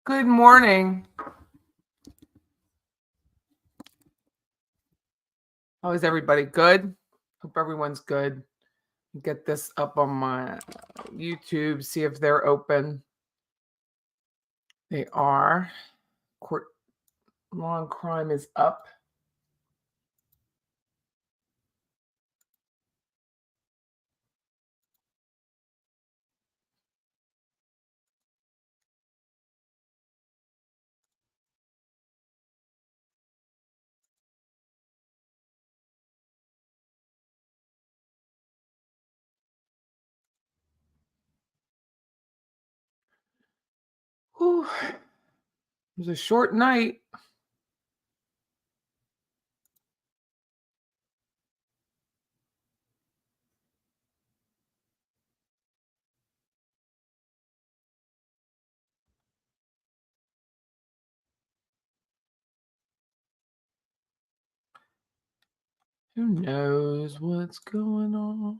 Good morning. How is everybody? Good? Hope everyone's good. Get this up on my YouTube, see if they're open. They are. Court Law and Crime is up. Whew. It was a short night. Who knows what's going on?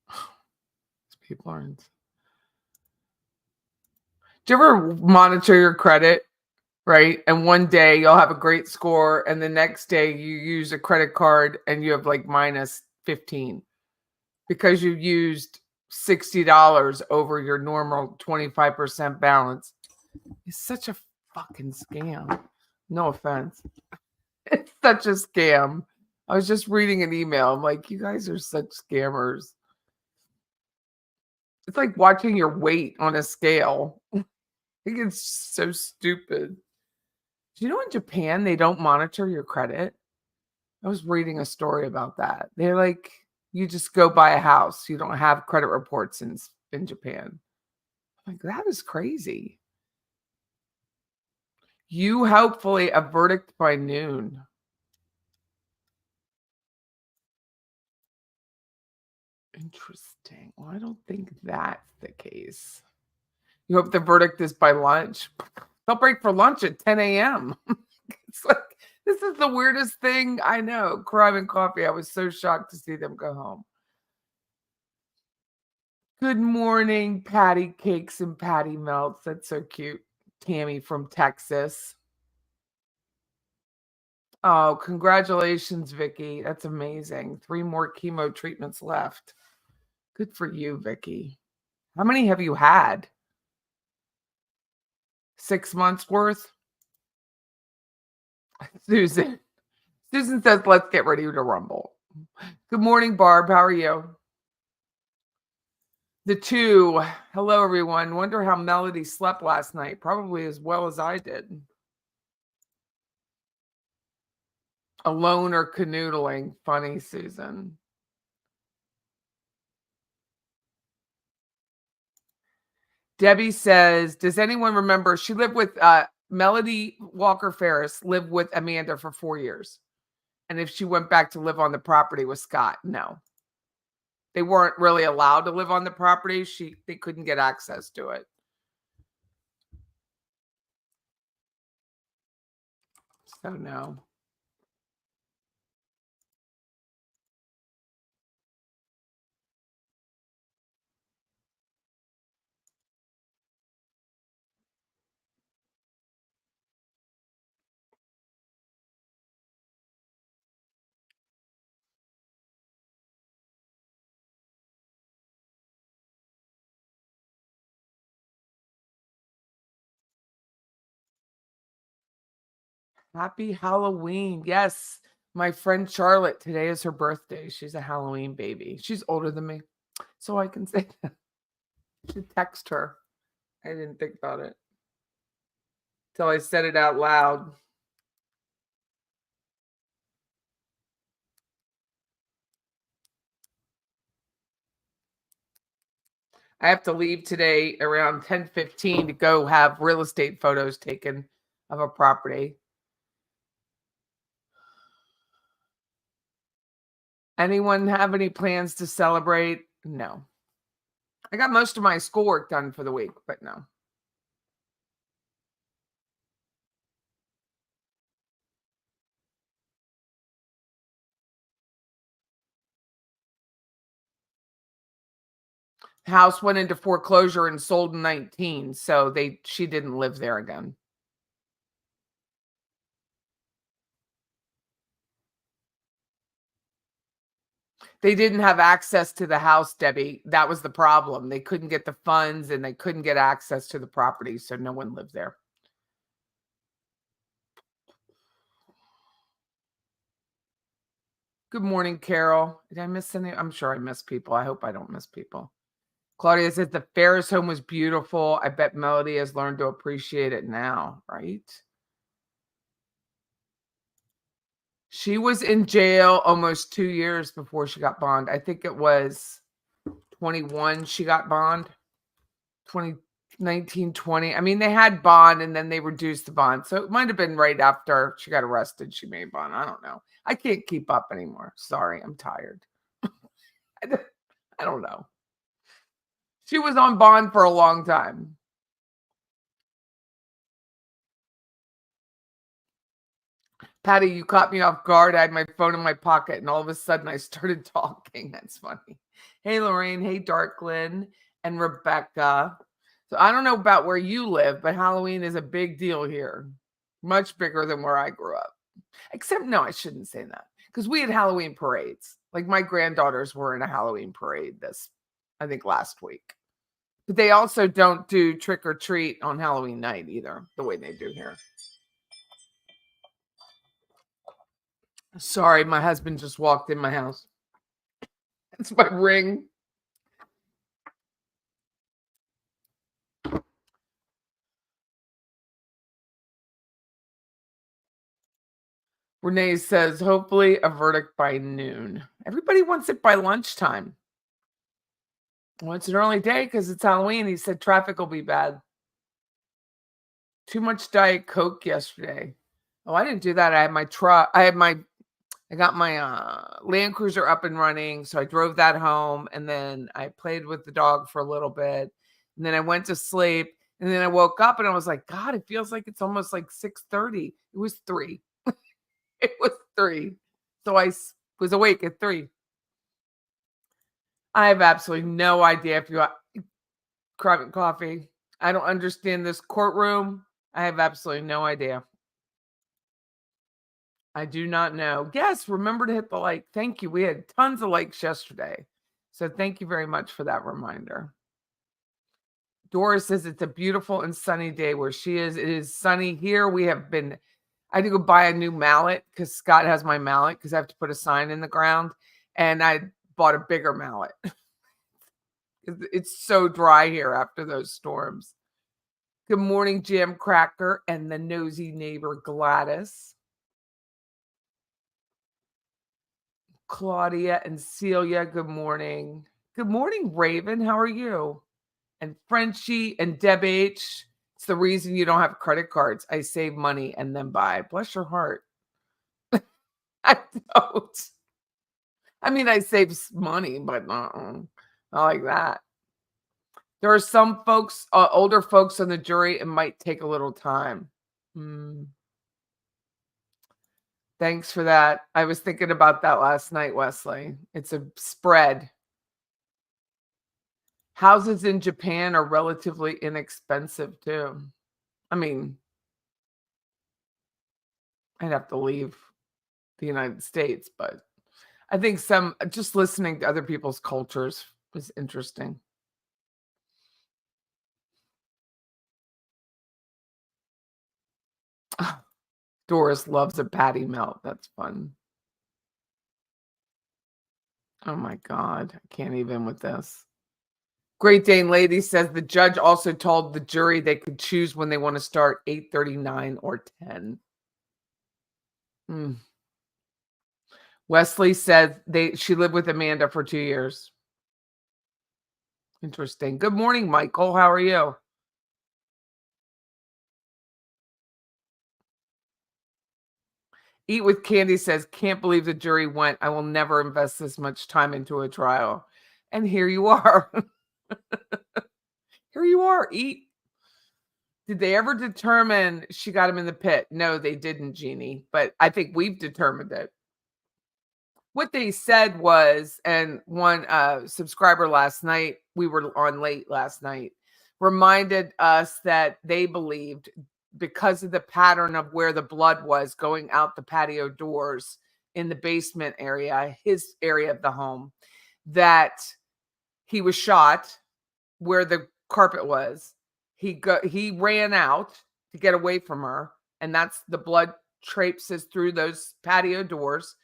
These people aren't. Do you ever monitor your credit? Right. And one day you'll have a great score, and the next day you use a credit card and you have like minus 15 because you used $60 over your normal 25% balance. It's such a fucking scam. No offense. It's such a scam. I was just reading an email. I'm like, you guys are such scammers. It's like watching your weight on a scale. I think it's so stupid. Do you know in Japan they don't monitor your credit? I was reading a story about that. They're like, you just go buy a house. You don't have credit reports in Japan. I'm like, that is crazy. You hopefully a verdict by noon. Interesting. Well, I don't think that's the case. You hope the verdict is by lunch. They'll break for lunch at 10 a.m. It's like, this is the weirdest thing I know. Crime and coffee. I was so shocked to see them go home. Good morning, Patty Cakes and Patty Melts. That's so cute. Tammy from Texas. Oh, congratulations, Vicky. That's amazing. 3 more chemo treatments left. Good for you, Vicky. How many have you had? 6 months worth? Susan. Susan says, let's get ready to rumble. Good morning, Barb. How are you? The two. Hello, everyone. Wonder how Melody slept last night. Probably as well as I did. Alone or canoodling. Funny, Susan. Debbie says, does anyone remember she lived with Melody Walker Farris lived with Amanda for 4 years. And if she went back to live on the property with Scott, no. They weren't really allowed to live on the property. They couldn't get access to it. So no. Happy Halloween. Yes. My friend Charlotte, today is her birthday. She's a Halloween baby. She's older than me. So I can say that. I should text her. I didn't think about it till I said it out loud. I have to leave today around 10:15 to go have real estate photos taken of a property. Anyone have any plans to celebrate? No. I got most of my schoolwork done for the week, but no. House went into foreclosure and sold in 19, so she didn't live there again. They didn't have access to the house, Debbie. That was the problem. They couldn't get the funds and they couldn't get access to the property, so no one lived there. Good morning, Carol. Did I miss any? I'm sure I missed people. I hope I don't miss people. Claudia says the Farris home was beautiful. I bet Melody has learned to appreciate it now, right? She was in jail almost 2 years before she got bond. I think it was 21 she got bond. 2019, 20. I mean, they had bond and then they reduced the bond. So it might have been right after she got arrested she made bond. I don't know. I can't keep up anymore. Sorry, I'm tired. I don't know. She was on bond for a long time. Patty, you caught me off guard. I had my phone in my pocket and all of a sudden I started talking. That's funny. Hey, Lorraine. Hey, Darklyn and Rebecca. So I don't know about where you live, but Halloween is a big deal here. Much bigger than where I grew up. Except, no, I shouldn't say that because we had Halloween parades. Like my granddaughters were in a Halloween parade I think last week. But they also don't do trick or treat on Halloween night either, the way they do here. Sorry, my husband just walked in my house. It's my ring. Renee says, hopefully a verdict by noon. Everybody wants it by lunchtime. Well, it's an early day because it's Halloween. He said traffic will be bad. Too much Diet Coke yesterday. Oh, I didn't do that. I had my truck. I got my Land Cruiser up and running. So I drove that home and then I played with the dog for a little bit. And then I went to sleep. And then I woke up and I was like, God, it feels like it's almost like 6:30. It was 3. It was 3. So I was awake at 3. I have absolutely no idea if you got Private Coffee. I don't understand this courtroom. I have absolutely no idea. I do not know. Yes, remember to hit the like. Thank you. We had tons of likes yesterday. So thank you very much for that reminder. Doris says it's a beautiful and sunny day where she is. It is sunny here. I had to go buy a new mallet because Scott has my mallet because I have to put a sign in the ground. And I bought a bigger mallet. It's so dry here after those storms. Good morning, Jam Cracker and the nosy neighbor Gladys. Claudia and Celia, good morning. Good morning, Raven. How are you? And Frenchie and Deb H. It's the reason you don't have credit cards. I save money and then buy. Bless your heart. I don't. I mean, I save money, but not like that. There are some folks, older folks on the jury. It might take a little time. Thanks for that. I was thinking about that last night, Wesley. It's a spread. Houses in Japan are relatively inexpensive too. I mean, I'd have to leave the United States, but I think just listening to other people's cultures is interesting. Doris loves a patty melt. That's fun. Oh my God. I can't even with this. Great Dane Lady says the judge also told the jury they could choose when they want to start 8:39 or 10. Wesley said she lived with Amanda for 2 years. Interesting. Good morning, Michael. How are you? Eat with Candy says, can't believe the jury went. I will never invest this much time into a trial. And here you are. Here you are. Eat. Did they ever determine she got him in the pit? No, they didn't, Jeannie. But I think we've determined it. what they said was, and one subscriber last night, we were on late last night, reminded us that they believed because of the pattern of where the blood was going out the patio doors in the basement area, his area of the home, that he was shot where the carpet was. He ran out to get away from her, and that's the blood traipses through those patio doors.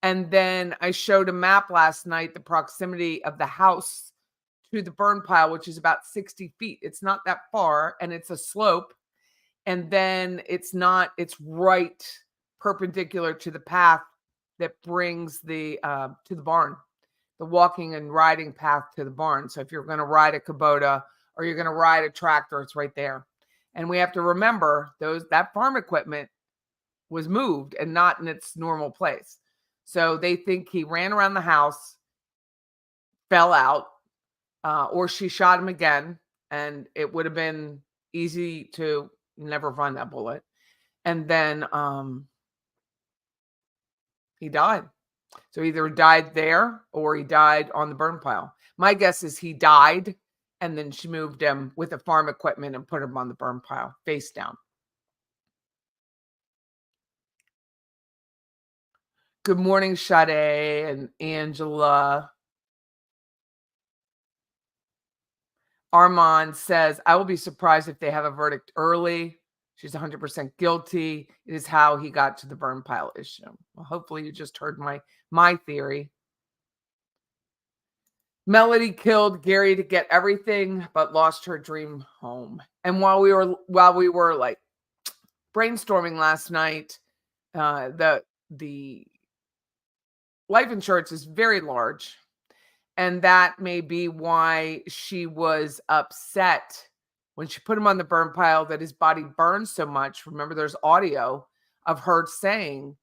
And then I showed a map last night, the proximity of the house to the burn pile, which is about 60 feet. It's not that far, and it's a slope. And then it's right perpendicular to the path that brings to the barn, the walking and riding path to the barn. So if you're going to ride a Kubota or you're going to ride a tractor, it's right there. And we have to remember that farm equipment was moved and not in its normal place. So they think he ran around the house, fell out, or she shot him again, and it would have been easy to never find that bullet. And then he died. So either he died there or he died on the burn pile. My guess is he died, and then she moved him with the farm equipment and put him on the burn pile, face down. Good morning, Sade and Angela. Armand says, I will be surprised if they have a verdict early. She's 100% guilty. It is how he got to the burn pile issue. Well, hopefully you just heard my theory. Melody killed Gary to get everything, but lost her dream home. And while we were like brainstorming last night, the life insurance is very large. And that may be why she was upset when she put him on the burn pile, that his body burned so much. Remember, there's audio of her saying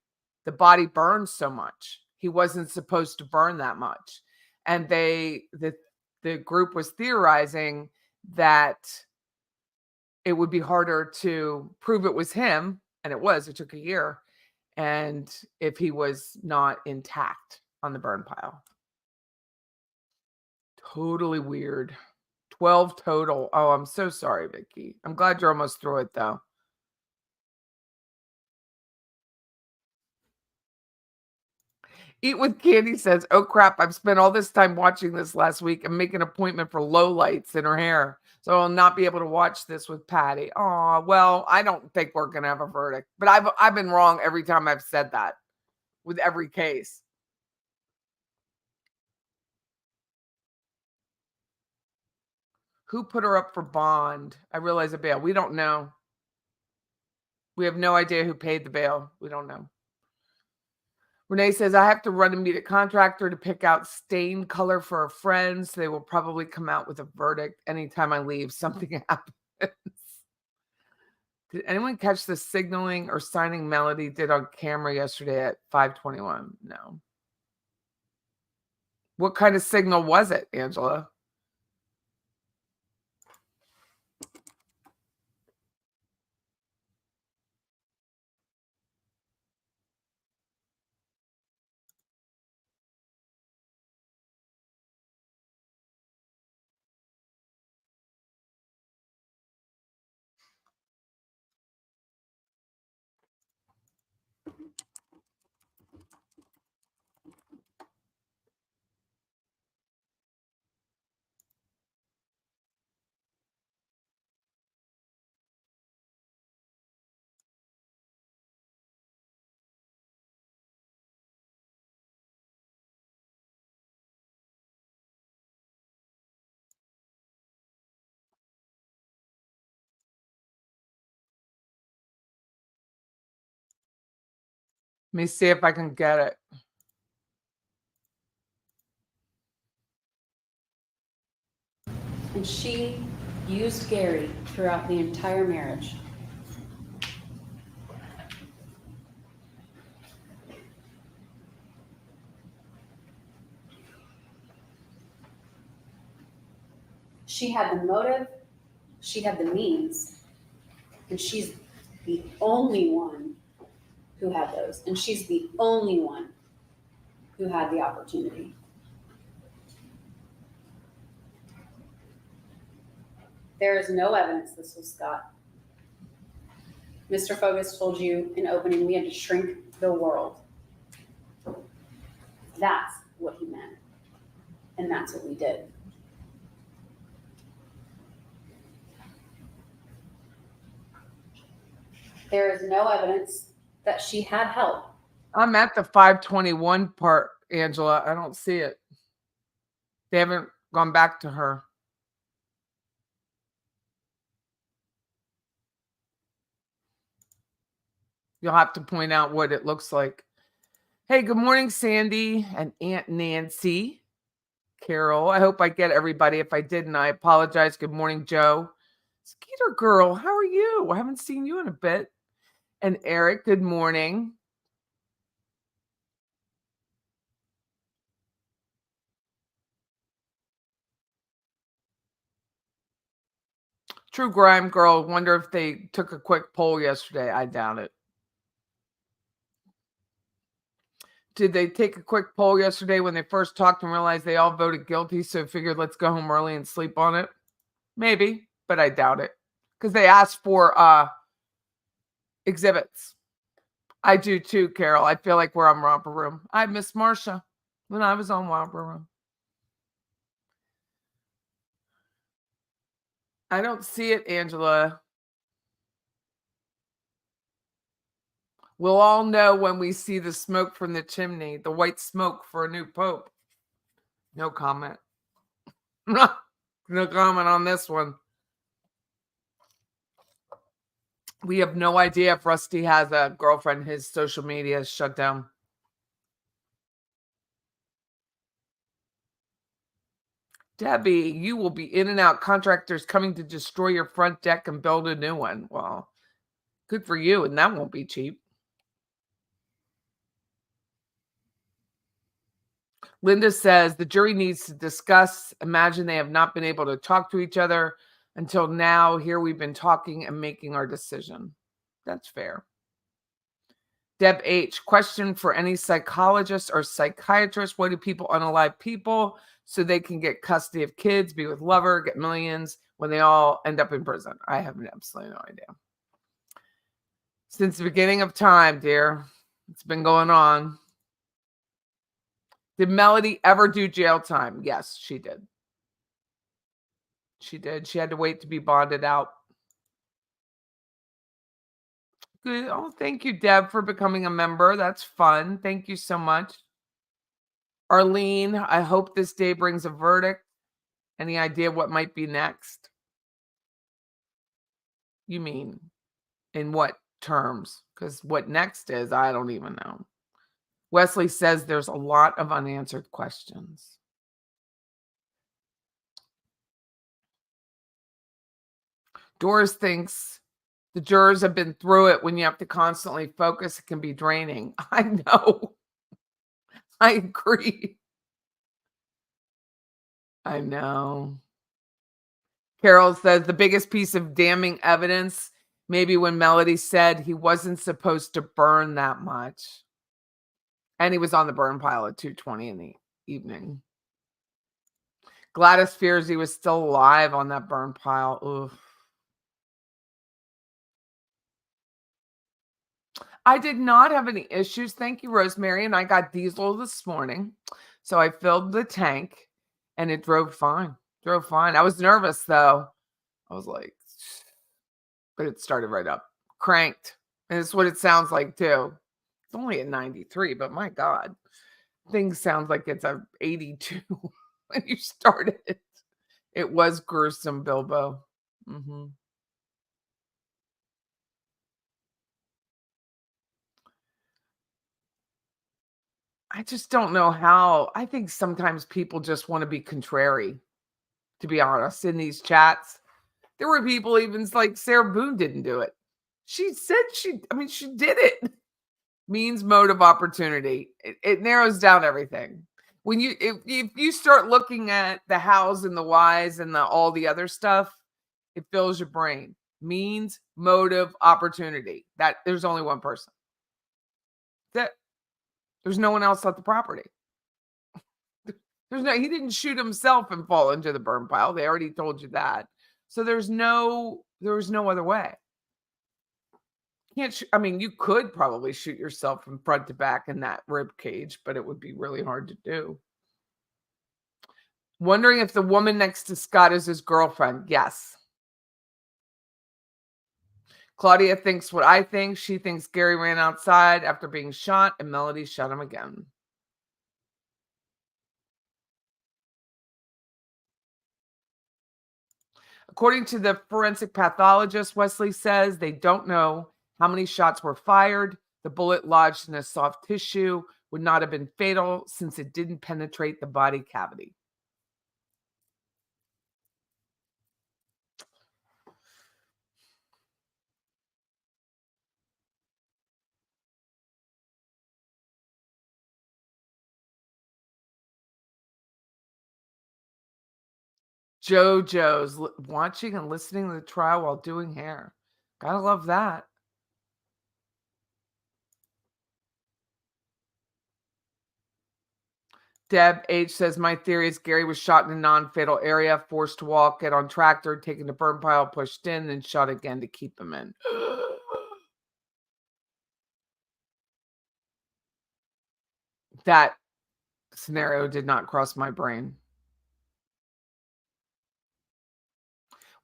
the body burns so much. He wasn't supposed to burn that much. And the group was theorizing that it would be harder to prove it was him. And it took a year. And if he was not intact on the burn pile. Totally weird. 12 total. Oh, I'm so sorry, Vicky. I'm glad you're almost through it, though. Eat with Candy says, oh, crap. I've spent all this time watching this last week and making an appointment for low lights in her hair. So I'll not be able to watch this with Patty. Oh, well, I don't think we're going to have a verdict. But I've been wrong every time I've said that with every case. Who put her up for bond? I realize a bail. We don't know. We have no idea who paid the bail. We don't know. Renee says, I have to run and meet a contractor to pick out stain color for our friends. They will probably come out with a verdict anytime I leave. Something happens. Did anyone catch the signaling or signing Melody did on camera yesterday at 5:21? No. What kind of signal was it, Angela? Let me see if I can get it. And she used Gary throughout the entire marriage. She had the motive, she had the means, and she's the only one who had those. And she's the only one who had the opportunity. There is no evidence this was Scott. Mr. Fogus told you in opening we had to shrink the world. That's what he meant. And that's what we did. There is no evidence that she had help. I'm at the 521 part, Angela. I don't see it. They haven't gone back to her. You'll have to point out what it looks like. Hey, good morning, Sandy and Aunt Nancy. Carol, I hope I get everybody. If I didn't, I apologize. Good morning, Joe. Skeeter girl, how are you? I haven't seen you in a bit. And Eric, good morning. True Grime Girl, wonder if they took a quick poll yesterday. I doubt it. Did they take a quick poll yesterday when they first talked and realized they all voted guilty, so figured let's go home early and sleep on it? Maybe, but I doubt it. Because they asked for exhibits. I do too, Carol. I feel like we're on Romper Room. I miss Marsha when I was on Romper Room. I don't see it, Angela. We'll all know when we see the smoke from the chimney, the white smoke for a new pope. No comment. No comment on this one. We have no idea if Rusty has a girlfriend. His social media is shut down. Debbie, you will be in and out. Contractors coming to destroy your front deck and build a new one. Well, good for you, and that won't be cheap. Linda says the jury needs to discuss. Imagine they have not been able to talk to each other until now. Here we've been talking and making our decision. That's fair. Deb H, question for any psychologist or psychiatrist. What do people unalive people so they can get custody of kids, be with lover, get millions when they all end up in prison? I have absolutely no idea. Since the beginning of time, dear, it's been going on. Did Melody ever do jail time? Yes, she did. She did. She had to wait to be bonded out. Good. Oh, thank you, Deb, for becoming a member. That's fun. Thank you so much. Arlene, I hope this day brings a verdict. Any idea what might be next? You mean in what terms? Because what next is, I don't even know. Wesley says there's a lot of unanswered questions. Doris thinks the jurors have been through it. When you have to constantly focus, it can be draining. I know. I agree. I know. Carol says the biggest piece of damning evidence, maybe when Melody said he wasn't supposed to burn that much. And he was on the burn pile at 2:20 in the evening. Gladys fears he was still alive on that burn pile. Oof. I did not have any issues. Thank you, Rosemary. And I got diesel this morning. So I filled the tank and it drove fine. I was nervous though. I was like, but it started right up. Cranked. And it's what it sounds like too. It's only at 93, but my God, things sounds like it's a 82 when you started it. It was gruesome, Bilbo. Mm-hmm. I just don't know how. I think sometimes people just want to be contrary, to be honest, in these chats. There were people even like Sarah Boone didn't do it. She said she did it. Means, mode of opportunity. It narrows down everything. When if you start looking at the hows and the whys and all the other stuff, it fills your brain. Means, motive, opportunity. That there's only one person. That there's no one else at the property. He didn't shoot himself and fall into the burn pile. They already told you that. So there was no other way. I mean, you could probably shoot yourself from front to back in that rib cage, but it would be really hard to do. Wondering if the woman next to Scott is his girlfriend. Yes. Claudia thinks what I think. She thinks Gary ran outside after being shot and Melody shot him again. According to the forensic pathologist, Wesley says they don't know how many shots were fired. The bullet lodged in a soft tissue would not have been fatal since it didn't penetrate the body cavity. JoJo's watching and listening to the trial while doing hair. Gotta love that. Deb H says, my theory is Gary was shot in a non-fatal area, forced to walk, get on tractor, taken to burn pile, pushed in, then shot again to keep him in. That scenario did not cross my brain.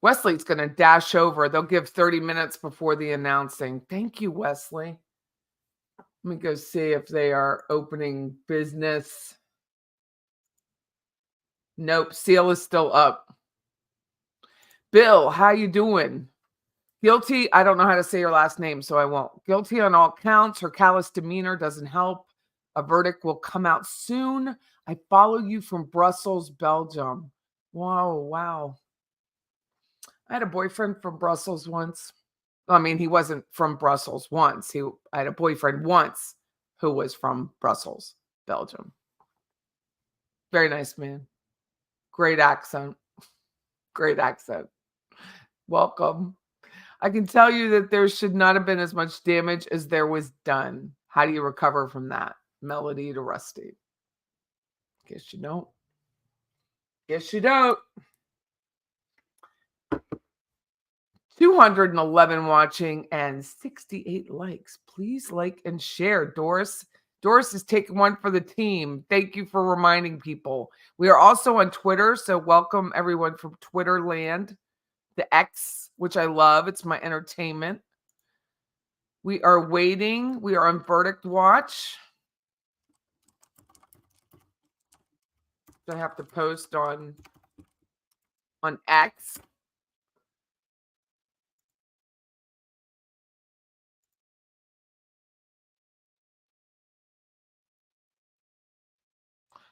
Wesley's going to dash over. They'll give 30 minutes before the announcing. Thank you, Wesley. Let me go see if they are opening business. Nope, seal is still up. Bill, how you doing? Guilty, I don't know how to say your last name, so I won't. Guilty on all counts. Her callous demeanor doesn't help. A verdict will come out soon. I follow you from Brussels, Belgium. Whoa, wow. I had a boyfriend from Brussels once. I mean, he wasn't from Brussels once. I had a boyfriend once who was from Brussels, Belgium. Very nice man. Great accent. Great accent. Welcome. I can tell you that there should not have been as much damage as there was done. How do you recover from that? Melody to Rusty. Guess you don't. Guess you don't. 211 watching and 68 likes. Please like and share. Doris is taking one for the team. Thank you for reminding people. We are also on Twitter, so welcome everyone from Twitter land. The X, which I love. It's my entertainment. We are waiting. We are on verdict watch. I have to post on X.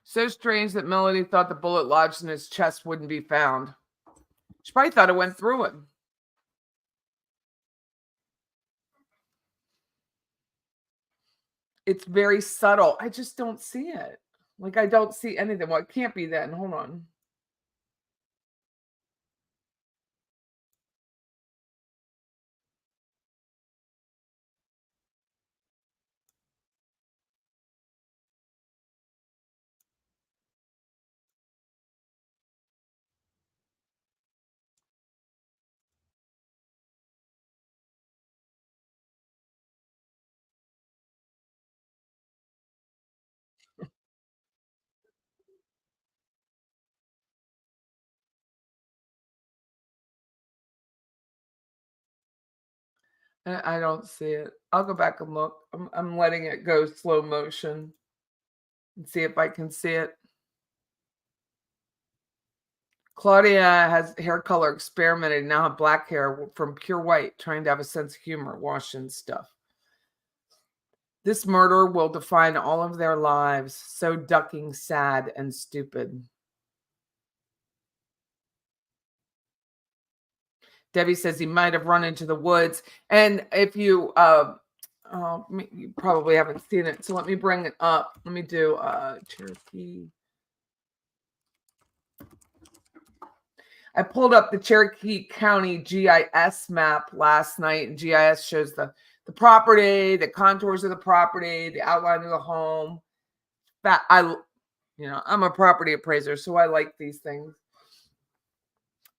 So strange that Melody thought the bullet lodged in his chest wouldn't be found. She probably thought it went through him. It's very subtle. I just don't see it. Like, I don't see anything. Well, it can't be then. Hold on. I don't see it. I'll go back and look. I'm letting it go slow motion and see if I can see it. Claudia has hair color experimented, now have black hair from pure white, trying to have a sense of humor, washing stuff. This murder will define all of their lives, so ducking, sad, and stupid. Debbie says he might have run into the woods. And if you you probably haven't seen it, so let me bring it up. Let me do Cherokee. I pulled up the Cherokee County GIS map last night, and GIS shows the property, the contours of the property, the outline of the home. I'm a property appraiser, so I like these things.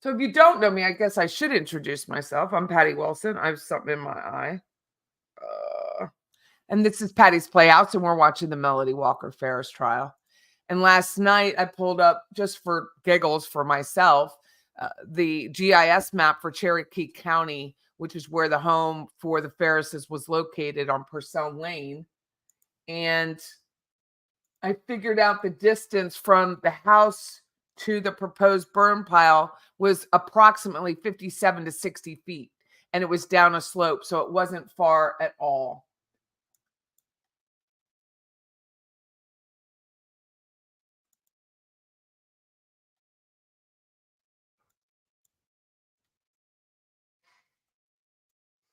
So if you don't know me, I guess I should introduce myself. I'm Patty Wilson. I have something in my eye. And this is Patty's Playhouse, and we're watching the Melody Walker Farris trial. And last night I pulled up, just for giggles for myself, the GIS map for Cherokee County, which is where the home for the Farrises was located on Purcell Lane. And I figured out the distance from the house to the proposed burn pile was approximately 57 to 60 feet. And it was down a slope, so it wasn't far at all.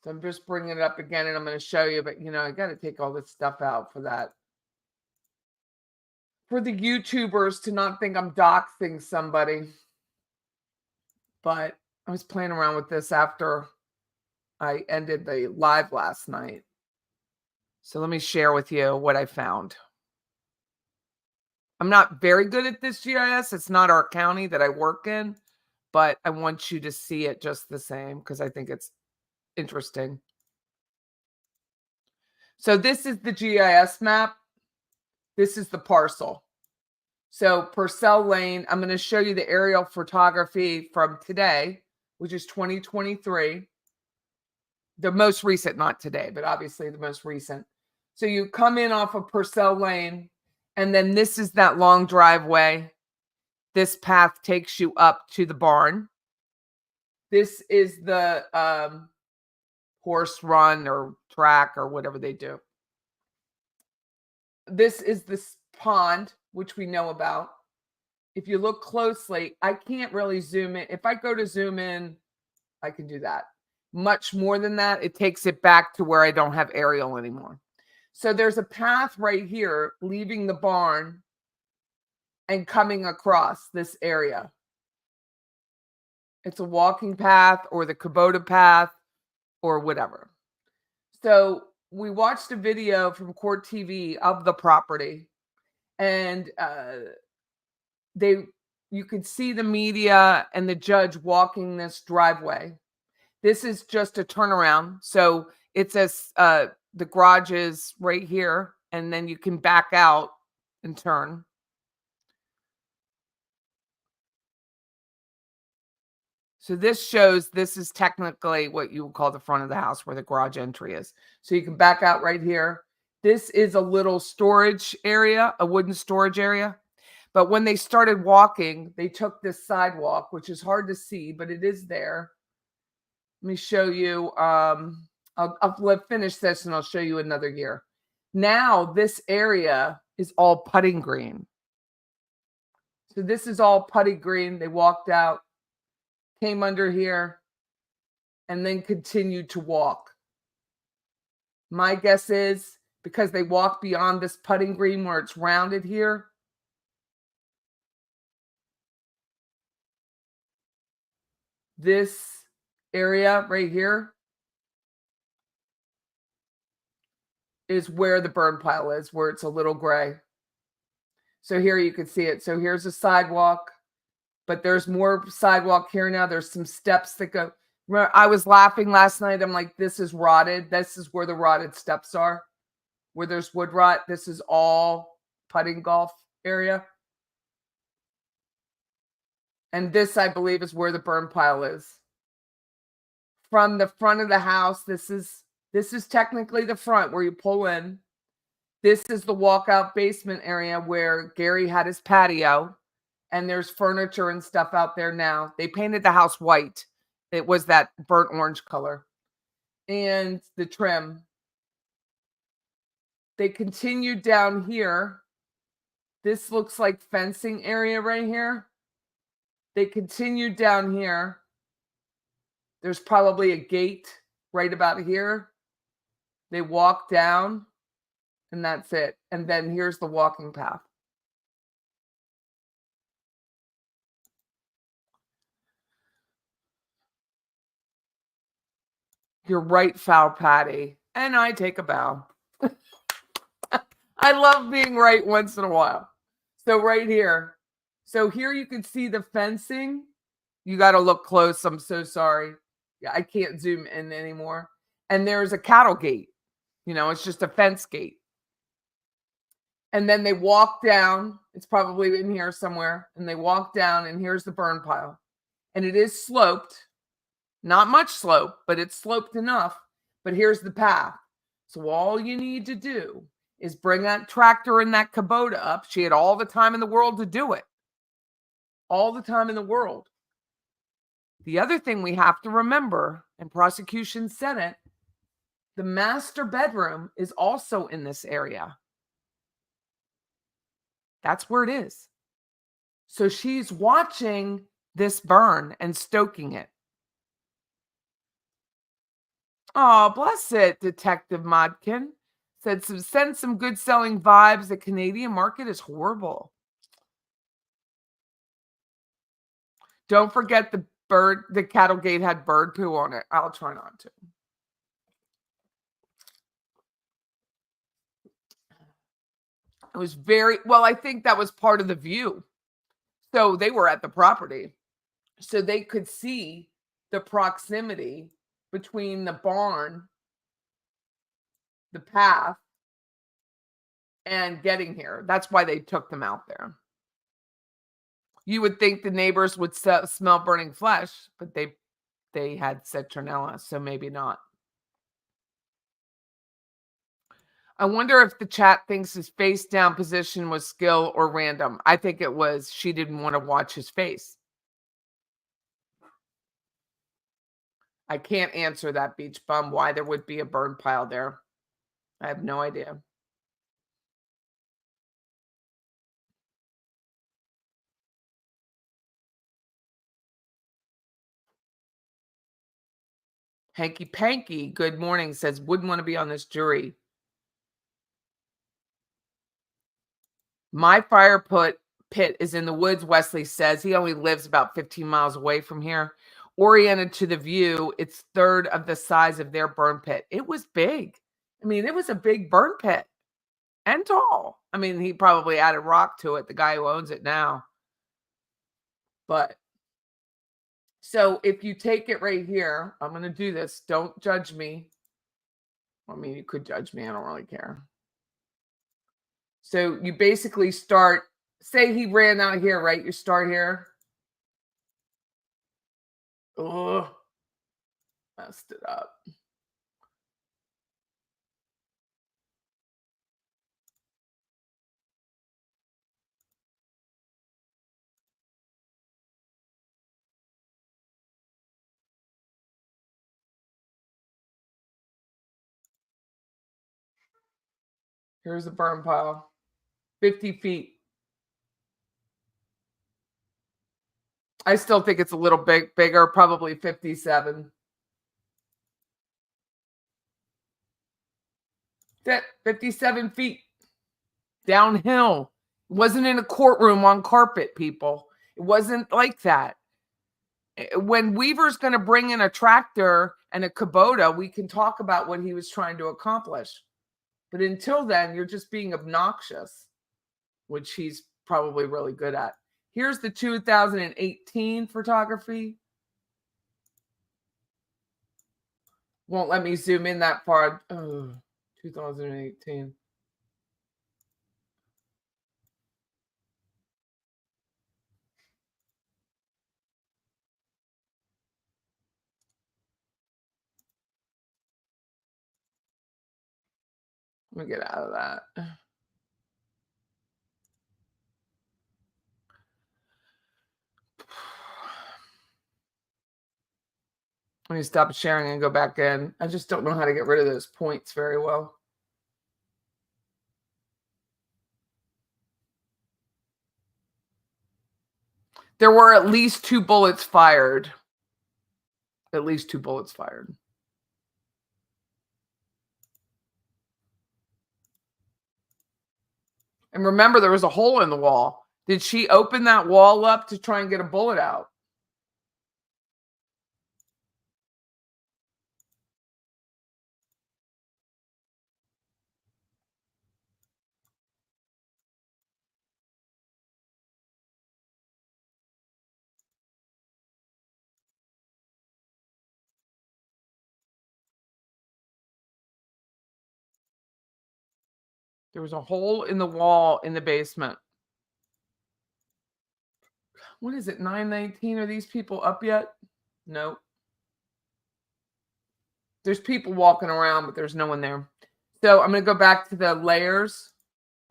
So I'm just bringing it up again, and I'm going to show you, but I got to take all this stuff out for that. For the YouTubers to not think I'm doxing somebody. But I was playing around with this after I ended the live last night. So let me share with you what I found. I'm not very good at this GIS. It's not our county that I work in, but I want you to see it just the same because I think it's interesting. So this is the GIS map. This is the parcel. So Purcell Lane, I'm going to show you the aerial photography from today, which is 2023. The most recent, not today, but obviously the most recent. So you come in off of Purcell Lane, and then this is that long driveway. This path takes you up to the barn. This is the horse run or track or whatever they do. This is this pond, which we know about. If you look closely, I can't really zoom in. If I go to zoom in, I can do that. Much more than that, it takes it back to where I don't have aerial anymore. So there's a path right here leaving the barn and coming across this area. It's a walking path or the Kubota path or whatever. So we watched a video from Court TV of the property, and you could see the media and the judge walking this driveway. This is just a turnaround. So it says the garage is right here, and then you can back out and turn. So this shows this is technically what you would call the front of the house where the garage entry is. So you can back out right here. This is a little storage area, a wooden storage area. But when they started walking, they took this sidewalk, which is hard to see, but it is there. Let me show you. I'll finish this and I'll show you another year. Now this area is all putting green. So this is all putting green. They walked out, came under here, and then continued to walk. My guess is because they walked beyond this putting green where it's rounded here. This area right here is where the burn pile is, where it's a little gray. So here you can see it. So here's a sidewalk, but there's more sidewalk here now. There's some steps that go. I was laughing last night. I'm like, this is rotted. This is where the rotted steps are, where there's wood rot. This is all putting golf area. And this, I believe, is where the burn pile is. From the front of the house, this is technically the front where you pull in. This is the walkout basement area where Gary had his patio, and there's furniture and stuff out there now. They painted the house white. It was that burnt orange color. And the trim. They continued down here. This looks like fencing area right here. They continued down here. There's probably a gate right about here. They walk down, and that's it. And then here's the walking path. You're right, foul Patty. And I take a bow. I love being right once in a while. So right here. So here you can see the fencing. You got to look close. I'm so sorry. Yeah, I can't zoom in anymore. And there's a cattle gate. It's just a fence gate. And then they walk down. It's probably in here somewhere. And they walk down, and here's the burn pile. And it is sloped. Not much slope, but it's sloped enough. But here's the path. So all you need to do is bring that tractor and that Kubota up. She had all the time in the world to do it. All the time in the world. The other thing we have to remember, and prosecution said it, the master bedroom is also in this area. That's where it is. So she's watching this burn and stoking it. Oh, bless it, Detective Modkin. Said send some good selling vibes. The Canadian market is horrible. Don't forget the cattle gate had bird poo on it. I'll try not to. It was I think that was part of the view. So they were at the property. So they could see the proximity between the barn, the path, and getting here. That's why they took them out there. You would think the neighbors would smell burning flesh, but they had citronella, so maybe not. I wonder if the chat thinks his face down position was skill or random. I think it was she didn't want to watch his face. I can't answer that, Beach Bum, why there would be a burn pile there. I have no idea. Hanky Panky, good morning, says, wouldn't want to be on this jury. My fire pit is in the woods, Wesley says. He only lives about 15 miles away from here. Oriented to the view, it's third of the size of their burn pit. It was big. I mean, it was a big burn pit and tall. I mean, he probably added rock to it, the guy who owns it now. But so if you take it right here, I'm going to do this. Don't judge me. I mean, you could judge me. I don't really care. So you basically start, say he ran out here, right? You start here. Oh, messed it up. Here's the burn pile. 50 feet. I still think it's a little bigger, probably 57. That 57 feet downhill. It wasn't in a courtroom on carpet, people. It wasn't like that. When Weaver's going to bring in a tractor and a Kubota, we can talk about what he was trying to accomplish. But until then, you're just being obnoxious, which he's probably really good at. Here's the 2018 photography. Won't let me zoom in that far. Oh, 2018. Let me get out of that. Let me stop sharing and go back in. I just don't know how to get rid of those points very well. There were at least 2 bullets fired. At least 2 bullets fired. And remember, there was a hole in the wall. Did she open that wall up to try and get a bullet out? There was a hole in the wall in the basement. What is it, 9:19? Are these people up yet? Nope. There's people walking around, but there's no one there. So I'm going to go back to the layers.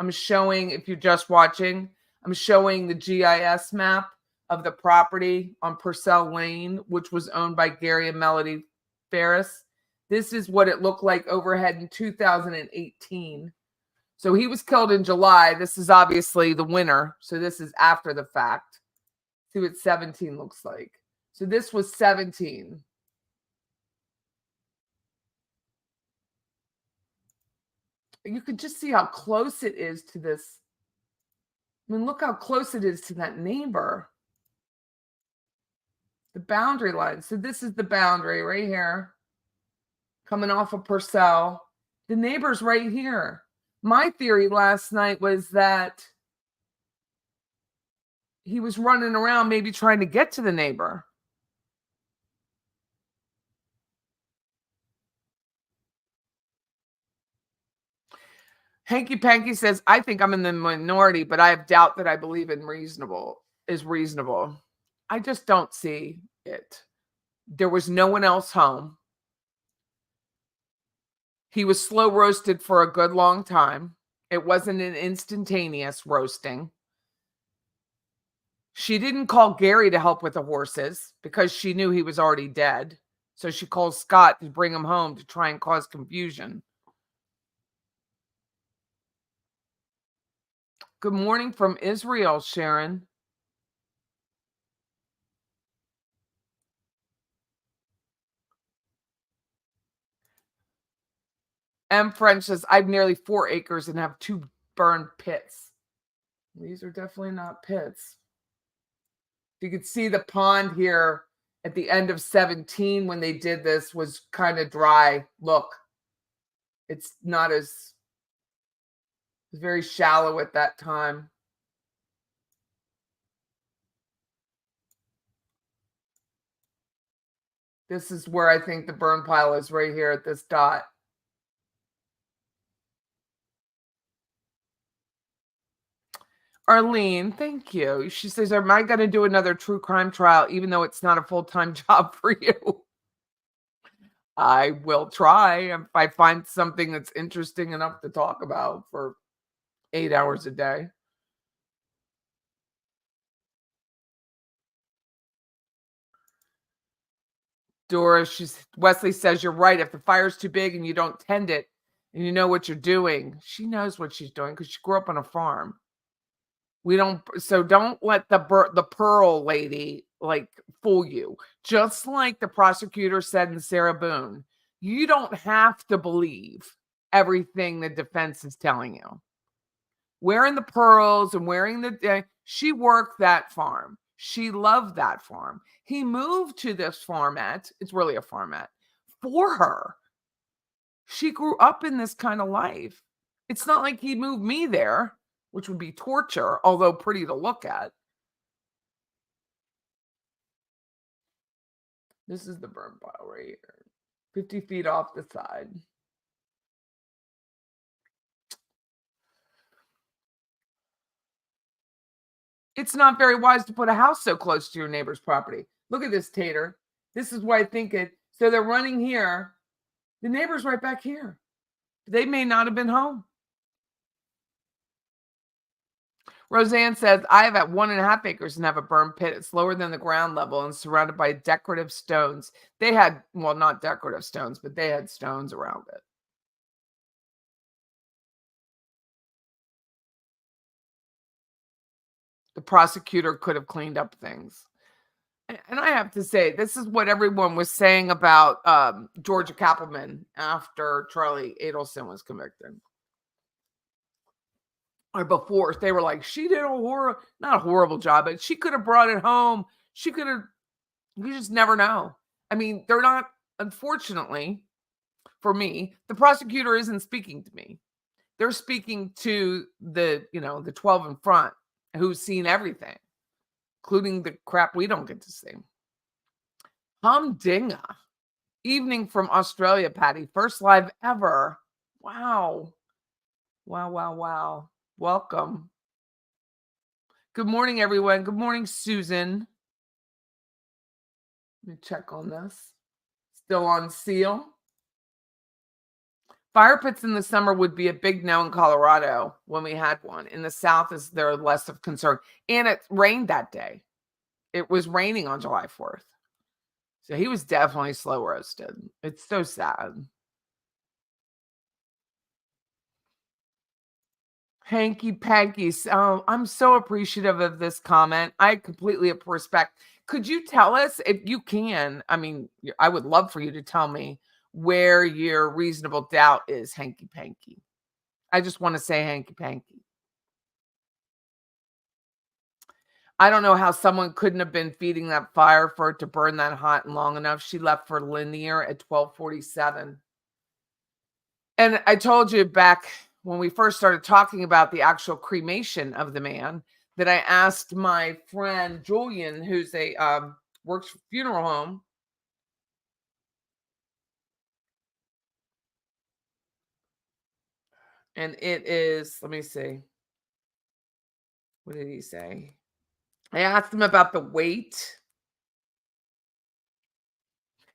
I'm showing, if you're just watching, I'm showing the GIS map of the property on Purcell Lane, which was owned by Gary and Melody Farris. This is what it looked like overhead in 2018. So he was killed in July. This is obviously the winter. So this is after the fact. See what 17 looks like. So this was 17. You can just see how close it is to this. I mean, look how close it is to that neighbor. The boundary line. So this is the boundary right here. Coming off of Purcell. The neighbor's right here. My theory last night was that he was running around maybe trying to get to the neighbor. Hanky Panky says, I think I'm in the minority, but I have doubt that I believe in reasonable. I just don't see it. There was no one else home. He was slow roasted for a good long time. It wasn't an instantaneous roasting. She didn't call Gary to help with the horses because she knew he was already dead. So she calls Scott to bring him home to try and cause confusion. Good morning from Israel, Sharon. M. French says, I have nearly 4 acres and have 2 burned pits. These are definitely not pits. You could see the pond here at the end of 17 when they did this was kind of dry. Look, it's not as, it's very shallow at that time. This is where I think the burn pile is, right here at this dot. Arlene, thank you. She says, am I going to do another true crime trial, even though it's not a full-time job for you? I will try if I find something that's interesting enough to talk about for 8 hours a day. Wesley says, you're right. If the fire's too big and you don't tend it and you know what you're doing, she knows what she's doing because she grew up on a farm. So don't let the Pearl lady like fool you. Just like the prosecutor said in Sarah Boone, you don't have to believe everything the defense is telling you. Wearing the pearls and wearing she worked that farm. She loved that farm. He moved to this farmette. It's really a farmette for her. She grew up in this kind of life. It's not like he moved me there, which would be torture, although pretty to look at. This is the burn pile right here. 50 feet off the side. It's not very wise to put a house so close to your neighbor's property. Look at this, Tater. This is why I think it. So they're running here. The neighbor's right back here. They may not have been home. Roseanne says, I have at 1.5 acres and have a burn pit. It's lower than the ground level and surrounded by decorative stones. They had, well, not decorative stones, but they had stones around it. The prosecutor could have cleaned up things. And I have to say, this is what everyone was saying about Georgia Kappelman after Charlie Adelson was convicted. Or before, they were like, she did not a horrible job, but she could have brought it home. She could have, you just never know. I mean, they're not, unfortunately, for me, the prosecutor isn't speaking to me. They're speaking to the 12 in front who's seen everything, including the crap we don't get to see. Humdinga. Evening from Australia, Patty. First live ever. Wow. Wow, wow, wow. Welcome. Good morning, everyone. Good morning, Susan. Let me check on this. Still on seal. Fire pits in the summer would be a big no in Colorado when we had one. In the South, is there less of concern. And it rained that day. It was raining on July 4th. So he was definitely slow roasted. It's so sad. Hanky panky. So I'm so appreciative of this comment. I completely respect. Could you tell us if you can? I mean, I would love for you to tell me where your reasonable doubt is, hanky panky. I just want to say hanky panky. I don't know how someone couldn't have been feeding that fire for it to burn that hot and long enough. She left for Linear at 12:47. And I told you back when we first started talking about the actual cremation of the man that I asked my friend Julian, who's a works for funeral home. And it is, let me see. What did he say? I asked him about the weight.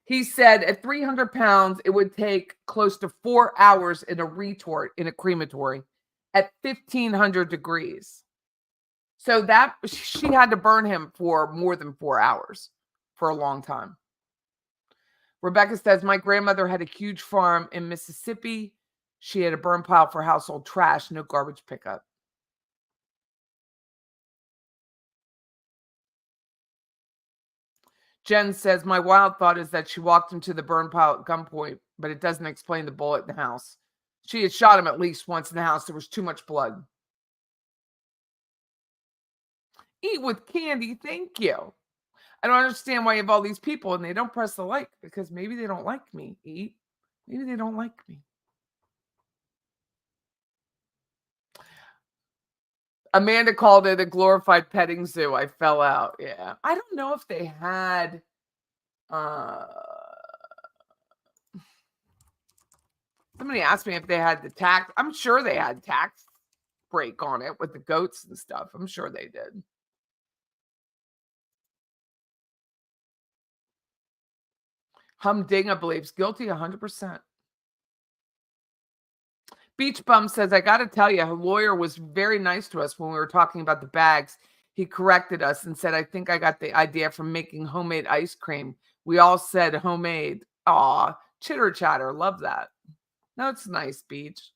He said at 300 pounds, it would take close to 4 hours in a retort in a crematory at 1500 degrees. So that she had to burn him for more than 4 hours for a long time. Rebecca says, my grandmother had a huge farm in Mississippi. She had a burn pile for household trash, no garbage pickup. Jen says, my wild thought is that she walked into the burn pile at gunpoint, but it doesn't explain the bullet in the house. She had shot him at least once in the house. There was too much blood. Eat with candy. Thank you. I don't understand why you have all these people and they don't press the like because maybe they don't like me. Eat. Maybe they don't like me. Amanda called it a glorified petting zoo. I fell out. Yeah. I don't know if they had somebody asked me if they had the tax. I'm sure they had tax break on it with the goats and stuff. I'm sure they did. Humdinga believes guilty 100%. Beach Bum says, I got to tell you, her lawyer was very nice to us when we were talking about the bags. He corrected us and said, I think I got the idea from making homemade ice cream. We all said homemade. Aw, chitter chatter. Love that. No, it's nice, Beach.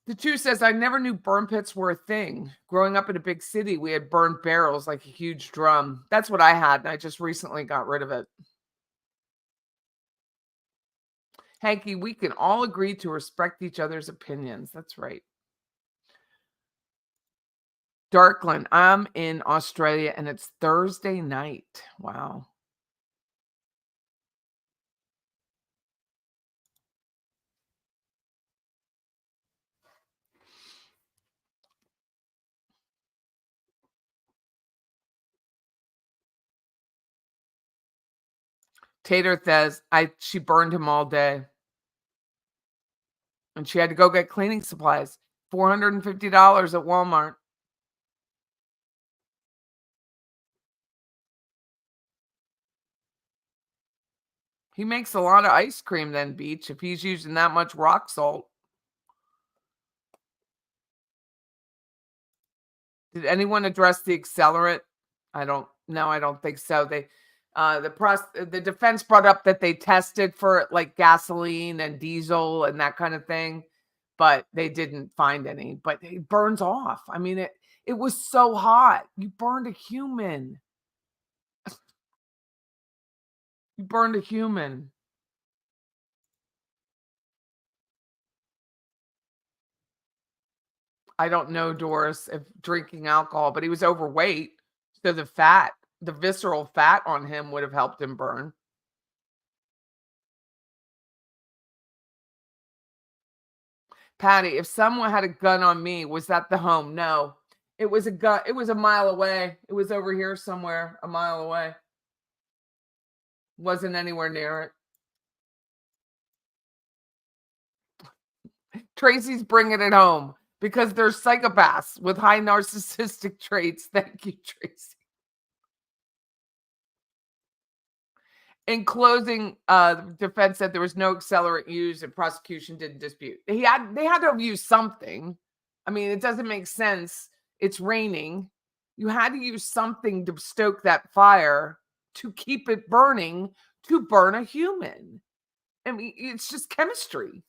The two says, I never knew burn pits were a thing. Growing up in a big city, we had burned barrels like a huge drum. That's what I had, and I just recently got rid of it. Hanky, we can all agree to respect each other's opinions. That's right. Darkland, I'm in Australia and it's Thursday night. Wow. Tater says she burned him all day. And she had to go get cleaning supplies. $450 at Walmart. He makes a lot of ice cream then, Beach, if he's using that much rock salt. Did anyone address the accelerant? I don't think so. They the defense brought up that they tested for like gasoline and diesel and that kind of thing, but they didn't find any. But it burns off. I mean, it was so hot. You burned a human. You burned a human. I don't know, Doris, if drinking alcohol, but he was overweight. So the visceral fat on him would have helped him burn. Patty, if someone had a gun on me, was that the home? No. It was a gun. It was a mile away. It was over here somewhere, a mile away. Wasn't anywhere near it. Tracy's bringing it home because they're psychopaths with high narcissistic traits. Thank you, Tracy. In closing, the defense said there was no accelerant used and prosecution didn't dispute. They had to have used something. I mean, it doesn't make sense. It's raining. You had to use something to stoke that fire to keep it burning, to burn a human. I mean, it's just chemistry.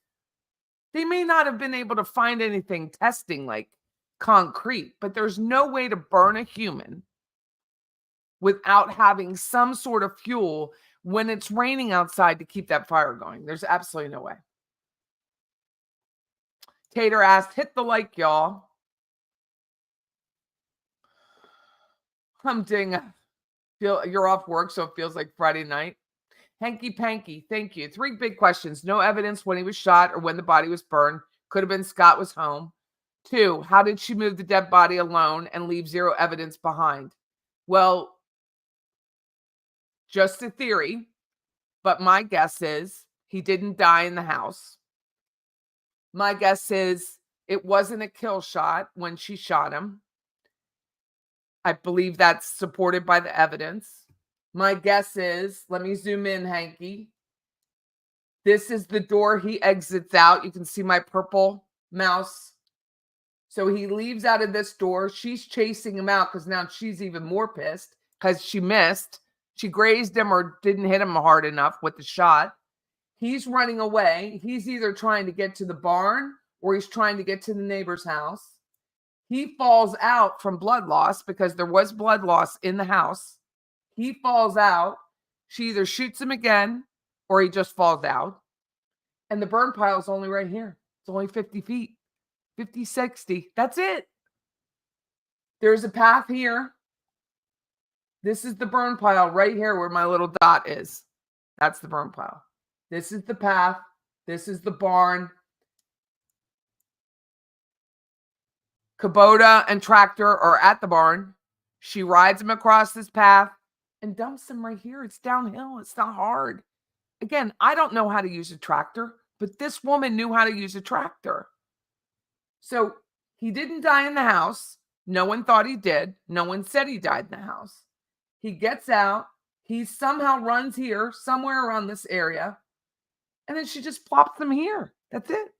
They may not have been able to find anything testing like concrete, but there's no way to burn a human without having some sort of fuel when it's raining outside to keep that fire going. There's absolutely no way. Tater asked, hit the like, y'all. Humding. You're off work, so it feels like Friday night. Hanky Panky, thank you. 3 big questions. No evidence when he was shot or when the body was burned. Could have been Scott was home. 2, how did she move the dead body alone and leave 0 evidence behind? Well, just a theory, but my guess is he didn't die in the house. My guess is it wasn't a kill shot when she shot him. I believe that's supported by the evidence. My guess is, let me zoom in, Hanky. This is the door he exits out. You can see my purple mouse. So he leaves out of this door. She's chasing him out because now she's even more pissed because she missed. She grazed him or didn't hit him hard enough with the shot. He's running away. He's either trying to get to the barn or he's trying to get to the neighbor's house. He falls out from blood loss because there was blood loss in the house. He falls out. She either shoots him again or he just falls out. And the burn pile is only right here. It's only 50 feet, 50, 60. That's it. There's a path here. This is the burn pile right here where my little dot is. That's the burn pile. This is the path. This is the barn. Kubota and tractor are at the barn. She rides him across this path and dumps him right here. It's downhill. It's not hard. Again, I don't know how to use a tractor, but this woman knew how to use a tractor. So he didn't die in the house. No one thought he did. No one said he died in the house. He gets out. He somehow runs here, somewhere around this area. And then she just plops them here. That's it.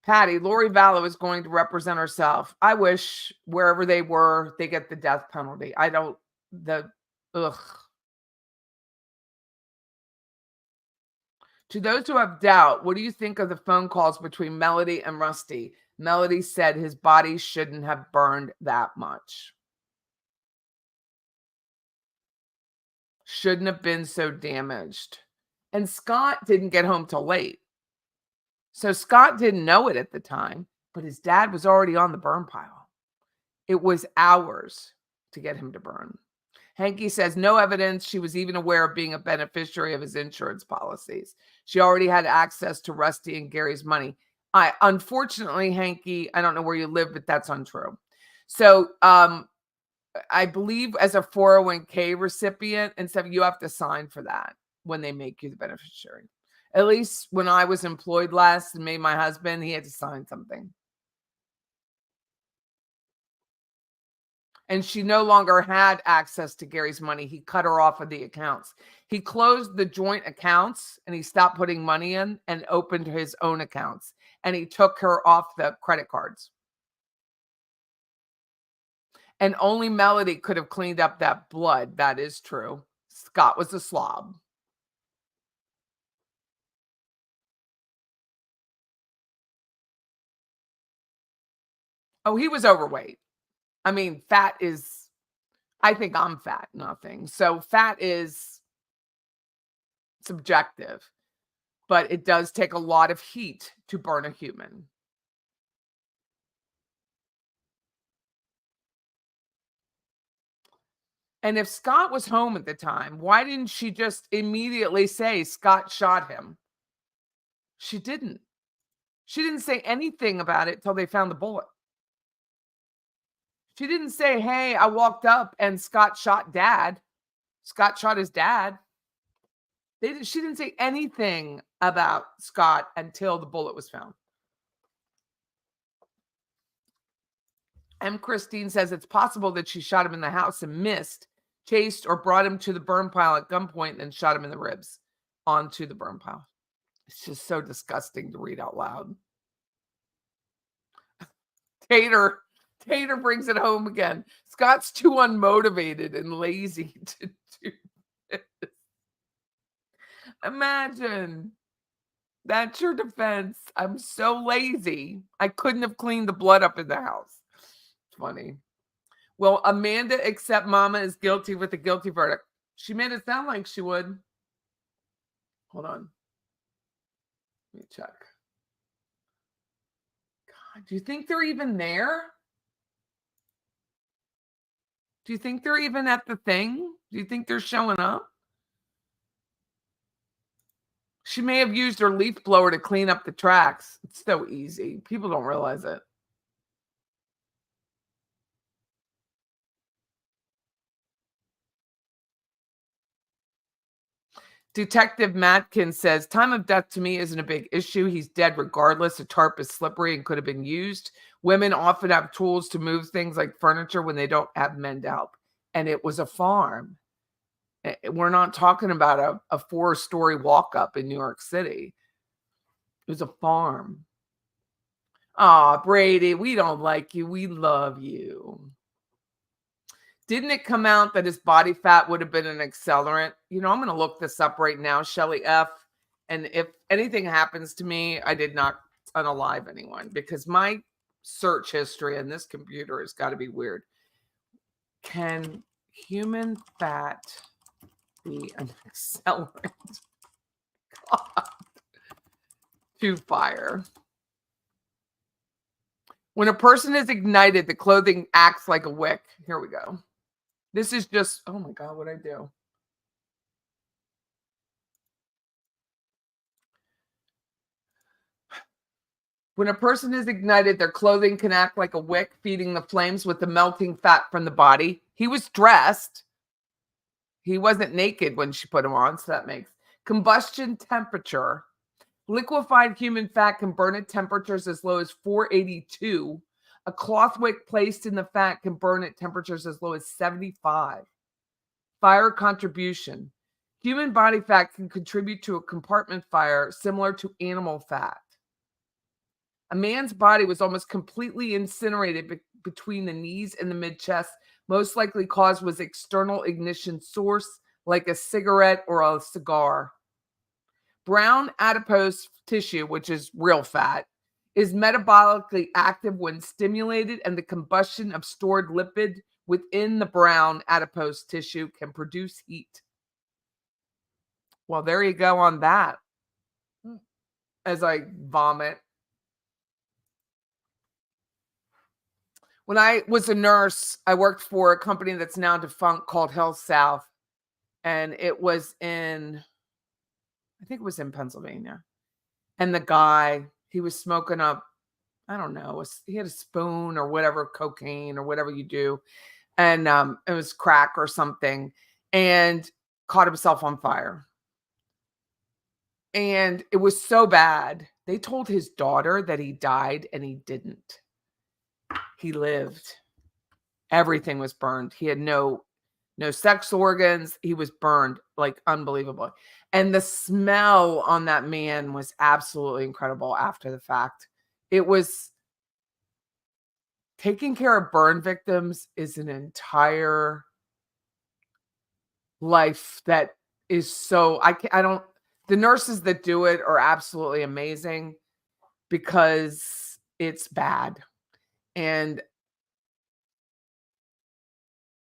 Patty, Lori Vallow is going to represent herself. I wish wherever they were, they get the death penalty. Ugh. To those who have doubt, what do you think of the phone calls between Melody and Rusty? Melody said his body shouldn't have burned that much. Shouldn't have been so damaged. And Scott didn't get home till late. So Scott didn't know it at the time, but his dad was already on the burn pile. It was hours to get him to burn. Hanky says no evidence she was even aware of being a beneficiary of his insurance policies. She already had access to Rusty and Gary's money. Unfortunately, Hanky, I don't know where you live, but that's untrue. So I believe as a 401k recipient and stuff, you have to sign for that when they make you the beneficiary. At least when I was employed last and made my husband, he had to sign something. And she no longer had access to Gary's money. He cut her off of the accounts. He closed the joint accounts and he stopped putting money in and opened his own accounts. And he took her off the credit cards. And only Melody could have cleaned up that blood. That is true. Scott was a slob. Oh, he was overweight. I mean, fat is, I think I'm fat, nothing. So fat is subjective, but it does take a lot of heat to burn a human. And if Scott was home at the time, why didn't she just immediately say Scott shot him? She didn't. She didn't say anything about it till they found the bullet. She didn't say, hey, I walked up and Scott shot dad. Scott shot his dad. She didn't say anything about Scott until the bullet was found. M. Christine says it's possible that she shot him in the house and missed, chased, or brought him to the burn pile at gunpoint and then shot him in the ribs onto the burn pile. It's just so disgusting to read out loud. Tater brings it home again. Scott's too unmotivated and lazy to do this. Imagine. That's your defense. I'm so lazy. I couldn't have cleaned the blood up in the house. It's funny. Will Amanda accept Mama is guilty with a guilty verdict? She made it sound like she would. Hold on. Let me check. God, do you think they're even there? Do you think they're even at the thing? Do you think they're showing up? She may have used her leaf blower to clean up the tracks. It's so easy. People don't realize it. Detective Matkin says, time of death to me isn't a big issue. He's dead regardless. A tarp is slippery and could have been used. Women often have tools to move things like furniture when they don't have men to help. And it was a farm. We're not talking about a 4-story walk-up in New York City. It was a farm. Aw, Brady, we don't like you. We love you. Didn't it come out that his body fat would have been an accelerant? You know, I'm going to look this up right now, Shelly F. And if anything happens to me, I did not unalive anyone because my search history on this computer has got to be weird. Can human fat be an accelerant? God. To fire. When a person is ignited, the clothing acts like a wick. Here we go. This is just, oh my God, what'd I do? When a person is ignited, their clothing can act like a wick, feeding the flames with the melting fat from the body. He was dressed. He wasn't naked when she put him on, so that makes combustion temperature. Liquefied human fat can burn at temperatures as low as 482. A cloth wick placed in the fat can burn at temperatures as low as 75. Fire contribution. Human body fat can contribute to a compartment fire similar to animal fat. A man's body was almost completely incinerated between the knees and the mid-chest. Most likely cause was external ignition source, like a cigarette or a cigar. Brown adipose tissue, which is real fat, is metabolically active when stimulated, and the combustion of stored lipid within the brown adipose tissue can produce heat. Well, there you go on that. As I vomit. When I was a nurse, I worked for a company that's now defunct called Health South. And it was in, I think it was in Pennsylvania. And the guy, he was smoking up, I don't know, he had a spoon or whatever, cocaine or whatever you do. And it was crack or something. And caught himself on fire. And it was so bad. They told his daughter that he died and he didn't. He lived. Everything was burned. He had no sex organs. He was burned like unbelievable. And the smell on that man was absolutely incredible after the fact. It was taking care of burn victims is an entire life that is so the nurses that do it are absolutely amazing because it's bad. And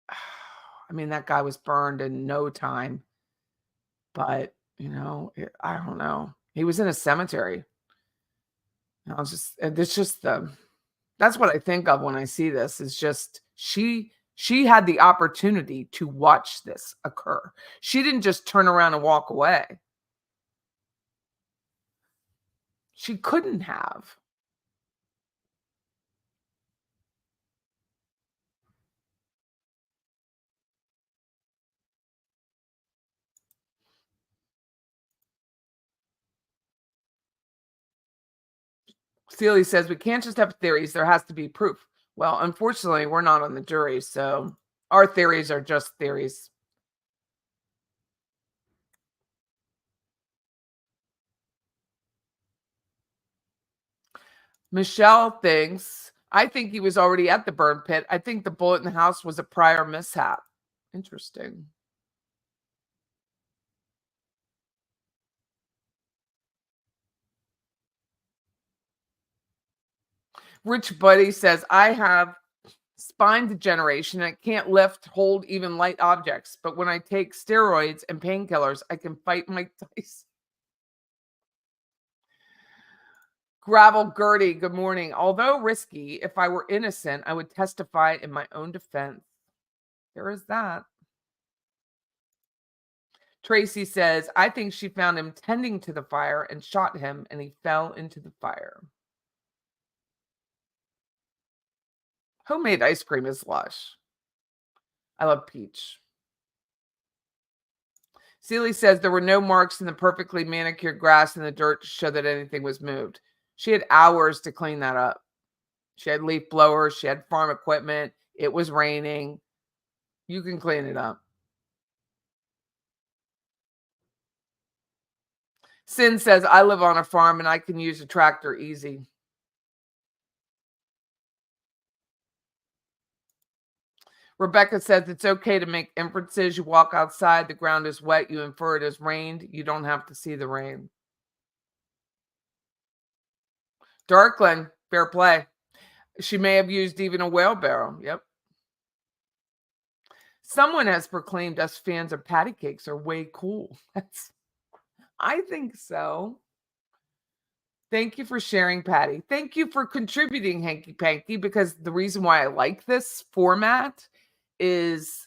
I mean, that guy was burned in no time, but I don't know. He was in a cemetery. That's what I think of when I see this is just, she had the opportunity to watch this occur. She didn't just turn around and walk away. She couldn't have. Celie says we can't just have theories. There has to be proof. Well, unfortunately, we're not on the jury, so our theories are just theories. Michelle thinks, I think he was already at the burn pit. I think the bullet in the house was a prior mishap. Interesting. Rich Buddy says, I have spine degeneration and I can't lift, hold even light objects. But when I take steroids and painkillers, I can fight Mike Tyson. Gravel Gertie, good morning. Although risky, if I were innocent, I would testify in my own defense. There is that. Tracy says, I think she found him tending to the fire and shot him, and he fell into the fire. Homemade ice cream is lush. I love peach. Celie says there were no marks in the perfectly manicured grass in the dirt to show that anything was moved. She had hours to clean that up. She had leaf blowers. She had farm equipment. It was raining. You can clean it up. Sin says, I live on a farm and I can use a tractor easy. Rebecca says it's okay to make inferences. You walk outside, the ground is wet, you infer it has rained. You don't have to see the rain. Darkland, fair play. She may have used even a wheelbarrow. Yep. Someone has proclaimed us fans of patty cakes are way cool. I think so. Thank you for sharing, Patty. Thank you for contributing, Hanky Panky, because the reason why I like this format is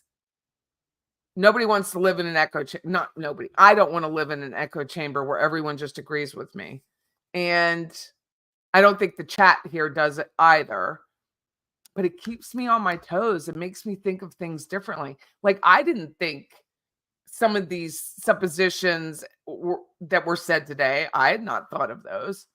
nobody wants to live in an echo chamber. Not nobody. I don't want to live in an echo chamber where everyone just agrees with me. And I don't think the chat here does it either. But it keeps me on my toes. It makes me think of things differently. Like I didn't think some of these suppositions that were said today, I had not thought of those.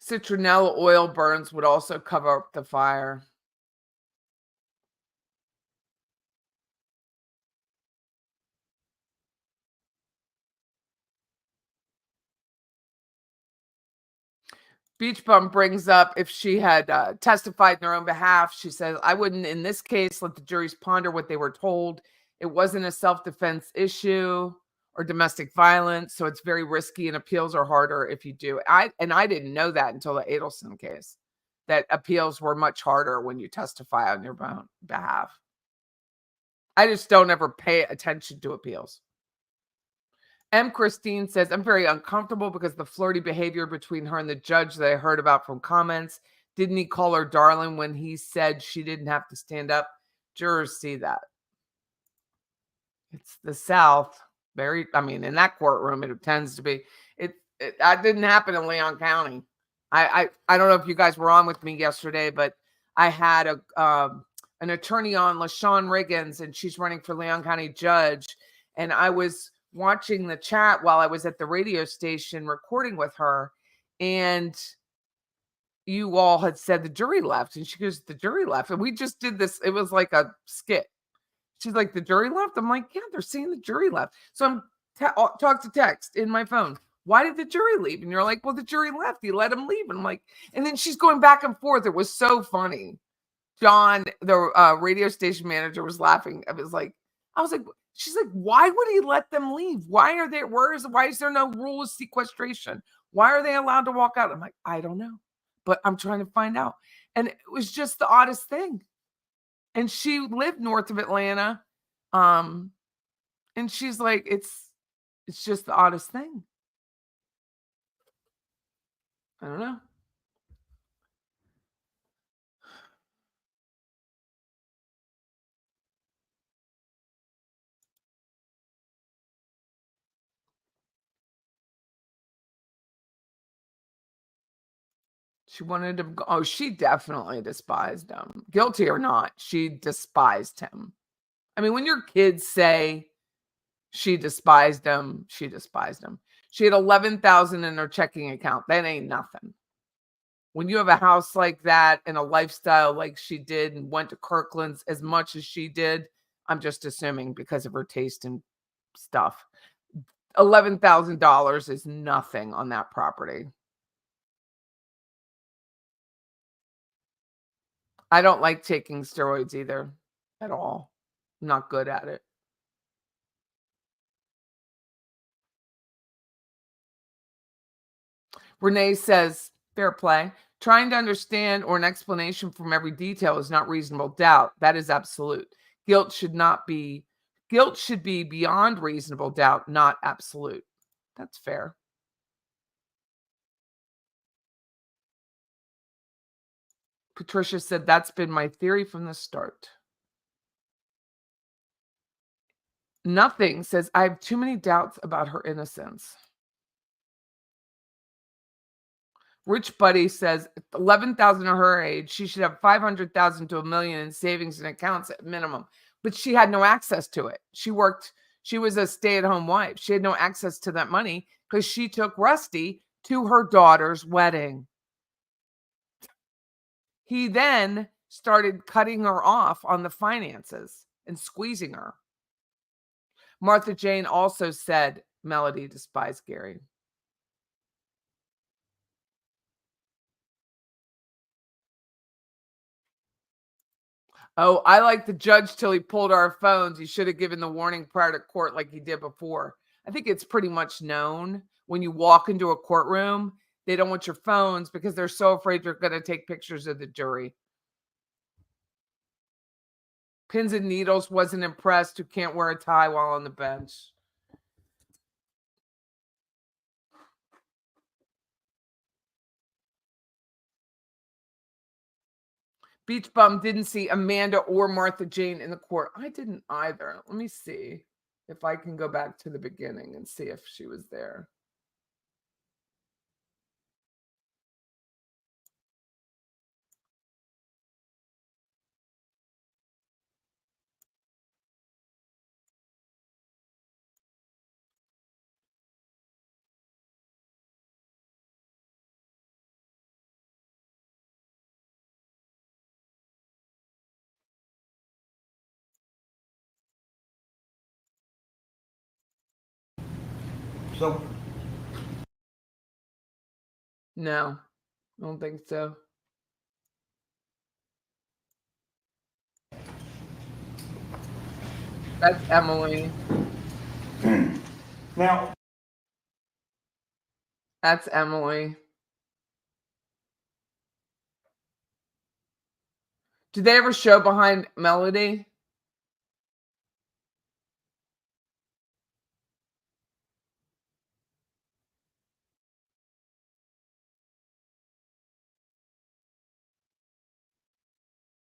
Citronella oil burns would also cover up the fire. Beach Bum brings up if she had testified in her own behalf. She says, I wouldn't, in this case, let the juries ponder what they were told. It wasn't a self-defense issue or domestic violence, so it's very risky and appeals are harder if you do. I didn't know that until the Adelson case, that appeals were much harder when you testify on your own behalf. I just don't ever pay attention to appeals. M. Christine says, I'm very uncomfortable because the flirty behavior between her and the judge that I heard about from comments. Didn't he call her darling when he said she didn't have to stand up? Jurors see that. It's the South. In that courtroom, it tends to be. That didn't happen in Leon County. I don't know if you guys were on with me yesterday, but I had an attorney on, LaShawn Riggins, and she's running for Leon County judge. And I was watching the chat while I was at the radio station recording with her. And you all had said the jury left. And she goes, the jury left. And we just did this. It was like a skit. She's like, the jury left? I'm like, yeah, they're saying the jury left. So I'm talk to text in my phone. Why did the jury leave? And you're like, well, the jury left. He let him leave. And I'm like, and then she's going back and forth. It was so funny. John, the radio station manager, was laughing. I was like, she's like, why would he let them leave? Why is there no rule of sequestration? Why are they allowed to walk out? I'm like, I don't know, but I'm trying to find out. And it was just the oddest thing. And she lived north of Atlanta. And she's like, it's just the oddest thing. I don't know. She wanted him. Oh, she definitely despised him. Guilty or not, she despised him. I mean, when your kids say she despised him, she despised him. She had 11,000 in her checking account. That ain't nothing. When you have a house like that and a lifestyle like she did and went to Kirkland's as much as she did, I'm just assuming because of her taste in stuff. $11,000 is nothing on that property. I don't like taking steroids either at all. I'm not good at it. Renee says, fair play. Trying to understand or an explanation from every detail is not reasonable doubt. That is absolute. Guilt should be beyond reasonable doubt, not absolute. That's fair. Patricia said, that's been my theory from the start. Nothing says, I have too many doubts about her innocence. Rich Buddy says 11,000 at her age, she should have 500,000 to $1 million in savings and accounts at minimum. But she had no access to it. She was a stay-at-home wife. She had no access to that money because she took Rusty to her daughter's wedding. He then started cutting her off on the finances and squeezing her. Martha Jane also said Melody despised Gary. Oh, I like the judge till he pulled our phones. He should have given the warning prior to court like he did before. I think it's pretty much known when you walk into a courtroom, they don't want your phones because they're so afraid you're going to take pictures of the jury. Pins and Needles wasn't impressed who can't wear a tie while on the bench. Beach Bum didn't see Amanda or Martha Jane in the court. I didn't either. Let me see if I can go back to the beginning and see if she was there. So, No, I don't think so. That's Emily. now, That's Emily. Did they ever show behind Melody?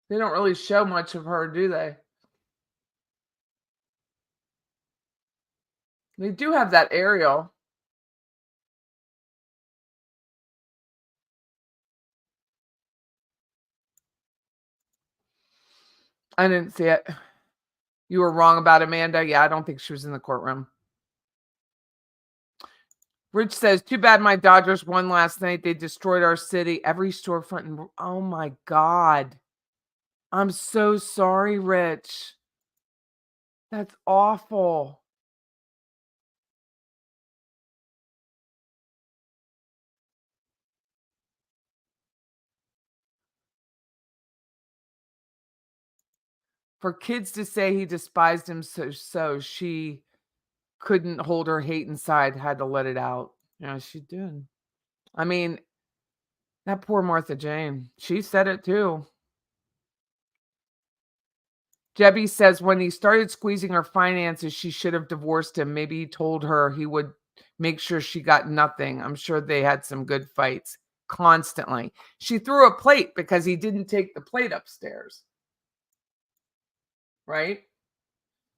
They don't really show much of her, do they? They do have that aerial. I didn't see it. You were wrong about Amanda. Yeah, I don't think she was in the courtroom. Rich says, too bad my Dodgers won last night. They destroyed our city. Every storefront. Oh my God. I'm so sorry, Rich. That's awful. For kids to say he despised him so she couldn't hold her hate inside, had to let it out. Yeah, she did. I mean, that poor Martha Jane. She said it too. Debbie says when he started squeezing her finances, she should have divorced him. Maybe he told her he would make sure she got nothing. I'm sure they had some good fights constantly. She threw a plate because he didn't take the plate upstairs. Right?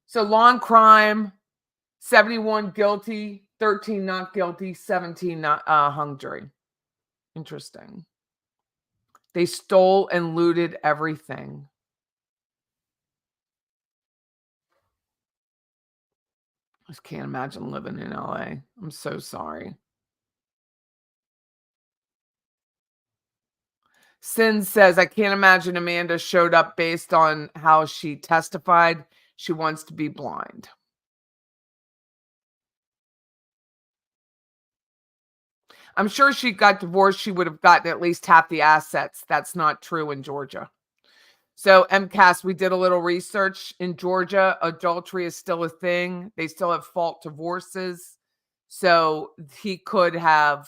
So long crime, 71 guilty, 13 not guilty, 17 not hung jury. Interesting. They stole and looted everything. I just can't imagine living in LA. I'm so sorry. Sin says, I can't imagine Amanda showed up based on how she testified. She wants to be blind. I'm sure if she got divorced, she would have gotten at least half the assets. That's not true in Georgia. So, MCAS, we did a little research. In Georgia, adultery is still a thing. They still have fault divorces. So, he could have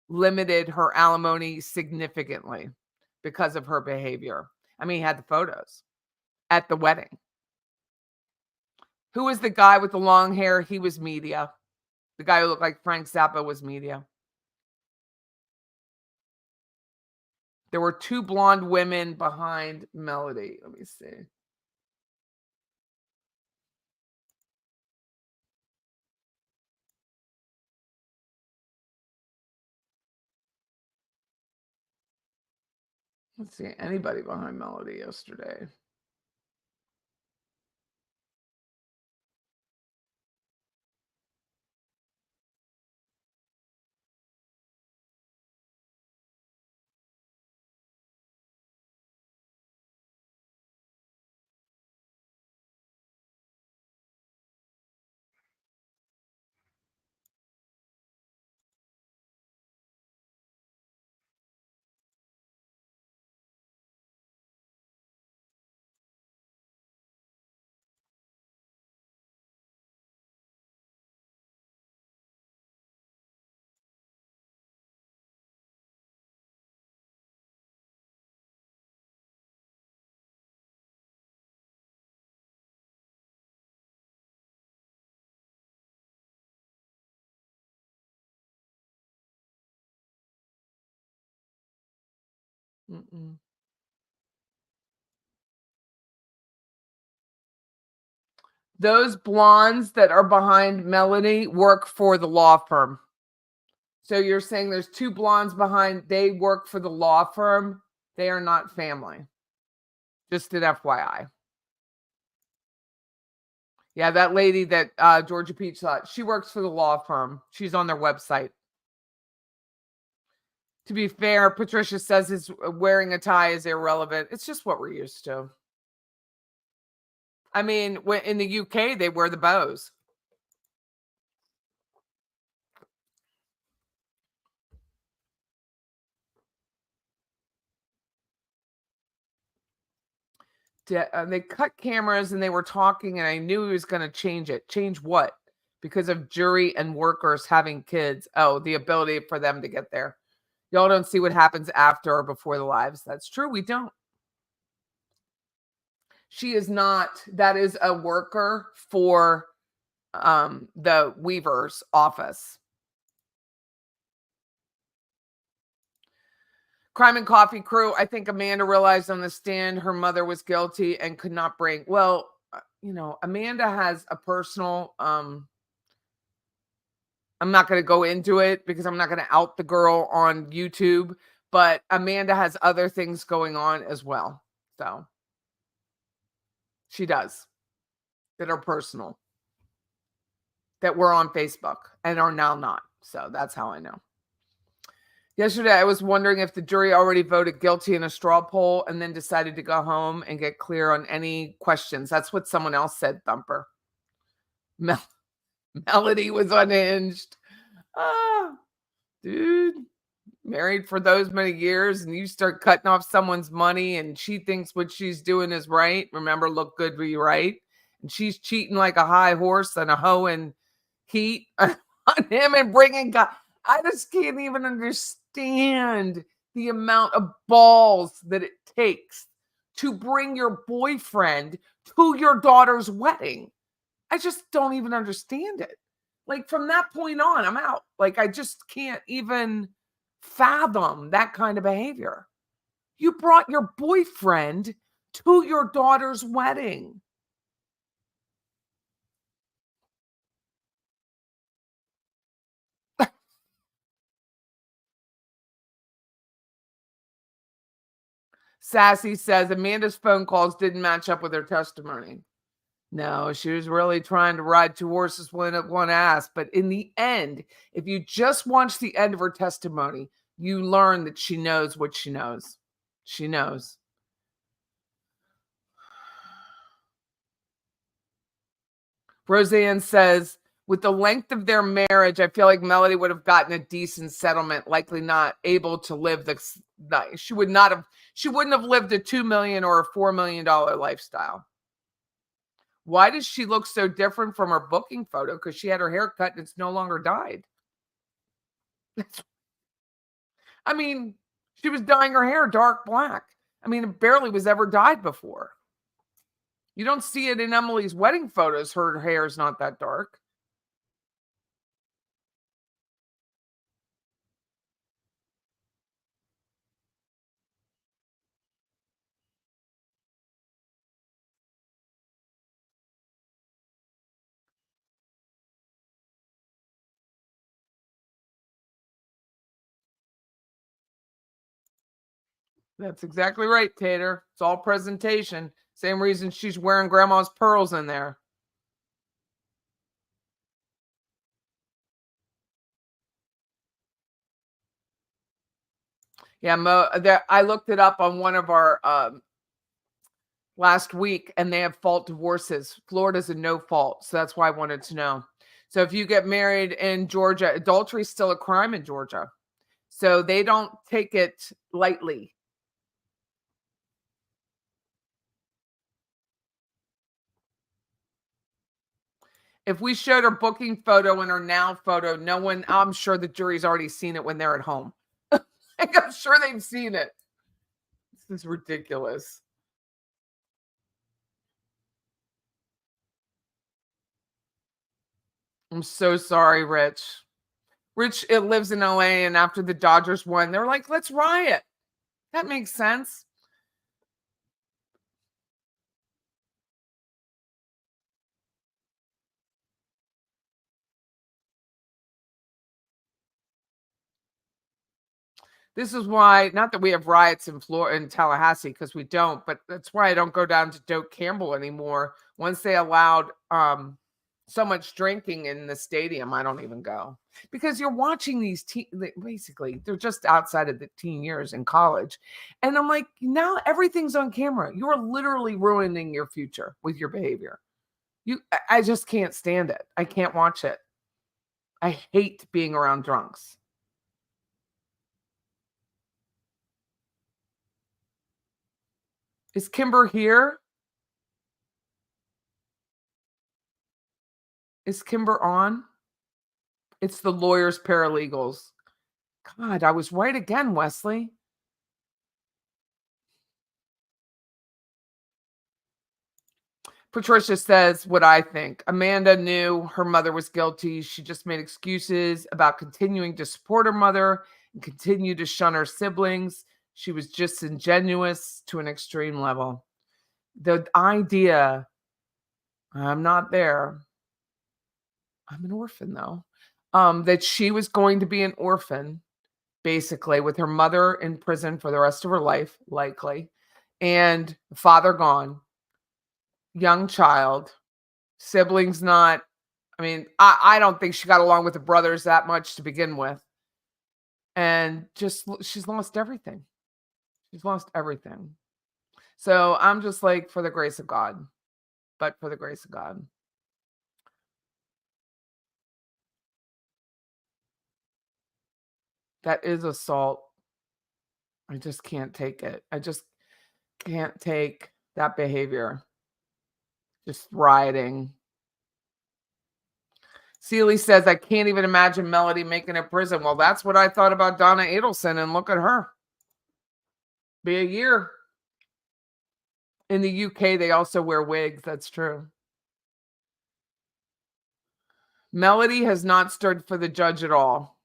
limited her alimony significantly because of her behavior. I mean, he had the photos at the wedding. Who was the guy with the long hair? He was media. The guy who looked like Frank Zappa was media. There were two blonde women behind Melody. Let me see. Let's see anybody behind Melody yesterday. Mm-mm. Those blondes that are behind Melody work for the law firm. So you're saying there's two blondes behind, they work for the law firm. They are not family. Just an FYI. Yeah, that lady that Georgia Peach thought, she works for the law firm. She's on their website. To be fair, Patricia says his wearing a tie is irrelevant. It's just what we're used to. I mean, in the UK, they wear the bows. They cut cameras and they were talking, and I knew he was going to change it. Change what? Because of jury and workers having kids. Oh, the ability for them to get there. Y'all don't see what happens after or before the lives. That's true. We don't. She is not. That is a worker for the Weaver's office. Crime and Coffee crew. I think Amanda realized on the stand her mother was guilty and could not bring. Well, Amanda has a personal. I'm not going to go into it because I'm not going to out the girl on YouTube. But Amanda has other things going on as well. So she does that are personal, that were on Facebook and are now not. So that's how I know. Yesterday, I was wondering if the jury already voted guilty in a straw poll and then decided to go home and get clear on any questions. That's what someone else said, Thumper. Melody was unhinged. Ah, dude, married for those many years and you start cutting off someone's money and she thinks what she's doing is right. Remember, look good, be right. And she's cheating like a high horse and a hoe in heat on him and bringing God. I just can't even understand the amount of balls that it takes to bring your boyfriend to your daughter's wedding. I just don't even understand it. Like from that point on, I'm out. Like I just can't even fathom that kind of behavior. You brought your boyfriend to your daughter's wedding. Sassy says Amanda's phone calls didn't match up with her testimony. No, she was really trying to ride two horses with one ass. But in the end, if you just watch the end of her testimony, you learn that she knows what she knows. She knows. Roseanne says, with the length of their marriage, I feel like Melody would have gotten a decent settlement, likely not able to live she wouldn't have lived a $2 million or a $4 million lifestyle. Why does she look so different from her booking photo? Because she had her hair cut and it's no longer dyed. I mean, she was dyeing her hair dark black. I mean, it barely was ever dyed before. You don't see it in Emily's wedding photos. Her hair is not that dark. That's exactly right, Tater. It's all presentation. Same reason she's wearing grandma's pearls in there. Yeah, I looked it up on one of our last week, and they have fault divorces. Florida's a no fault, so that's why I wanted to know. So if you get married in Georgia, adultery is still a crime in Georgia. So they don't take it lightly. If we showed her booking photo and her now photo, I'm sure the jury's already seen it when they're at home. I'm sure they've seen it. This is ridiculous. I'm so sorry, Rich. Rich, it lives in LA, and after the Dodgers won, they're like, let's riot. That makes sense. This is why, not that we have riots in Tallahassee, because we don't, but that's why I don't go down to Doak Campbell anymore. Once they allowed so much drinking in the stadium, I don't even go, because you're watching these basically they're just outside of the teen years in college, and I'm like, now everything's on camera. You're literally ruining your future with your behavior. I just can't stand it. I can't watch it. I hate being around drunks. Is Kimber here? Is Kimber on? It's the lawyers, paralegals. God, I was right again, Wesley. Patricia says what I think. Amanda knew her mother was guilty. She just made excuses about continuing to support her mother and continue to shun her siblings. She was disingenuous to an extreme level. The idea, I'm not there. I'm an orphan, though. That she was going to be an orphan, basically, with her mother in prison for the rest of her life, likely, and father gone, young child, siblings not. I mean, I don't think she got along with the brothers that much to begin with. And she's lost everything. She's lost everything. So I'm just like, for the grace of God. But for the grace of God. That is assault. I just can't take it. I just can't take that behavior. Just rioting. Seeley says, I can't even imagine Melody making it prison. Well, that's what I thought about Donna Adelson, and look at her. Be a year. In the UK, they also wear wigs. That's true. Melody has not stood for the judge at all.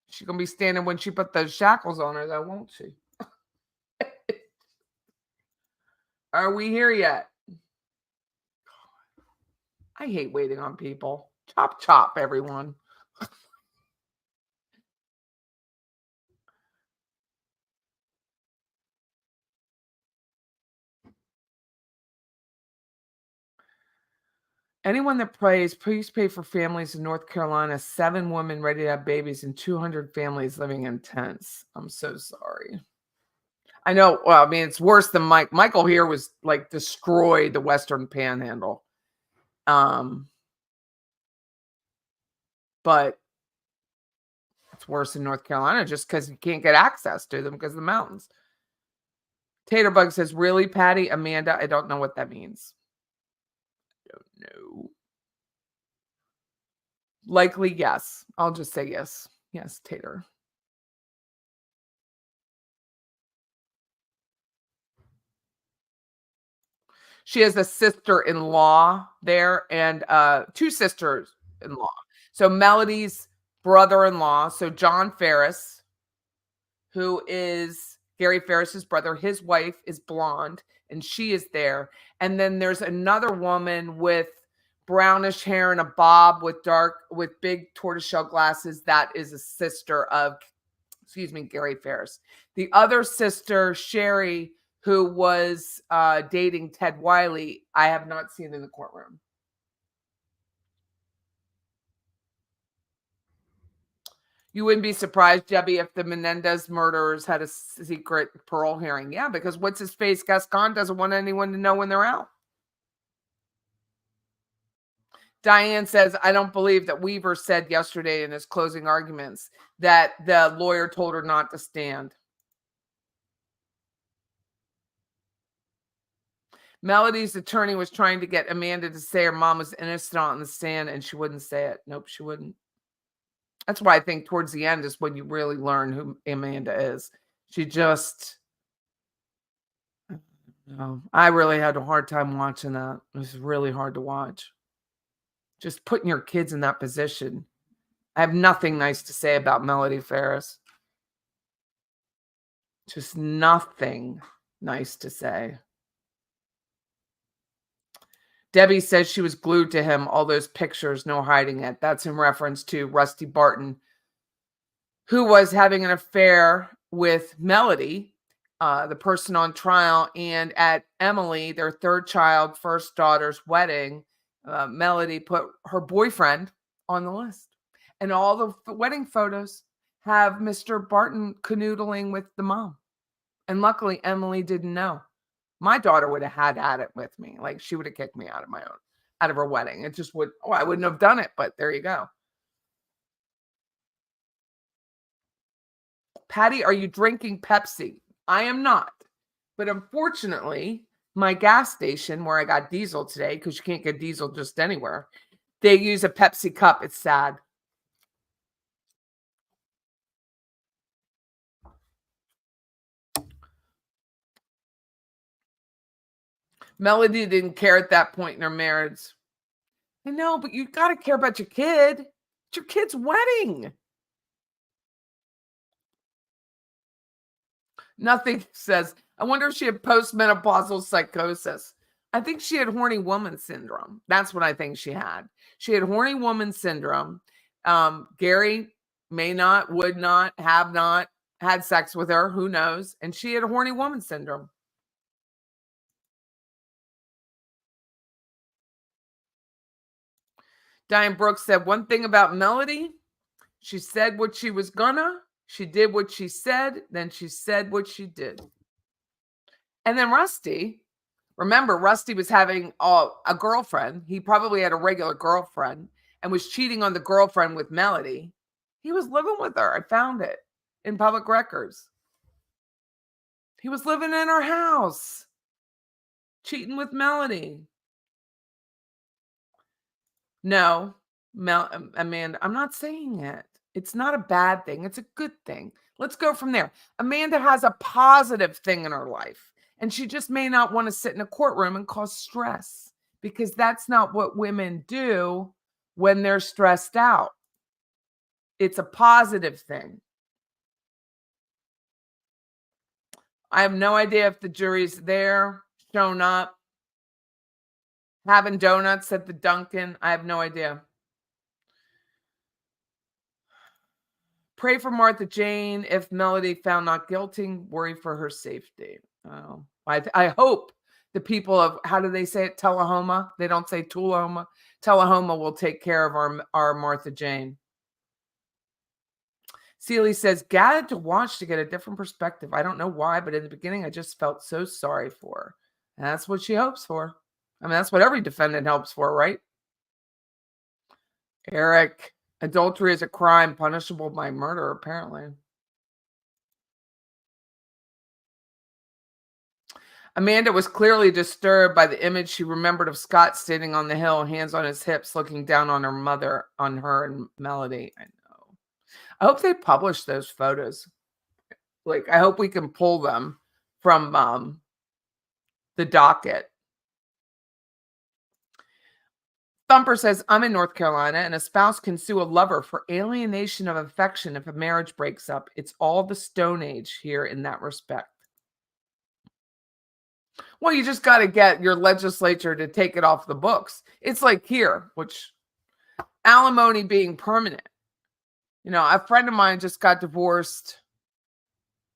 She's going to be standing when she put those shackles on her, though, won't she? Are we here yet? I hate waiting on people. Chop, chop, everyone. Anyone that prays, please pray for families in North Carolina. 7 women ready to have babies and 200 families living in tents. I'm so sorry. I know. Well, I mean, it's worse than Mike. Michael here was like destroyed the Western Panhandle. But it's worse in North Carolina just because you can't get access to them because of the mountains. Taterbug says, really, Patty? Amanda, I don't know what that means. I don't know. Likely, yes. I'll just say yes. Yes, Tater. She has a sister-in-law there and 2 sisters-in-law. So Melody's brother-in-law, so John Farris, who is Gary Farris's brother, his wife is blonde and she is there. And then there's another woman with brownish hair and a bob with big tortoiseshell glasses. That is a sister of, Gary Farris. The other sister, Sherry, who was dating Ted Wiley, I have not seen in the courtroom. You wouldn't be surprised, Debbie, if the Menendez murderers had a secret parole hearing. Yeah, because what's his face? Gascon doesn't want anyone to know when they're out. Diane says, I don't believe that Weaver said yesterday in his closing arguments that the lawyer told her not to stand. Melody's attorney was trying to get Amanda to say her mom was innocent on the stand, and she wouldn't say it. Nope, she wouldn't. That's why I think towards the end is when you really learn who Amanda is. She just, I really had a hard time watching that. It was really hard to watch. Just putting your kids in that position. I have nothing nice to say about Melody Farris. Just nothing nice to say. Debbie says she was glued to him. All those pictures, no hiding it. That's in reference to Rusty Barton, who was having an affair with Melody, the person on trial. And at Emily, their third child, first daughter's wedding, Melody put her boyfriend on the list. And all the wedding photos have Mr. Barton canoodling with the mom. And luckily, Emily didn't know. My daughter would have had it with me. Like, she would have kicked me out of her wedding. It just would, I wouldn't have done it, but there you go. Patty, are you drinking Pepsi? I am not. But unfortunately, my gas station where I got diesel today, because you can't get diesel just anywhere, they use a Pepsi cup. It's sad. Melody didn't care at that point in her marriage. I know, but you got to care about your kid. It's your kid's wedding. Nothing says, I wonder if she had postmenopausal psychosis. I think she had horny woman syndrome. That's what I think she had. She had horny woman syndrome. Gary may not, would not, have not had sex with her. Who knows? And she had a horny woman syndrome. Diane Brooks said one thing about Melody. She said what she was gonna. She did what she said. Then she said what she did. And then Rusty, remember, Rusty was having a girlfriend. He probably had a regular girlfriend and was cheating on the girlfriend with Melody. He was living with her. I found it in public records. He was living in her house, cheating with Melody. No, Amanda, I'm not saying it. It's not a bad thing. It's a good thing. Let's go from there. Amanda has a positive thing in her life, and she just may not want to sit in a courtroom and cause stress, because that's not what women do when they're stressed out. It's a positive thing. I have no idea if the jury's there, shown up, having donuts at the Dunkin'. I have no idea. Pray for Martha Jane. If Melody found not guilty, worry for her safety. I hope the people of, how do they say it? Tullahoma. They don't say Tullahoma. Tullahoma will take care of our Martha Jane. Seeley says, gathered to watch to get a different perspective. I don't know why, but in the beginning, I just felt so sorry for her. And that's what she hopes for. I mean, that's what every defendant hopes for, right? Eric, adultery is a crime punishable by murder, apparently. Amanda was clearly disturbed by the image she remembered of Scott standing on the hill, hands on his hips, looking down on her and Melody. I know. I hope they publish those photos. Like, I hope we can pull them from the docket. Thumper says, I'm in North Carolina, and a spouse can sue a lover for alienation of affection if a marriage breaks up. It's all the Stone Age here in that respect. Well, you just got to get your legislature to take it off the books. It's like here, which alimony being permanent. You know, a friend of mine just got divorced.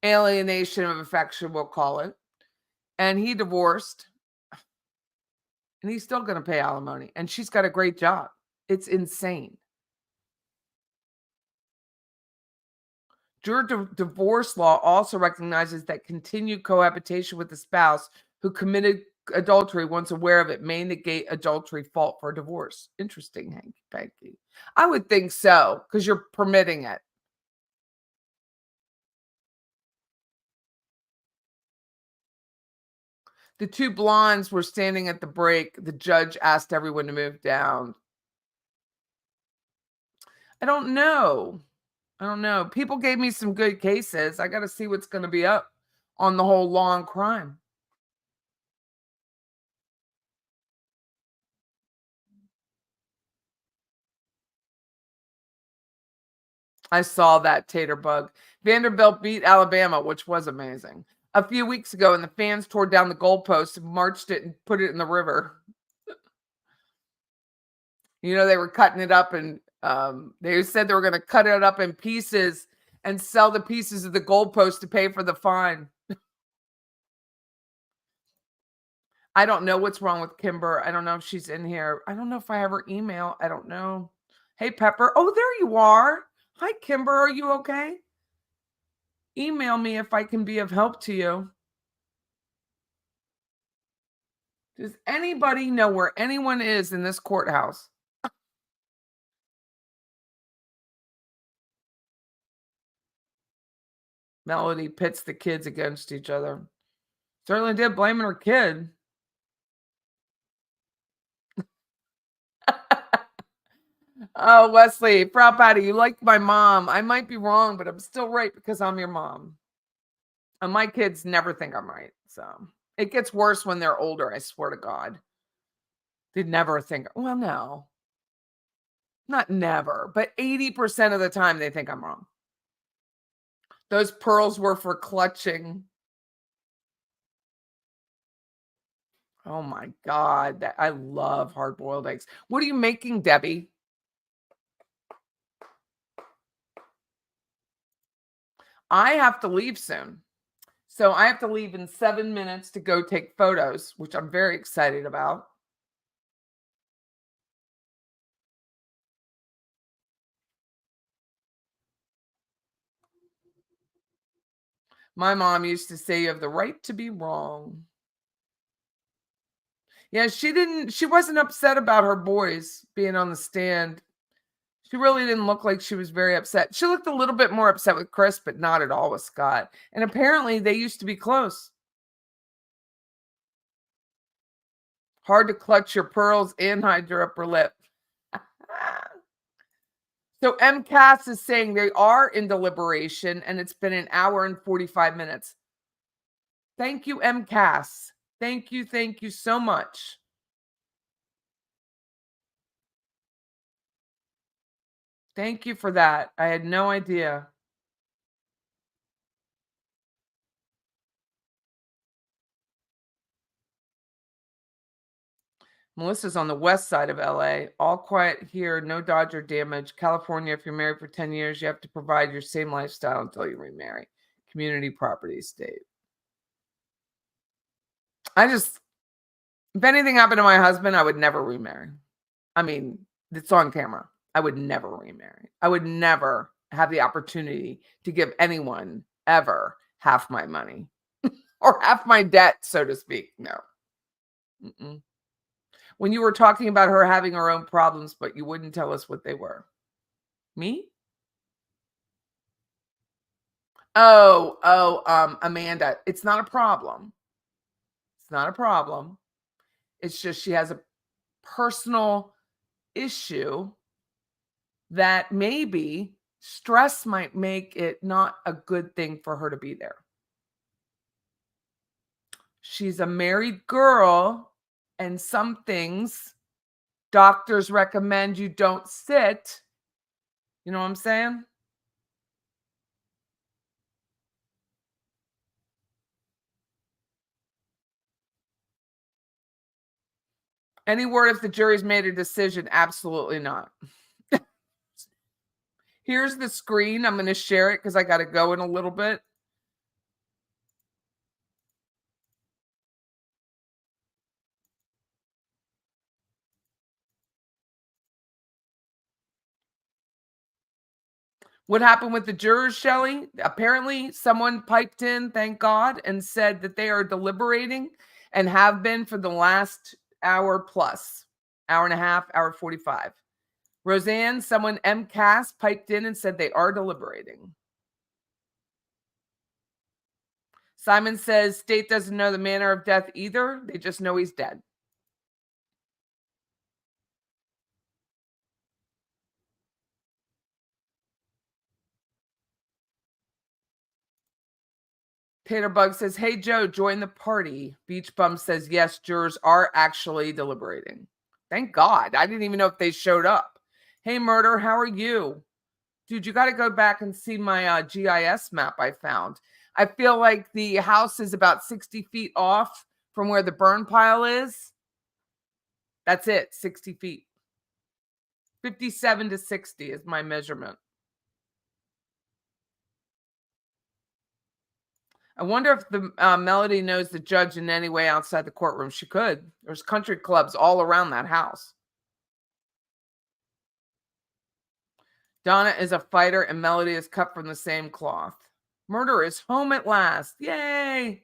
Alienation of affection, we'll call it. And he divorced. And he's still going to pay alimony. And she's got a great job. It's insane. Divorce law also recognizes that continued cohabitation with the spouse who committed adultery, once aware of it, may negate adultery fault for divorce. Interesting, Hanky. I would think so, because you're permitting it. The two blondes were standing at the break. The judge asked everyone to move down. I don't know. People gave me some good cases. I got to see what's going to be up on the whole law and crime. I saw that, Tater Bug. Vanderbilt beat Alabama, which was amazing. A few weeks ago, and the fans tore down the goalpost and marched it and put it in the river. You know, they were cutting it up, and they said they were going to cut it up in pieces and sell the pieces of the goalpost to pay for the fine. I don't know what's wrong with Kimber. I don't know if she's in here. I don't know if I have her email. I don't know. Hey, Pepper. Oh, there you are. Hi, Kimber. Are you okay? Email me if I can be of help to you. Does anybody know where anyone is in this courthouse? Melody pits the kids against each other. Certainly did, blaming her kid. Oh, Wesley, Frau Patty, you like my mom. I might be wrong, but I'm still right because I'm your mom. And my kids never think I'm right. So it gets worse when they're older, I swear to God. They never think, well, no. Not never, but 80% of the time they think I'm wrong. Those pearls were for clutching. Oh my God. I love hard-boiled eggs. What are you making, Debbie? I have to leave soon. So I have to leave in 7 minutes to go take photos, which I'm very excited about. My mom used to say you have the right to be wrong. Yeah, she wasn't upset about her boys being on the stand. She really didn't look like she was very upset. She looked a little bit more upset with Chris, but not at all with Scott. And apparently they used to be close. Hard to clutch your pearls and hide your upper lip. So MCAS is saying they are in deliberation, and it's been an hour and 45 minutes. Thank you, MCAS. Thank you so much. Thank you for that. I had no idea. Melissa's on the west side of LA. All quiet here, no Dodger damage. California, if you're married for 10 years, you have to provide your same lifestyle until you remarry. Community property state. If anything happened to my husband, I would never remarry. I mean, it's on camera. I would never remarry. I would never have the opportunity to give anyone ever half my money or half my debt, so to speak. No. Mm-mm. When you were talking about her having her own problems, but you wouldn't tell us what they were. Me? Amanda, it's not a problem. It's not a problem. It's just she has a personal issue that maybe stress might make it not a good thing for her to be there. She's a married girl, and some things doctors recommend you don't sit. You know what I'm saying? Any word if the jury's made a decision? Absolutely not. Here's the screen. I'm going to share it because I got to go in a little bit. What happened with the jurors, Shelley? Apparently, someone piped in, thank God, and said that they are deliberating and have been for the last hour plus, hour and a half, hour 45. Roseanne, someone MCAS piped in and said they are deliberating. Simon says state doesn't know the manner of death either. They just know he's dead. Taterbug says, hey, Joe, join the party. Beach Bum says, yes, jurors are actually deliberating. Thank God. I didn't even know if they showed up. Hey, Murder, how are you? Dude, you got to go back and see my GIS map I found. I feel like the house is about 60 feet off from where the burn pile is. That's it, 60 feet. 57 to 60 is my measurement. I wonder if the Melody knows the judge in any way outside the courtroom. She could. There's country clubs all around that house. Donna is a fighter and Melody is cut from the same cloth. Murder is home at last. Yay!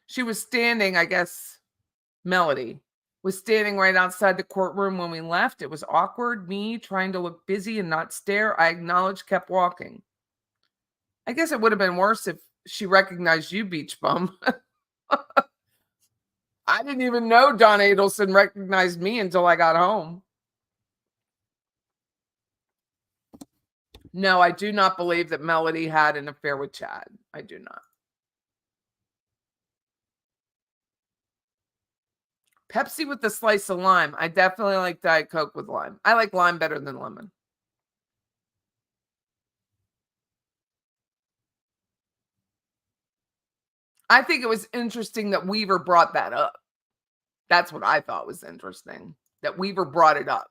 She was standing, I guess, Melody was standing right outside the courtroom when we left. It was awkward. Me trying to look busy and not stare. I acknowledged, kept walking. I guess it would have been worse if she recognized you, Beach Bum. I didn't even know Don Adelson recognized me until I got home. No, I do not believe that Melody had an affair with Chad. I do not. Pepsi with a slice of lime. I definitely like Diet Coke with lime. I like lime better than lemon. I think it was interesting that Weaver brought that up. That's what I thought was interesting, that Weaver brought it up.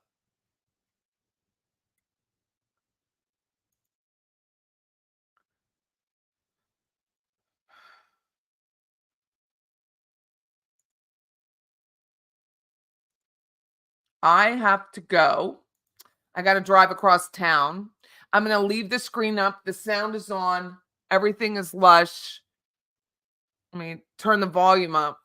I have to go. I got to drive across town. I'm going to leave the screen up. The sound is on. Everything is lush. Let me turn the volume up.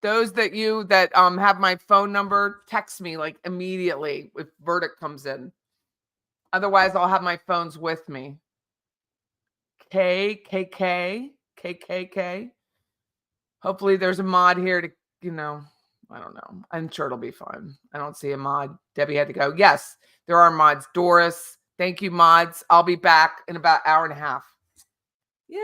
Those that have my phone number, text me like immediately if verdict comes in. Otherwise, I'll have my phones with me. KKK. Hopefully there's a mod here to, I don't know. I'm sure it'll be fun. I don't see a mod. Debbie had to go. Yes, there are mods. Doris, thank you, mods. I'll be back in about an hour and a half. Yay.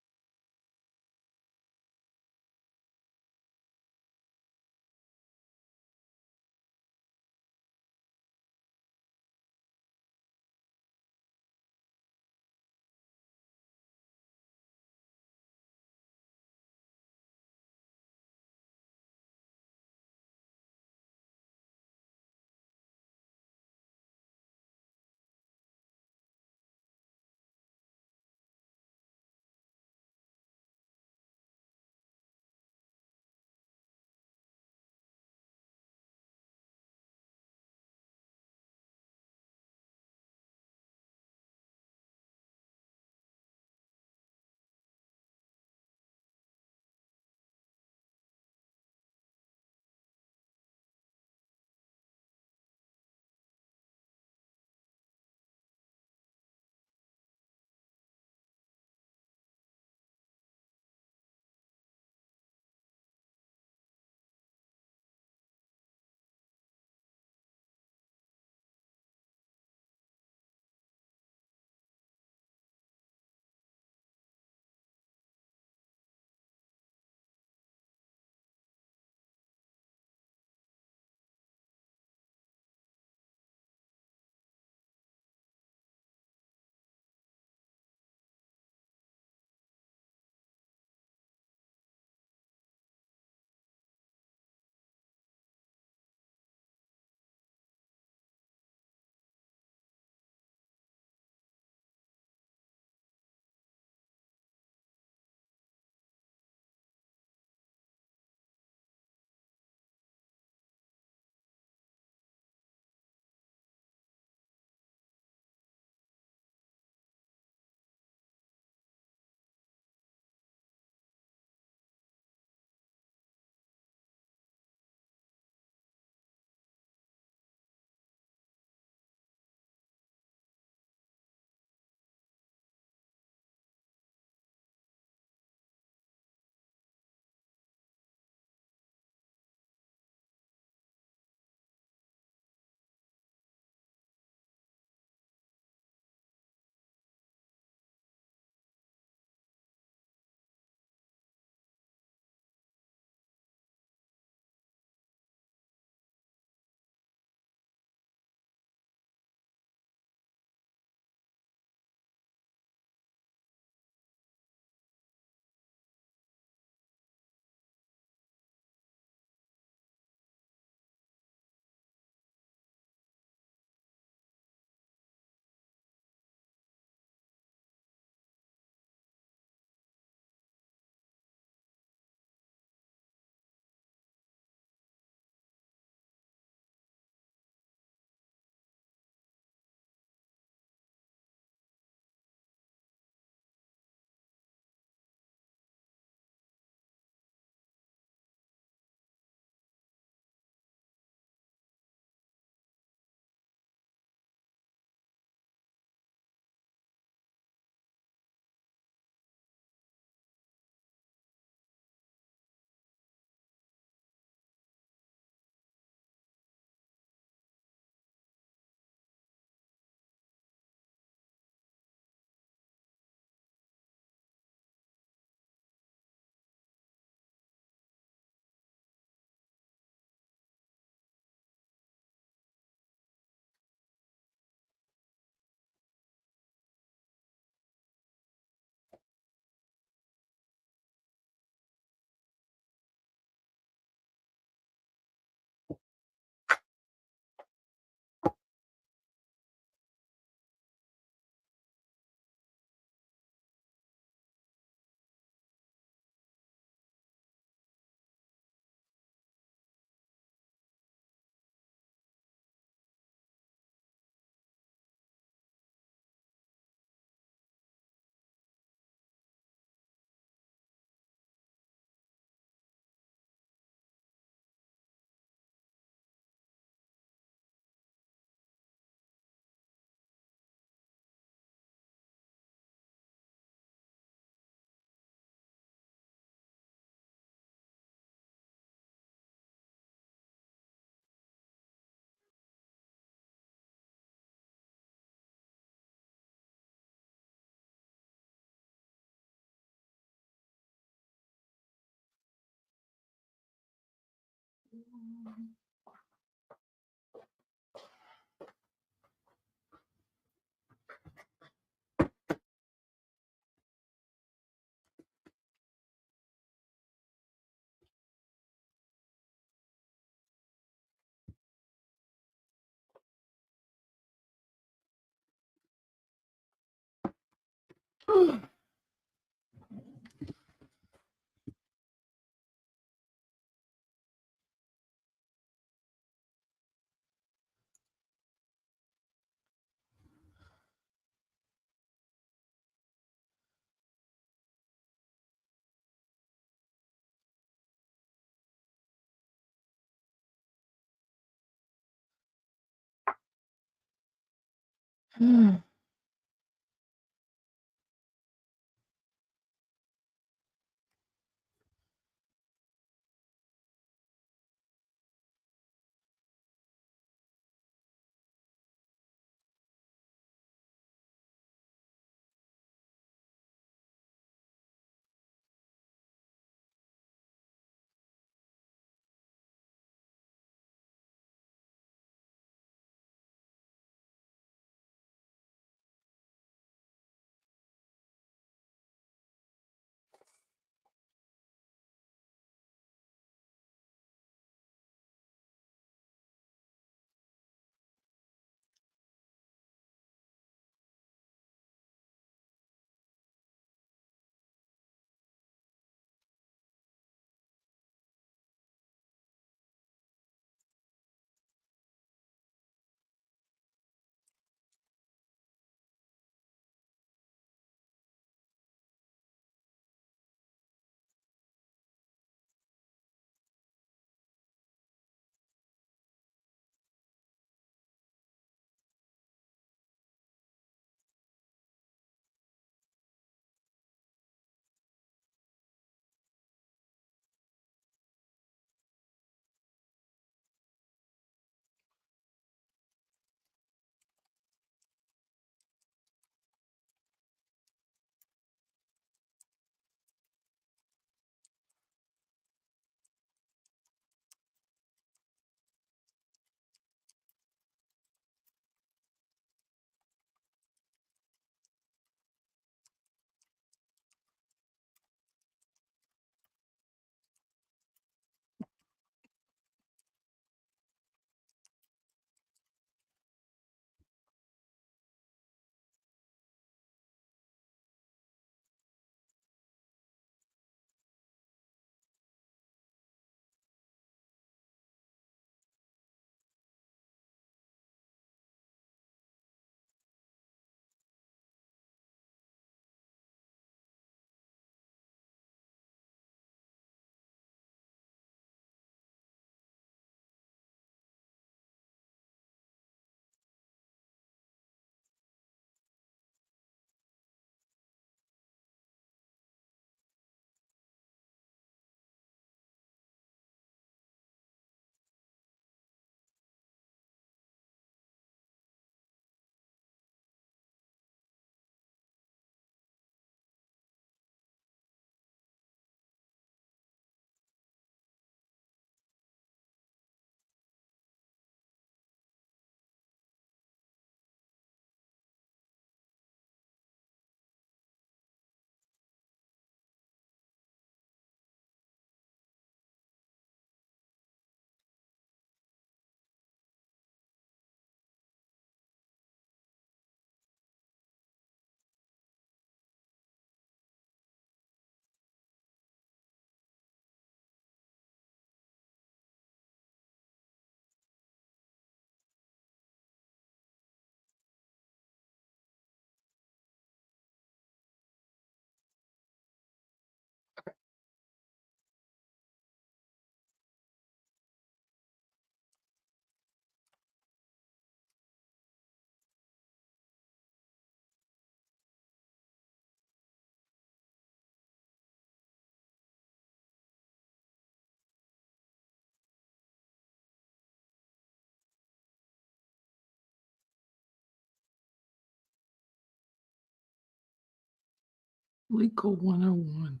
Legal 101.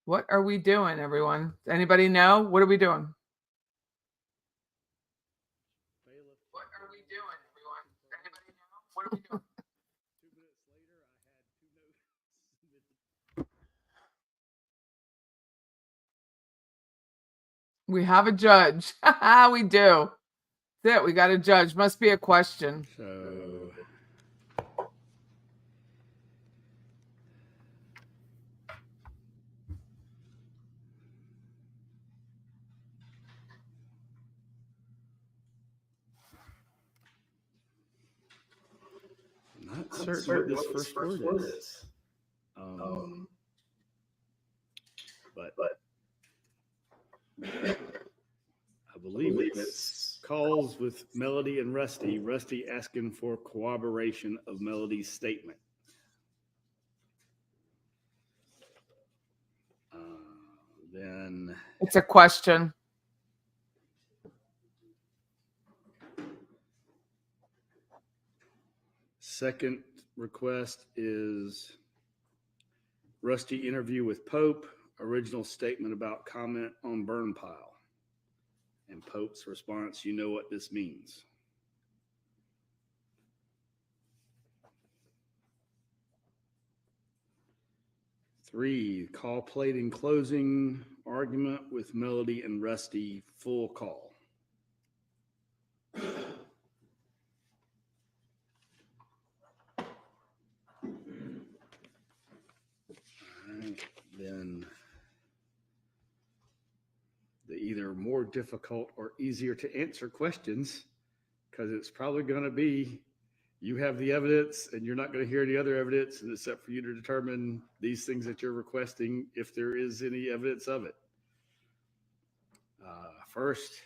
What are we doing, everyone? Anybody know? What are we doing? What are we doing, everyone? Anybody know? What are we doing? 2 minutes later, I had 2 notes submitted. We have a judge. We do. That's it. We got a judge. Must be a question. So, I'm not certain what this first word is. But I believe it's calls with Melody and Rusty. Rusty asking for corroboration of Melody's statement. Then It's a question. second request is Rusty interview with Pope, original statement about comment on burn pile. And Pope's response, you know what this means. Three, call plate in closing argument with Melody and Rusty, full call. Then the either more difficult or easier to answer questions, because it's probably going to be you have the evidence and you're not going to hear any other evidence, and it's up for you to determine these things that you're requesting if there is any evidence of it. First,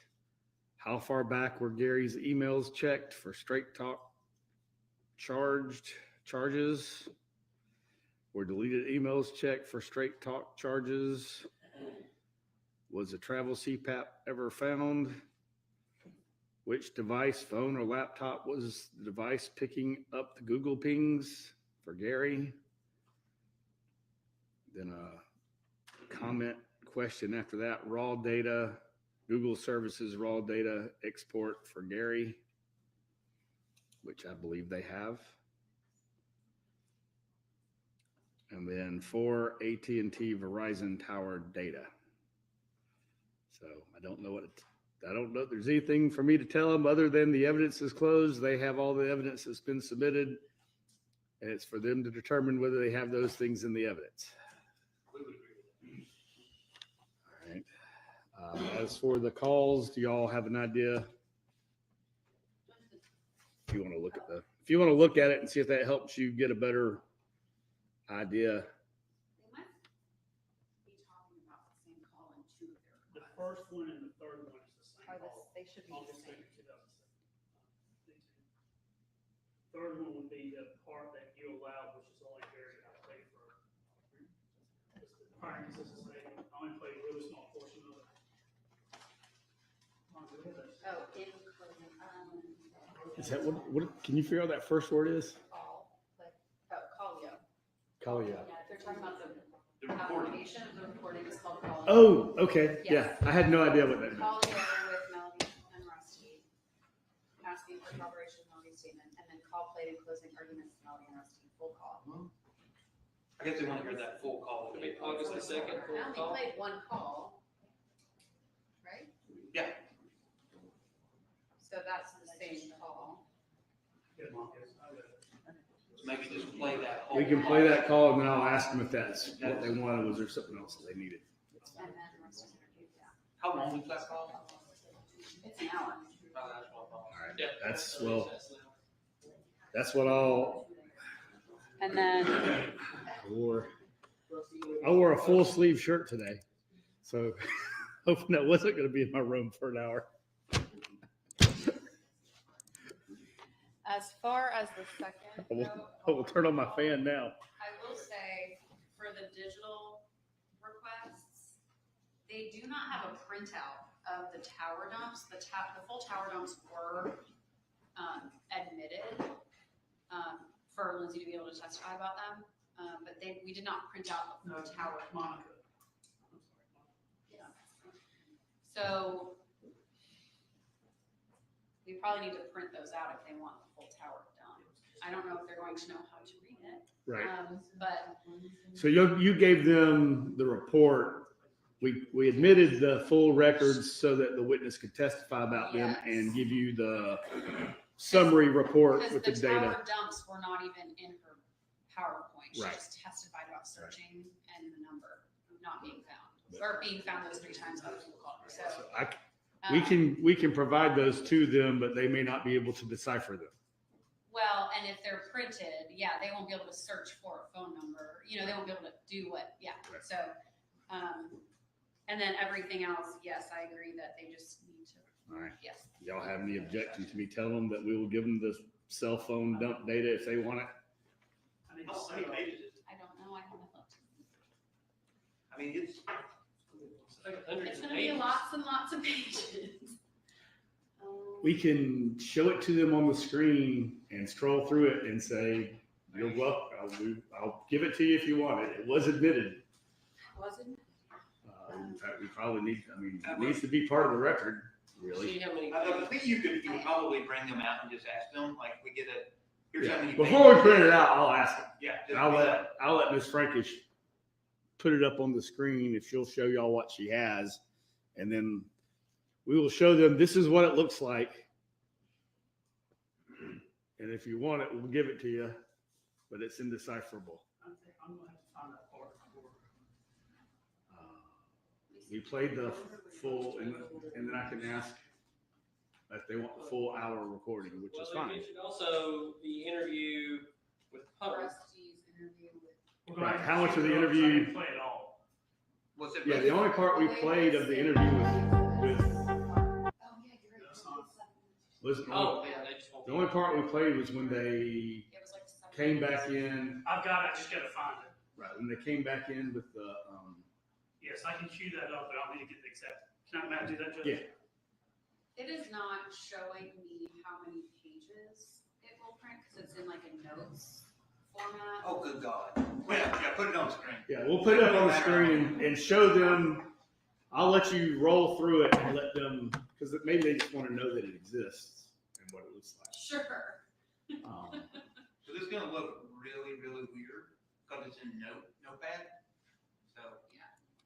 how far back were Gary's emails checked for straight talk charges? Were deleted emails checked for straight talk charges? Was a travel CPAP ever found? Which device, phone or laptop, was the device picking up the Google pings for Gary? Then a comment question after that, raw data, Google services raw data export for Gary, which I believe they have. And then 4, AT&T Verizon tower data. So I don't know if there's anything for me to tell them other than the evidence is closed. They have all the evidence that's been submitted, and it's for them to determine whether they have those things in the evidence. All right. As for the calls, do y'all have an idea? If you want to look at it and see if that helps you get a better idea. They might be talking about the same call in two of their The first one and the third one is the same Are call. they should be the August same. 2nd, 2007. Third one would be the part that you allowed, which is only very, I pay for. Prior consistent statement, I only played a really small portion of it. Oh, in closing, Is that what can you figure out what that first word is? call, like, Callio. Callio. Yeah, if they're talking about the application of the recording is called Callio. Oh, okay. Yes. Yeah. I had no idea what that meant. Callio with Melody and Rusty, asking for corroboration of Melody's statement, and then call plate and closing arguments with Melody and Rusty, full call. I guess we want to hear that full call. It'll be August the 2nd, I full only call. played one call, right? Yeah. So that's the same call. Good, Mom, yes, I got it. So maybe just play that whole. We can play that call and then I'll ask them if that's what they wanted. Was there something else that they needed? And then Rusty's interview, yeah. How long was that call? It's an hour. Oh, that's what I thought. All right. That's what I'll. And then I wore a full sleeve shirt today, so hoping that wasn't going to be in my room for an hour. as far as the second, I will turn on my fan now. I will say for the digital requests, they do not have a printout of the tower dumps. The full tower dumps were admitted for Lindsay to be able to testify about them, but we did not print out the full tower. Monica, So we probably need to print those out if they want the full tower done. I don't know if they're going to know how to read it. Right. But So you gave them the report. We admitted the full records so that the witness could testify about them and Yes. give you the summary report because with the the data. tower dumps were not even in her PowerPoint. She Right. just testified about searching and the number not being found. Or being found those 3 times on the full call. So We can provide those to them, but they may not be able to decipher them. well, and if they're printed, yeah, they won't be able to search for a phone number. You know, they won't be able to do what, yeah. Right. So, and then everything else, yes, I agree that they just need to, All right. yes. Y'all have any objection to me telling them that we will give them the cell phone dump data if they want it? I need to How many pages is it? I don't know, I haven't looked. I mean, it's like hundreds It's of gonna be pages. lots and lots of pages. We can show it to them on the screen and scroll through it and say, you're welcome. I'll give it to you if you want it. It was admitted. Was it? In fact, we probably need, it needs to be part of the record, really. See how many. I think you could probably bring them out and just ask them, like, we get a, here's how many. Before we pages. print it out, I'll ask them. Yeah. And I'll let Ms. Frankish put it up on the screen if she'll show y'all what she has. And then we will show them, this is what it looks like. And if you want it, we'll give it to you, but it's indecipherable. I'm gonna have to find that part. We played the full, and then I can ask if they want the full hour recording, which is Well, they fine. mentioned also the interview with the public. Rusty's interview with. We're gonna Right, have how to much of the shoot it up so I interview- can Play it all. Was it? Yeah, the only part we played of the interview with Oh, yeah, you're right. was, Oh, yeah, they just want. the only part we played was when they It was like 7 came minutes. back in, I've got it, I just gotta find it. right, when they came back in with the, Yes, I can cue that up, but I'll need to get the exact, can I, Matt, do that, Judge? Yeah. It is not showing me how many pages it will print, because it's in like a notes format. Oh, good God. Well, yeah, put it on the screen. yeah, we'll put it up on the screen and show them. I'll let you roll through it and let them, because maybe they just want to know that it exists and what it looks like. Sure. So this is gonna look really, really weird, because it's in Notepad. So,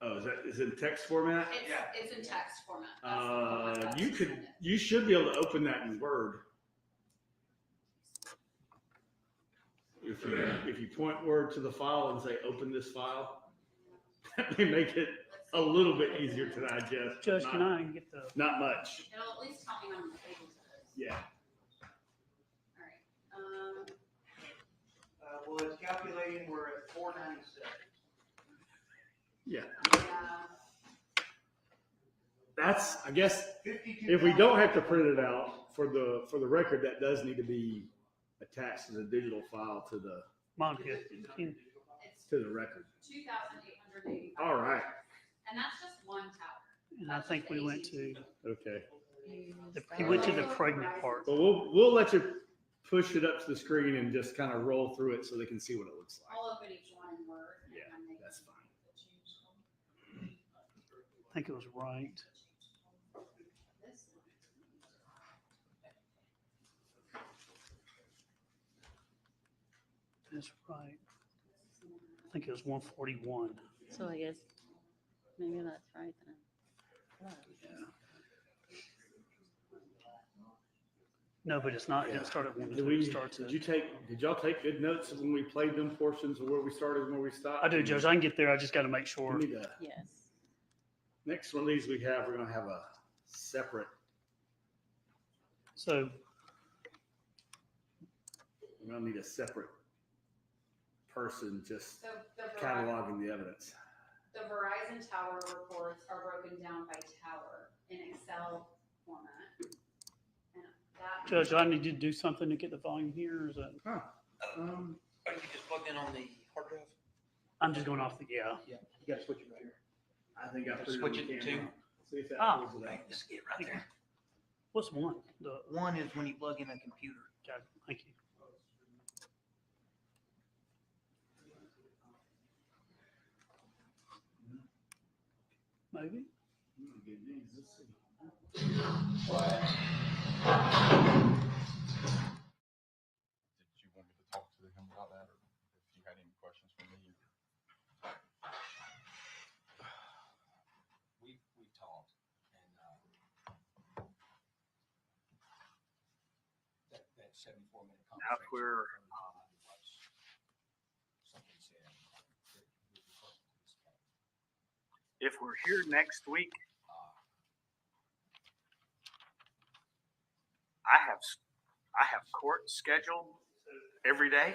Oh, is it text format? It's in text format. That's the format that's You in it. you should be able to open that in Word. If you point Word to the file and say, open this file, that may make it a little bit easier to digest. Judge, but can not- I get the, Not much, It'll at least tell me how many pages it is. yeah. All right. well, it's calculating, we're at 497. Yeah, Yeah. that's, I guess, 52. if we don't have to print it out for the record, that does need to be attached to the digital file to the Monica, It's record. 2,885. All right, And that's just one tower. and I think we went to, okay. he went to the pregnant part. But we'll let you push it up to the screen and just kind of roll through it so they can see what it looks like. I'll open each one in Word. and Yeah, then they that's can fine. change them. I think it was right. This one. That's right. I think it was 141. So I guess maybe that's right then. No, but it's not, it started at 1, Did it starts at. did y'all take good notes when we played them portions of where we started and where we stopped? I do, Judge, I can get there, I just gotta make sure. We need a, Yes. next one of these we have, we're gonna have a separate, So, we're gonna need a separate person just So the cataloging the evidence. The Verizon tower reports are broken down by tower in Excel format. And that. Judge, I need to do something to get the volume here, or is that, Or you can just plug in on the hard drive. I'm just going off the, yeah. Yeah, you gotta switch it right here. I think I put it Switch on the it to- camera. See if that Ah. pulls it Right, out. just get right there. What's one? The, One is when you plug in a computer. got it. Thank you. Maybe? Did you want me to talk to him about that, or if you had any questions for me? We've talked, and that 74-minute conversation. That's where Something said that we referred to this case. if we're here next week, I have court scheduled every day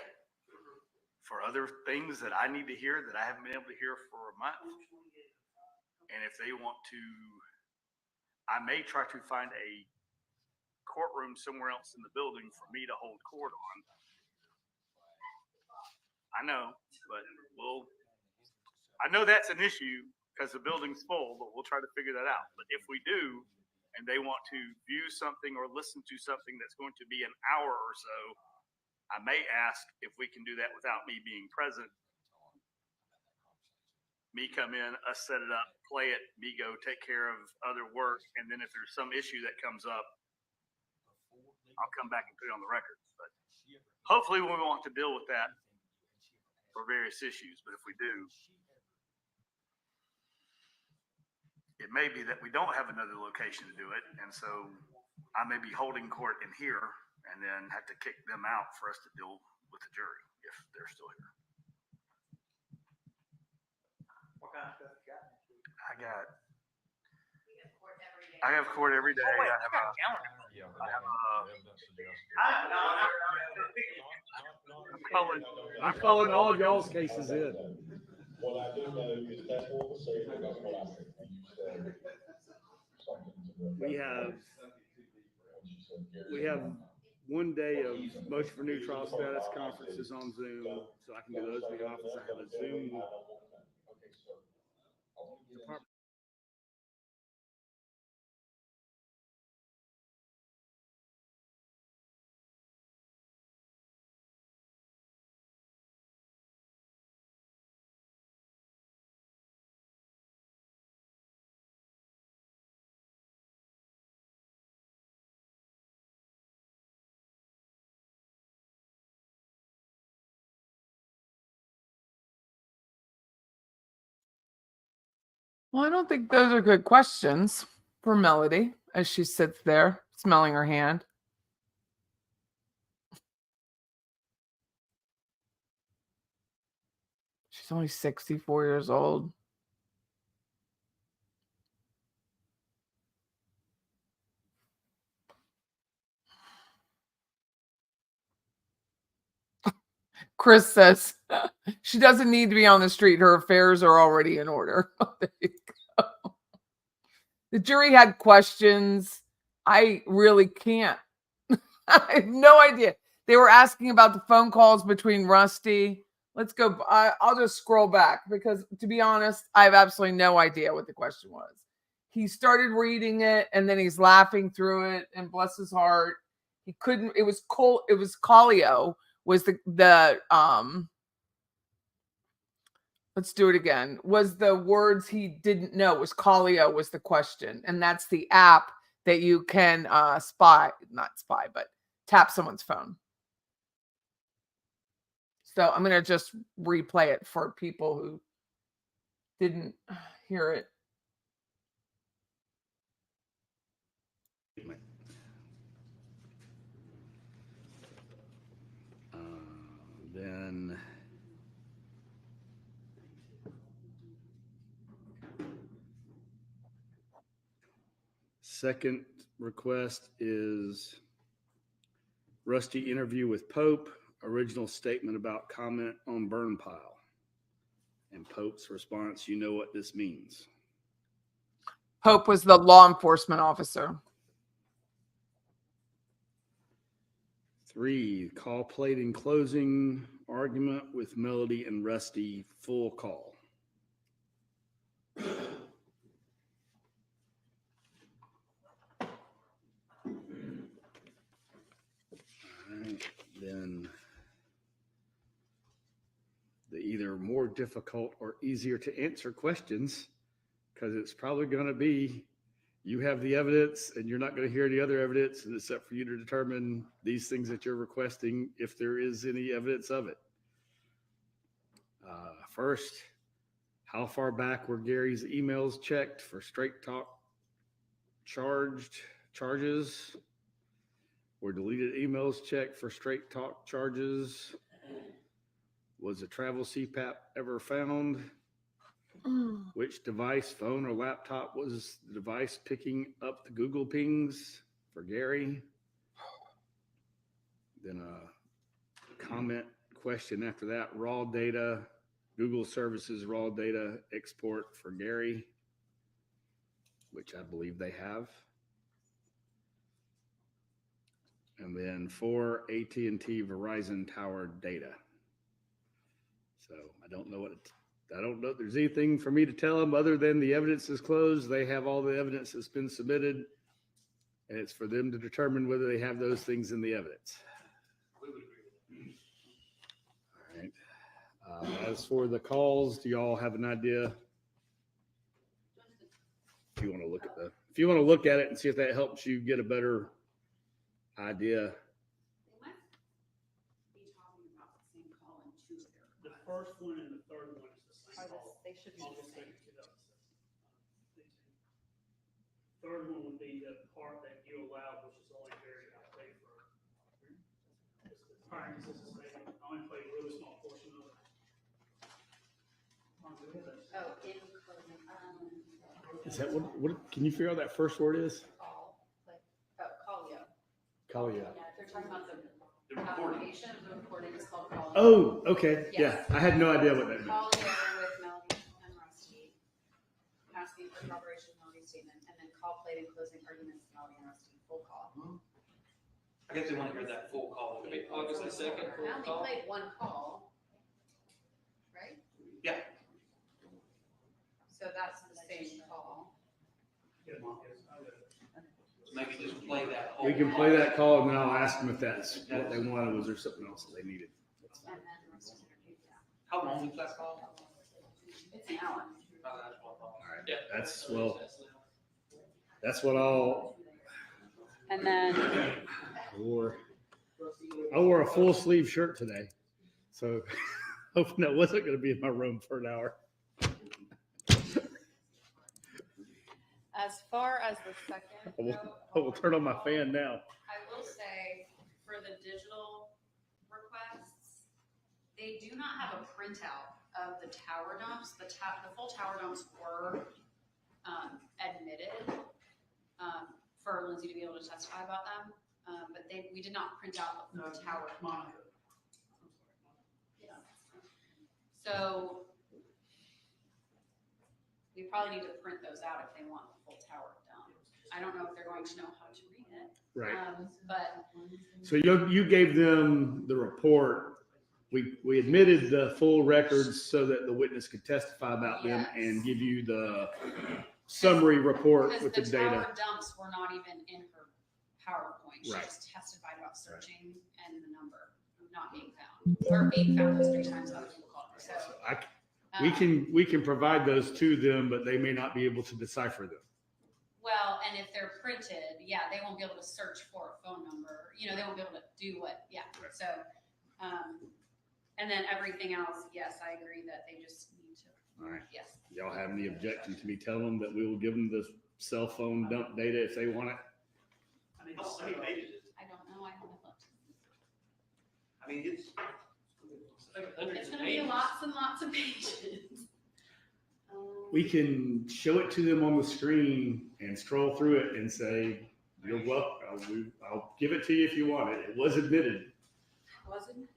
for other things that I need to hear that I haven't been able to hear for a month. And if they want to, I may try to find a courtroom somewhere else in the building for me to hold court on. I know, but I know that's an issue because the building's full, but we'll try to figure that out. But if we do, and they want to view something or listen to something that's going to be an hour or so, I may ask if we can do that without me being present. Me come in, us set it up, play it, me go take care of other work, and then if there's some issue that comes up, I'll come back and put it on the record. But hopefully we won't have to deal with that for various issues. But if we do, it may be that we don't have another location to do it, and so I may be holding court in here and then have to kick them out for us to deal with the jury if they're still here. What kind of stuff you got? I have court every day. Oh, wait, I have a Yeah, I have evidence suggested. I'm calling all of y'all's cases in. What I do know is that's what was said, and that's what I said. And you said something to the. We have 1 day of motion for new trial status conferences on Zoom, so I can do those in the office. I have a Zoom department. Well, I don't think those are good questions for Melody as she sits there smelling her hand. She's only 64 years old. Chris says she doesn't need to be on the street. Her affairs are already in order. There you go. The jury had questions. I really can't. I have no idea. They were asking about the phone calls between Rusty. Let's go. I'll just scroll back because, to be honest, I have absolutely no idea what the question was. He started reading it and then he's laughing through it. And bless his heart, he couldn't. It was Collio was the let's do it again. Was the words he didn't know was Collio was the question, and that's the app that you can not spy, but tap someone's phone. So I'm going to just replay it for people who didn't hear it. Then second request is Rusty interview with Pope, original statement about comment on burn pile. And Pope's response, you know what this means. Pope was the law enforcement officer. 3, call plate in closing argument with Melody and Rusty, full call. All right, then the either more difficult or easier to answer questions, because it's probably going to be you have the evidence and you're not going to hear any other evidence, and it's up for you to determine these things that you're requesting, if there is any evidence of it. First, how far back were Gary's emails checked for straight talk charges? Were deleted emails checked for straight talk charges? Was a travel CPAP ever found? Which device, phone or laptop, was the device picking up the Google pings for Gary? Then a comment question after that, raw data, Google services raw data export for Gary, which I believe they have. And then 4 AT&T Verizon tower data. So I don't know if there's anything for me to tell them other than the evidence is closed. They have all the evidence that's been submitted, and it's for them to determine whether they have those things in the evidence. We would agree with that. All right. As for the calls, do y'all have an idea? If you want to look at it and see if that helps you get a better idea. They might be talking about the same call in two of their The requests. first one and the third one is the same Are call. they should be the August same. 2nd, 2016. Third one would be the part that you allowed, which is only very, I pay for. It's the practice is the same. I only play a really small portion of it. Oh, in closing, Is that what can you figure out that first word is? call, like, Callio. Callio. Yeah, if they're talking about the The recording. application, the recording is called Callio. Oh, okay. Yes. Yeah. I had no idea what that meant. Callio with Melody and Rusty, asking for corroboration, Melody statement, and then call plate and closing arguments, Melody and Rusty, full call. I guess they want to hear that full call. I mean, August the 2nd, I full only call. played one call, right? Yeah. So that's the same call. Yeah, Mom, yes, I would. So maybe just play that whole. We can play that call, and then I'll ask them if that's what they wanted. Was there something else that they needed? And then Rusty interviewed, yeah. How long is that call? It's an hour. Oh, that's what I thought. All right. Yeah. That's what I'll. And then, I wore a full sleeve shirt today, so hoping that wasn't going to be in my room for an hour. As far as the second. I will turn on my fan now. I will say, for the digital requests, they do not have a printout of the tower dumps. The full tower dumps were admitted for Lindsay to be able to testify about them, but we did not print out the full tower. Monica. So we probably need to print those out if they want the full tower dump. I don't know if they're going to know how to read it. Right. But So you gave them the report. We admitted the full records so that the witness could testify about them and Yes. give you the summary report because with the the data. tower dumps were not even in her PowerPoint. She Right. just testified about searching and the number not being found, or being found those 3 times other people called her. So We can provide those to them, but they may not be able to decipher them. Well, and if they're printed, yeah, they won't be able to search for a phone number. They won't be able to do what, yeah. Right. So, and then everything else, yes, I agree that they just need to. All right. Yes. Y'all have any objection to me telling them that we will give them the cell phone dump data if they want it? I need to How many pages is it? I don't know. I haven't looked. I mean, it's, Like hundreds It's of gonna be pages. lots and lots of pages. We can show it to them on the screen and scroll through it and say, you're welcome. I'll give it to you if you want it. It was admitted. Wasn't.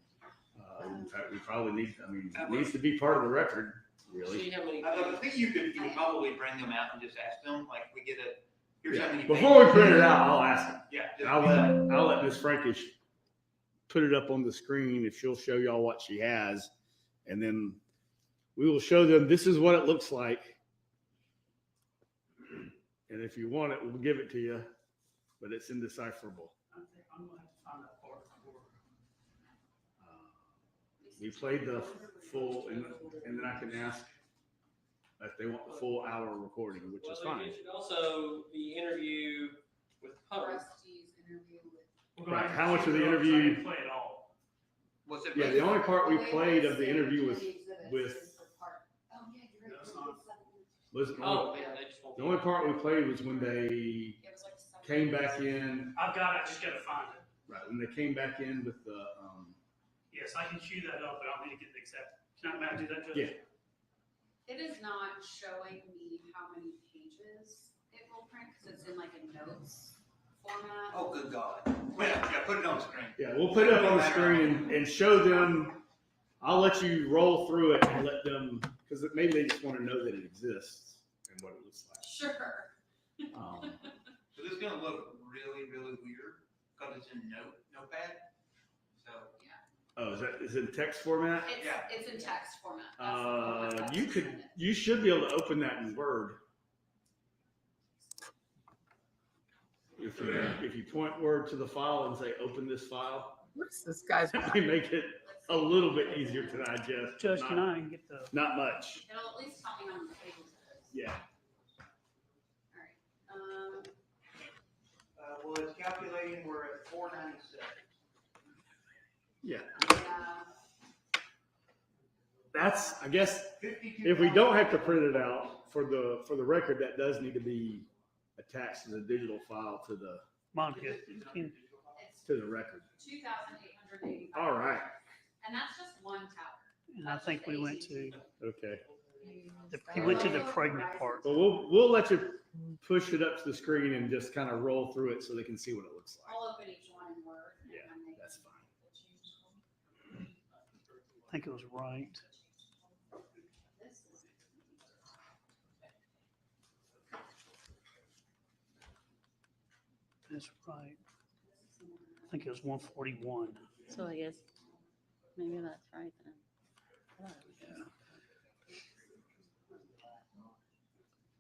In fact, we probably need, it needs to be part of the record, really. See how many. I think you could probably bring them out and just ask them, like, we get a, here's how Yeah. many. Before we pages. print it out, I'll ask them. Yeah. just I'll be like- let Ms. Frankish put it up on the screen if she'll show y'all what she has. And then we will show them, this is what it looks like. And if you want it, we'll give it to you, but it's indecipherable. I'm gonna have to find that part for. We played the full, and then I can ask if they want the full hour recording, which is Well, fine. you should also the interview with Public. Rusty's interview with. We're gonna Right, have how to much of the choose those. I interview- didn't play it all. Was it? Yeah, the only part we The way played it of the saved interview in was the exhibits with- is the part. Oh, yeah, you're right. That's not- listen. Oh, yeah, they just want. The only part we played was when they It was like 7 came minutes. back in. I've got it, I just gotta find it. Right, when they came back in with the Yes, I can cue that up, but I'll need to get the exact. May I do that, Judge? Yeah. It is not showing me how many pages it will print because it's in like a notes format. Oh, good God. Yeah, put it on screen. yeah, we'll put it up on the screen and show them. I'll let you roll through it and let them, because maybe they just want to know that it exists and what it looks like. Sure. So this is gonna look really, really weird because it's in notepad. So, Oh, is it in text format? Yeah. It's in text format. That's the format that's You in it. you should be able to open that in Word. If you point Word to the file and say, open this file, What's this guy's? that may make it a little bit easier to digest. Judge, Not- can I get the? Not much. It'll at least tell me how many pages it is. Yeah. All right. well, it's calculating, we're at 497. Yeah. Yeah. That's, I guess, 52. if we don't have to print it out for the record, that does need to be attached as a digital file to the Monica, can, It's record. 2,885. All right. And that's just one tower. and I think we went to, Okay. he went to the pregnant part. Well, we'll let you push it up to the screen and just kind of roll through it so they can see what it looks like. I'll open each one in Word. and Yeah, then they that's can fine. change them. I think it was right. This is. That's right. I think it was 141. So I guess maybe that's right then.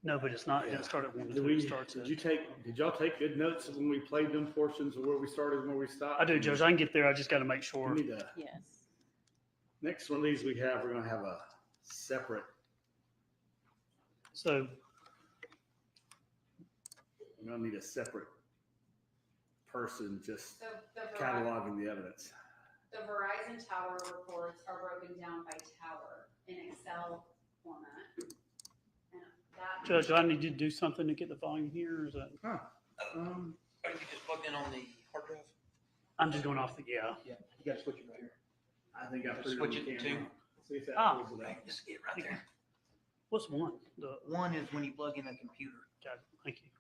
No, but it's not, it didn't start at 1 to 2, it starts at. Did y'all take good notes when we played them portions of where we started and where we stopped? I do, Judge, I can get there, I just gotta make We sure. need to, Yes. next one of these we have, we're gonna have a separate, So, we're gonna need a separate person just So the cataloging the evidence. The Verizon tower reports are broken down by tower in Excel format. And that. Judge, do I need to do something to get the volume here, or is that, Huh. Are you just plugged in on the hard drive? I'm just going off the, yeah. Yeah, you gotta switch it right here. I think I put it on Switch the it camera. to- See if that Ah. pulls it out. Just get right there. What's one? The, One is when you plug in a computer. got it. Thank you.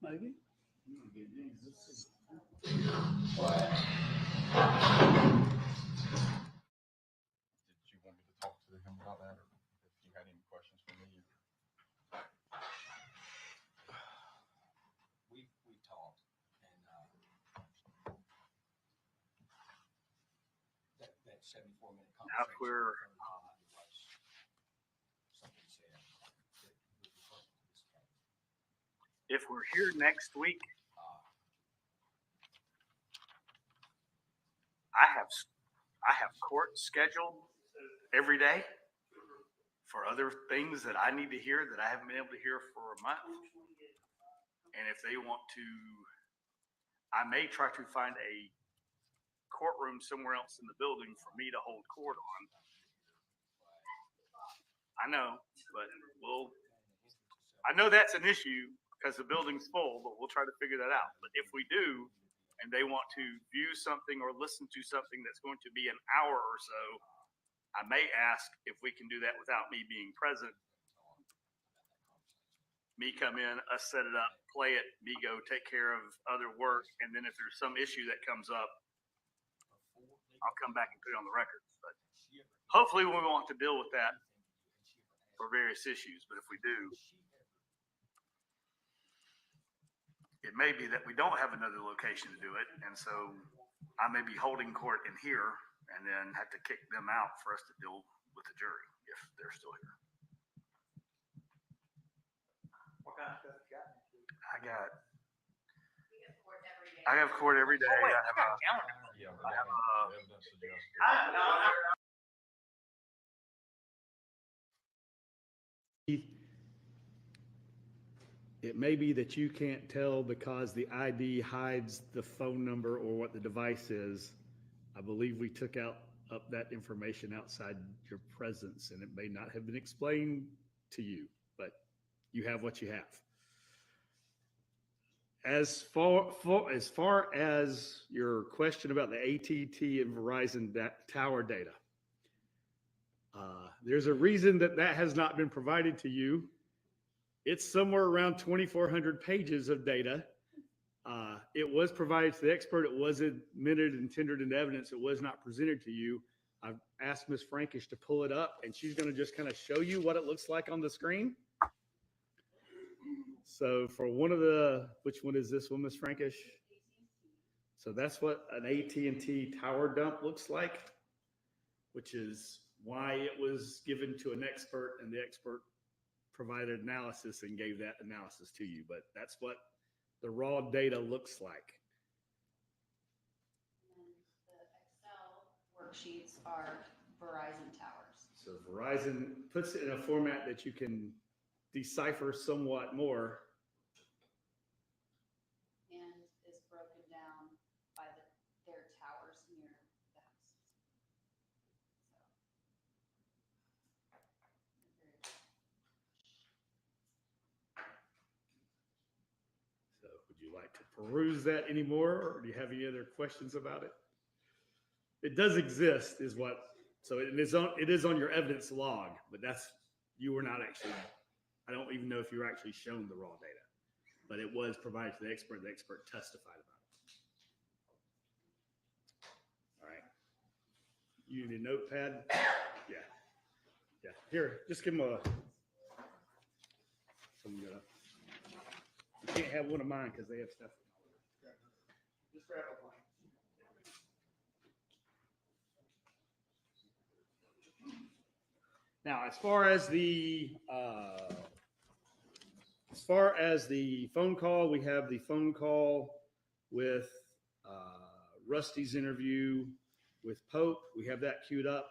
Maybe? Did you want me to talk to him about that, or if you had any questions for me? We talked and, that 74-minute conversation. That's where, Something said that would be personal to this case. if we're here next week, I have court scheduled every day for other things that I need to hear that I haven't been able to hear for a month. And if they want to, I may try to find a courtroom somewhere else in the building for me to hold court on. I know, but I know that's an issue because the building's full, but we'll try to figure that out. But if we do, and they want to view something or listen to something that's going to be an hour or so, I may ask if we can do that without me being present. Me come in, us set it up, play it, me go take care of other work, and then if there's some issue that comes up, I'll come back and put it on the record. But hopefully we won't have to deal with that for various issues, but if we do, it may be that we don't have another location to do it, and so I may be holding court in here and then have to kick them out for us to deal with the jury if they're still here. What kind of stuff you got? We have court every day. I have court every day. Oh, wait, I I have got a a calendar. Yeah, the evidence suggests. It may be that you can't tell because the ID hides the phone number or what the device is. I believe we took up that information outside your presence, and it may not have been explained to you, but you have what you have. As far as your question about the AT&T and Verizon tower data, there's a reason that has not been provided to you. It's somewhere around 2,400 pages of data. It was provided to the expert. It was admitted and tendered into evidence. It was not presented to you. I've asked Ms. Frankish to pull it up, and she's going to just kind of show you what it looks like on the screen. So for which one is this one, Ms. Frankish? So that's what an AT&T tower dump looks like, which is why it was given to an expert, and the expert provided analysis and gave that analysis to you. But that's what the raw data looks like. And the Excel worksheets are Verizon towers. So Verizon puts it in a format that you can decipher somewhat more. And is broken down by their towers near the houses. So would you like to peruse that anymore, or do you have any other questions about it? It does exist, so it is on your evidence log, but you were not actually, I don't even know if you were actually shown the raw data, but it was provided to the expert testified about it. All right. You need a notepad? Yeah. Yeah. Here, just give him you can't have one of mine because they have stuff. Just grab a blank. Now, as far as the phone call, we have the phone call with Rusty's interview with Pope. We have that queued up.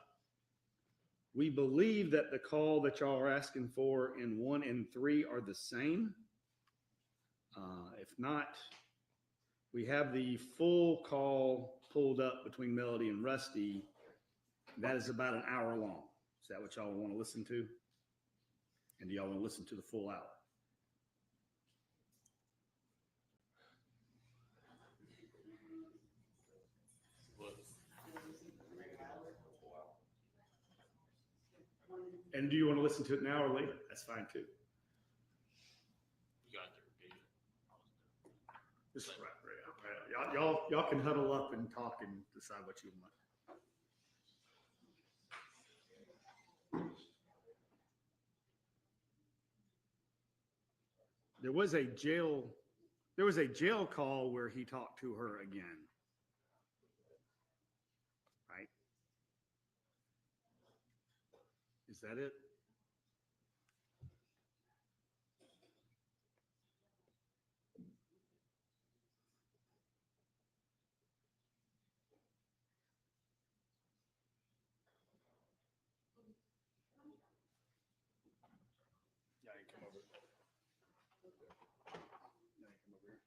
We believe that the call that y'all are asking for in 1 and 3 are the same. If not, we have the full call pulled up between Melody and Rusty. That is about an hour long. Is that what y'all want to listen to? And do y'all want to listen to the full hour? And do you want to listen to it now or later? That's fine too. Just right. Y'all can huddle up and talk and decide what you want. There was a jail call where he talked to her again. Right? Is that it? Yeah, you come over. Yeah, you come over here.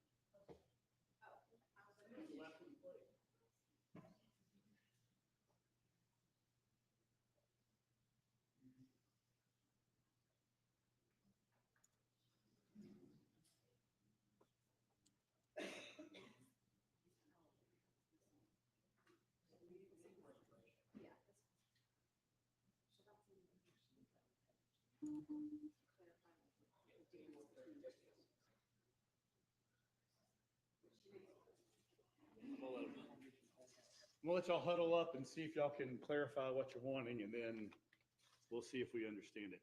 I'm gonna let y'all huddle up and see if y'all can clarify what you're wanting, and then we'll see if we understand it.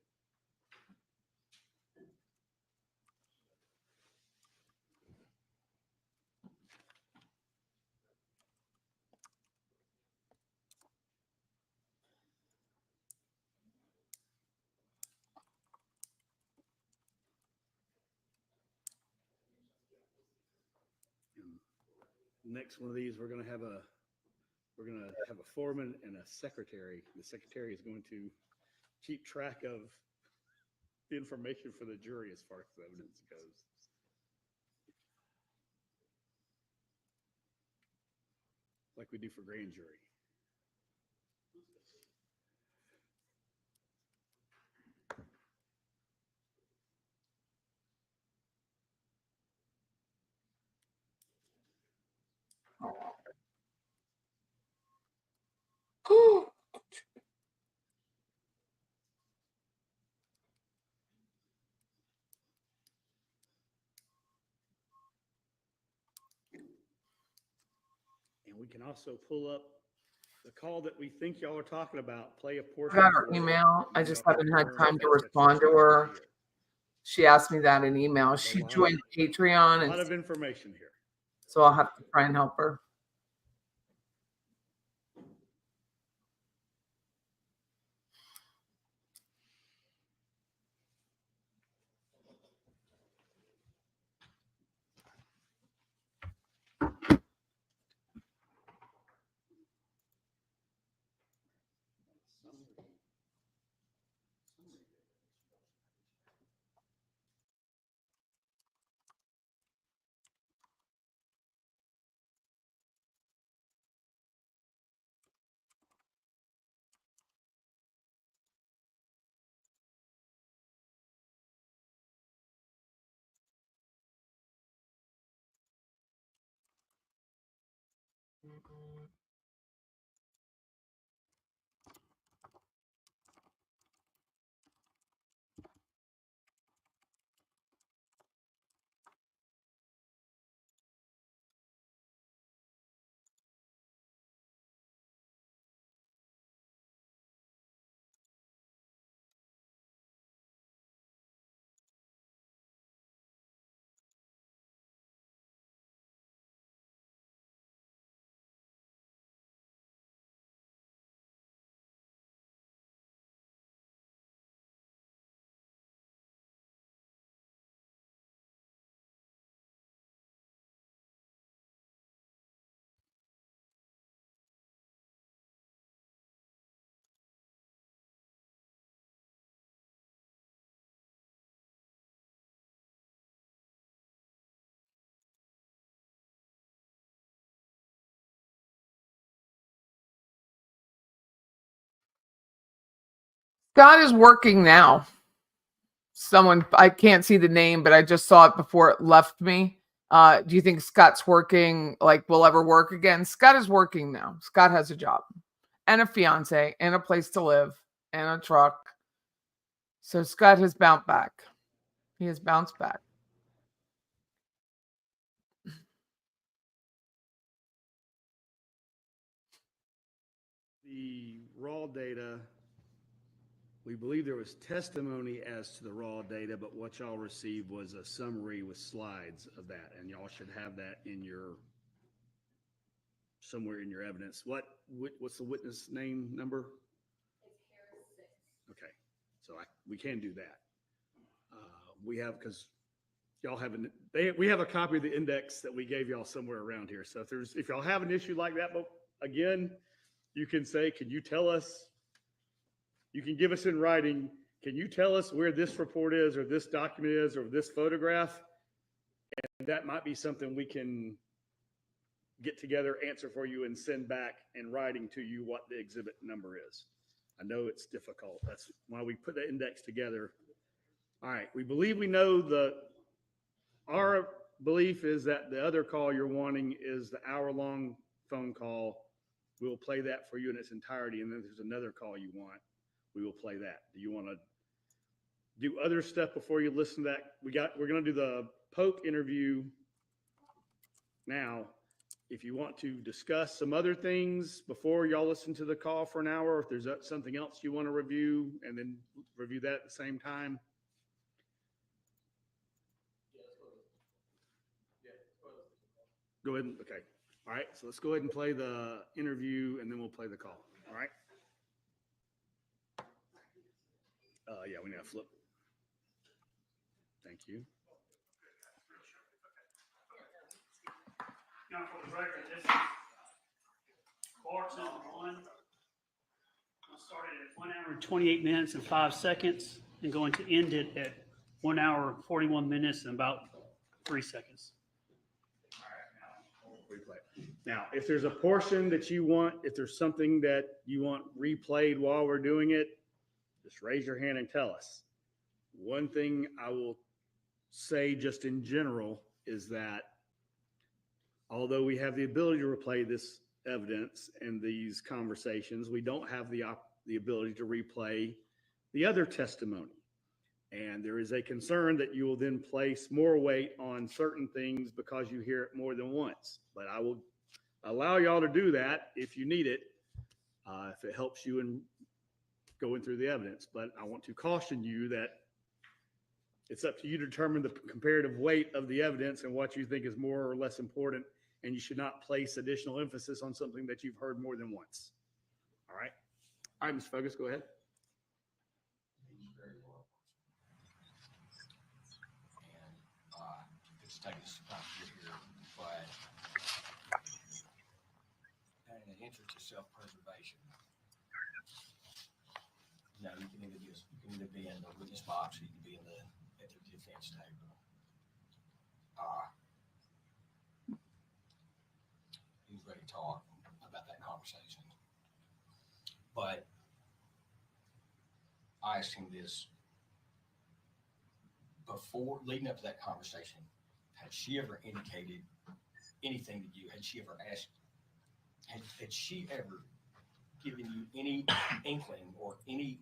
And next one of these, we're gonna have a we're going to have a foreman and a secretary. The secretary is going to keep track of the information for the jury as far as the evidence goes. Like we do for grand jury. And we can also pull up the call that we think y'all are talking about, play a I portion. got her for it, email. I and just y'all haven't can had confirm time if to that's what y'all respond to want her. hear. She asked me that in email. She lot of- joined Patreon, A lot and of information here. so I'll have to try and help her. Scott is working now. Someone, I can't see the name, but I just saw it before it left me. Do you think Scott's working, like will ever work again? Scott is working now. Scott has a job and a fiance and a place to live and a truck. So Scott has bounced back. He has bounced back. The raw data, we believe there was testimony as to the raw data, but what y'all received was a summary with slides of that, and y'all should have that in your, somewhere in your evidence. What's the witness name number? It's Harris 6. Okay, so we can do that. We have, because y'all have we have a copy of the index that we gave y'all somewhere around here. So if y'all have an issue like that, but again, you can say, can you tell us, you can give us in writing, can you tell us where this report is, or this document is, or this photograph? And that might be something we can get together, answer for you, and send back in writing to you what the exhibit number is. I know it's difficult. That's why we put the index together. All right, we believe we know our belief is that the other call you're wanting is the hour-long phone call. We'll play that for you in its entirety, and then if there's another call you want, we will play that. Do you want to do other stuff before you listen to that? We're going to do the Pope interview now. If you want to discuss some other things before y'all listen to the call for an hour, if there's something else you want to review, and then review that at the same time. Go ahead and, okay. All right, so let's go ahead and play the interview, and then we'll play the call. All right? Yeah, we need to flip. Thank you. Now, for the record, this is Bart's on one. I started at 1 hour and 28 minutes and 5 seconds and going to end it at 1 hour, 41 minutes and about 3 seconds. Replay. Now, if there's a portion that you want, if there's something that you want replayed while we're doing it, just raise your hand and tell us. One thing I will say just in general is that although we have the ability to replay this evidence and these conversations, we don't have the ability to replay the other testimony. And there is a concern that you will then place more weight on certain things because you hear it more than once. But I will allow y'all to do that if you need it, if it helps you in going through the evidence. But I want to caution you that it's up to you to determine the comparative weight of the evidence and what you think is more or less important. And you should not place additional emphasis on something that you've heard more than once. All right. All right, Mr. Fogus, go ahead. It's taking some time to get here, but in the interest of self-preservation, you know, you can either be in the witness box or you can be at the defense table. He's ready to talk about that conversation, but I asked him this before, leading up to that conversation. Had she ever indicated anything to you? Had she ever asked? Had she ever given you any inkling or any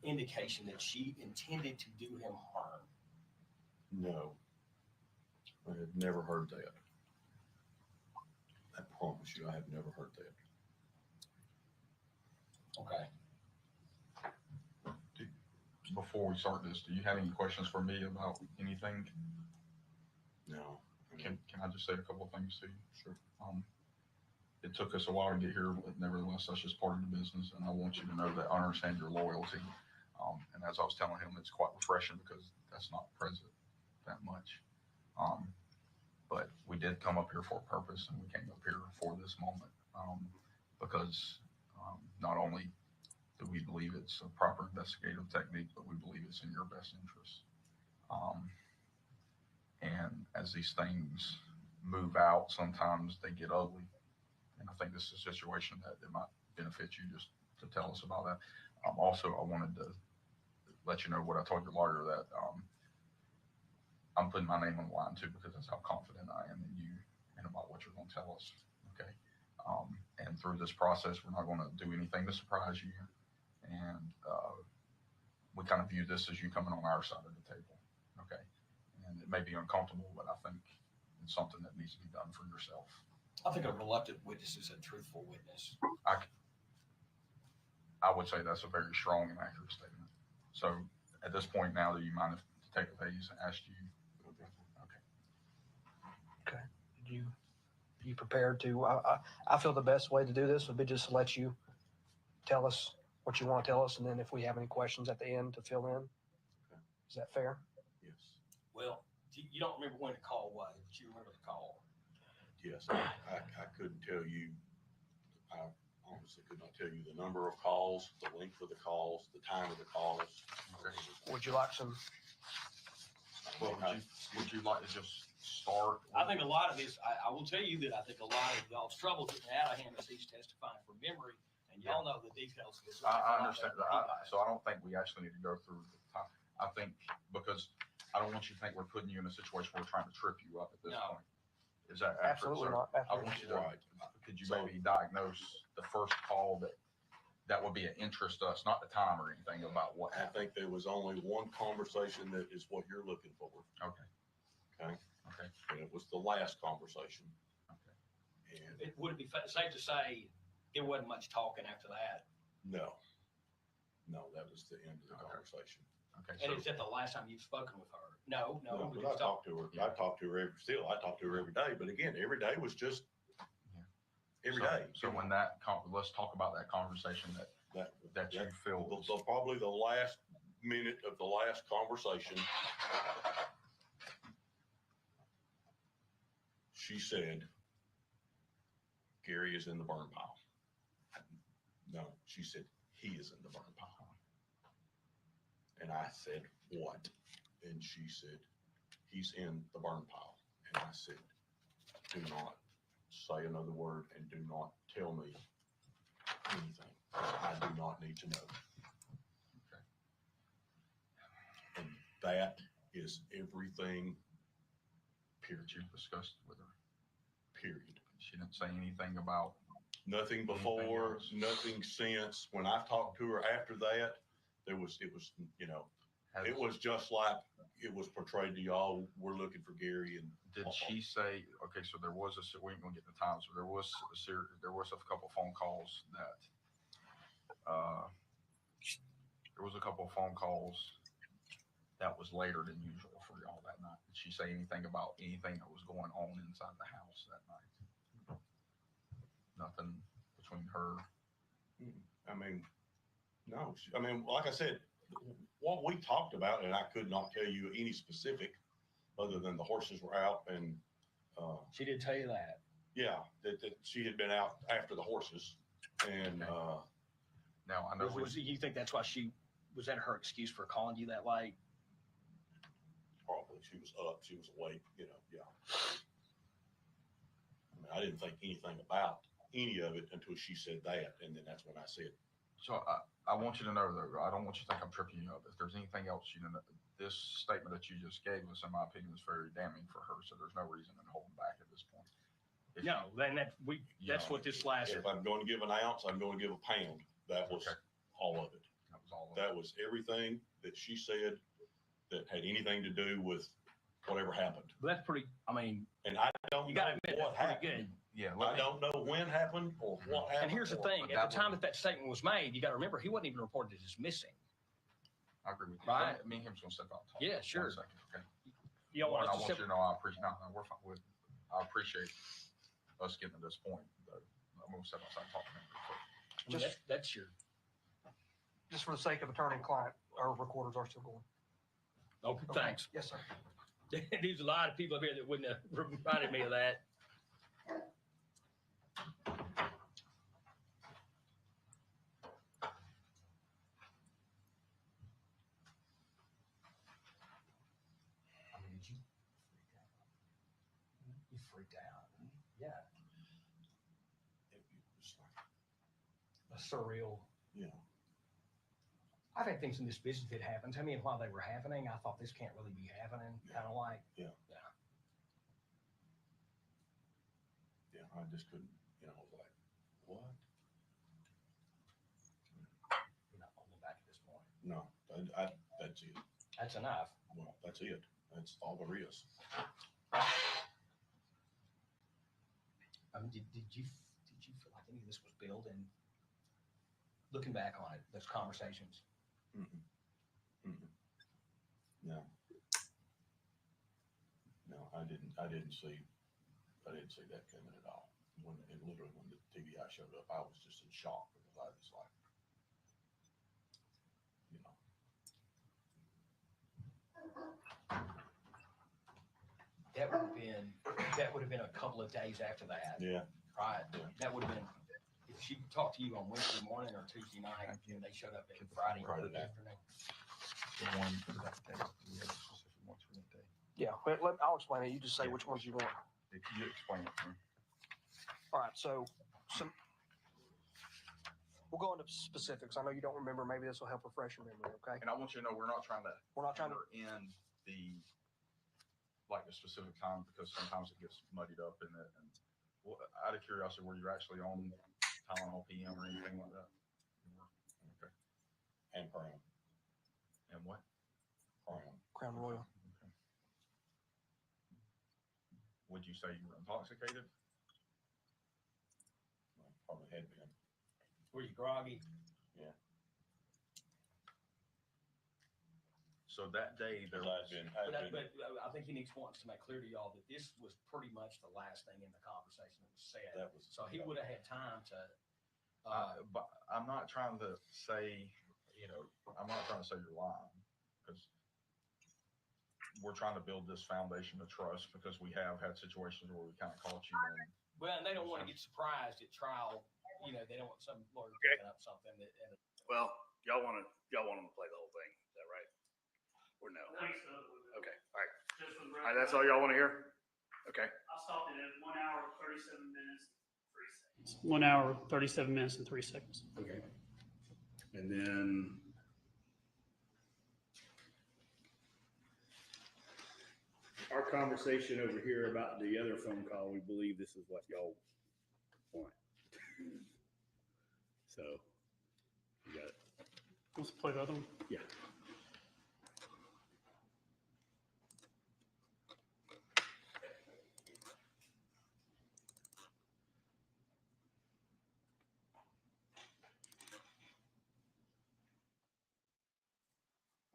indication that she intended to do him harm? No, I had never heard that. I promise you, I have never heard that. Okay. Before we start this, do you have any questions for me about anything? No. Can I just say a couple of things to you? Sure. It took us a while to get here, but nevertheless, that's just part of the business. And I want you to know that I understand your loyalty. And as I was telling him, it's quite refreshing because that's not present that much. But we did come up here for a purpose, and we came up here for this moment because not only do we believe it's a proper investigative technique, but we believe it's in your best interest. And as these things move out, sometimes they get ugly. And I think this is a situation that it might benefit you just to tell us about that. Also, I wanted to let you know what I told your lawyer, that I'm putting my name on the line too, because that's how confident I am in you and about what you're going to tell us. Okay. And through this process, we're not going to do anything to surprise you. And we kind of view this as you coming on our side of the table. Okay. And it may be uncomfortable, but I think it's something that needs to be done for yourself. I think a reluctant witness is a truthful witness. I would say that's a very strong and accurate statement. So at this point now, do you mind if to take a phase and ask you? Okay. You prepared to? I feel the best way to do this would be just to let you tell us what you want to tell us, and then if we have any questions at the end to fill in. Okay. Is that fair? Yes. Well, you don't remember when the call was, but you remember the call. Yes. I couldn't tell you. I honestly could not tell you the number of calls, the length of the calls, the time of the calls. Okay. Would you like some? Well, would you like to just start? I think a lot of this, I will tell you that I think a lot of y'all's trouble getting out of him is he's testifying from memory, and y'all know the details of this. I understand that. So I don't think we actually need to go through the time. I think because I don't want you to think we're putting you in a situation where we're trying to trip you up at this point. Is that accurate, Absolutely sir? not. Absolutely. I want you to, could you maybe diagnose the first call that would be an interest to us, not the time or anything about what happened? I think there was only one conversation that is what you're looking for. Okay. Okay. Okay. And it was the last conversation. Okay. And Would it be safe to say it wasn't much talking after that? no, that was the end of the conversation. Okay. And is that the last time you've spoken with her? No. But I talked to her. I talk to her every day. But again, every day was just every day. So when let's talk about that conversation that you feel probably the last minute of the last conversation. She said, "Gary is in the burn pile." No, she said, he is in the burn pile. And I said, what? And she said, he's in the burn pile. And I said, do not say another word and do not tell me anything. I do not need to know. Okay. And that is everything, That you discussed with her. period. She didn't say anything about, Nothing Anything before, else? nothing since. When I talked to her after that, it was, you know, has, it was just like it was portrayed to y'all. We're looking for Gary, and did she say, okay, so there was we ain't gonna get the time, so there was a couple phone calls that, there was a couple of phone calls that was later than usual for y'all that night. Did she say anything about anything that was going on inside the house that night? Nothing between her. I mean, no, I mean, like I said, what we talked about, and I could not tell you any specific other than the horses were out and, She did tell you that. yeah, that she had been out after the horses and, Now I know You think that's why was that her excuse for calling you that late? probably she was up, she was awake, you know, yeah. I mean, I didn't think anything about any of it until she said that. And then that's when I said, so. I want you to know though, I don't want you to think I'm tripping you up. If there's anything else, you know, this statement that you just gave us, in my opinion, is very damning for her. So there's no reason in holding back at this point. No, then that's what this last. if I'm going to give an ounce, I'm going to give a pound. That was Okay. all of it. That was all. That was everything that she said that had anything to do with whatever happened. But that's pretty. I mean, And I don't you know got to admit what that's pretty happened. good. Yeah. I don't know when happened or what happened. And here's the thing: but at that the time that statement was made, you got to remember he wasn't even reported as missing. I agree with you. Right. Me and him's gonna step out. And talk. Yeah, sure. 1 second, okay. You don't want I us want to you to know I appreciate. No, we're fine with. I appreciate us getting to this point. Though. I'm gonna step outside and talk to him real quick. I mean, that's your. Just for the sake of attorney and client, our recorders are still going. Oh, thanks. Yes, sir. There's a lot of people up here that wouldn't have reminded me of that. I mean, did you freak out? You freaked out. Yeah. It was like, A surreal. yeah. I've had things in this business that happens. I mean, while they were happening, I thought this can't really be happening. Kind of like. Yeah. Yeah. Yeah. I just couldn't, you know, I was like, what? You're not holding back at this point. No, that's it. That's enough. Well, that's it. That's all there is. I mean, did you feel like any of this was built in? Looking back on it, those conversations. Mm-mm. Mm-mm. No. No, I didn't see that coming at all. When the TBI showed up, I was just in shock because I was like, you know. That would have been a couple of days after that. Yeah. Right. Yeah. That would have been, if she talked to you on Wednesday morning or Tuesday night, and they showed up at Friday Friday afternoon. The one for that day. We have specific ones for that day. Yeah, I'll explain it. You just say which ones you want. If you explain it to me. All right, so we'll go into specifics. I know you don't remember. Maybe this will help refresh your memory, okay? And I want you to know we're not trying to end the specific time because sometimes it gets muddied up in it. And out of curiosity, were you actually on Tylenol PM or anything like that? You were? Okay. And Crown. And what? Crown Royal. Okay. Would you say you were intoxicated? Well, probably had been. Were you groggy? Yeah. So that day there was. But I think he wants to make clear to y'all that this was pretty much the last thing in the conversation that was said. So he would have had time to. But I'm not trying to say, I'm not trying to say you're lying because we're trying to build this foundation of trust because we have had situations where we kind of caught you in. Well, and they don't want to get surprised at trial you know, they don't want some lawyer Okay. picking up something that, and Well, y'all want them to play the whole thing. Is that right? Or no? I think so. Okay. All right. Just for the All right. record, That's all y'all want to hear? Okay. I stopped it at 1 hour, 37 minutes, 3 seconds. 1 hour, 37 minutes and 3 seconds. Okay. And then our conversation over here about the other phone call, we believe this is what y'all want. So you got it. Let's play the other one. Yeah.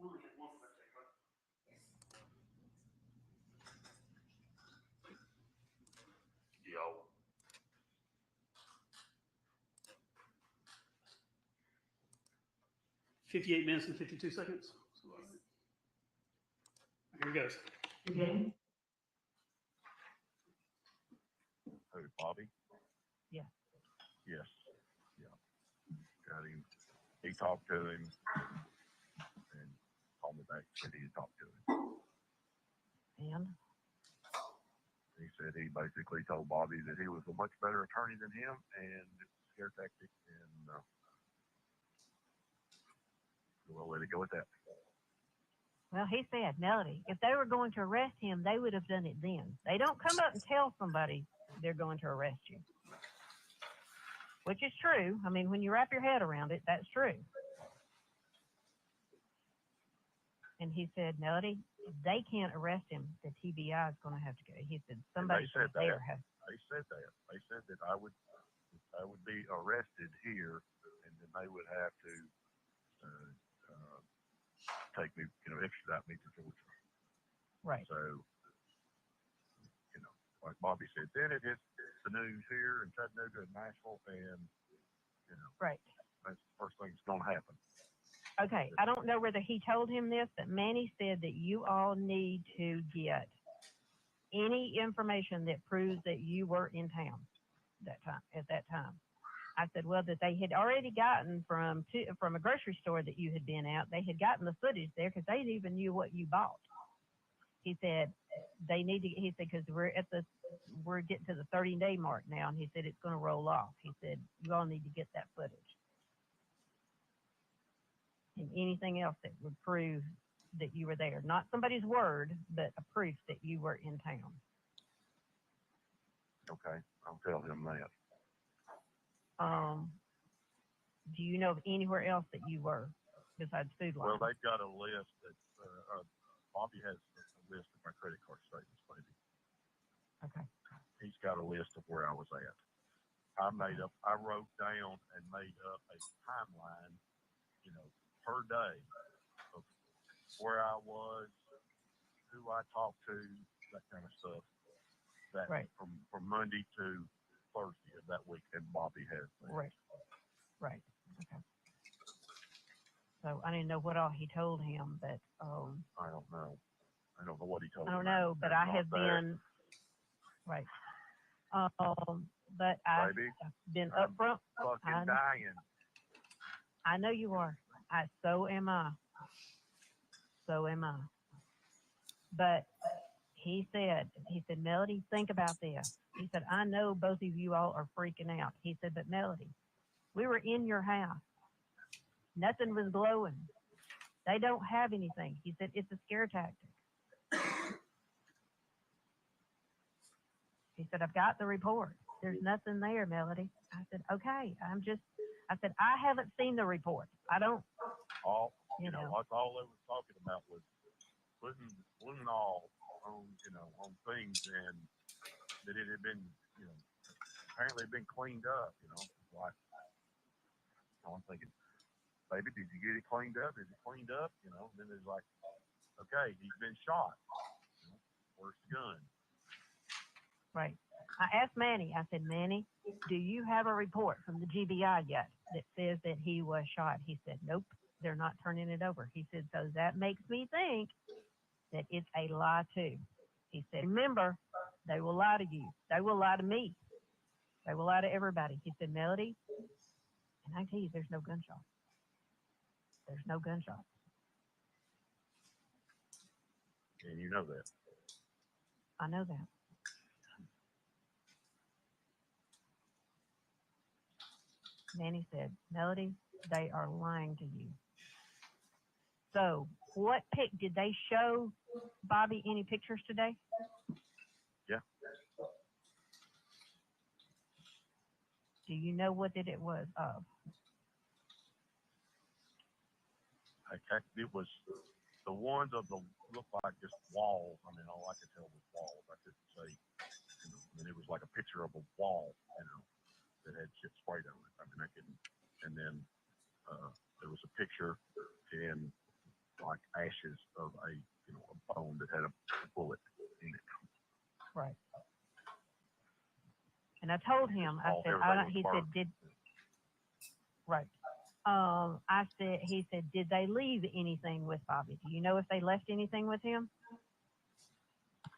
We only had one for that take, right? 58 minutes and 52 seconds. Here he goes. Okay. Who, Bobby? Yeah. Yes. Yeah. Got him. He talked to him and called me back, said he talked to him. And He said he basically told Bobby that he was a much better attorney than him and it was a scare tactic, and we'll let it go at that. well, he said, Melody, if they were going to arrest him, they would have done it then. They don't come up and tell somebody they're going to arrest you, which is true. I mean, when you wrap your head around it, that's true. And he said, Melody, if they can't arrest him, the TBI is going to have to go. He said, somebody said from there that. has. They said that. They said that I would be arrested here, and then they would have to take me, extradite me to Georgia. Right. So, like Bobby said, then it hits the news here in Chattanooga and Nashville, and Right. that's the first thing that's going to happen. Okay, I don't know whether he told him this, but Manny said that you all need to get any information that proves that you were in town at that time. I said, well, that they had already gotten from a grocery store that you had been at. They had gotten the footage there because they even knew what you bought. He said they need to. He said because we're getting to the 30-day mark now, and he said it's going to roll off. He said you all need to get that footage and anything else that would prove that you were there. Not somebody's word, but a proof that you were in town. Okay, I'll tell him that. Do you know of anywhere else that you were besides Food Line? Well, they've got a list that Bobby has a list of my credit card statements, maybe. Okay. He's got a list of where I was at. I wrote down and made up a timeline, per day of where I was, who I talked to, that kind of stuff. That right. From Monday to Thursday of that week, and Bobby has that. Right. Right. Okay. So I didn't know what all he told him, but I don't know. I don't know what he told him. I don't know, but I have been right. But I've been upfront. Fucking dying. I know you are. So am I. So am I. But he said, Melody, think about this. He said, I know both of you all are freaking out. He said, but Melody, we were in your house. Nothing was glowing. They don't have anything. He said, it's a scare tactic. He said, I've got the report. There's nothing there, Melody. I said, okay. I said, I haven't seen the report. I don't. All they were talking about was putting all on, on things, and that it had been, apparently been cleaned up, like, I'm thinking, baby, did you get it cleaned up? Is it cleaned up? Then it's like, okay, he's been shot. Where's the gun? Right. I asked Manny, I said, Manny, do you have a report from the GBI yet that says that he was shot? He said, nope, they're not turning it over. He said, so that makes me think that it's a lie too. He said, remember, they will lie to you. They will lie to me. They will lie to everybody. He said, Melody, and I tell you, there's no gunshot. There's no gunshot. And you know that. I know that. Manny said, Melody, they are lying to you. So what did they show Bobby any pictures today? Yeah. Do you know what it was of? It was the ones of the looked like just walls. I mean, all I could tell was walls. I couldn't say. I mean, it was like a picture of a wall, that had shit sprayed on it. I mean, I couldn't. And then there was a picture in like ashes of a bone that had a bullet in it. Right. And I told him, I said, he said, right. He said, did they leave anything with Bobby? Do you know if they left anything with him?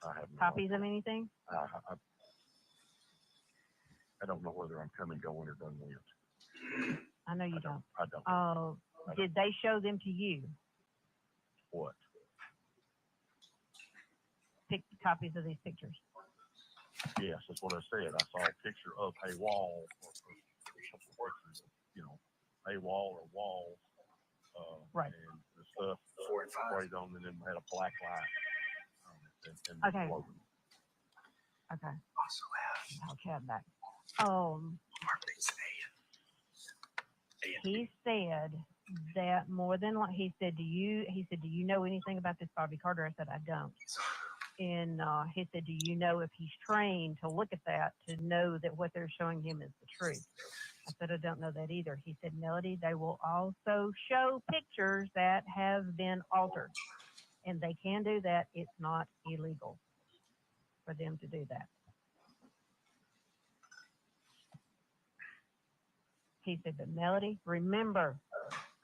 I have no Copies idea. of anything? I don't know whether I'm coming, going, or done with. I know you don't. I don't. Did they show them to you? What? Copies of these pictures. Yes, that's what I said. I saw a picture of a wall, or a couple of pictures of, a wall or walls. Right. And the stuff sprayed on, and then had a black light on it. And Okay. floating. Okay. I'll chat back. He said that more than like he said, do you know anything about this Bobby Carter? I said, I don't. And he said, do you know if he's trained to look at that to know that what they're showing him is the truth? I said, I don't know that either. He said, Melody, they will also show pictures that have been altered. And they can do that. It's not illegal for them to do that. He said, but Melody, remember,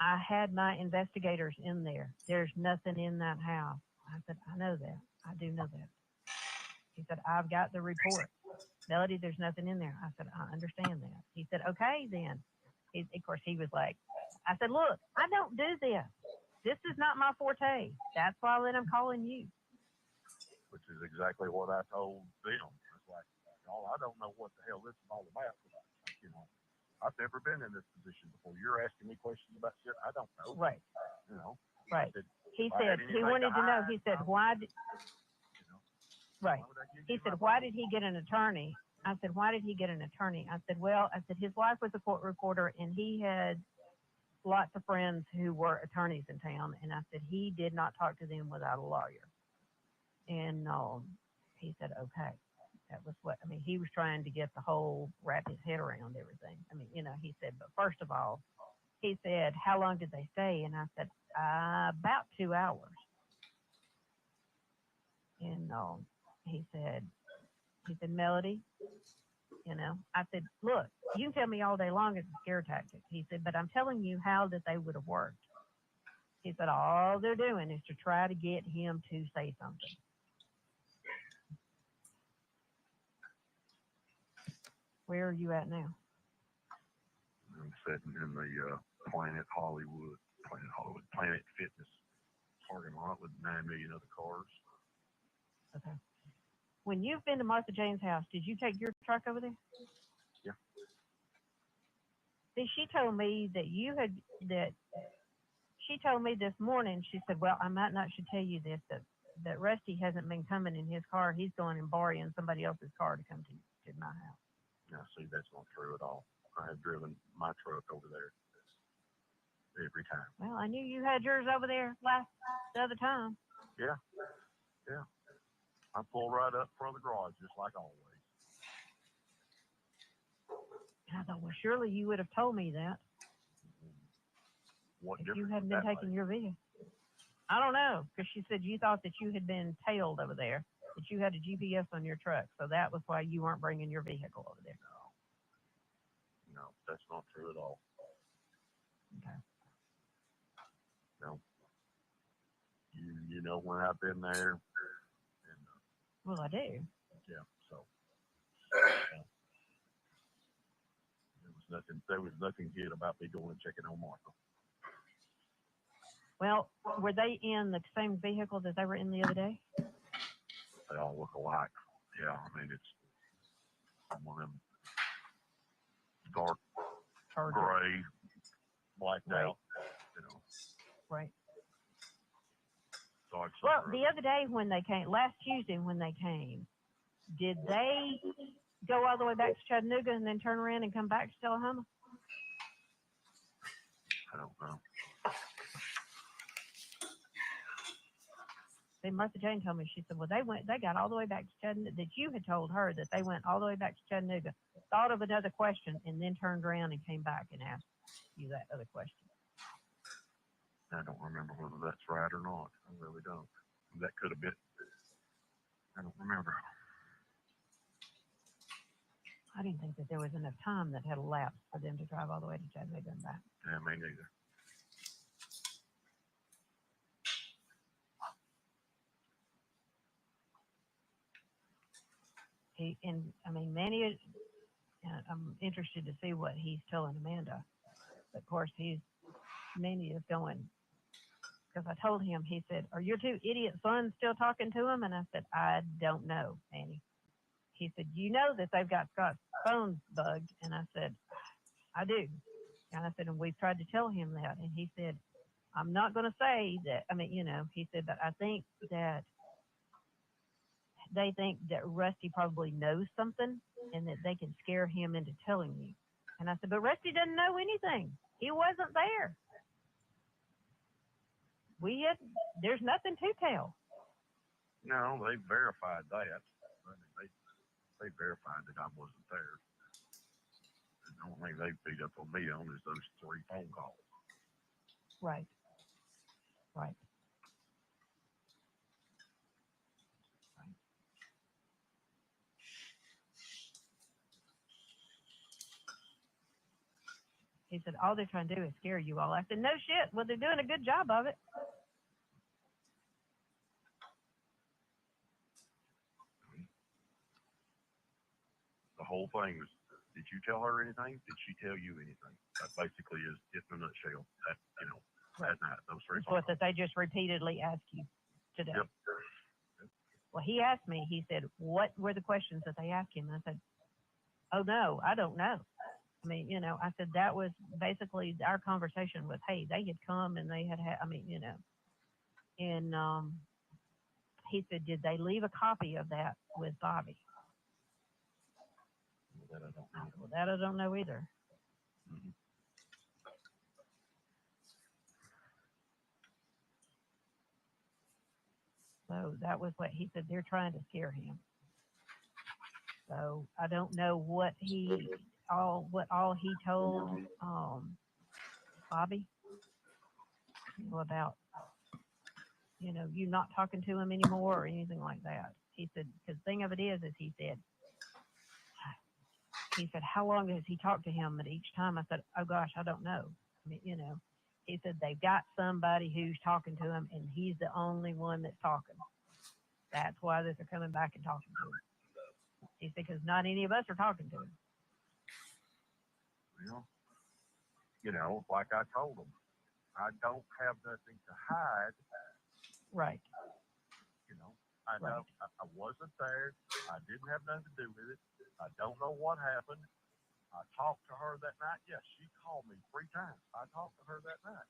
I had my investigators in there. There's nothing in that house. I said, I know that. I do know that. He said, I've got the report. Melody, there's nothing in there. I said, I understand that. He said, okay, then. Of course, he was like, I said, look, I don't do this. This is not my forte. That's why I'm calling you. Which is exactly what I told them. It's like, y'all, I don't know what the hell this is all about. I've never been in this position before. You're asking me questions about shit I don't know. Right. Right. He said he wanted to know. He said, why did, right. He said, why did he get an attorney? I said, why did he get an attorney? I said, his wife was a court reporter and he had lots of friends who were attorneys in town. And I said, he did not talk to them without a lawyer. And he said, okay. That was he was trying to get wrap his head around everything. He said, but first of all, he said, how long did they stay? And I said, about 2 hours. And he said, Melody, I said, look, you can tell me all day long it's a scare tactic. He said, but I'm telling you how that they would have worked. He said, all they're doing is to try to get him to say something. Where are you at now? I'm sitting in the Planet Fitness parking lot with 9 million other cars. Okay. When you've been to Martha Jane's house, did you take your truck over there? Yeah. See, she told me that she told me this morning, she said, well, I might not should tell you this, that Rusty hasn't been coming in his car. He's going and borrowing somebody else's car to come to my house. Now, see, that's not true at all. I have driven my truck over there every time. Well, I knew you had yours over there the other time. Yeah. I pull right up front of the garage, just like always. And I thought, well, surely you would have told me that. What if difference you hadn't been taking your vehicle. I don't know, because she said you thought that you had been tailed over there, that you had a GPS on your truck, so that was why you weren't bringing your vehicle over there. No, that's not true at all. Okay. No. You know when I've been there. And, well, I do. Yeah, so. there was nothing hid about me going and checking on Martha. Well, were they in the same vehicle that they were in the other day? They all look alike. Yeah, I mean, it's one of them dark gray, blacked Right. out, you know. Right. Dark Well, sunroof. the other day when they came, last Tuesday when they came, did they go all the way back to Chattanooga and then turn around and come back to Tullahoma? I don't know. See, Martha Jane told me, she said, well, they got all the way back to Chattanooga, that you had told her that they went all the way back to Chattanooga, thought of another question, and then turned around and came back and asked you that other question. I don't remember whether that's right or not. I really don't. That could have been. I don't remember. I didn't think that there was enough time that had elapsed for them to drive all the way to Chattanooga and back. Yeah, me neither. Manny, I'm interested to see what he's telling Amanda. But of course, Manny is going, because I told him, he said, are your two idiot sons still talking to him? And I said, I don't know, Manny. He said, you know that they've got Scott's phone bugged? And I said, I do. And I said, and we've tried to tell him that. And he said, I'm not going to say that. He said, but I think that they think that Rusty probably knows something and that they can scare him into telling you. And I said, but Rusty doesn't know anything. He wasn't there. There's nothing to tell. No, they verified that. I mean, they verified that I wasn't there. The only thing they beat up on me on is those 3 phone calls. Right. Right. He said, all they're trying to do is scare you all. I said, no shit. Well, they're doing a good job of it. The whole thing was, did you tell her anything? Did she tell you anything? That basically is it in a nutshell. That, Right. that night, those 3 It's phone what calls. that they just repeatedly ask you today. Yep. Well, he asked me, he said, what were the questions that they asked him? And I said, oh, no, I don't know. I said, that was basically our conversation with, hey, they had come and they had, and he said, did they leave a copy of that with Bobby? That I don't know. Well, that I don't know either. Mm-hmm. So that was what he said. They're trying to scare him. So I don't know what all he told Bobby about you not talking to him anymore or anything like that. He said, because the thing of it is he said, how long has he talked to him at each time? I said, oh gosh, I don't know. He said, they've got somebody who's talking to him and he's the only one that's talking. That's why they're coming back and talking to him. He said, because not any of us are talking to him. Well, like I told them, I don't have nothing to hide. Right. I wasn't there. I didn't have nothing to do with it. I don't know what happened. I talked to her that night. Yes, she called me 3 times. I talked to her that night.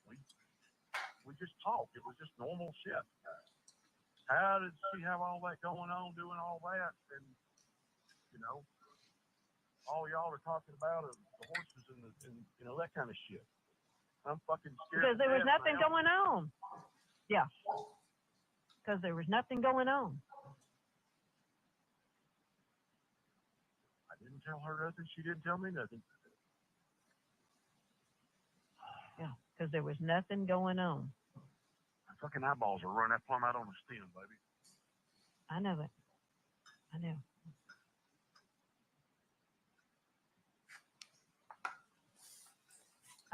We just talked. It was just normal shit. How did she have all that going on, doing all that? And, all y'all are talking about is the horses and that kind of shit. I'm fucking scared. Because there was nothing going on. Yeah. Because there was nothing going on. I didn't tell her nothing. She didn't tell me nothing. Yeah. Because there was nothing going on. My fucking eyeballs are running that plumb out on the stem, baby. I know it. I know.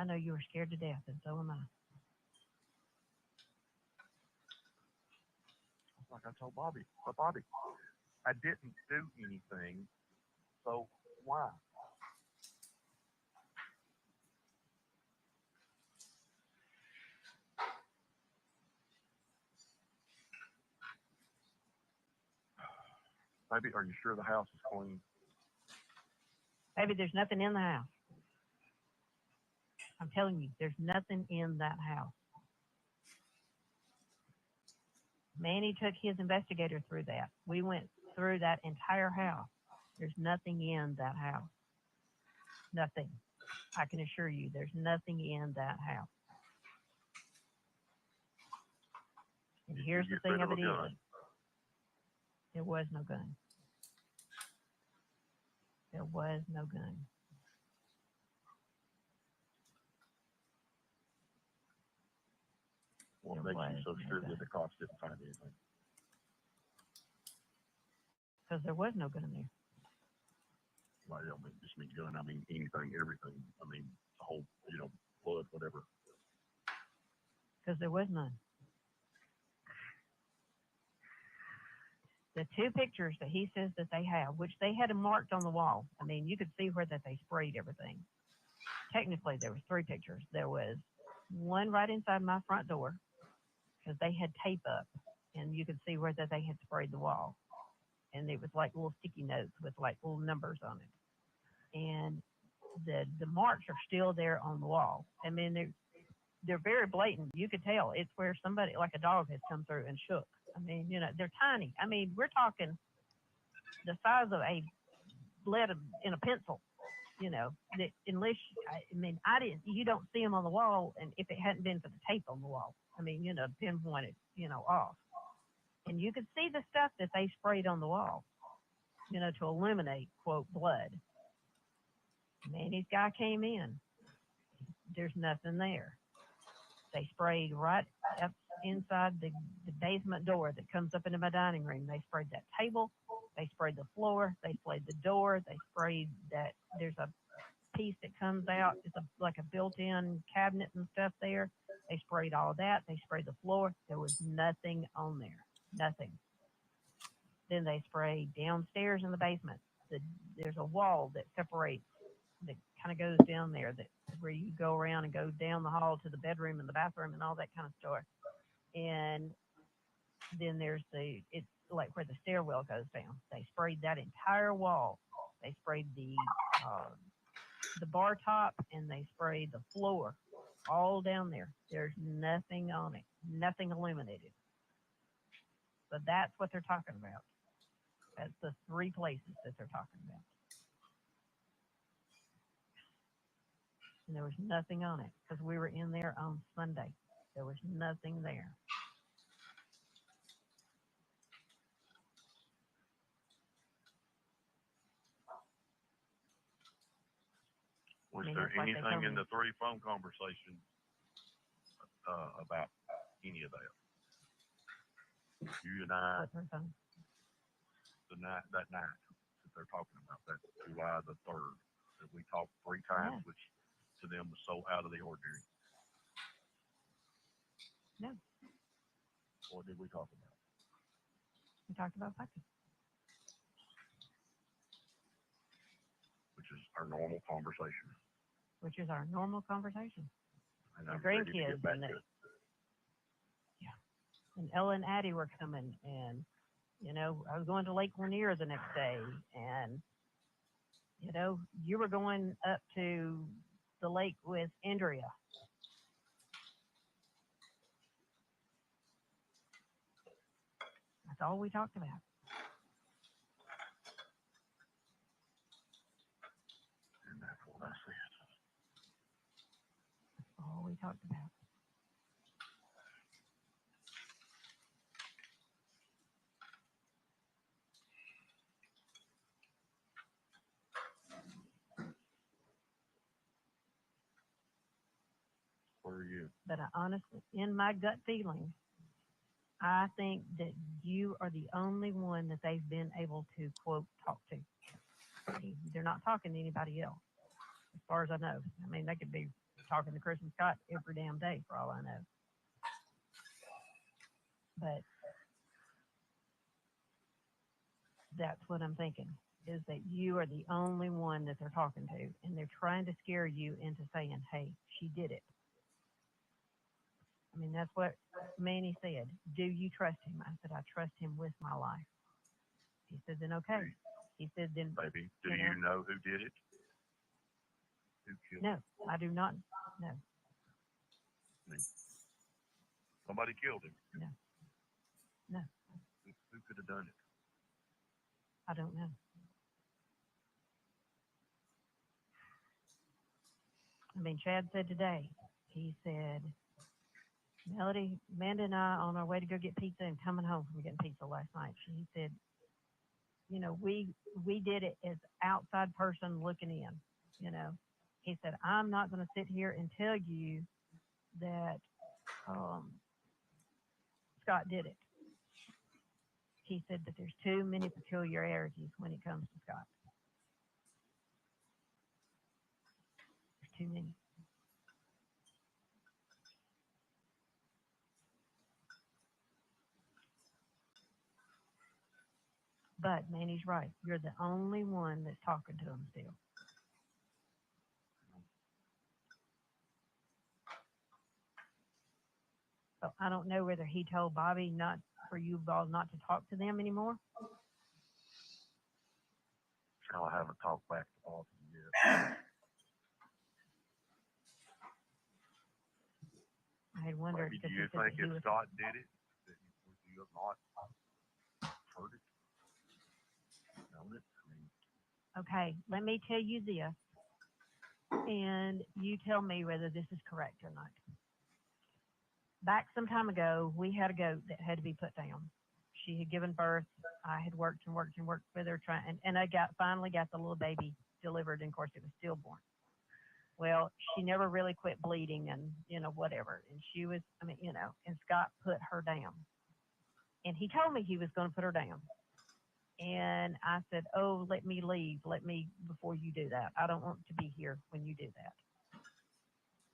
I know you were scared to death, and so am I. Like I told Bobby, but Bobby, I didn't do anything, so why? Maybe, are you sure the house is clean? Maybe there's nothing in the house. I'm telling you, there's nothing in that house. Manny took his investigator through that. We went through that entire house. There's nothing in that house. Nothing. I can assure you, there's nothing in that house. And Did here's you the get thing of rid it of a is, gun? there was no gun. There was no gun. What There makes you was so no sure gun. that the cops didn't find anything? Because there was no gun there. Like, I mean, just mean gun, I mean anything, everything. I mean, the whole, blood, whatever. Because there was none. The two pictures that he says that they have, which they had them marked on the wall. I mean, you could see where that they sprayed everything. Technically, there was 3 pictures. There was one right inside my front door because they had tape up, and you could see where that they had sprayed the wall. And it was like little sticky notes with like little numbers on it. And the marks are still there on the wall. I mean, they're very blatant. You could tell it's where somebody, like a dog, has come through and shook. I mean, they're tiny. I mean, we're talking the size of a lead in a pencil. That unless you don't see them on the wall, and if it hadn't been for the tape on the wall, I mean, pinpointed, off, and you could see the stuff that they sprayed on the wall, to eliminate quote blood. Manny's guy came in. There's nothing there. They sprayed right up inside the basement door that comes up into my dining room. They sprayed that table. They sprayed the floor. They sprayed the door. They sprayed that. There's a piece that comes out. It's like a built-in cabinet and stuff there. They sprayed all that. They sprayed the floor. There was nothing on there. Nothing. Then they sprayed downstairs in the basement. There's a wall that separates, that kind of goes down there, that where you go around and go down the hall to the bedroom and the bathroom and all that kind of stuff. And then there's it's like where the stairwell goes down. They sprayed that entire wall. They sprayed the bar top, and they sprayed the floor all down there. There's nothing on it, nothing illuminated. But that's what they're talking about. That's the 3 places that they're talking about. And there was nothing on it because we were in there on Sunday. There was nothing there. Was I mean, there that's like they anything told in me. the 3 phone conversations about any of that? You and I, What's her phone? that night that they're talking about, that July the 3rd, that we talked 3 times, Yeah. which to them was so out of the ordinary. No. What did we talk about? We talked about Bucky. Which is our normal conversation. Which is our normal conversation. And The I'm ready to grandkids get back and to it. And Ella and Addie were coming, and I was going to Lake Lanier the next day, and you were going up to the lake with Andrea. That's all we talked about. And that's what I said. That's all we talked about. Where are you? But I honestly, in my gut feeling, I think that you are the only one that they've been able to, quote, talk to. I mean, they're not talking to anybody else, as far as I know. I mean, they could be talking to Chris and Scott every damn day, for all I know. But that's what I'm thinking, is that you are the only one that they're talking to, and they're trying to scare you into saying, hey, she did it. I mean, that's what Manny said. Do you trust him? I said, I trust him with my life. He said, then okay. He said, then. Baby, do you know, you know who did it? Who killed No, him? I do not. No, Somebody killed him. no, Who could have done it? I don't know. I mean, Chad said today, he said, Melody, Amanda and I on our way to go get pizza and coming home from getting pizza last night. He said, you know, we did it as outside person looking in, you know. He said, I'm not going to sit here and tell you that Scott did it. He said that there's too many peculiarities when it comes to Scott. There's too many. But Manny's right. You're the only one that's talking to him still. So I don't know whether he told Bobby not for you all not to talk to them anymore. I haven't talked back to Boston yet. I had wondered. Maybe, do because you he said think that he if was, Scott did it, that would you have not heard it? Known it? I mean, okay, let me tell you this, and you tell me whether this is correct or not. Back some time ago, we had a goat that had to be put down. She had given birth. I had worked and worked and worked with her, and I finally got the little baby delivered, and of course it was stillborn. Well, she never really quit bleeding, and you know, whatever. And she was, I mean, you know, and Scott put her down, and he told me he was going to put her down. And I said, oh, let me leave. Let me, before you do that. I don't want to be here when you do that.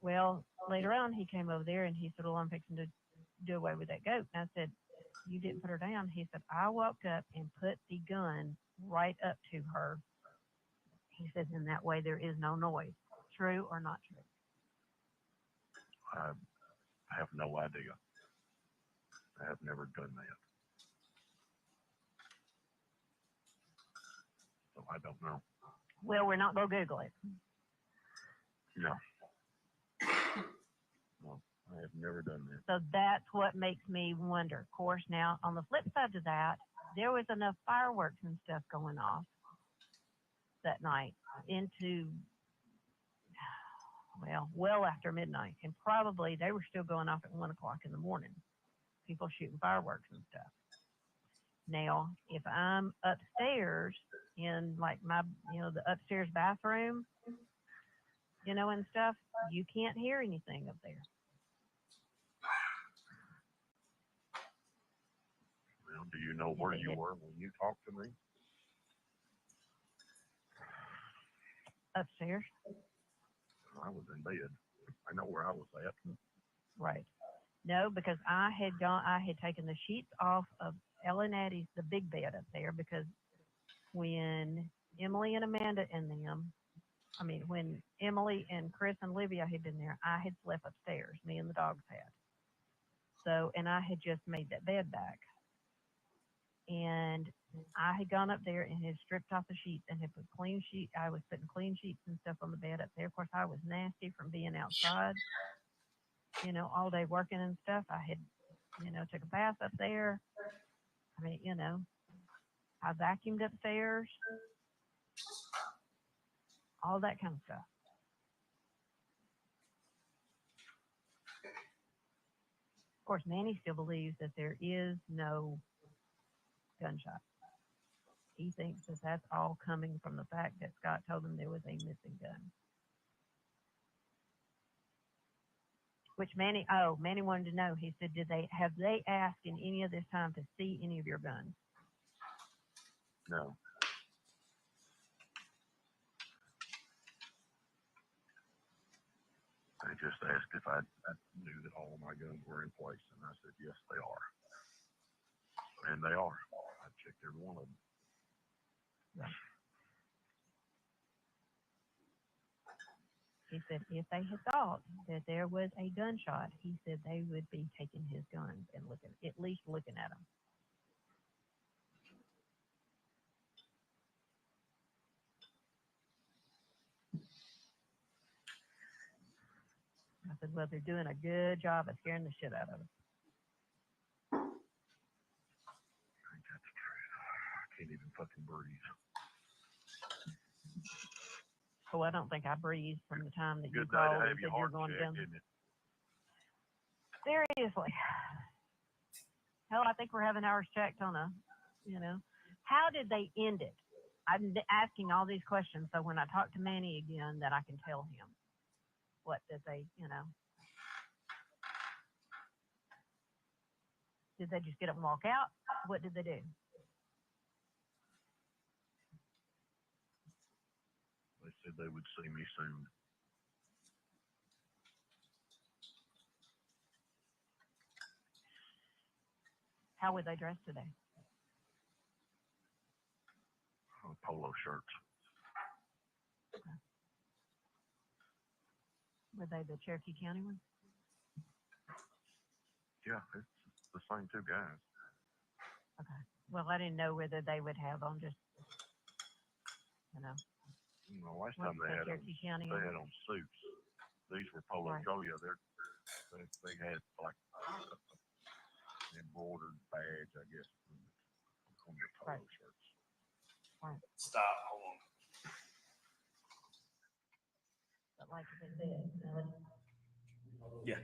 Well, later on, he came over there and he said, well, I'm fixing to do away with that goat. And I said, you didn't put her down. He said, I walked up and put the gun right up to her. He said, in that way, there is no noise. True or not true? I have no idea. I have never done that. So I don't know. Well, we're not going to Google it. No. No, I have never done that. So that's what makes me wonder. Of course, now, on the flip side to that, there was enough fireworks and stuff going off that night into, well after midnight. And probably they were still going off at 1 o'clock in the morning. People shooting fireworks and stuff. Now, if I'm upstairs in like my, you know, the upstairs bathroom, you know, and stuff, you can't hear anything up there. Well, do you know where you were when you talked to me? Upstairs. I was in bed. I know where I was at. Right. No, because I had taken the sheets off of Ellen Addie's, the big bed up there, because when Emily and Amanda and them, when Emily and Chris and Olivia had been there, I had slept upstairs, me and the dogs had. So, and I had just made that bed back. And I had gone up there and had stripped off the sheets and had put clean sheets. I was putting clean sheets and stuff on the bed up there. Of course, I was nasty from being outside, you know, all day working and stuff. I had, you know, took a bath up there. You know, I vacuumed upstairs, all that kind of stuff. Of course, Manny still believes that there is no gunshot. He thinks that that's all coming from the fact that Scott told him there was a missing gun. Which Manny wanted to know. He said, have they asked in any of this time to see any of your guns? No. They just asked if I knew that all of my guns were in place, and I said, yes, they are. And they are. I checked every one of them. Right. He said if they had thought that there was a gunshot, he said they would be taking his guns and at least looking at them. I said, well, they're doing a good job of scaring the shit out of us. I can't even fucking breathe. So I don't think I breathed from the time that you Good day called to and have your said you're heart going checked, down. isn't it? Seriously. Hell, I think we're having ours checked on a, you know, how did they end it? I'm asking all these questions so when I talk to Manny again that I can tell him what did they, you know. Did they just get up and walk out? What did they do? They said they would see me soon. How were they dressed today? Polo shirts. Were they the Cherokee County ones? Yeah, it's the same two guys. Okay. Well, I didn't know whether they would have on just, you know. Last What time they the had Cherokee County they ones? had on suits. These were polo. Right. Oh yeah, they had like embroidered badge, I guess, on their polo Right. shirts. Right. Stop, hold on. But like I said, you know, Yeah.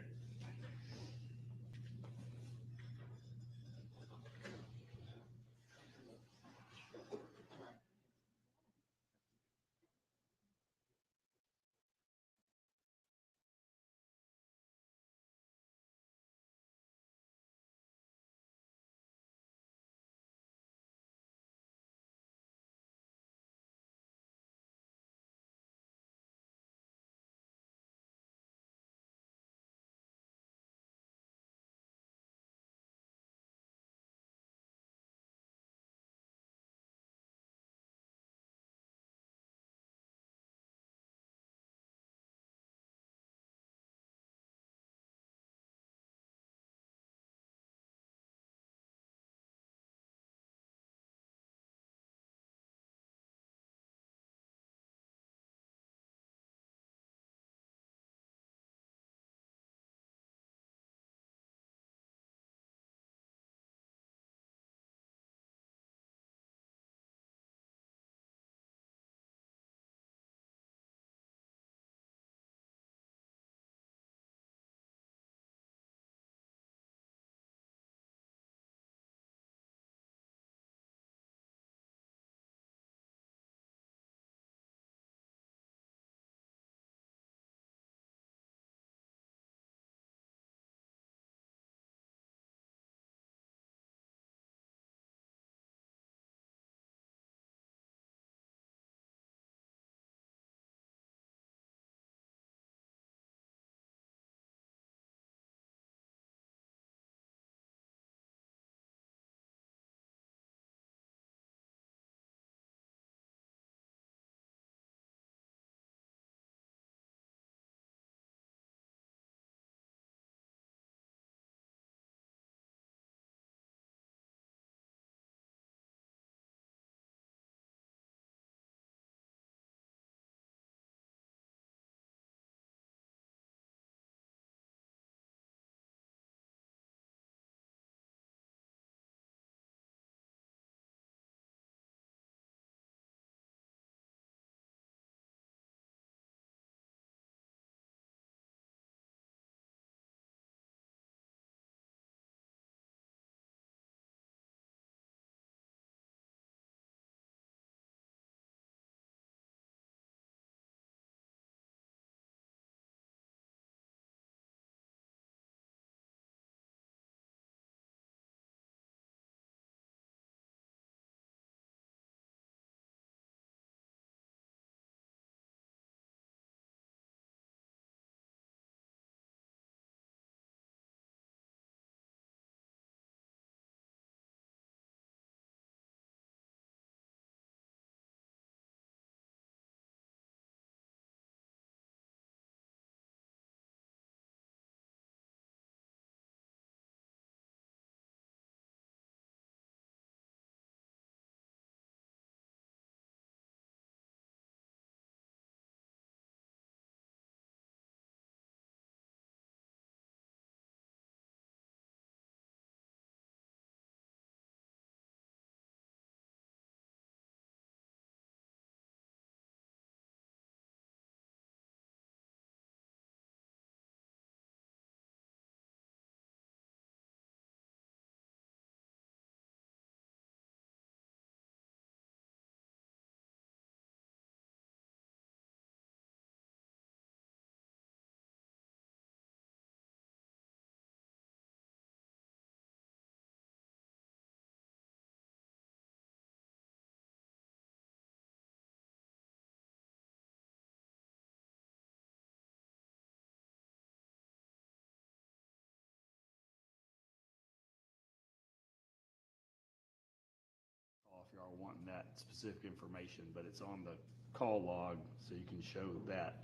wanting that specific information, but it's on the call log, so you can show that.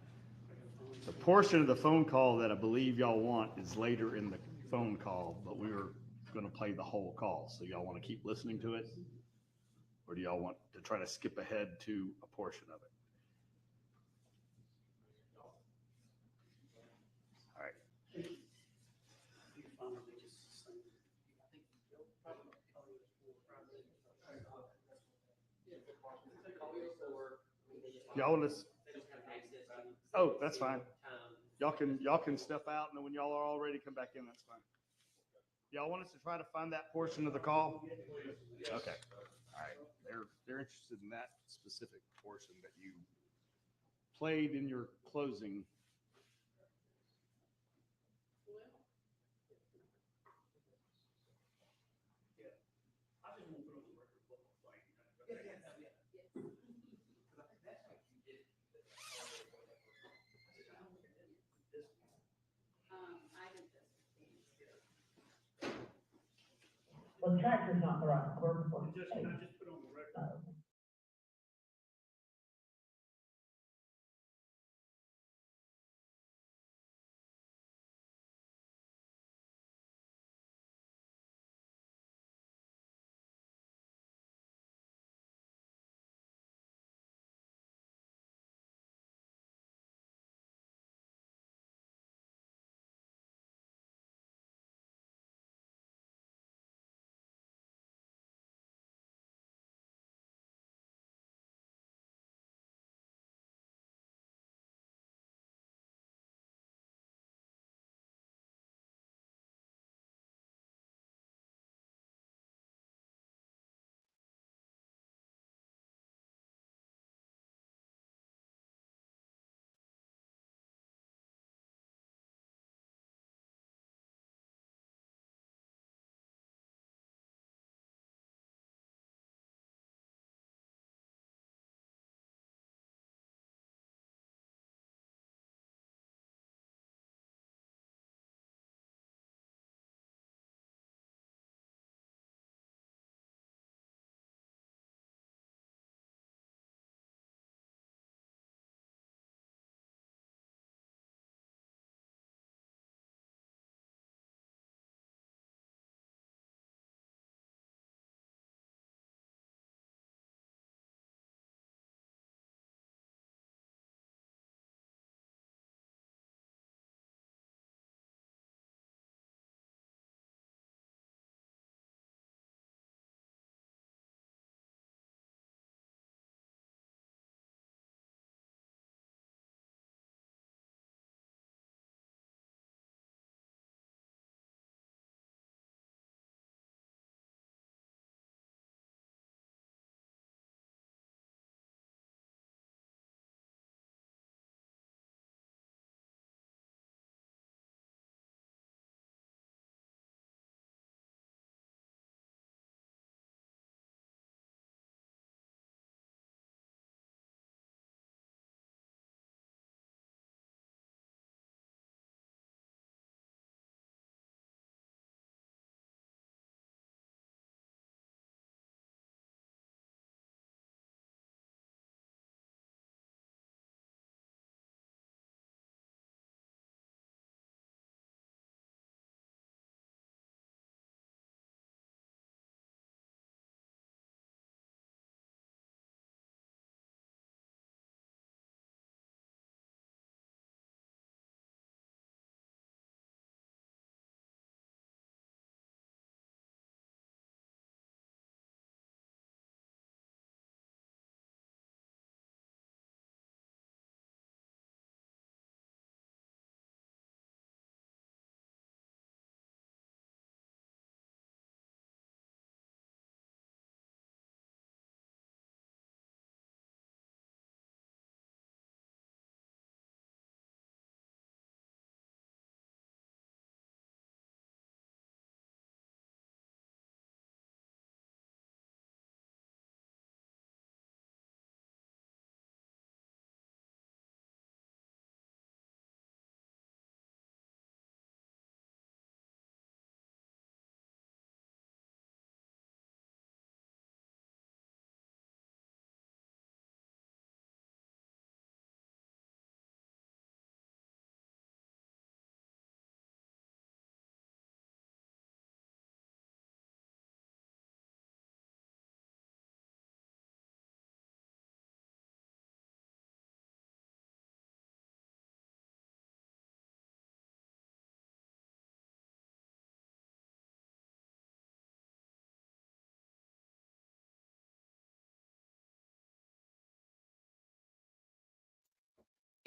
The portion of the phone call that I believe y'all want is later in the phone call, but we were gonna play the whole call, so y'all wanna keep listening to it? Or do y'all want to try to skip ahead to a portion of it? All right. Y'all want to? Oh, that's fine. Y'all can step out, and then when y'all are all ready, come back in. That's fine. Y'all want us to try to find that portion of the call? Okay. All right. They're interested in that specific portion that you played in your closing. I did this. Well, the tractor's not the right word for it. I just put on the record.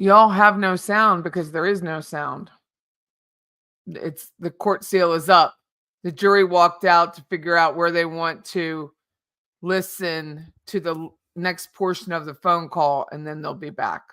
Y'all have no sound because there is no sound. It's the court seal is up. The jury walked out to figure out where they want to listen to the next portion of the phone call, and then they'll be back.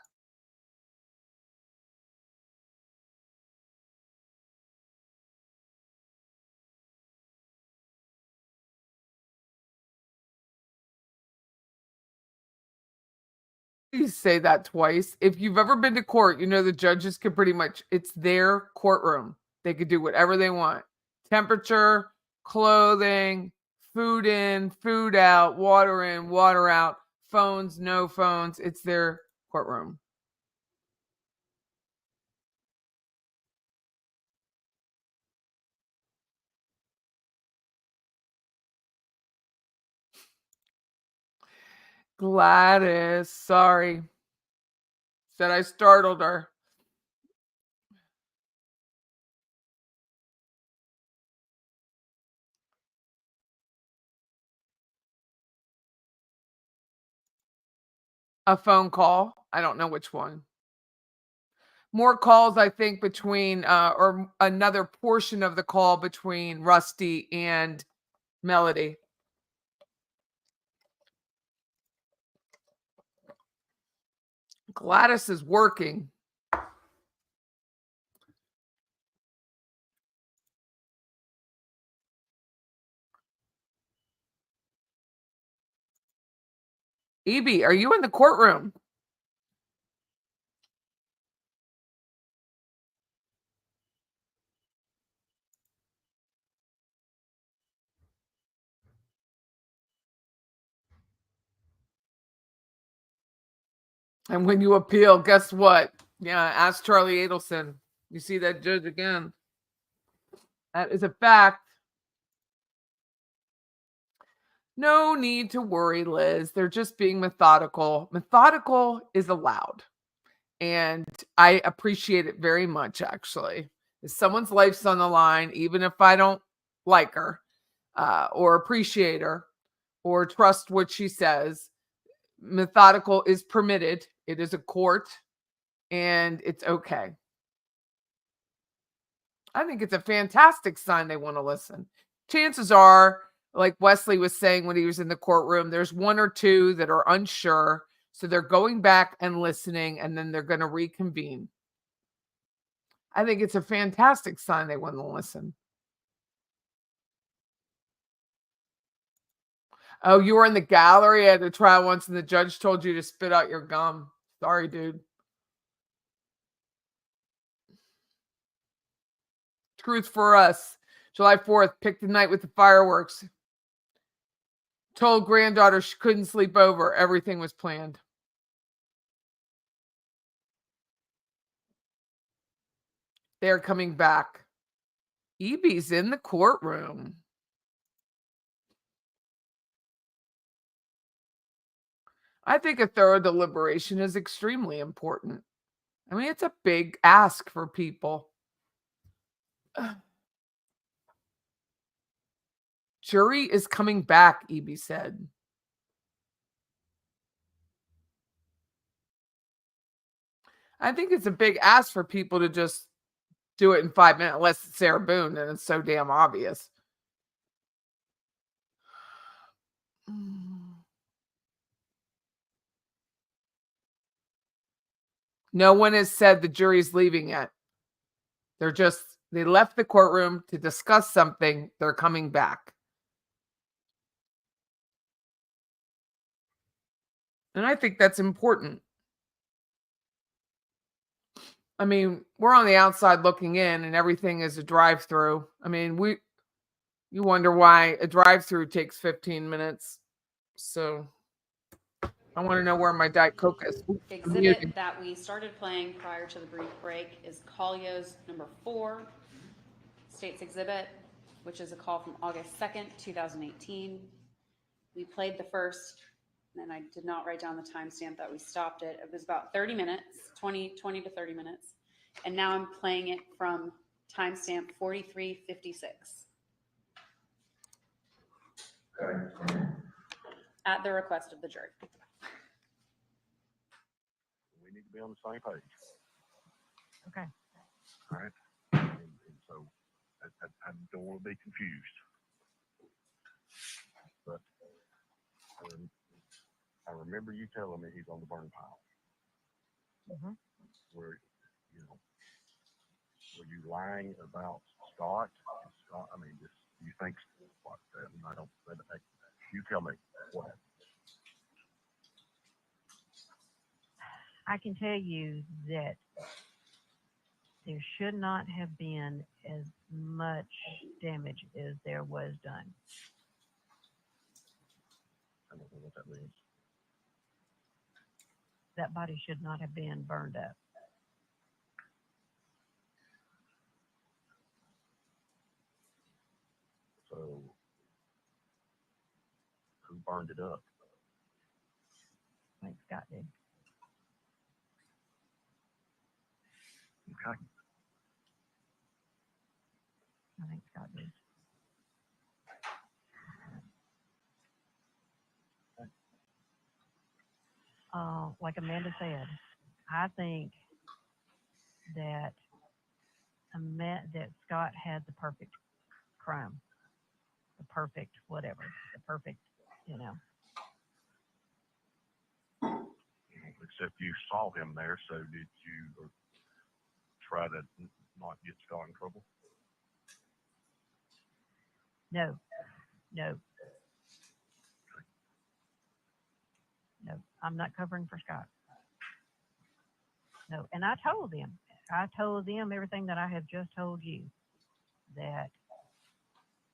You say that twice. If you've ever been to court, you know the judges can pretty much, it's their courtroom. They could do whatever they want. Temperature, clothing, food in, food out, water in, water out, phones, no phones. It's their courtroom. Gladys, sorry. Said I startled her. A phone call. I don't know which one. More calls, I think, between or another portion of the call between Rusty and Melody. Gladys is working. Evie, are you in the courtroom? And when you appeal, guess what? Yeah, ask Charlie Adelson. You see that judge again. That is a fact. No need to worry, Liz. They're just being methodical. Methodical is allowed. And I appreciate it very much, actually. If someone's life's on the line, even if I don't like her or appreciate her or trust what she says, methodical is permitted. It is a court and it's okay. I think it's a fantastic sign they want to listen. Chances are, like Wesley was saying when he was in the courtroom, there's one or two that are unsure. So they're going back and listening, and then they're going to reconvene. I think it's a fantastic sign they want to listen. Oh, you were in the gallery at the trial once, and the judge told you to spit out your gum. Sorry, dude. Truth for us. July 4th, picked the night with the fireworks. Told granddaughter she couldn't sleep over. Everything was planned. They're coming back. Evie's in the courtroom. I think a thorough deliberation is extremely important. I mean, it's a big ask for people. Jury is coming back, Evie said. I think it's a big ask for people to just do it in 5 minutes, unless it's Sarah Boone, and it's so damn obvious. No one has said the jury's leaving yet. They left the courtroom to discuss something. They're coming back. And I think that's important. I mean, we're on the outside looking in and everything is a drive-through. I mean, you wonder why a drive-through takes 15 minutes. So I want to know where my Diet Coke is. Oops, I'm muted. Exhibit that we started playing prior to the brief break is Collio's number 4, State's Exhibit, which is a call from August 2nd, 2018. We played the first, and I did not write down the timestamp that we stopped it. It was about 30 minutes, 20 to 30 minutes. And now I'm playing it from timestamp 43:56. At the request of the jury. We need to be on the same page. Okay. All right. And so I don't want to be confused. But I remember you telling me he's on the burn pile. Mm-hmm. Were you lying about Scott? Scott, I mean, just you think what? I don't. You tell me what happened. I can tell you that there should not have been as much damage as there was done. I don't know what that means. That body should not have been burned up. So, who burned it up? I think Scott did. Okay. I think Scott did. Like Amanda said, I think that that Scott had the perfect crime, the perfect whatever, the perfect, Except you saw him there, so did you try to not get Scott in trouble? No. I'm not covering for Scott. No, and I told them everything that I have just told you, that,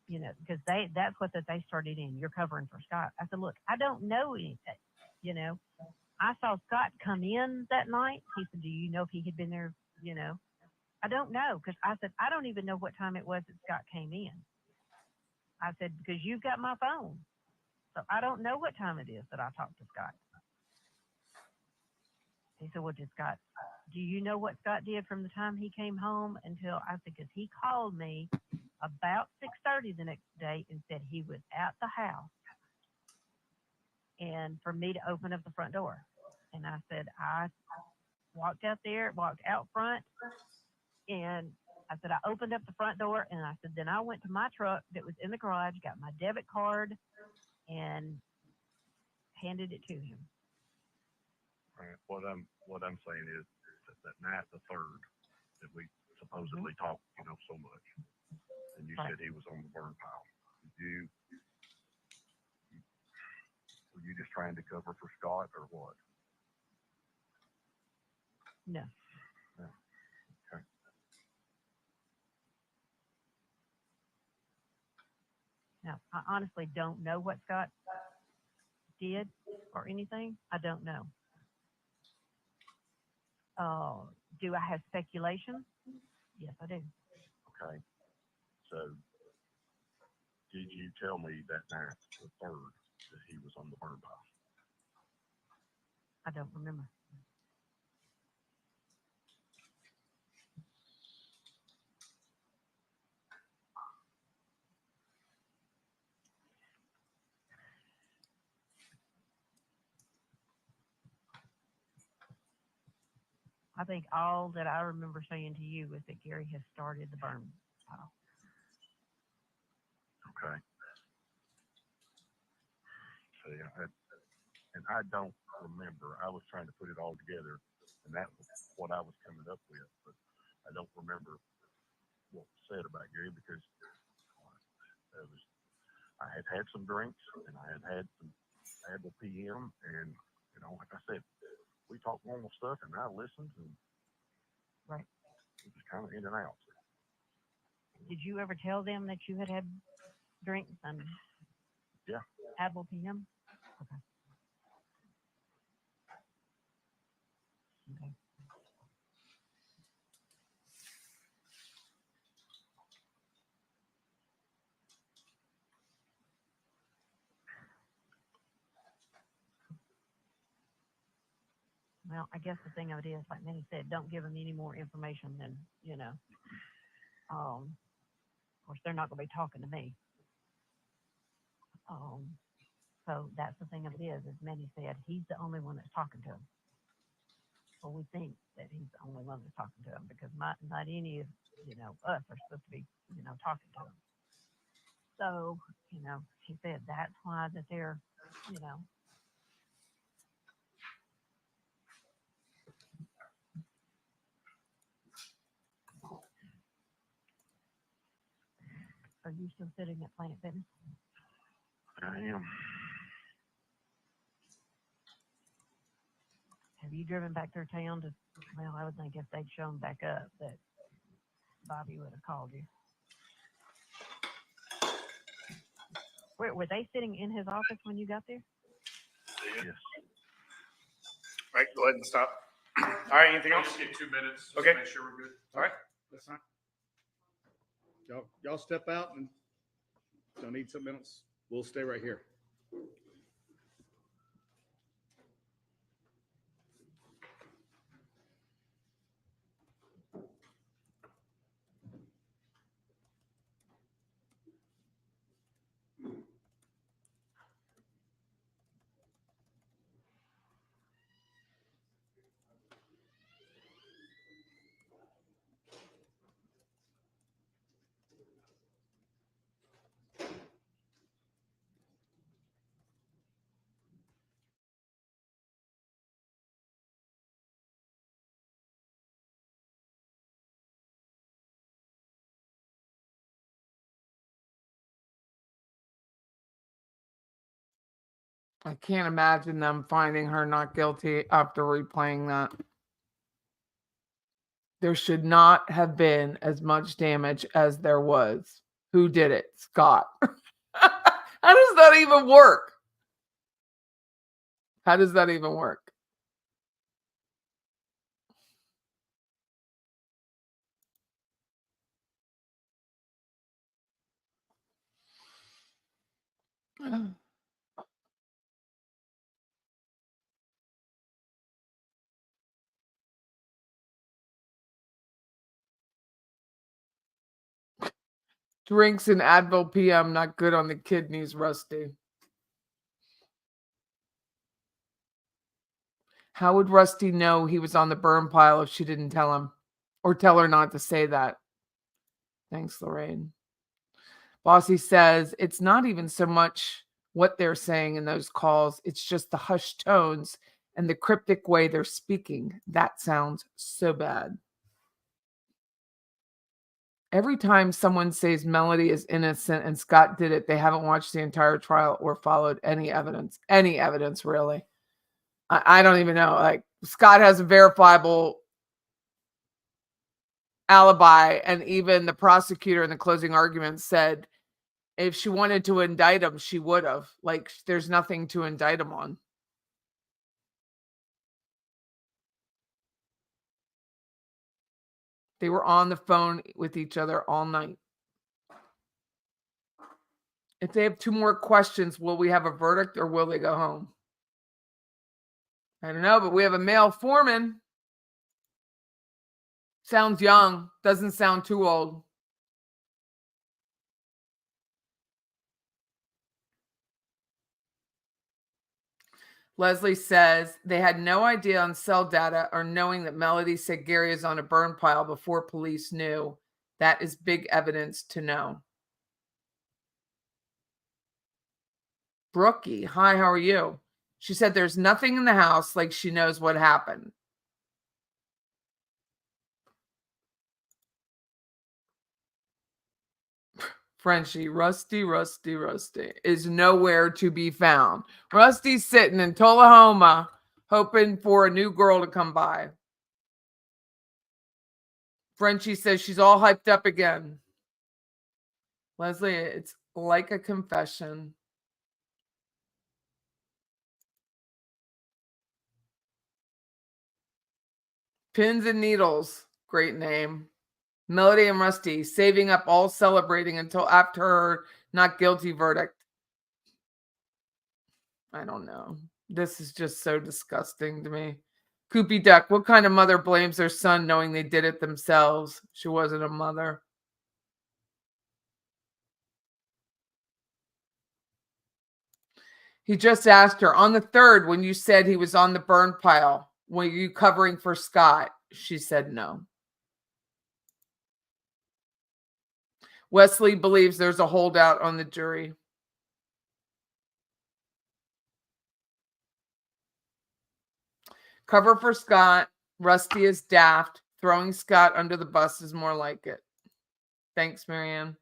because that's what that they started in. You're covering for Scott. I said, look, I don't know anything, I saw Scott come in that night. He said, do you know if he had been there, I don't know, because I said, I don't even know what time it was that Scott came in. I said, because you've got my phone. So I don't know what time it is that I talked to Scott. He said, well, do you know what Scott did from the time he came home until, I said, because he called me about 6:30 the next day and said he was at the house and for me to open up the front door. And I said, I walked out front, and I said, I opened up the front door, and I said, then I went to my truck that was in the garage, got my debit card, and handed it to him. Right. What I'm saying is that night, the 3rd, that we supposedly talked, so much, and you said he was on the burn pile. Were you just trying to cover for Scott or what? No. No. Okay. Now, I honestly don't know what Scott did or anything. I don't know. Do I have speculation? Yes, I do. Okay. So, did you tell me that night, the 3rd, that he was on the burn pile? I don't remember. I think all that I remember saying to you was that Gary has started the burn pile. Okay. See, I don't remember. I was trying to put it all together, and that was what I was coming up with, but I don't remember what was said about Gary because I had some drinks, and I had some Advil PM, and like I said, we talked normal stuff, and I listened, and right, it was kind of in and out. Did you ever tell them that you had drinks and Advil PM? Okay. Okay. Well, I guess the thing of it is, like Minnie said, don't give them any more information than, of course, they're not going to be talking to me. So that's the thing of it is, as Minnie said, he's the only one that's talking to him. Well, we think that he's the only one that's talking to him because not any of, us are supposed to be, talking to him. So, he said that's why that they're, Are you still sitting at Planet Fitness? I am. Have you driven back through town to, well, I would think if they'd shown back up that Bobby would have called you. Were they sitting in his office when you got there? Yes. All right, go ahead and stop. All right, anything I'll else? just get 2 minutes, just Okay. to make sure we're good. All right, that's fine. Y'all step out and don't need something else. We'll stay right here. I can't imagine them finding her not guilty after replaying that. There should not have been as much damage as there was. Who did it? Scott. How does that even work? How does that even work? Drinks and Advil PM not good on the kidneys, Rusty. How would Rusty know he was on the burn pile if she didn't tell him? Or tell her not to say that? Thanks, Lorraine. Bossy says, it's not even so much what they're saying in those calls. It's just the hushed tones and the cryptic way they're speaking. That sounds so bad. Every time someone says Melody is innocent and Scott did it, they haven't watched the entire trial or followed any evidence really. I don't even know. Like, Scott has a verifiable alibi, and even the prosecutor in the closing argument said if she wanted to indict him, she would have. Like, there's nothing to indict him on. They were on the phone with each other all night. If they have 2 more questions, will we have a verdict or will they go home? I don't know, but we have a male foreman. Sounds young. Doesn't sound too old. Leslie says they had no idea on cell data or knowing that Melody said Gary is on a burn pile before police knew. That is big evidence to know. Brookie, hi, how are you? She said there's nothing in the house, like she knows what happened. Frenchie, Rusty is nowhere to be found. Rusty's sitting in Tullahoma hoping for a new girl to come by. Frenchie says she's all hyped up again. Leslie, it's like a confession. Pins and Needles, great name. Melody and Rusty saving up, all celebrating until after her not guilty verdict. I don't know. This is just so disgusting to me. Koopy Duck, what kind of mother blames their son knowing they did it themselves? She wasn't a mother. He just asked her on the 3rd when you said he was on the burn pile. Were you covering for Scott? She said no. Wesley believes there's a holdout on the jury. Cover for Scott. Rusty is daft. Throwing Scott under the bus is more like it. Thanks, Marianne.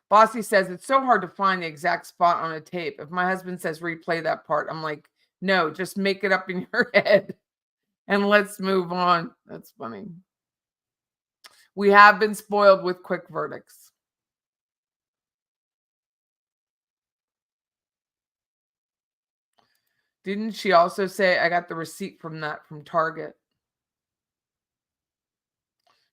Bossy says it's so hard to find the exact spot on a tape. If my husband says replay that part, I'm like, no, just make it up in your head and let's move on. That's funny. We have been spoiled with quick verdicts. Didn't she also say, I got the receipt from Target?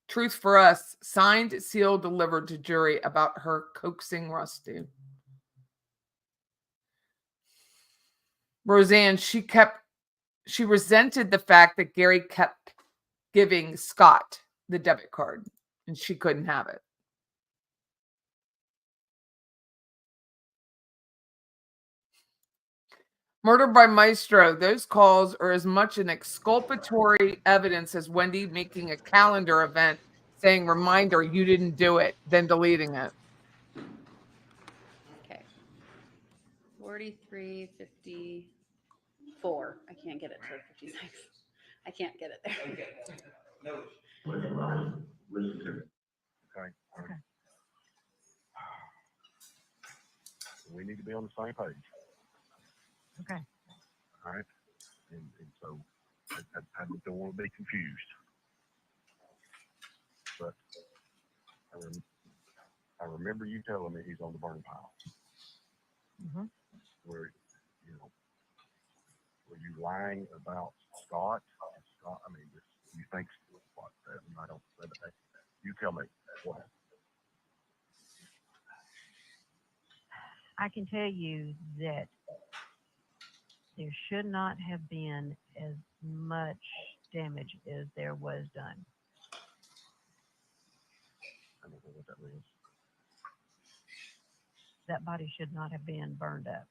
Truth for us, signed, sealed, delivered to jury about her coaxing Rusty. Roseanne, she resented the fact that Gary kept giving Scott the debit card and she couldn't have it. Murder by Maestro, those calls are as much an exculpatory evidence as Wendy making a calendar event saying, reminder, you didn't do it, then deleting it. Okay. 43:54. I can't get it to 56. I can't get it there. Okay. No issue. Okay. We need to be on the same page. Okay. All right. And so I don't want to be confused. But I remember you telling me he's on the burn pile. Mm-hmm. Were you lying about Scott? Scott, I mean, you think what? I don't. You tell me what. I can tell you that there should not have been as much damage as there was done. I don't know what that means. That body should not have been burned up.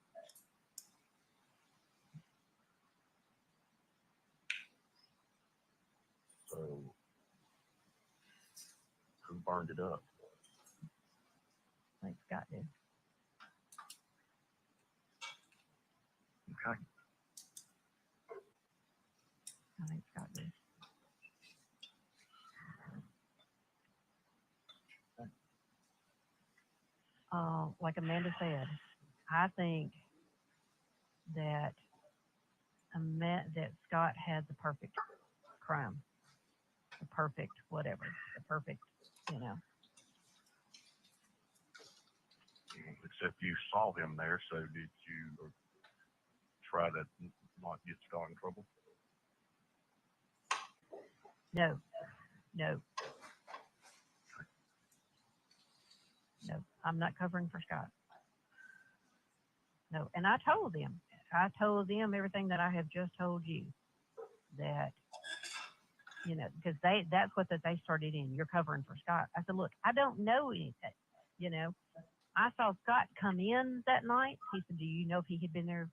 So, who burned it up? I think Scott did. Okay. I think Scott did. Like Amanda said, I think that that Scott had the perfect crime, the perfect whatever, the perfect, Except you saw him there, so did you try to not get Scott in trouble? No. I'm not covering for Scott. No, and I told them everything that I have just told you, that, because that's what that they started in. You're covering for Scott. I said, look, I don't know anything. I saw Scott come in that night. He said, do you know if he had been there?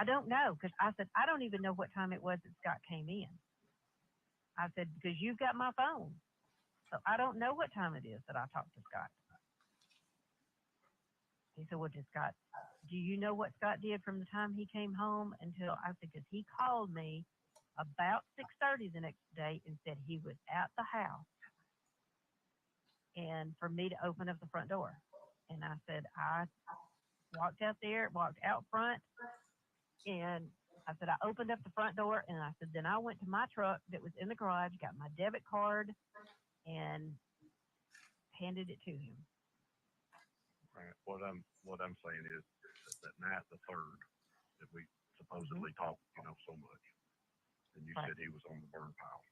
I don't know, because I said, I don't even know what time it was that Scott came in. I said, because you've got my phone. So I don't know what time it is that I talked to Scott. He said, well, do you know what Scott did from the time he came home until, I said, because he called me about 6:30 the next day and said he was at the house and for me to open up the front door. And I said, I walked out front, and I said, I opened up the front door, and I said, then I went to my truck that was in the garage, got my debit card, and handed it to him. Right. What I'm saying is that night, the 3rd, that we supposedly talked, so much, and you said he was on the burn pile.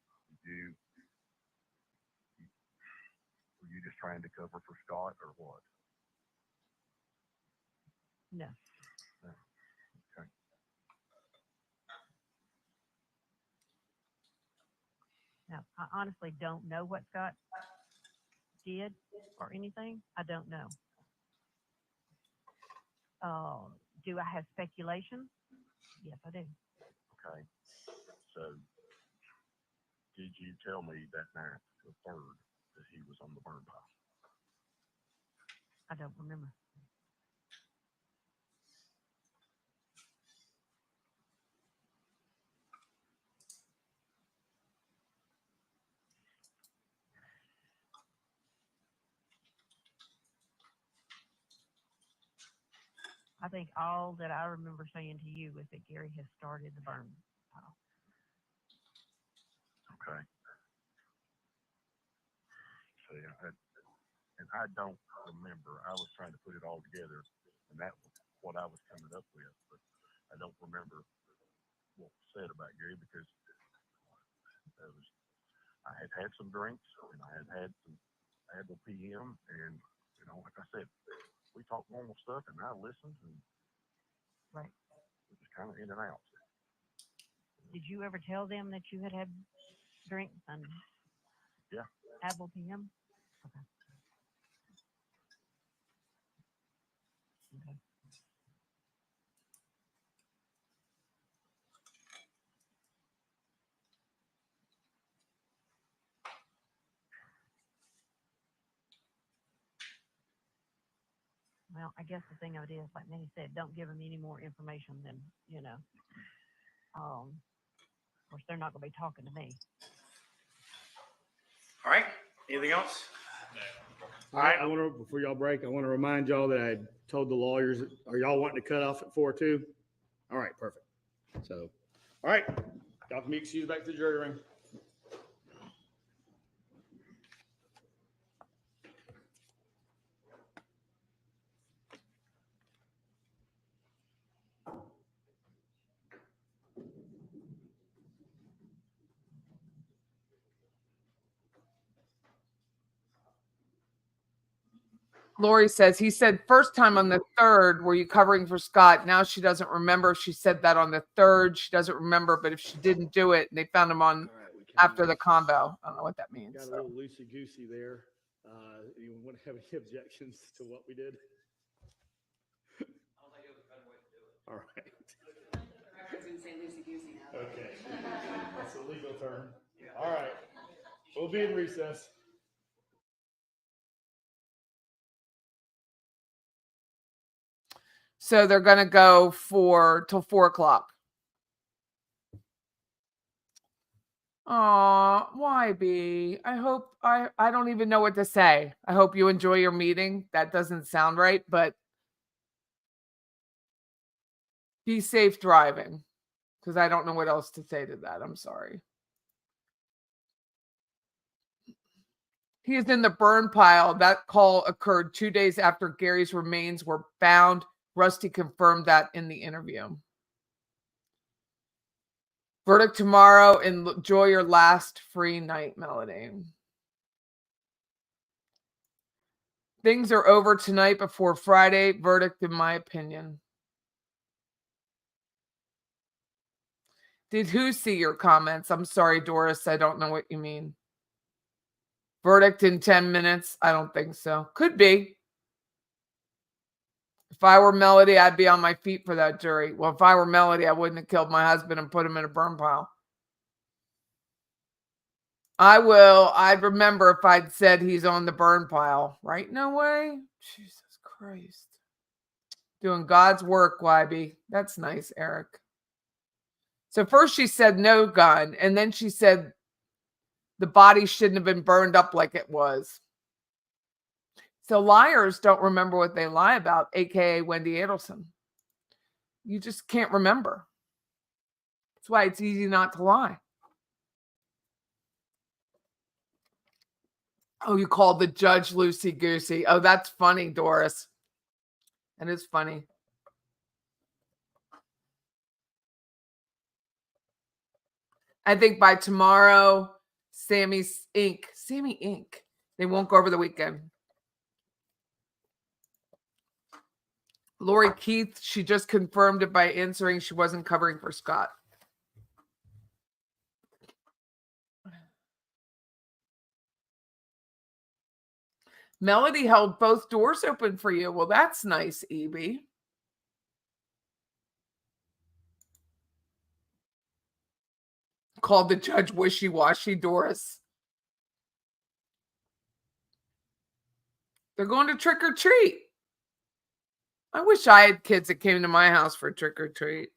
Were you just trying to cover for Scott or what? No. Okay. Now, I honestly don't know what Scott did or anything. I don't know. Do I have speculation? Yes, I do. Okay, so did you tell me that night, the 3rd, that he was on the burn pile? I don't remember. I think all that I remember saying to you was that Gary has started the burn pile. Okay. See, and I don't remember. I was trying to put it all together, and that was what I was coming up with, but I don't remember what was said about Gary because I had had some drinks and I had had some Advil PM, and like I said, we talked normal stuff, and I listened, and Right. it was kind of in and out. Did you ever tell them that you had drinks and Yeah. Advil PM? Okay. Okay. Well, I guess the thing of it is, like Manny said, don't give them any more information than, of course, they're not going to be talking to me. All right, anything else? All right, I want to, before y'all break, I want to remind y'all that I told the lawyers, are y'all wanting to cut off at 4 too? All right, perfect. So, all right, y'all can be excused back to the jury ring. Lori says, he said first time on the 3rd, were you covering for Scott? Now she doesn't remember if she said that on the 3rd. She doesn't remember, but if she didn't do it and they found him on after the combo, I don't know what that means. Got a little loosey-goosey there. You want to have any objections to what we did? I don't think it was a better way to do it. All right. I was gonna say loosey-goosey now. Okay. That's a legal term. All right. We'll be in recess. So they're going to go till 4 o'clock. Aw, YB. I hope I don't even know what to say. I hope you enjoy your meeting. That doesn't sound right, but be safe driving because I don't know what else to say to that. I'm sorry. He is in the burn pile. That call occurred 2 days after Gary's remains were found. Rusty confirmed that in the interview. Verdict tomorrow. Enjoy your last free night, Melody. Things are over tonight before Friday. Verdict, in my opinion. Did who see your comments? I'm sorry, Doris. I don't know what you mean. Verdict in 10 minutes? I don't think so. Could be. If I were Melody, I'd be on my feet for that jury. Well, if I were Melody, I wouldn't have killed my husband and put him in a burn pile. I will. I'd remember if I'd said he's on the burn pile. Right? No way. Jesus Christ. Doing God's work, YB. That's nice, Eric. So first she said no gun, and then she said the body shouldn't have been burned up like it was. So liars don't remember what they lie about, aka Wendy Adelson. You just can't remember. That's why it's easy not to lie. Oh, you called the judge loosey-goosey. Oh, that's funny, Doris. That is funny. I think by tomorrow, Sammy Inc. They won't go over the weekend. Lori Keith, she just confirmed it by answering she wasn't covering for Scott. Melody held both doors open for you. Well, that's nice, Evie. called the judge wishy-washy, Doris. They're going to trick or treat. I wish I had kids that came to my house for trick or treat.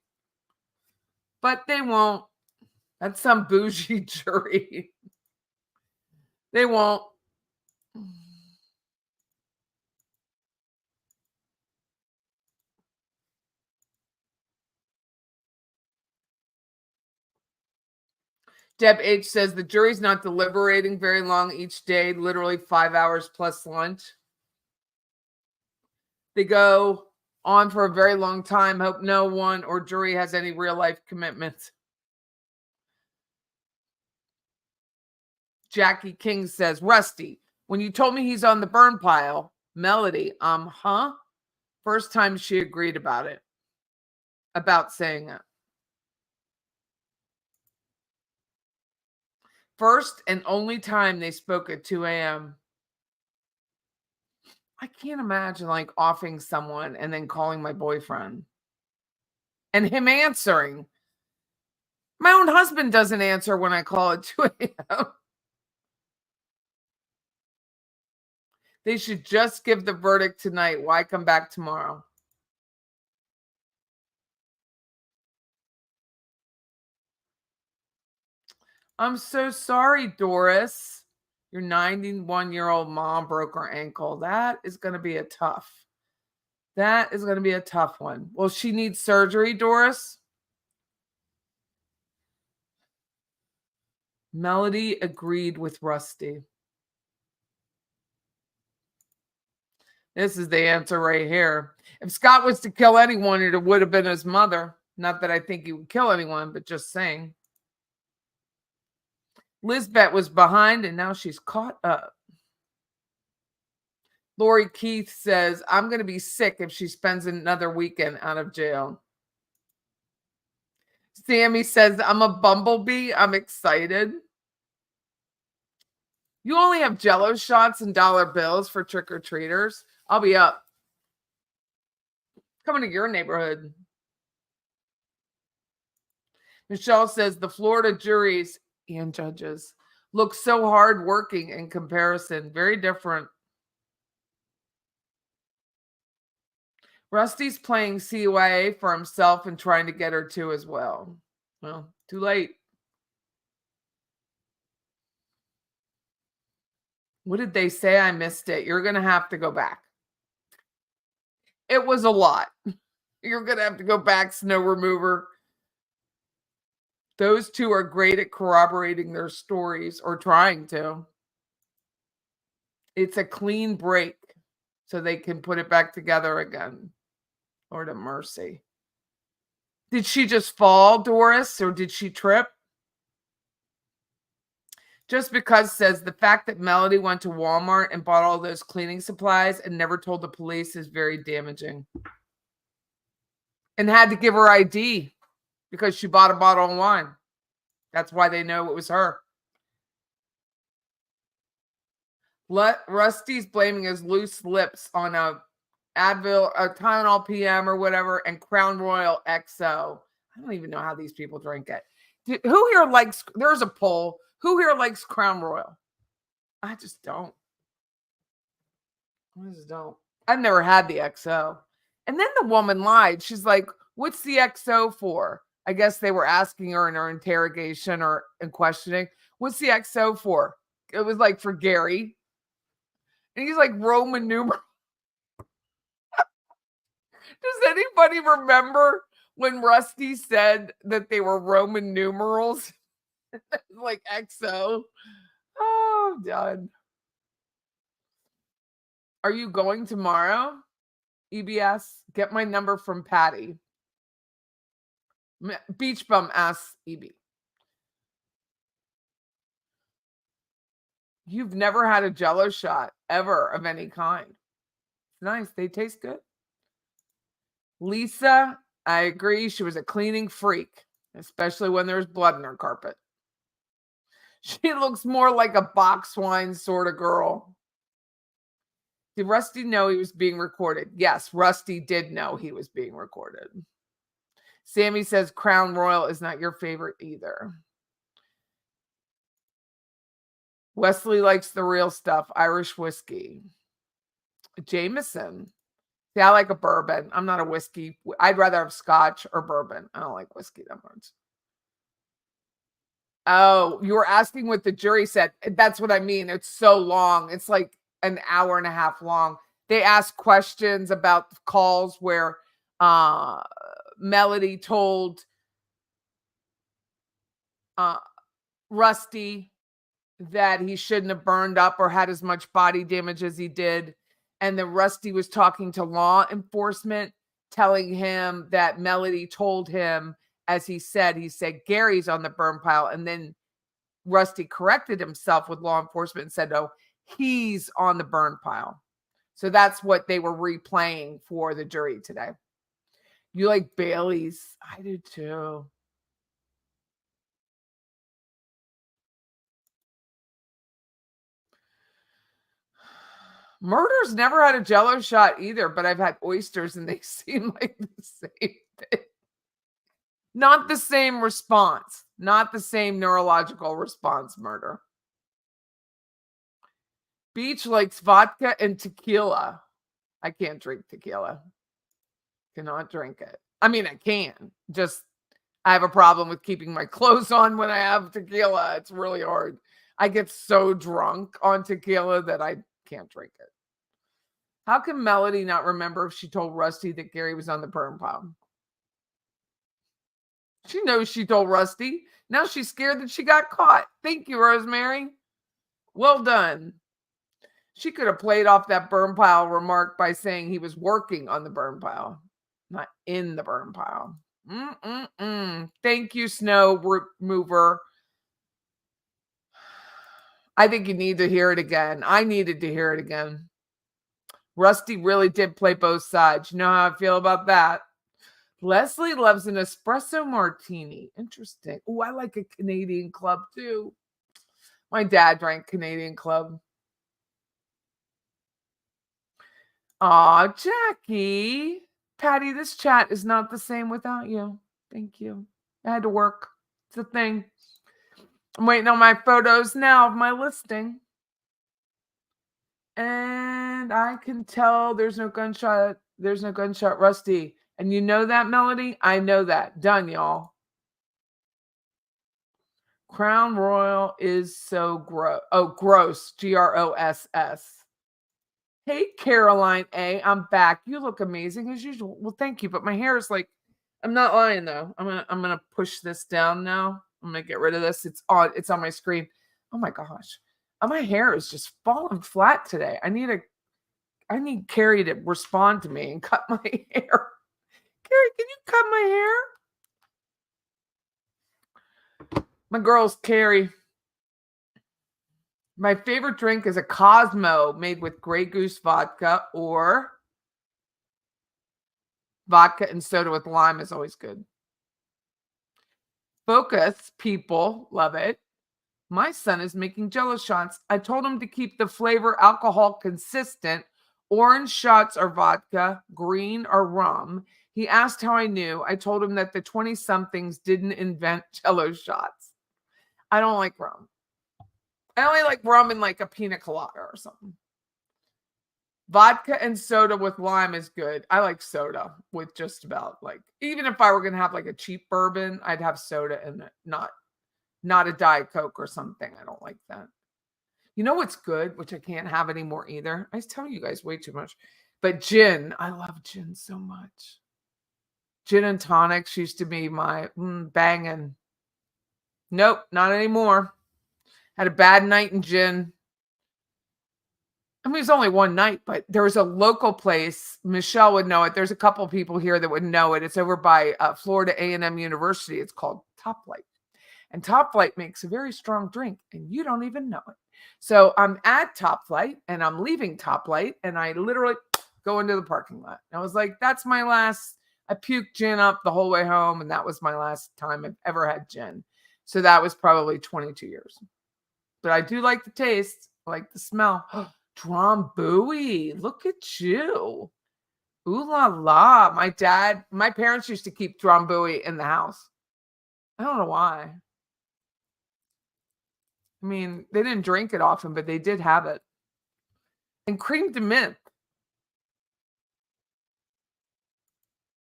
But they won't. That's some bougie jury. They won't. Deb H says the jury's not deliberating very long each day, literally 5 hours plus lunch. They go on for a very long time. Hope no one or jury has any real life commitments. Jackie King says, Rusty, when you told me he's on the burn pile, Melody, huh? First time she agreed about it, about saying it. First and only time they spoke at 2 a.m. I can't imagine like offing someone and then calling my boyfriend and him answering. My own husband doesn't answer when I call at 2 a.m. They should just give the verdict tonight. Why come back tomorrow? I'm so sorry, Doris. Your 91-year-old mom broke her ankle. That is going to be a tough. That is going to be a tough one. Will she need surgery, Doris? Melody agreed with Rusty. This is the answer right here. If Scott was to kill anyone, it would have been his mother. Not that I think he would kill anyone, but just saying. Lisbeth was behind, and now she's caught up. Lori Keith says, I'm going to be sick if she spends another weekend out of jail. Sammy says, I'm a bumblebee. I'm excited. You only have Jell-O shots and dollar bills for trick-or-treaters. I'll be up. Coming to your neighborhood. Michelle says, the Florida juries and judges look so hardworking in comparison. Very different. Rusty's playing CYA for himself and trying to get her too as well. Well, too late. What did they say? I missed it. You're going to have to go back. It was a lot. You're going to have to go back, snow remover. Those two are great at corroborating their stories or trying to. It's a clean break so they can put it back together again. Lord have mercy. Did she just fall, Doris, or did she trip? Just because says the fact that Melody went to Walmart and bought all those cleaning supplies and never told the police is very damaging. And had to give her ID because she bought a bottle of wine. That's why they know it was her. Rusty's blaming his loose lips on a Advil, a Tylenol PM or whatever, and Crown Royal XO. I don't even know how these people drink it. Who here likes, there's a poll. Who here likes Crown Royal? I just don't. I just don't. I've never had the XO. And then the woman lied. She's like, what's the XO for? I guess they were asking her in her interrogation or in questioning. What's the XO for? It was like for Gary. And he's like Roman numeral. Does anybody remember when Rusty said that they were Roman numerals? Like XO. Oh, done. Are you going tomorrow? EBS, get my number from Patty. Beach Bum asks EB. You've never had a Jell-O shot ever of any kind. Nice. They taste good. Lisa, I agree. She was a cleaning freak, especially when there's blood in her carpet. She looks more like a box wine sort of girl. Did Rusty know he was being recorded? Yes, Rusty did know he was being recorded. Sammy says Crown Royal is not your favorite either. Wesley likes the real stuff. Irish whiskey. Jameson. See, I like a bourbon. I'm not a whiskey. I'd rather have scotch or bourbon. I don't like whiskey that much. Oh, you were asking what the jury said. That's what I mean. It's so long. It's like an hour and a half long. They asked questions about calls where Melody told Rusty that he shouldn't have burned up or had as much body damage as he did. And then Rusty was talking to law enforcement, telling him that Melody told him, as he said, Gary's on the burn pile. And then Rusty corrected himself with law enforcement and said, oh, he's on the burn pile. So that's what they were replaying for the jury today. You like Bailey's? I do too. Murder's never had a Jell-O shot either, but I've had oysters and they seem like the same thing. Not the same response. Not the same neurological response, Murder. Beach likes vodka and tequila. I can't drink tequila. Cannot drink it. I mean, I can. Just, I have a problem with keeping my clothes on when I have tequila. It's really hard. I get so drunk on tequila that I can't drink it. How can Melody not remember if she told Rusty that Gary was on the burn pile? She knows she told Rusty. Now she's scared that she got caught. Thank you, Rosemary. Well done. She could have played off that burn pile remark by saying he was working on the burn pile, not in the burn pile. Thank you, Snow Remover. I think you need to hear it again. I needed to hear it again. Rusty really did play both sides. You know how I feel about that. Leslie loves an espresso martini. Interesting. Oh, I like a Canadian Club too. My dad drank Canadian Club. Aw, Jackie. Patty, this chat is not the same without you. Thank you. I had to work. It's a thing. I'm waiting on my photos now of my listing. And I can tell there's no gunshot. There's no gunshot, Rusty. And you know that, Melody? I know that. Done, y'all. Crown Royal is so gross. Oh, gross. Gross. Hey, Caroline A. I'm back. You look amazing as usual. Well, thank you. But my hair is like, I'm not lying though. I'm gonna push this down now. I'm gonna get rid of this. It's on my screen. Oh my gosh. My hair is just falling flat today. I need Carrie to respond to me and cut my hair. Carrie, can you cut my hair? My girl's Carrie. My favorite drink is a Cosmo made with Grey Goose vodka, or vodka and soda with lime is always good. Focus, people love it. My son is making Jell-O shots. I told him to keep the flavor alcohol consistent. Orange shots are vodka, green are rum. He asked how I knew. I told him that the 20-somethings didn't invent Jell-O shots. I don't like rum. I only like rum in like a pina colada or something. Vodka and soda with lime is good. I like soda with just about like, even if I were going to have like a cheap bourbon, I'd have soda in it, not a Diet Coke or something. I don't like that. You know what's good, which I can't have anymore either? I was telling you guys way too much. But gin. I love gin so much. Gin and tonics used to be my banging. Nope, not anymore. Had a bad night in gin. I mean, it was only one night, but there was a local place. Michelle would know it. There's a couple people here that would know it. It's over by Florida A&M University. It's called Top Flight. And Top Flight makes a very strong drink, and you don't even know it. So I'm at Top Flight, and I'm leaving Top Flight, and I literally go into the parking lot. And I was like, that's my last. I puked gin up the whole way home, and that was my last time I've ever had gin. So that was probably 22 years. But I do like the taste. I like the smell. Drambuie. Look at you. Ooh la la. My parents used to keep Drambuie in the house. I don't know why. I mean, they didn't drink it often, but they did have it. And cream de mint.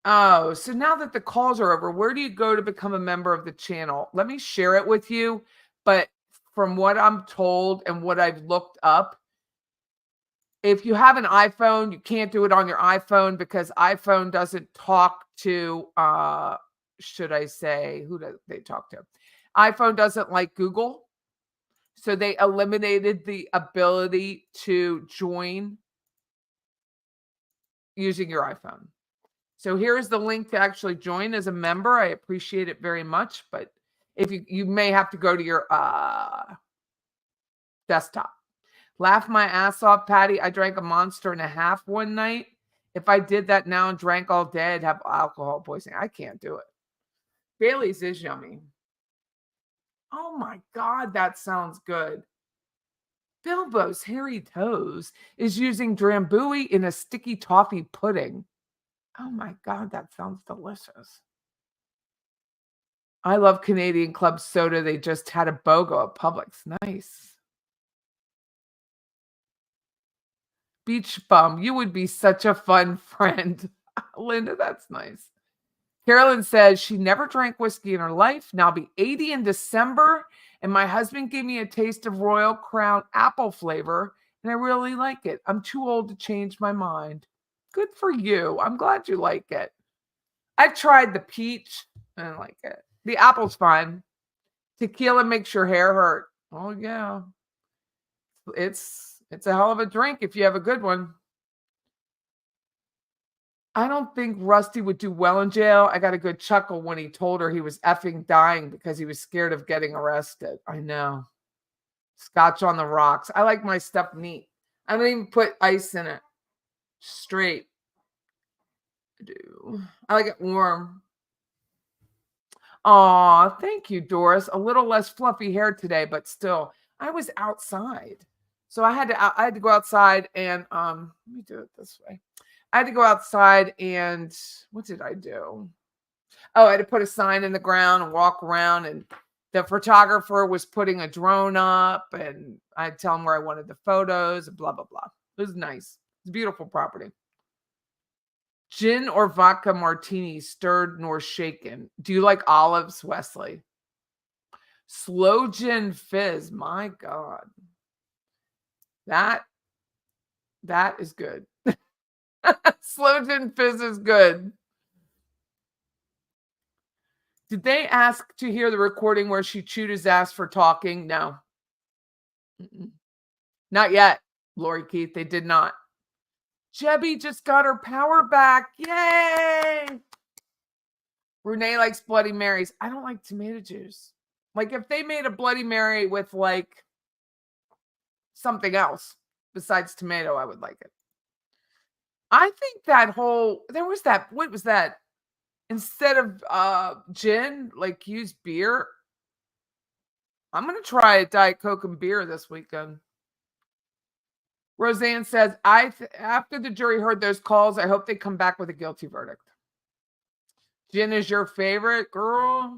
Oh, so now that the calls are over, where do you go to become a member of the channel? Let me share it with you. But from what I'm told and what I've looked up, if you have an iPhone, you can't do it on your iPhone because iPhone doesn't talk to, should I say, who do they talk to? iPhone doesn't like Google. So they eliminated the ability to join using your iPhone. So here's the link to actually join as a member. I appreciate it very much, but if you may have to go to your desktop. Laugh my ass off, Patty. I drank a Monster and a half one night. If I did that now and drank all day, I'd have alcohol poisoning. I can't do it. Bailey's is yummy. Oh my God, that sounds good. Bilbo's Hairy Toes is using Drambuie in a sticky toffee pudding. Oh my God, that sounds delicious. I love Canadian Club soda. They just had a BOGO at Publix. Nice. Beach bum, you would be such a fun friend. Linda, that's nice. Carolyn says she never drank whiskey in her life. Now I'll be 80 in December, and my husband gave me a taste of Royal Crown apple flavor, and I really like it. I'm too old to change my mind. Good for you. I'm glad you like it. I've tried the peach. I don't like it. The apple's fine. Tequila makes your hair hurt. Oh, yeah. It's a hell of a drink if you have a good one. I don't think Rusty would do well in jail. I got a good chuckle when he told her he was effing dying because he was scared of getting arrested. I know. Scotch on the rocks. I like my stuff neat. I don't even put ice in it. Straight. I do. I like it warm. Aw, thank you, Doris. A little less fluffy hair today, but still, I was outside. So I had to go outside and let me do it this way. I had to go outside and what did I do? Oh, I had to put a sign in the ground and walk around, and the photographer was putting a drone up, and I'd tell him where I wanted the photos and blah, blah, blah. It was nice. It's a beautiful property. Gin or vodka martini, stirred nor shaken. Do you like olives, Wesley? Slow gin fizz. My God. That is good. Slow gin fizz is good. Did they ask to hear the recording where she chewed his ass for talking? No. Not yet, Lori Keith. They did not. Jebby just got her power back. Yay! Renee likes Bloody Marys. I don't like tomato juice. Like if they made a Bloody Mary with like something else besides tomato, I would like it. I think what was that? Instead of gin, like use beer. I'm going to try a Diet Coke and beer this weekend. Roseanne says, after the jury heard those calls, I hope they come back with a guilty verdict. Gin is your favorite, girl?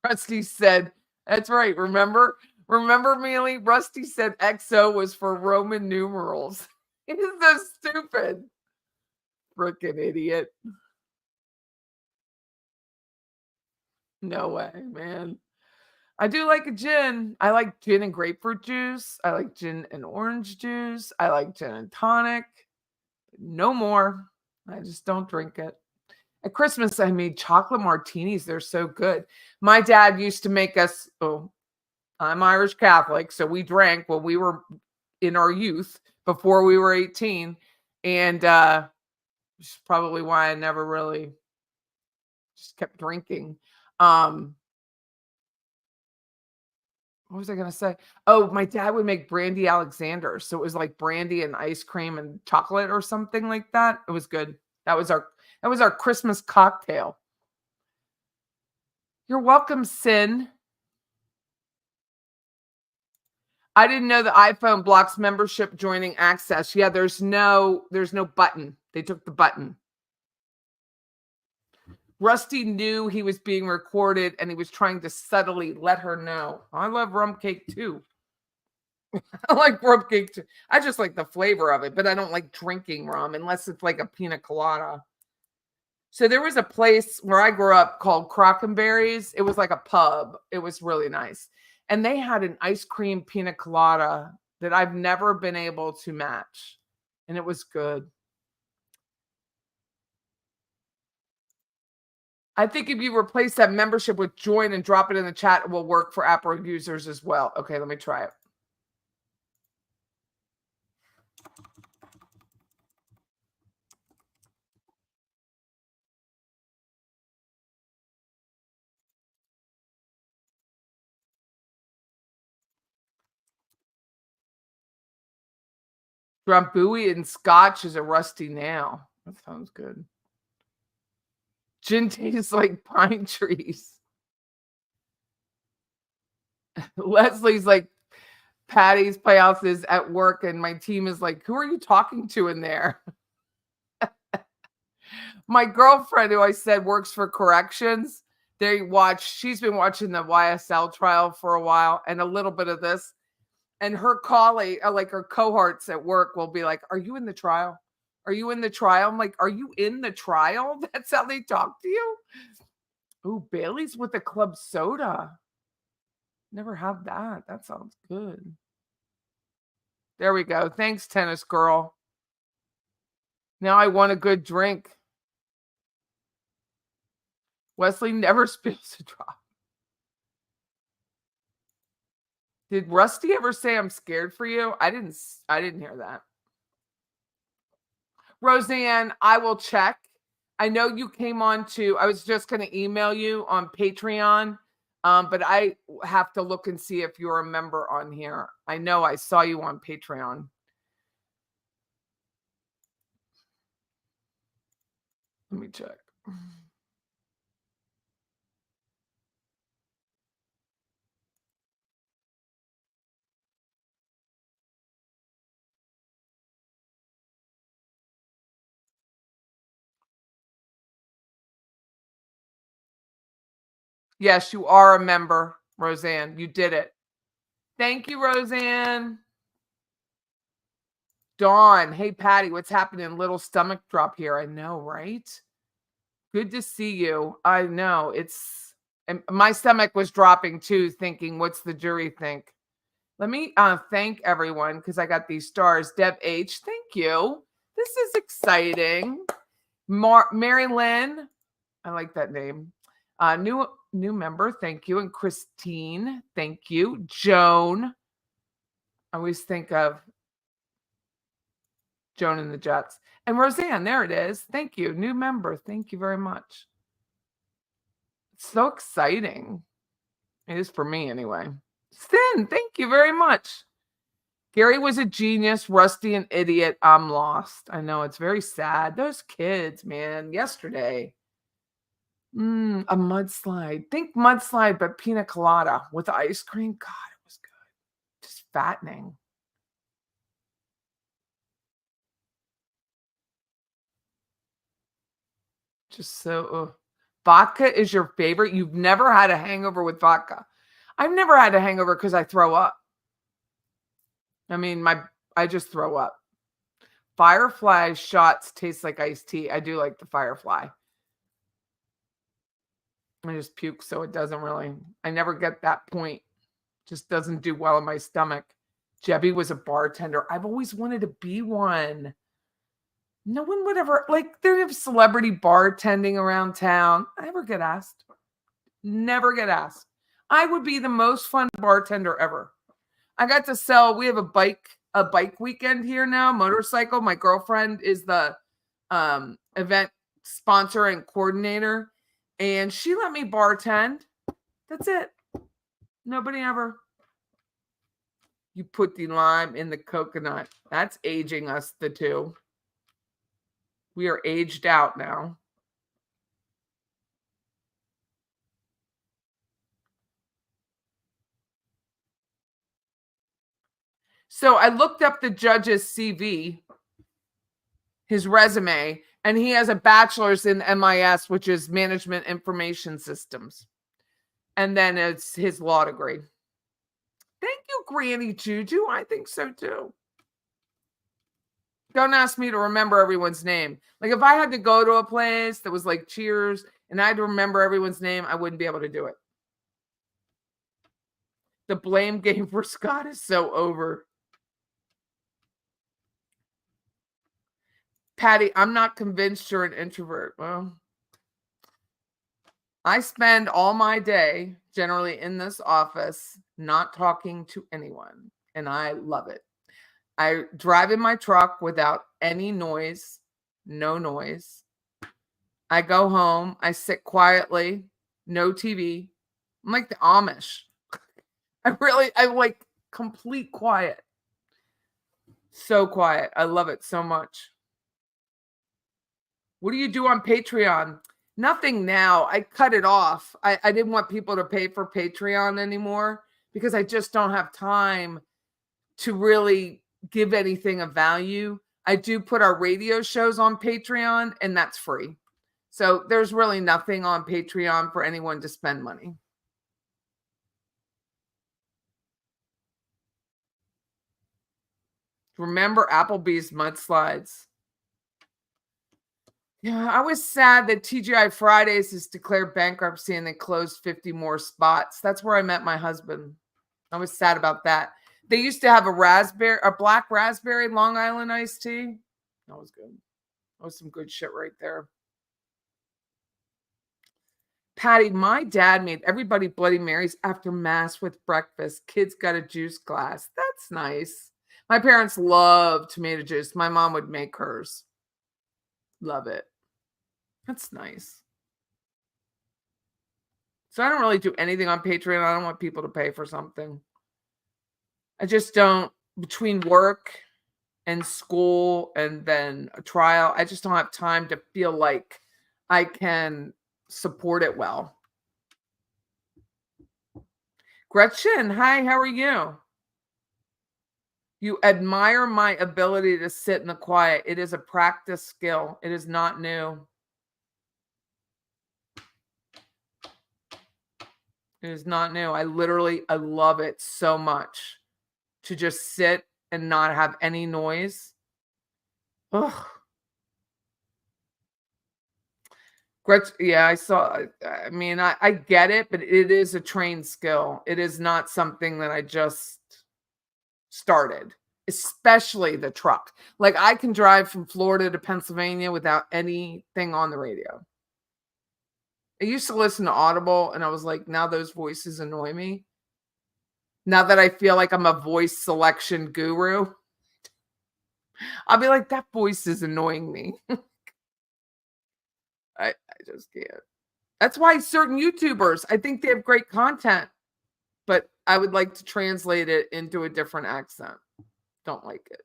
Rusty said, that's right. Remember, Mealy? Rusty said XO was for Roman numerals. It is so stupid. Frickin' idiot. No way, man. I do like a gin. I like gin and grapefruit juice. I like gin and orange juice. I like gin and tonic. No more. I just don't drink it. At Christmas, I made chocolate martinis. They're so good. My dad used to make us, I'm Irish Catholic, so we drank when we were in our youth before we were 18. And which is probably why I never really just kept drinking. What was I going to say? Oh, my dad would make brandy Alexander. So it was like brandy and ice cream and chocolate or something like that. It was good. That was our Christmas cocktail. You're welcome, Sin. I didn't know the iPhone blocks membership joining access. Yeah, there's no button. They took the button. Rusty knew he was being recorded and he was trying to subtly let her know. I love rum cake too. I like rum cake too. I just like the flavor of it, but I don't like drinking rum unless it's like a pina colada. So there was a place where I grew up called Crockenberries. It was like a pub. It was really nice. And they had an ice cream pina colada that I've never been able to match. And it was good. I think if you replace that membership with join and drop it in the chat, it will work for Apple users as well. Okay, let me try it. Drambuie and scotch is a rusty nail. That sounds good. Gin tastes like pine trees. Leslie's like, Patty's Playhouse is at work, and my team is like, who are you talking to in there? My girlfriend, who I said works for corrections, she's been watching the YSL trial for a while and a little bit of this. And her colleague, like her cohorts at work, will be like, are you in the trial? Are you in the trial? I'm like, are you in the trial? That's how they talk to you? Ooh, Bailey's with the club soda. Never had that. That sounds good. There we go. Thanks, tennis girl. Now I want a good drink. Wesley never spills a drop. Did Rusty ever say I'm scared for you? I didn't hear that. Roseanne, I will check. I know you came on I was just going to email you on Patreon, but I have to look and see if you're a member on here. I know I saw you on Patreon. Let me check. Yes, you are a member, Roseanne. You did it. Thank you, Roseanne. Dawn, hey, Patty, what's happening? Little stomach drop here. I know, right? Good to see you. I know. And my stomach was dropping too, thinking, what's the jury think? Let me thank everyone because I got these stars. Deb H, thank you. This is exciting. Mary Lynn, I like that name. New member, thank you. And Christine, thank you. Joan, I always think of Joan and the Jets. And Roseanne, there it is. Thank you. New member, thank you very much. It's so exciting. It is for me anyway. Sin, thank you very much. Gary was a genius, Rusty an idiot. I'm lost. I know, it's very sad. Those kids, man, yesterday. A mudslide. Think mudslide, but pina colada with ice cream. God, it was good. Just fattening. Just so. Vodka is your favorite? You've never had a hangover with vodka. I've never had a hangover because I throw up. I mean, I just throw up. Firefly shots taste like iced tea. I do like the Firefly. I just puke, so it doesn't really. I never get that point. Just doesn't do well in my stomach. Jebby was a bartender. I've always wanted to be one. No one would ever, like, they have celebrity bartending around town. I never get asked. Never get asked. I would be the most fun bartender ever. I got to sell, we have a bike weekend here now, motorcycle. My girlfriend is the event sponsor and coordinator, and she let me bartend. That's it. Nobody ever. You put the lime in the coconut. That's aging us, the two. We are aged out now. So I looked up the judge's CV, his resume, And he has a bachelor's in MIS, which is Management Information Systems. And then it's his law degree. Thank you, Granny Juju. I think so too. Don't ask me to remember everyone's name. Like if I had to go to a place that was like Cheers and I had to remember everyone's name, I wouldn't be able to do it. The blame game for Scott is so over. Patty, I'm not convinced you're an introvert. Well, I spend all my day generally in this office not talking to anyone, and I love it. I drive in my truck without any noise, no noise. I go home, I sit quietly, no TV. I'm like the Amish. I like complete quiet. So quiet. I love it so much. What do you do on Patreon? Nothing now. I cut it off. I didn't want people to pay for Patreon anymore because I just don't have time to really give anything of value. I do put our radio shows on Patreon, and that's free. So there's really nothing on Patreon for anyone to spend money. Remember Applebee's mudslides. Yeah, I was sad that TGI Fridays has declared bankruptcy and they closed 50 more spots. That's where I met my husband. I was sad about that. They used to have a black raspberry Long Island iced tea. That was good. That was some good shit right there. Patty, my dad made everybody Bloody Marys after mass with breakfast. Kids got a juice glass. That's nice. My parents love tomato juice. My mom would make hers. Love it. That's nice. So I don't really do anything on Patreon. I don't want people to pay for something. I just don't, between work and school and then a trial, I just don't have time to feel like I can support it well. Gretchen, hi, how are you? You admire my ability to sit in the quiet. It is a practice skill. It is not new. It is not new. I love it so much to just sit and not have any noise. Ugh. Gretchen, yeah, I mean, I get it, but it is a trained skill. It is not something that I just started, especially the truck. Like I can drive from Florida to Pennsylvania without anything on the radio. I used to listen to Audible and I was like, now those voices annoy me. Now that I feel like I'm a voice selection guru, I'll be like, that voice is annoying me. I just can't. That's why certain YouTubers, I think they have great content, but I would like to translate it into a different accent. Don't like it.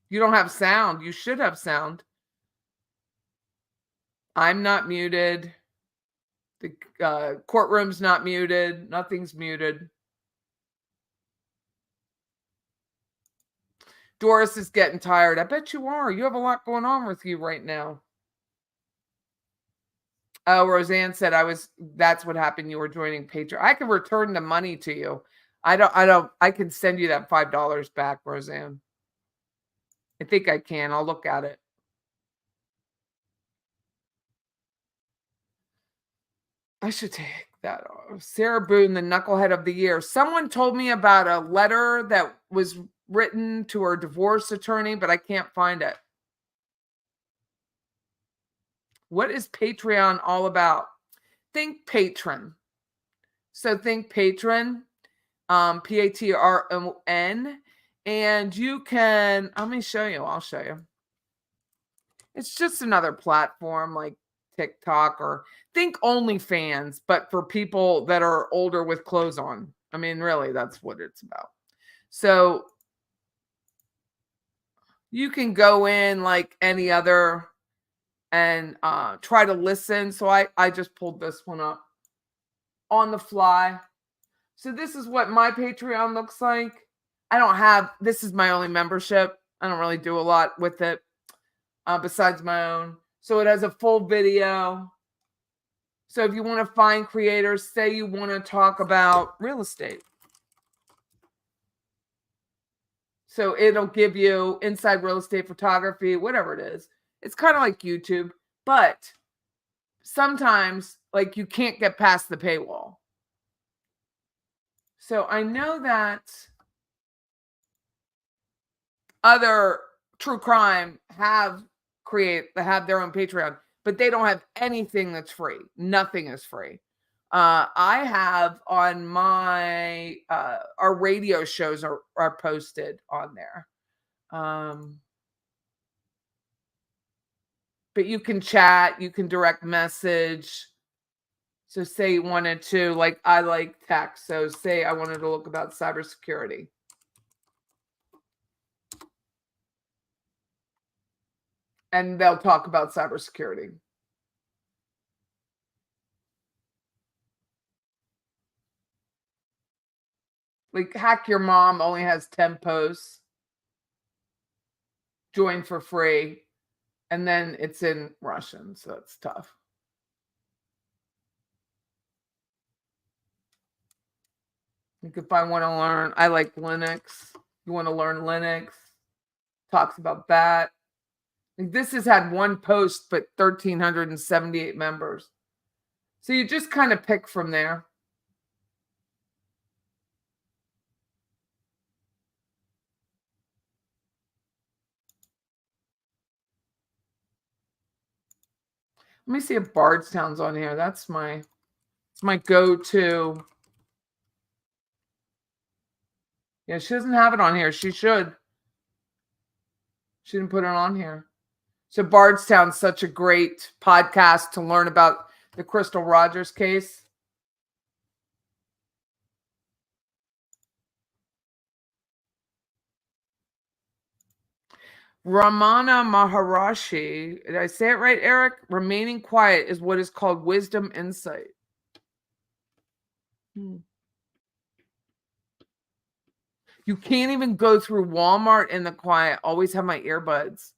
You don't have sound. You should have sound. I'm not muted. The courtroom's not muted. Nothing's muted. Doris is getting tired. I bet you are. You have a lot going on with you right now. Oh, Roseanne said that's what happened. You were joining Patreon. I can return the money to you. I can send you that $5 back, Roseanne. I think I can. I'll look at it. I should take that off. Sarah Boone, the knucklehead of the year. Someone told me about a letter that was written to her divorce attorney, but I can't find it. What is Patreon all about? Think patron. So think patron, Patron, and you can, let me show you. I'll show you. It's just another platform like TikTok, or think OnlyFans, but for people that are older with clothes on. I mean, really, that's what it's about. So you can go in like any other and try to listen. So I just pulled this one up on the fly. So this is what my Patreon looks like. This is my only membership. I don't really do a lot with it besides my own. So it has a full video. So if you want to find creators, say you want to talk about real estate. So it'll give you inside real estate photography, whatever it is. It's kind of like YouTube, but sometimes like you can't get past the paywall. So I know that other true crime have their own Patreon, but they don't have anything that's free. Nothing is free. I have on my our radio shows are posted on there. But you can chat, you can direct message. So say you wanted to, like I like tech. So say I wanted to look about cybersecurity. And they'll talk about cybersecurity. Like Hack Your Mom only has 10 posts. Join for free. And then it's in Russian, so it's tough. Like if I want to learn, I like Linux. You want to learn Linux? Talks about that. Like this has had one post, but 1,378 members. So you just kind of pick from there. Let me see if Bardstown's on here. It's my go-to. Yeah, she doesn't have it on here. She should. She didn't put it on here. So Bardstown's such a great podcast to learn about the Crystal Rogers case. Ramana Maharishi, did I say it right, Eric? Remaining quiet is what is called wisdom insight. You can't even go through Walmart in the quiet. Always have my earbuds.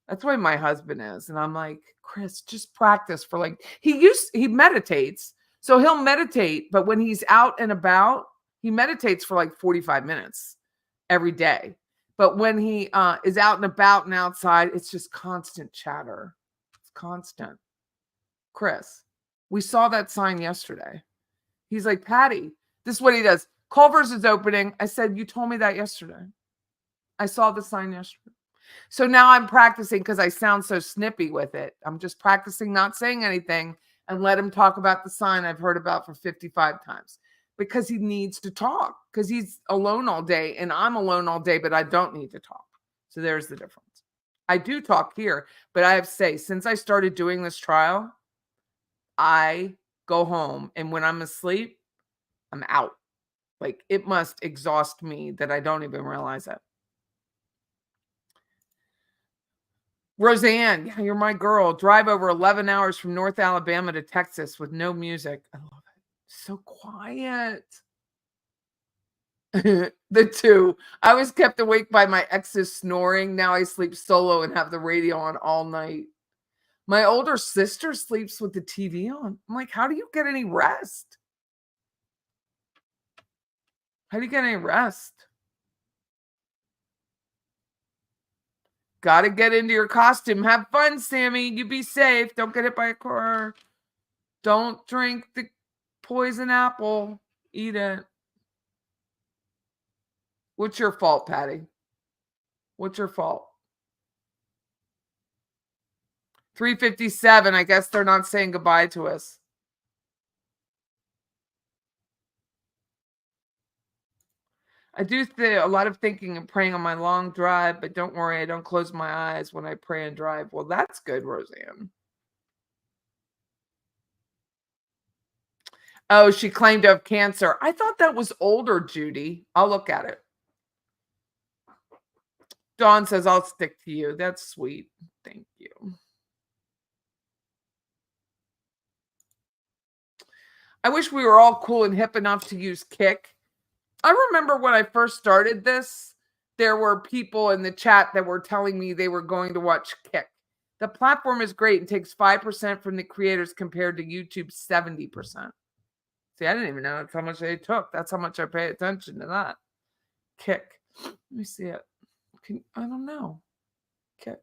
That's why my husband is. And I'm like, Chris, just practice for like, he meditates. So he'll meditate, but when he's out and about, he meditates for like 45 minutes every day. But when he is out and about and outside, it's just constant chatter. It's constant. Chris, we saw that sign yesterday. He's like, Patty, this is what he does. Culver's is opening. I said, you told me that yesterday. I saw the sign yesterday. So now I'm practicing because I sound so snippy with it. I'm just practicing not saying anything and let him talk about the sign I've heard about for 55 times. Because he needs to talk because he's alone all day and I'm alone all day, but I don't need to talk. So there's the difference. I do talk here, but I have to say, since I started doing this trial, I go home and when I'm asleep, I'm out. Like it must exhaust me that I don't even realize it. Roseanne, yeah, you're my girl. Drive over 11 hours from North Alabama to Texas with no music. I love it. So quiet. The two. I was kept awake by my ex's snoring. Now I sleep solo and have the radio on all night. My older sister sleeps with the TV on. I'm like, how do you get any rest? How do you get any rest? Got to get into your costume. Have fun, Sammy. You be safe. Don't get hit by a car. Don't drink the poison apple. Eat it. What's your fault, Patty? What's your fault? 3:57. I guess they're not saying goodbye to us. I do a lot of thinking and praying on my long drive, but don't worry, I don't close my eyes when I pray and drive. Well, that's good, Roseanne. Oh, she claimed to have cancer. I thought that was older, Judy. I'll look at it. Dawn says, I'll stick to you. That's sweet. Thank you. I wish we were all cool and hip enough to use Kick. I remember when I first started this, there were people in the chat that were telling me they were going to watch Kick. The platform is great and takes 5% from the creators compared to YouTube's 70%. See, I didn't even know that's how much they took. That's how much I pay attention to that. Kick. Let me see it. I don't know. Kick.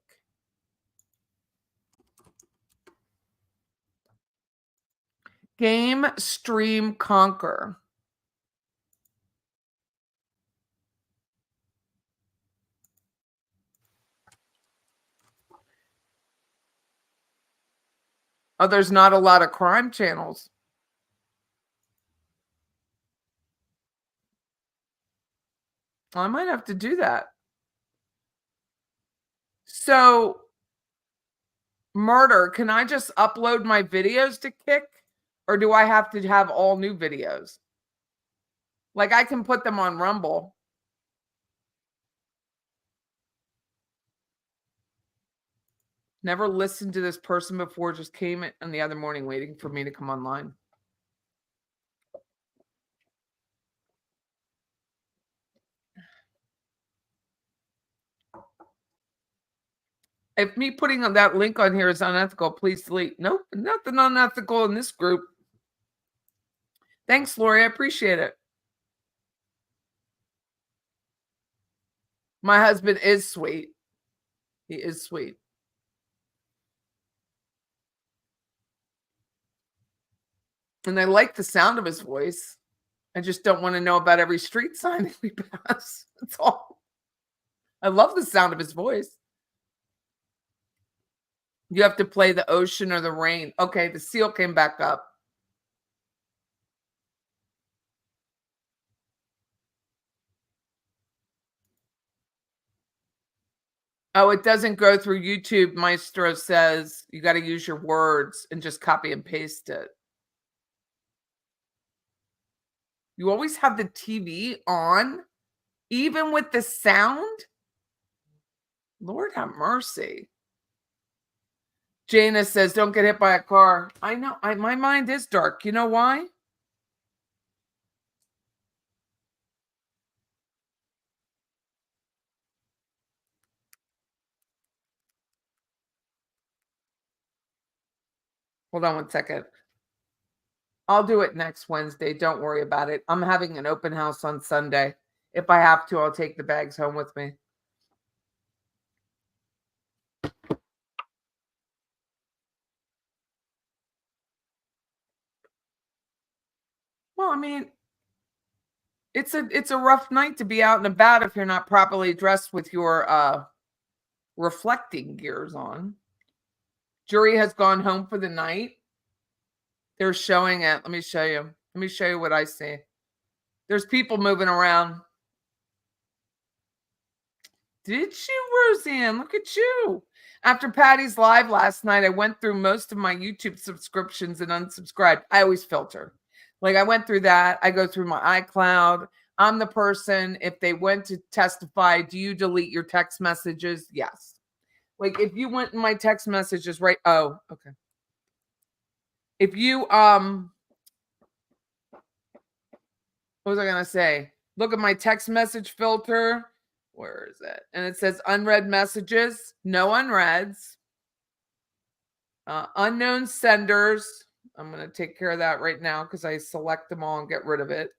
Game Stream Conquer. Oh, there's not a lot of crime channels. I might have to do that. So, Murder, can I just upload my videos to Kick? Or do I have to have all new videos? Like, I can put them on Rumble. Never listened to this person before, just came in the other morning waiting for me to come online. If me putting that link on here is unethical, please delete. Nope, nothing unethical in this group. Thanks, Lori. I appreciate it. My husband is sweet. He is sweet. And I like the sound of his voice. I just don't want to know about every street sign that we pass. That's all. I love the sound of his voice. You have to play the ocean or the rain. Okay, the seal came back up. Oh, it doesn't go through YouTube. Maestro says you got to use your words and just copy and paste it. You always have the TV on, even with the sound? Lord have mercy. Jana says, don't get hit by a car. I know. My mind is dark. You know why? Hold on one second. I'll do it next Wednesday. Don't worry about it. I'm having an open house on Sunday. If I have to, I'll take the bags home with me. Well, I mean, it's a rough night to be out and about if you're not properly dressed with your reflecting gears on. Jury has gone home for the night. They're showing it. Let me show you. Let me show you what I see. There's people moving around. Did you, Roseanne? Look at you. After Patty's live last night, I went through most of my YouTube subscriptions and unsubscribed. I always filter. Like, I went through that. I go through my iCloud. I'm the person, if they went to testify, do you delete your text messages? Yes. Like, if you went in my text messages, right? Oh, okay. If you, what was I going to say? Look at my text message filter. Where is it? And it says unread messages, no unreads, unknown senders. I'm going to take care of that right now because I select them all and get rid of it.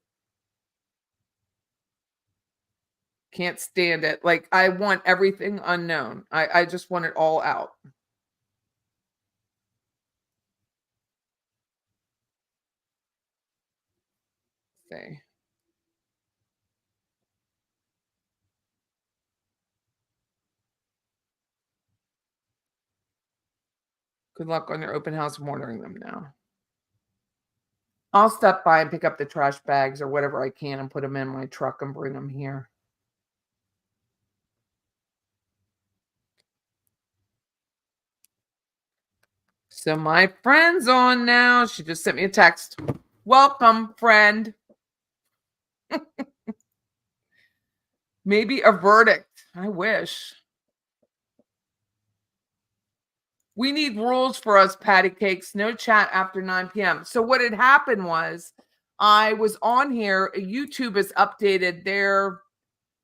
Can't stand it. Like, I want everything unknown. I just want it all out. See. Good luck on your open house. I'm ordering them now. I'll stop by and pick up the trash bags or whatever I can and put them in my truck and bring them here. So my friend's on now. She just sent me a text. Welcome, friend. Maybe a verdict. I wish. We need rules for us patty cakes. No chat after 9 p.m. So what had happened was I was on here. YouTube has updated their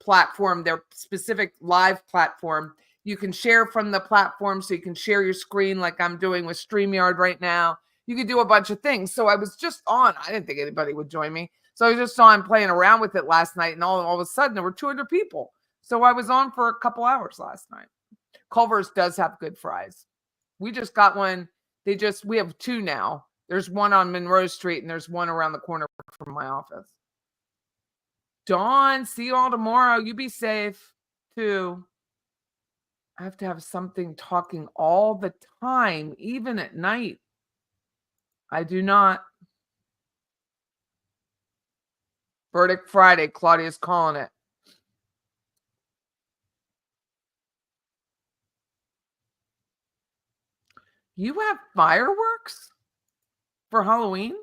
platform, their specific live platform. You can share from the platform, so you can share your screen like I'm doing with StreamYard right now. You can do a bunch of things. So I was just on. I didn't think anybody would join me. So I just saw him playing around with it last night, and all of a sudden there were 200 people. So I was on for a couple hours last night. Culver's does have good fries. We just got one. We have two now. There's one on Monroe Street, and there's one around the corner from my office. Dawn, see you all tomorrow. You be safe too. I have to have something talking all the time, even at night. I do not. Verdict Friday. Claudia's calling it. You have fireworks for Halloween?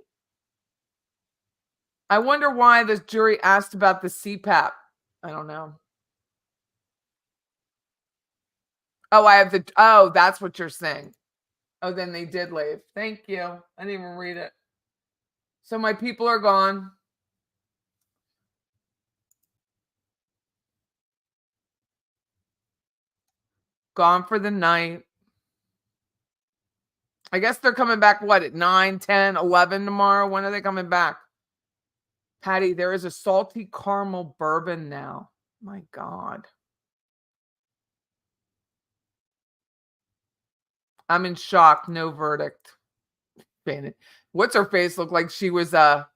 I wonder why the jury asked about the CPAP. I don't know. Oh, that's what you're saying. Oh, then they did leave. Thank you. I didn't even read it. So my people are gone. Gone for the night. I guess they're coming back, what, at 9, 10, 11 tomorrow? When are they coming back? Patty, there is a salty caramel bourbon now. My God. I'm in shock. No verdict. What's her face look like she was about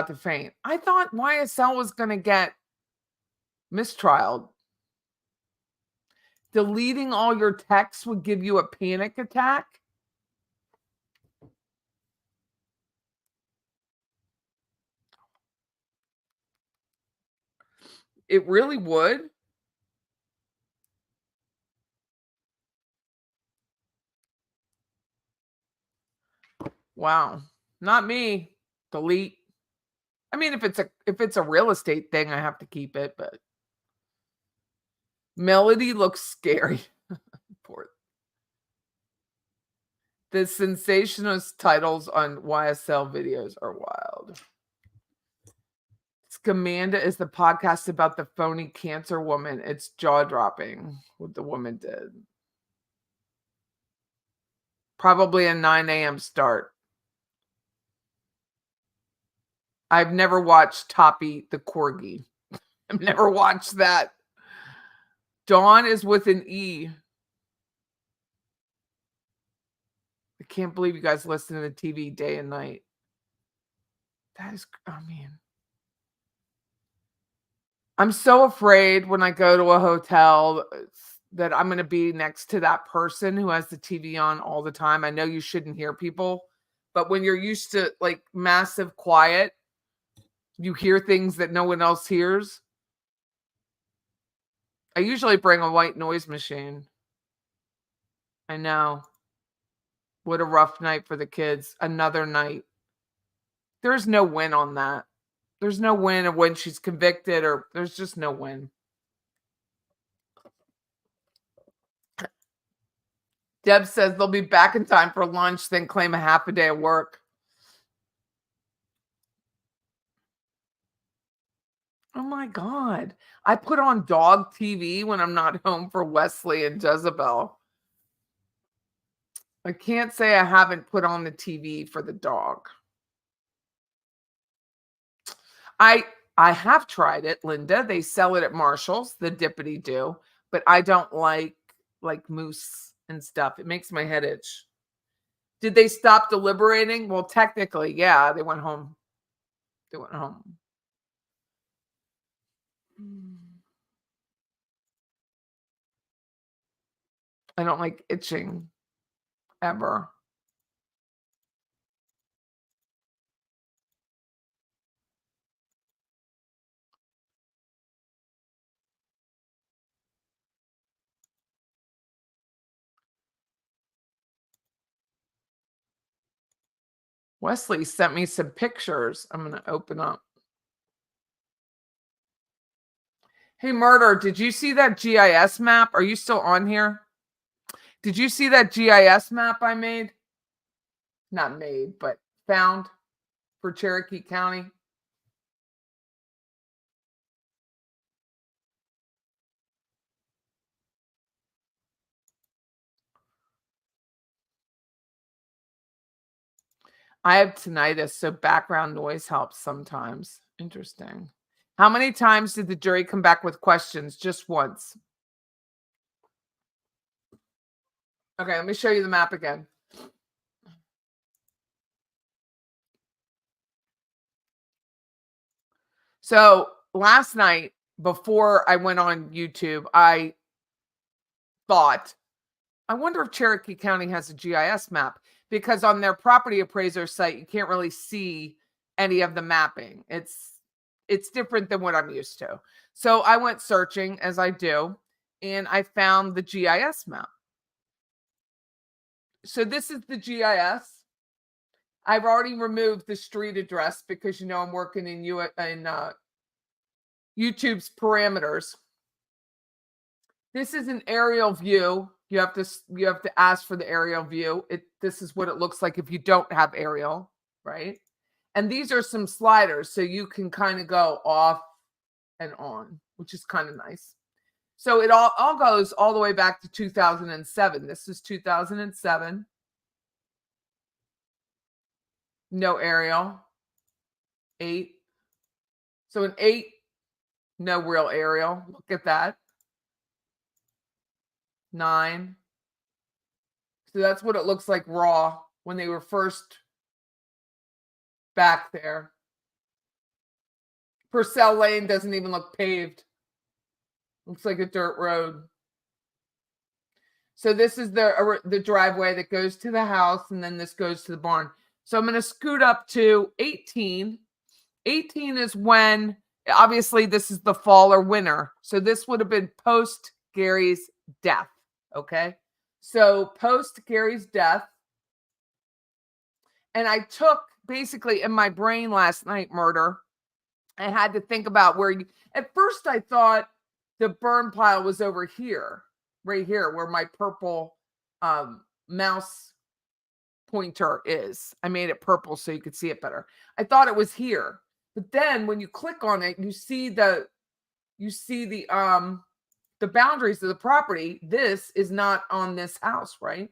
to faint? I thought YSL was going to get mistrialed. Deleting all your texts would give you a panic attack? It really would. Wow. Not me. Delete. I mean, if it's a real estate thing, I have to keep it, but Melody looks scary. Poor. The sensationalist titles on YSL videos are wild. Scamanda is the podcast about the phony cancer woman. It's jaw-dropping what the woman did. Probably a 9 a.m. start. I've never watched Toppy the Corgi. I've never watched that. Dawn is with an E. I can't believe you guys listen to the TV day and night. That is, I mean, I'm so afraid when I go to a hotel that I'm going to be next to that person who has the TV on all the time. I know you shouldn't hear people, but when you're used to like massive quiet, you hear things that no one else hears. I usually bring a white noise machine. I know. What a rough night for the kids. Another night. There's no win on that. There's no win of when she's convicted, or there's just no win. Deb says they'll be back in time for lunch, then claim a half a day of work. Oh my God. I put on dog TV when I'm not home for Wesley and Jezebel. I can't say I haven't put on the TV for the dog. I have tried it, Linda. They sell it at Marshall's, the Dippity Do, but I don't like moose and stuff. It makes my head itch. Did they stop deliberating? Well, technically, yeah, they went home. They went home. I don't like itching ever. Wesley sent me some pictures. I'm going to open up. Hey, Murder, did you see that GIS map? Are you still on here? Did you see that GIS map I made? Not made, but found for Cherokee County. I have tinnitus, so background noise helps sometimes. Interesting. How many times did the jury come back with questions? Just once. Okay, let me show you the map again. So last night, before I went on YouTube, I thought, I wonder if Cherokee County has a GIS map, because on their property appraiser site, you can't really see any of the mapping. It's different than what I'm used to. So I went searching, as I do, and I found the GIS map. So this is the GIS. I've already removed the street address because I'm working in YouTube's parameters. This is an aerial view. You have to ask for the aerial view. This is what it looks like if you don't have aerial, right? And these are some sliders, so you can kind of go off and on, which is kind of nice. So it all goes all the way back to 2007. This is 2007. No aerial. 8. So an 8, no real aerial. Look at that. 9. So that's what it looks like raw when they were first back there. Purcell Lane doesn't even look paved. Looks like a dirt road. So this is the driveway that goes to the house, and then this goes to the barn. So I'm going to scoot up to 18. 18 is when, obviously, this is the fall or winter. So this would have been post Gary's death. Okay. So post Gary's death. And I took basically in my brain last night, murder. I had to think about at first I thought the burn pile was over here, right here, where my purple mouse pointer is. I made it purple so you could see it better. I thought it was here. But then when you click on it, you see the boundaries of the property. This is not on this house, right?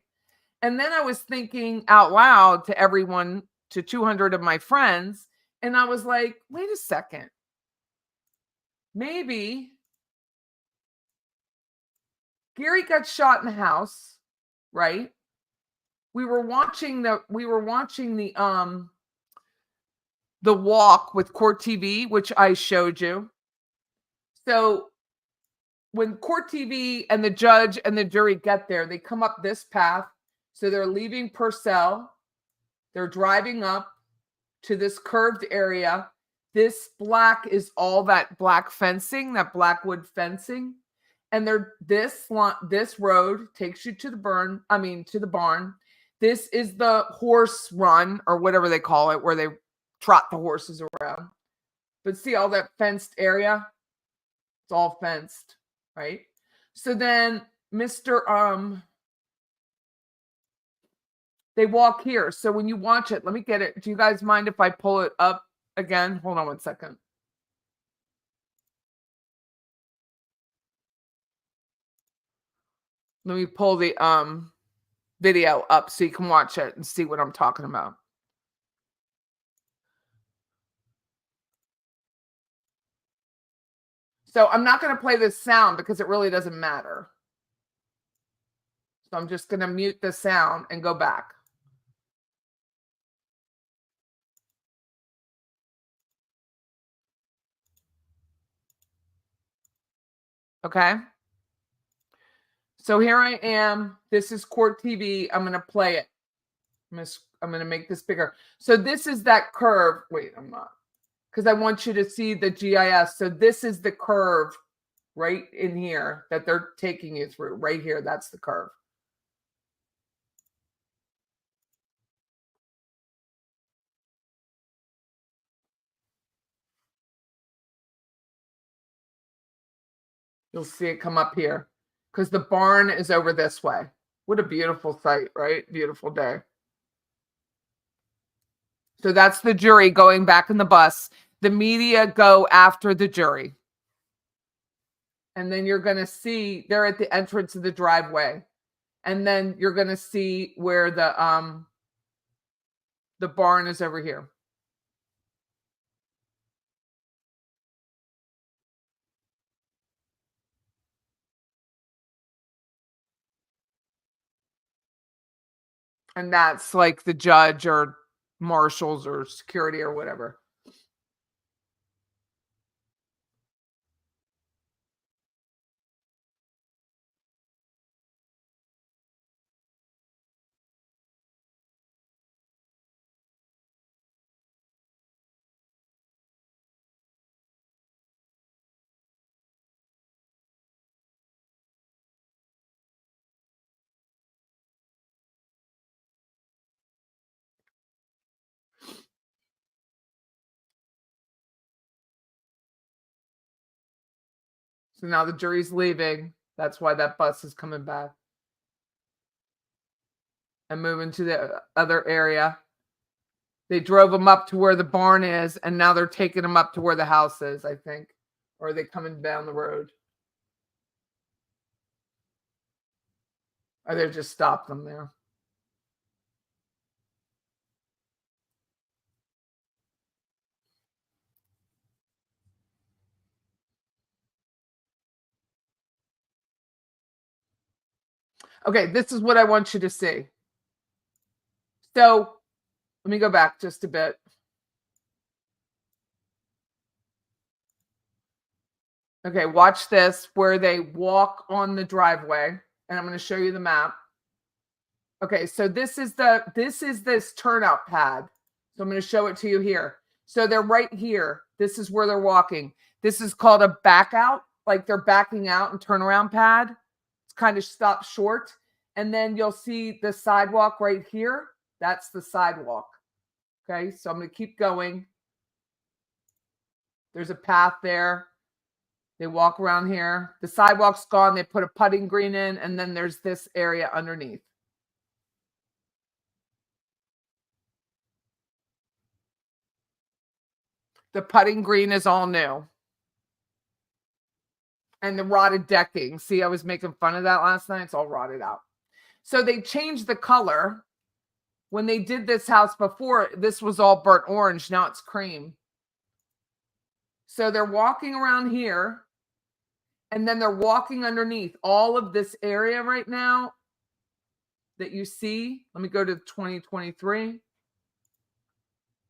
And then I was thinking out loud to everyone, to 200 of my friends, and I was like, wait a second. Maybe Gary got shot in the house, right? We were watching the walk with Court TV, which I showed you. So when Court TV and the judge and the jury get there, they come up this path. So they're leaving Purcell. They're driving up to this curved area. This black is all that black fencing, that black wood fencing. And this road takes you to the barn. This is the horse run, or whatever they call it, where they trot the horses around. But see all that fenced area? It's all fenced, right? So then they walk here. So when you watch it, let me get it. Do you guys mind if I pull it up again? Hold on one second. Let me pull the video up so you can watch it and see what I'm talking about. So I'm not going to play this sound because it really doesn't matter. So I'm just going to mute the sound and go back. Okay. So here I am. This is Court TV. I'm going to play it. I'm going to make this bigger. So this is that curve. Wait, I'm not. Because I want you to see the GIS. So this is the curve right in here that they're taking you through. Right here, that's the curve. You'll see it come up here because the barn is over this way. What a beautiful sight, right? Beautiful day. So that's the jury going back in the bus. The media go after the jury. And then you're going to see they're at the entrance of the driveway. And then you're going to see where the The barn is over here. And that's like the judge or marshals or security or whatever. So now the jury's leaving. That's why that bus is coming back. And moving to the other area. They drove them up to where the barn is, and now they're taking them up to where the house is, I think. Or are they coming down the road? Or they just stopped them there. Okay, this is what I want you to see. So let me go back just a bit. Okay, watch this where they walk on the driveway, and I'm going to show you the map. Okay, so this is this turnout pad. So I'm going to show it to you here. So they're right here. This is where they're walking. This is called a back out, like they're backing out and turnaround pad. It's kind of stopped short. And then you'll see the sidewalk right here. That's the sidewalk. Okay, so I'm going to keep going. There's a path there. They walk around here. The sidewalk's gone. They put a putting green in, and then there's this area underneath. The putting green is all new. And the rotted decking. See, I was making fun of that last night. It's all rotted out. So they changed the color. When they did this house before, this was all burnt orange. Now it's cream. So they're walking around here. And then they're walking underneath. All of this area right now that you see, let me go to 2023,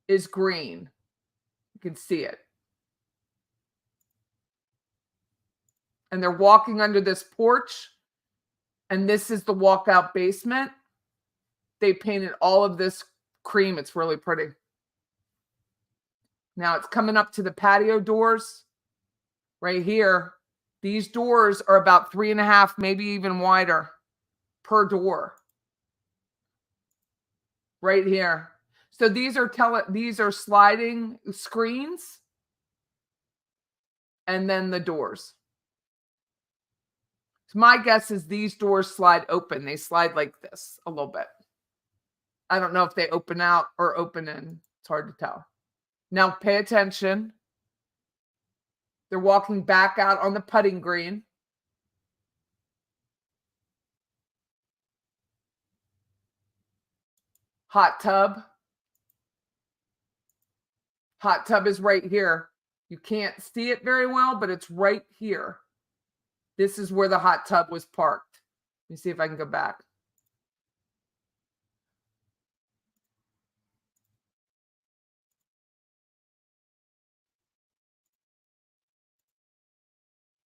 is green. You can see it. And they're walking under this porch. And this is the walkout basement. They painted all of this cream. It's really pretty. Now it's coming up to the patio doors right here. These doors are about 3.5, maybe even wider per door. Right here. So these are sliding screens. And then the doors. So my guess is these doors slide open. They slide like this a little bit. I don't know if they open out or open in. It's hard to tell. Now pay attention. They're walking back out on the putting green. Hot tub. Hot tub is right here. You can't see it very well, but it's right here. This is where the hot tub was parked. Let me see if I can go back.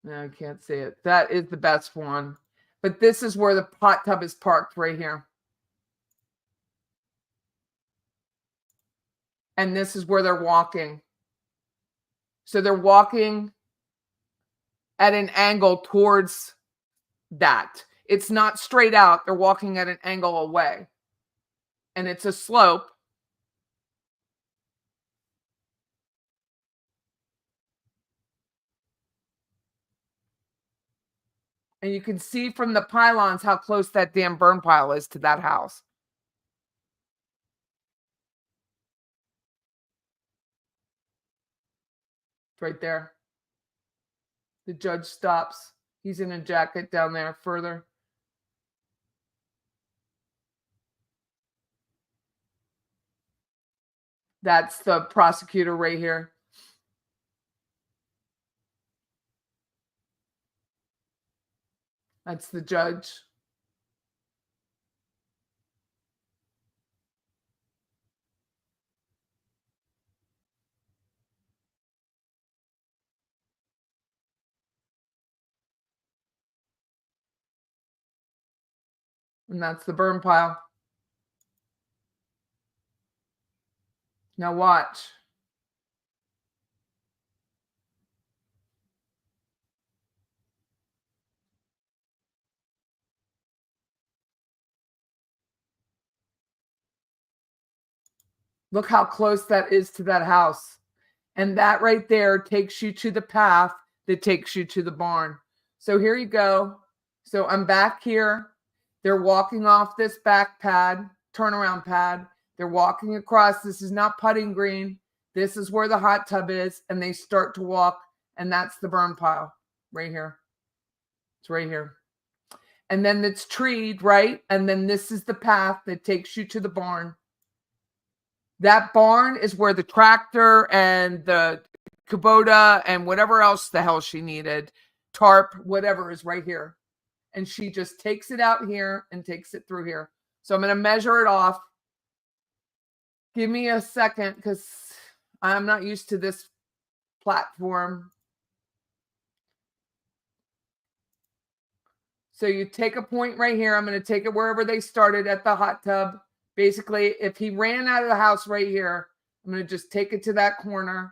No, I can't see it. That is the best one. But this is where the hot tub is parked right here. And this is where they're walking. So they're walking at an angle towards that. It's not straight out. They're walking at an angle away. And it's a slope. And you can see from the pylons how close that damn burn pile is to that house. It's right there. The judge stops. He's in a jacket down there further. That's the prosecutor right here. That's the judge. And that's the burn pile. Now watch. Look how close that is to that house. And that right there takes you to the path that takes you to the barn. So here you go. So I'm back here. They're walking off this back pad, turnaround pad. They're walking across. This is not putting green. This is where the hot tub is. And they start to walk. And that's the burn pile right here. It's right here. And then it's treed, right? And then this is the path that takes you to the barn. That barn is where the tractor and the Kubota and whatever else the hell she needed, tarp, whatever, is right here. And she just takes it out here and takes it through here. So I'm going to measure it off. Give me a second because I'm not used to this platform. So you take a point right here. I'm going to take it wherever they started at the hot tub. Basically, if he ran out of the house right here, I'm going to just take it to that corner.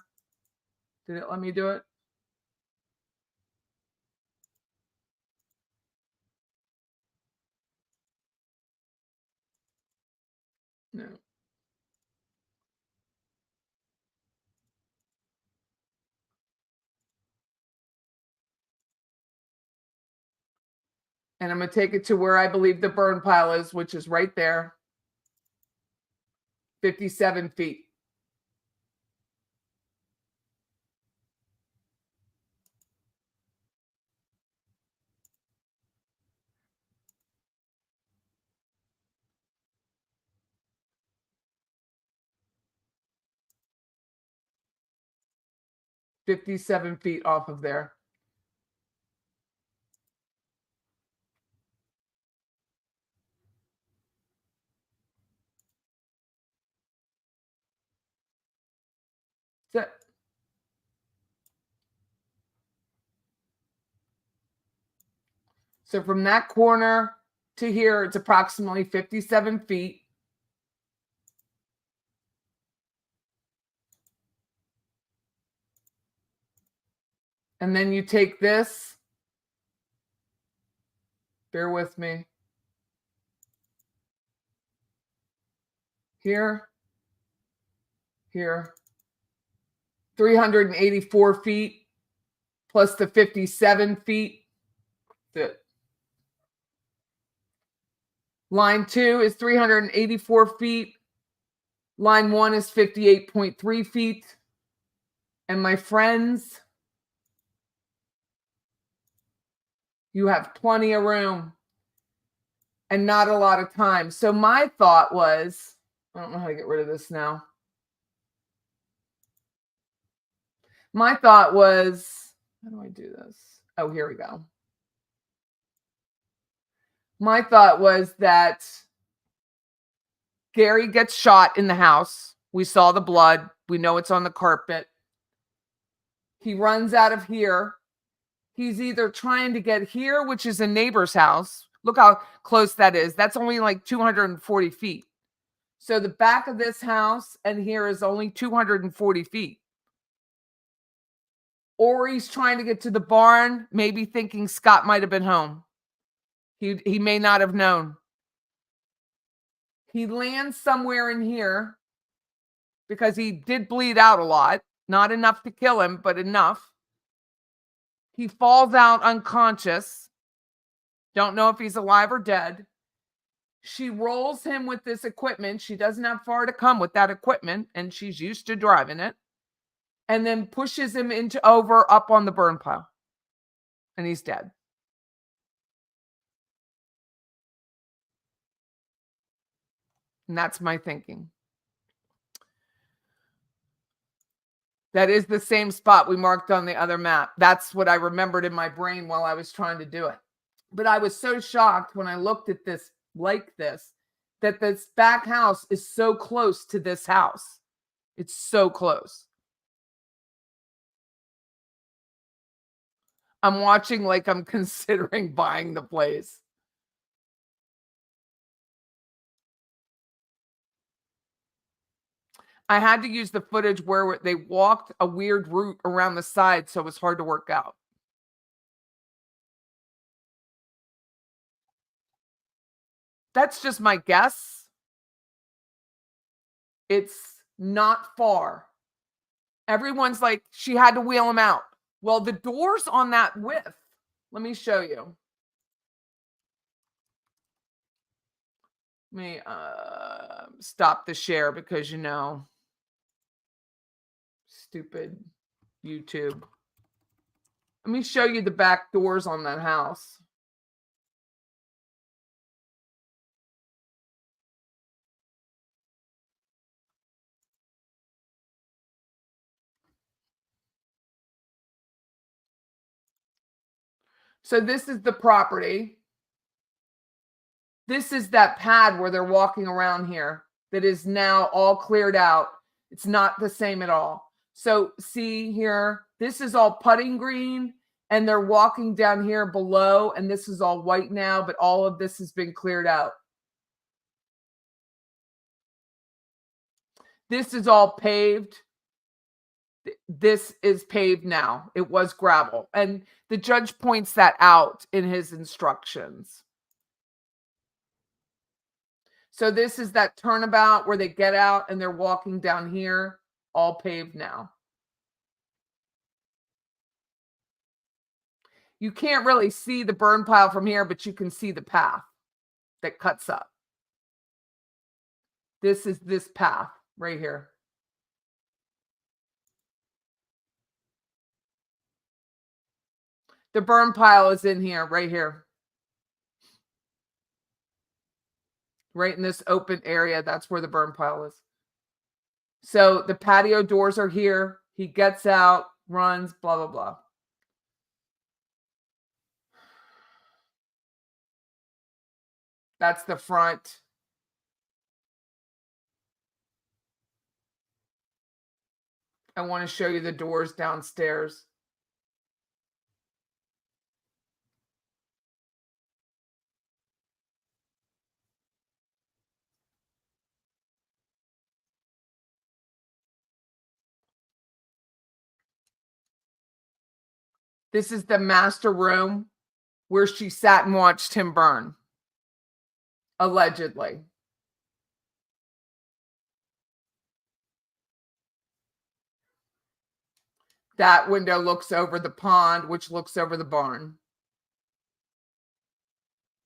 Did it let me do it? No. And I'm going to take it to where I believe the burn pile is, which is right there. 57 feet. $57 feet off of there. So, so from that corner to here, it's approximately 57 feet. And then you take this. Bear with me. Here. Here. 384 feet plus the 57 feet. Line 2 is 384 feet. Line 1 is 58.3 feet. And my friends, you have plenty of room and not a lot of time. So my thought was, I don't know how to get rid of this now. My thought was, how do I do this? Oh, here we go. My thought was that Gary gets shot in the house. We saw the blood. We know it's on the carpet. He runs out of here. He's either trying to get here, which is a neighbor's house. Look how close that is. That's only like 240 feet. So the back of this house and here is only 240 feet. Or he's trying to get to the barn, maybe thinking Scott might have been home. He may not have known. He lands somewhere in here because he did bleed out a lot. Not enough to kill him, but enough. He falls out unconscious. Don't know if he's alive or dead. She rolls him with this equipment. She doesn't have far to come with that equipment, and she's used to driving it. And then pushes him over up on the burn pile. And he's dead. And that's my thinking. That is the same spot we marked on the other map. That's what I remembered in my brain while I was trying to do it. But I was so shocked when I looked at this like this, that this back house is so close to this house. It's so close. I'm watching like I'm considering buying the place. I had to use the footage where they walked a weird route around the side, so it was hard to work out. That's just my guess. It's not far. Everyone's like, she had to wheel him out. Well, the doors on that width, let me show you. Let me stop the share because, you know, stupid YouTube. Let me show you the back doors on that house. So this is the property. This is that pad where they're walking around here that is now all cleared out. It's not the same at all. So see here, this is all putting green and they're walking down here below and this is all white now, but all of this has been cleared out. This is all paved. This is paved now. It was gravel. And the judge points that out in his instructions. So this is that turnabout where they get out and they're walking down here, all paved now. You can't really see the burn pile from here, but you can see the path that cuts up. This is this path right here. The burn pile is in here, right here. Right in this open area, that's where the burn pile is. So the patio doors are here. He gets out, runs, blah, blah, blah. That's the front. I want to show you the doors downstairs. This is the master room where she sat and watched him burn. Allegedly. That window looks over the pond, which looks over the barn.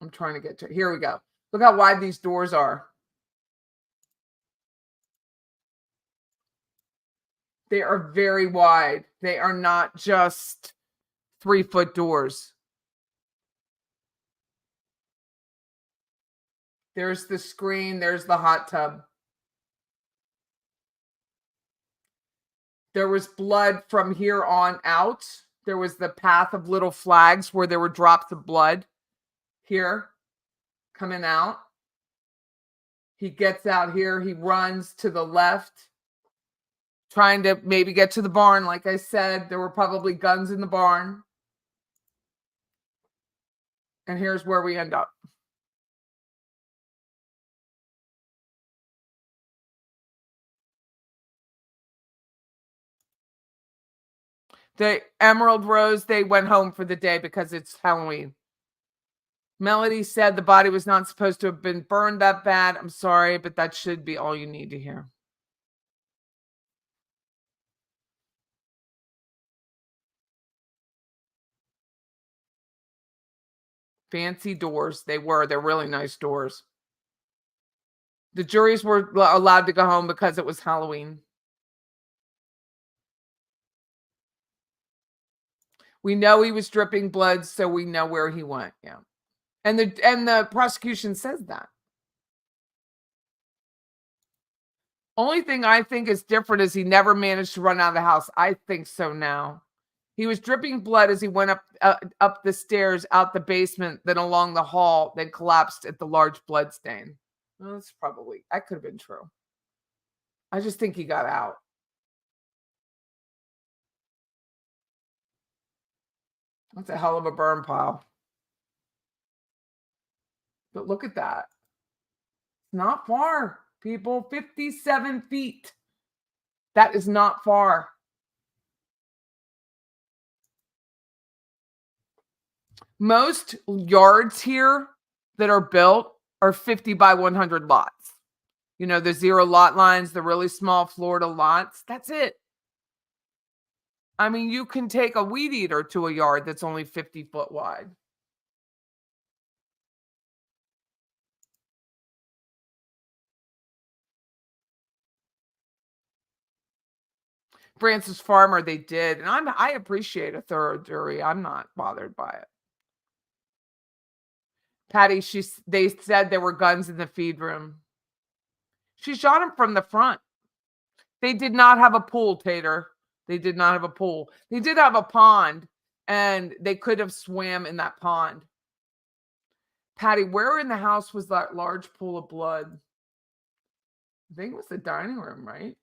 I'm trying to get to, here we go. Look how wide these doors are. They are very wide. They are not just 3-foot doors. There's the screen. There's the hot tub. There was blood from here on out. There was the path of little flags where there were drops of blood here coming out. He gets out here. He runs to the left, trying to maybe get to the barn. Like I said, there were probably guns in the barn. And here's where we end up. The Emerald Rose, they went home for the day because it's Halloween. Melody said the body was not supposed to have been burned that bad. I'm sorry, but that should be all you need to hear. Fancy doors. They're really nice doors. The juries were allowed to go home because it was Halloween. We know he was dripping blood, so we know where he went. Yeah. And the prosecution says that. Only thing I think is different is he never managed to run out of the house. I think so now. He was dripping blood as he went up the stairs, out the basement, then along the hall, then collapsed at the large blood stain. Well, that's probably, that could have been true. I just think he got out. That's a hell of a burn pile. But look at that. Not far, people. 57 feet. That is not far. Most yards here that are built are 50 by 100 lots. You know, the 0 lot lines, the really small Florida lots. That's it. I mean, you can take a weed eater to a yard that's only 50 foot wide. Francis Farmer, they did. And I appreciate a thorough jury. I'm not bothered by it. Patty, they said there were guns in the feed room. She shot him from the front. They did not have a pool, Tater. They did not have a pool. They did have a pond, and they could have swam in that pond. Patty, where in the house was that large pool of blood? I think it was the dining room, right?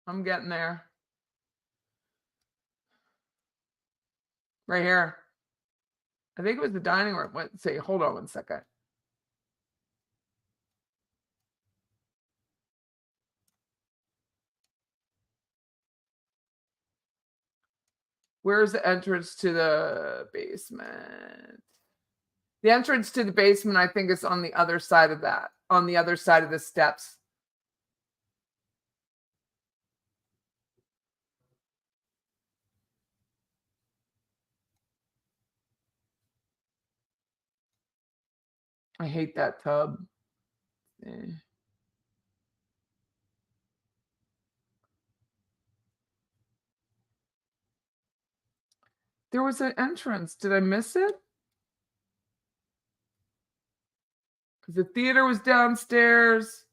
I'm getting there. Right here. I think it was the dining room. Let's see. Hold on 1 second. Where's the entrance to the basement? The entrance to the basement, I think, is on the other side of that, on the other side of the steps. I hate that tub. There was an entrance. Did I miss it? Because the theater was downstairs.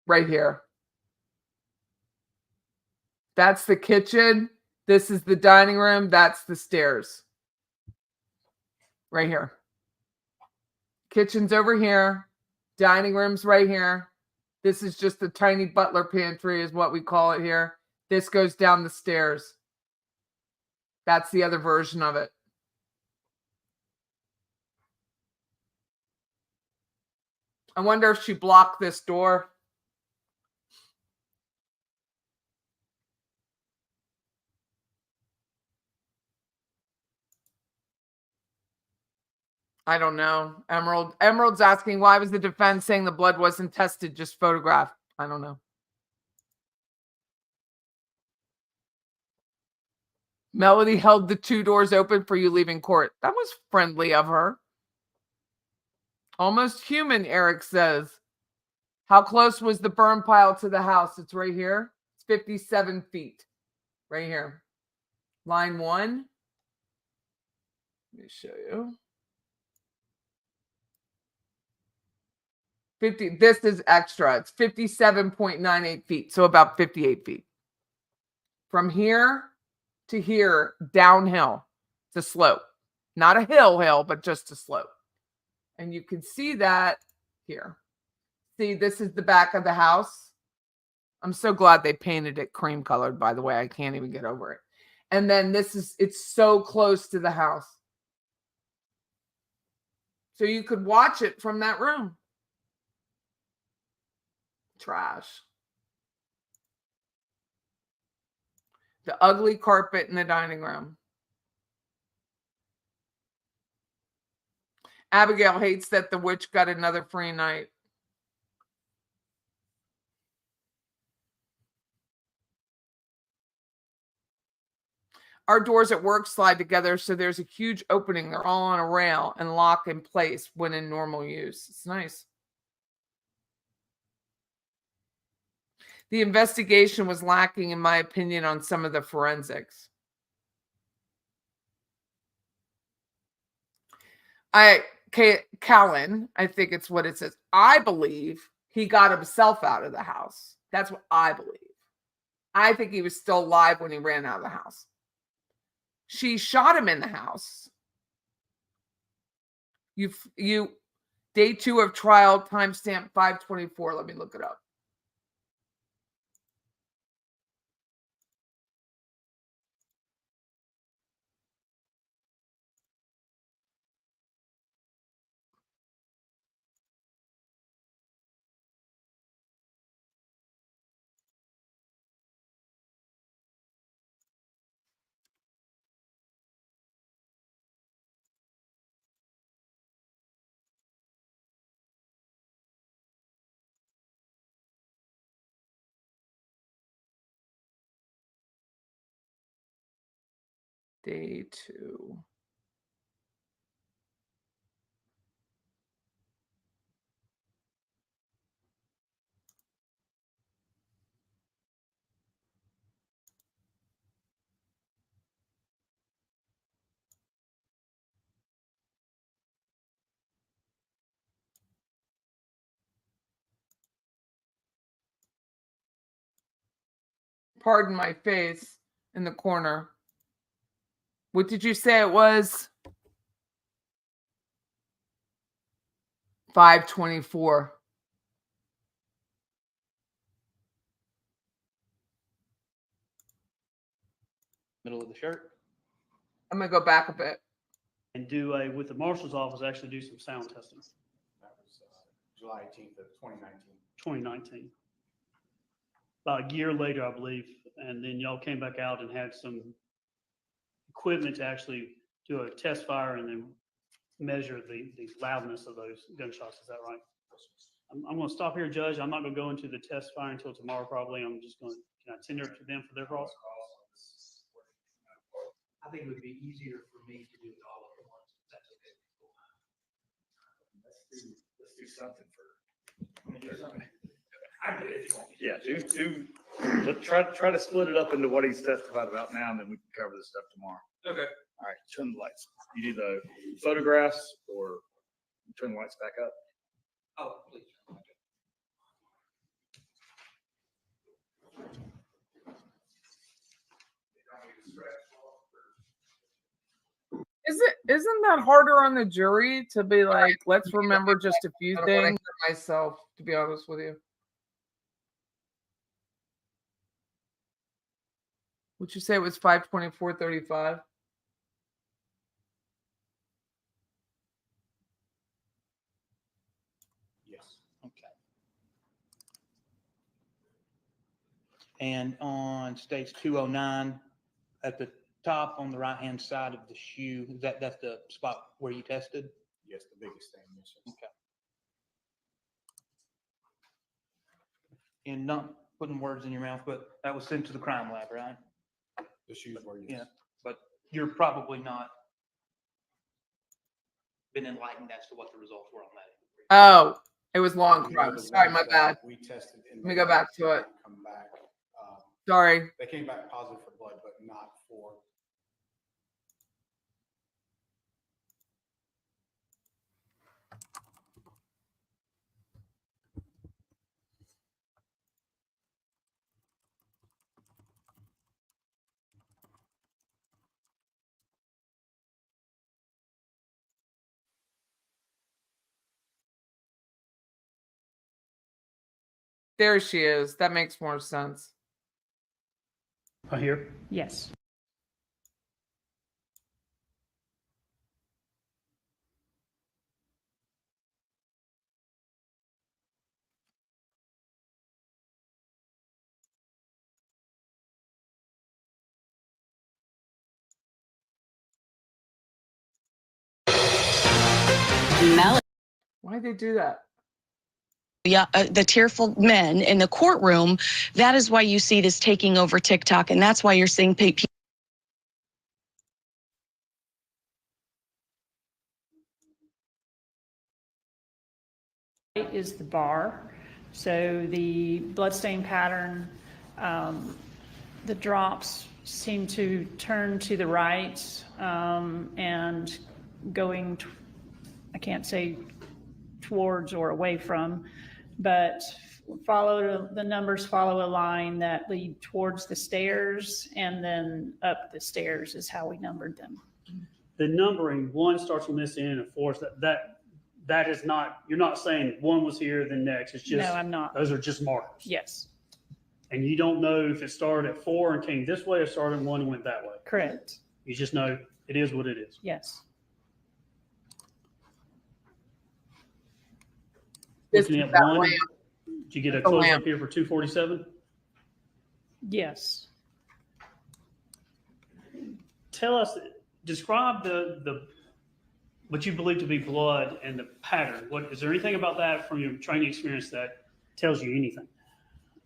Right here. That's the kitchen. This is the dining room. That's the stairs. Right here. Kitchen's over here. Dining room's right here. This is just the tiny butler pantry is what we call it here. This goes down the stairs. That's the other version of it. I wonder if she blocked this door. I don't know. Emerald's asking, why was the defense saying the blood wasn't tested, just photographed? I don't know. Melody held the 2 doors open for you leaving court. That was friendly of her. Almost human, Eric says. How close was the burn pile to the house? It's right here. It's 57 feet. Right here. Line 1. Let me show you. 50. This is extra. It's 57.98 feet. So about 58 feet. From here to here, downhill. It's a slope. Not a hill, but just a slope. And you can see that here. See, this is the back of the house. I'm so glad they painted it cream colored, by the way. I can't even get over it. And then it's so close to the house. So you could watch it from that room. Trash. The ugly carpet in the dining room. Abigail hates that the witch got another free night. Our doors at work slide together, so there's a huge opening. They're all on a rail and lock in place when in normal use. It's nice. The investigation was lacking, in my opinion, on some of the forensics. Callan, I think it's what it says. I believe he got himself out of the house. That's what I believe. I think he was still alive when he ran out of the house. She shot him in the house. You day 2 of trial, timestamp 5/24. Let me look it up. Day 2. Pardon my face in the corner. What did you say it was? 5/24. Middle of the shirt. I'm going to go back a bit. And do with the marshal's office, actually do some sound testing. That was July 18th of 2019. 2019. About a year later, I believe, and then y'all came back out and had some equipment to actually do a test fire and then measure the loudness of those gunshots. Is that right? I'm going to stop here, Judge. I'm not going to go into the test fire until tomorrow, probably. I'm just going to, can I tender it to them for their cross? I think it would be easier for me to do it all at once. If that's okay. Let's do something for. Yeah, let's try to split it up into what he's testified about now, and then we can cover this stuff tomorrow. Okay. All right, turn the lights. You do the photographs or turn the lights back up? Oh, please. Isn't that harder on the jury to be like, let's remember just a few things myself, to be honest with you? Would you say it was 5/24/35? Yes. Okay. And on stage 209, at the top on the right-hand side of the shoe, that's the spot where you tested? Yes, the biggest thing. Yes, sir. Okay. And not putting words in your mouth, but that was sent to the crime lab, right? The shoes were, yes. Yeah, but you're probably not been enlightened as to what the results were on that. Oh, it was long You know, crime. the Sorry, ones my that bad. We tested. Let me go back to it. Come back. Sorry. They came back positive for blood, but not for. There she is. That makes more sense. Here? Yes. Why'd they do that? Yeah, the tearful men in the courtroom. That is why you see this taking over TikTok, and that's why you're seeing people is the bar. So the bloodstain pattern, the drops seem to turn to the right and going, I can't say towards or away from, but the numbers follow a line that lead towards the stairs and then up the stairs is how we numbered them. The numbering, 1 starts from this end and 4 that is not, you're not saying 1 was here, then next. It's just, No, I'm not. those are just markers. Yes, And you don't know if it started at 4 and came this way or started at 1 and went that way. correct. You just know it is what it is. Yes. Looking at that 1, lamp. did you get a The close up lamp. here for 247? Yes. Tell us, describe the what you believe to be blood and the pattern. What is there anything about that from your training experience that tells you anything?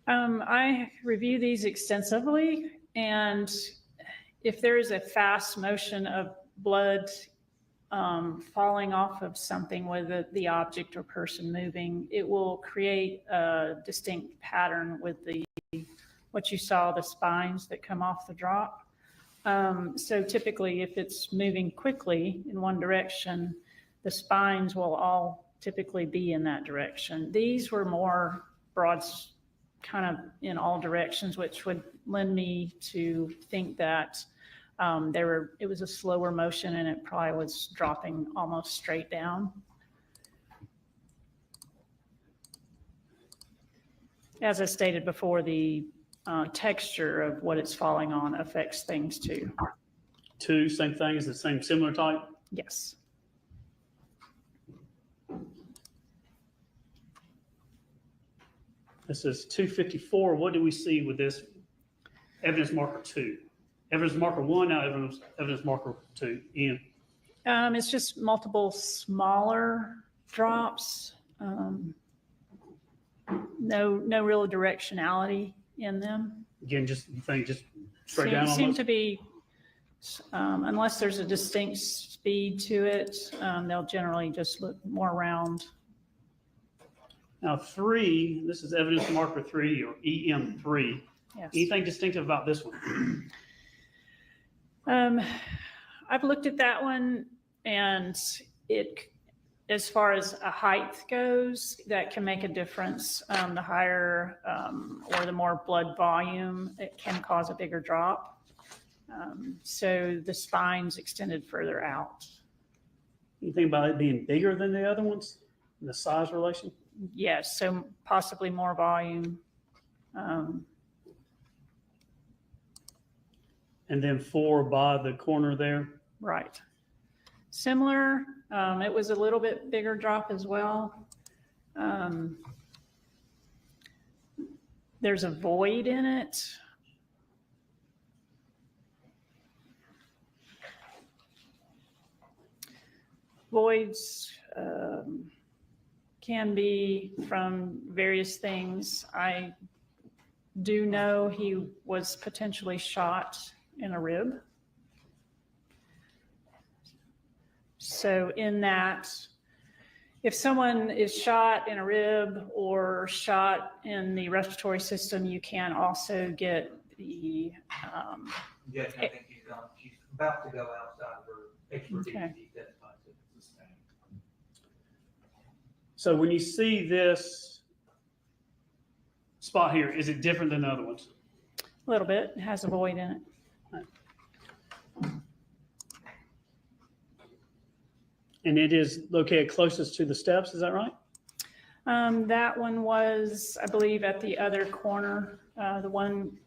I review these extensively, and if there is a fast motion of blood falling off of something with the object or person moving, it will create a distinct pattern with what you saw, the spines that come off the drop. So typically, if it's moving quickly in one direction, the spines will all typically be in that direction. These were more broad, kind of in all directions, which would lend me to think that it was a slower motion and it probably was dropping almost straight down. As I stated before, the texture of what it's falling on affects things too. 2, same thing, is the same similar type? Yes. This is 254. What do we see with this evidence marker 2? Evidence marker 1, now evidence marker 2. Ian? It's just multiple smaller drops. No real directionality in them. Again, just you think just straight down Seem almost? to be, unless there's a distinct speed to it, they'll generally just look more round. Now 3, this is evidence marker 3 or EM3. Yes. Anything distinctive about this one? I've looked at that one, and as far as a height goes, that can make a difference. The higher or the more blood volume, it can cause a bigger drop. So the spine's extended further out. Anything about it being bigger than the other ones? The size relation? Yes, so possibly more volume. And then 4 by the corner there. Right. Similar, it was a little bit bigger drop as well. There's a void in it. Voids can be from various things. I do know he was potentially shot in a rib. So in that, if someone is shot in a rib or shot in the respiratory system, you can also get the. Yes, I think she's about to go outside of her expertise. Okay. So when you see this spot here, is it different than the other ones? A little bit, it has a void in it. And it is located closest to the steps, is that right? That one was, I believe, at the other corner, the one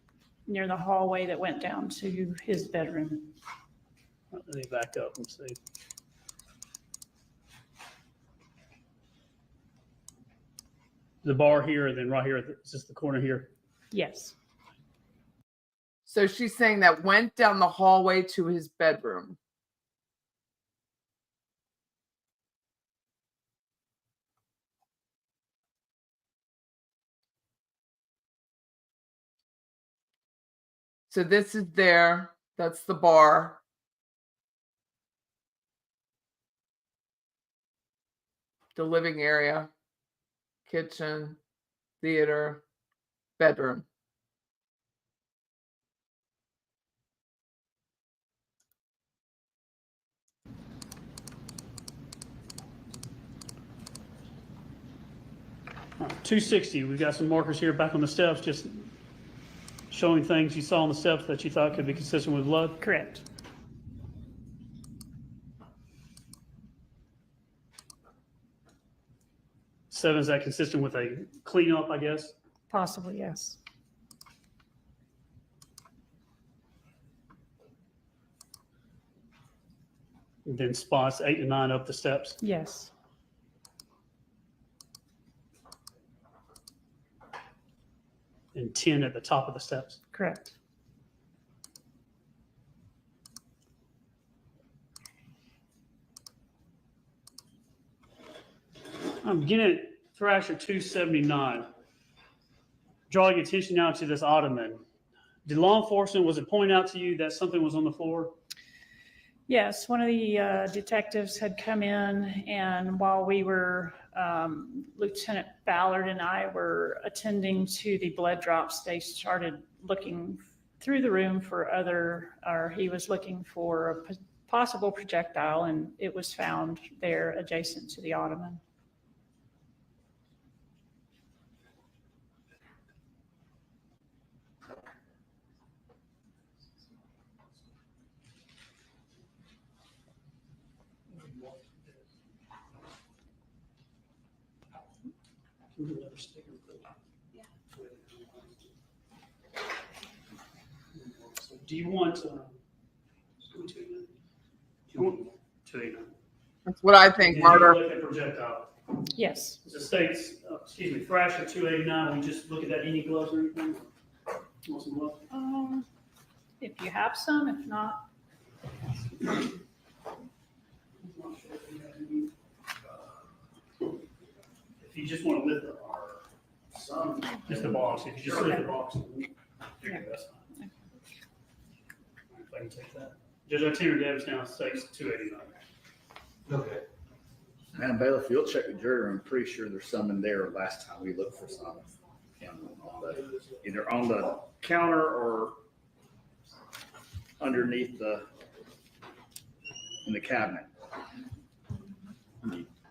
near the hallway that went down to his bedroom. Let me back up and see. The bar here, and then right here, is this the corner here? Yes. So she's saying that went down the hallway to his bedroom. So this is there. That's the bar. The living area. kitchen, theater, bedroom. All right, 260, we've got some markers here back on the steps, just showing things you saw on the steps that you thought could be consistent with blood. Correct. Seven, is that consistent with a cleanup, I guess? Possibly, yes. And then spots 8 to 9 up the steps. Yes. And 10 at the top of the steps. Correct. I'm beginning at Thrasher 279. Drawing attention now to this ottoman. Did law enforcement, was it pointed out to you that something was on the floor? Yes, one of the detectives had come in, and while we were, Lieutenant Ballard and I were attending to the blood drops, they started looking through the room for he was looking for a possible projectile, and it was found there adjacent to the ottoman. Do you want to? That's what I think, Did you Martyr. look at projectile? Yes. The states, Thrasher 289, we just look at that, any gloves or anything? Want some gloves? If you have some, if not, If you just want to lift just the box, if you just lift the box, that's fine. If I can take that. Judge Arturo Davis now states 289. Okay. Madam Bailiff, if you'll check the jury, I'm pretty sure there's some in there last time we looked for some. Either on the counter or underneath in the cabinet.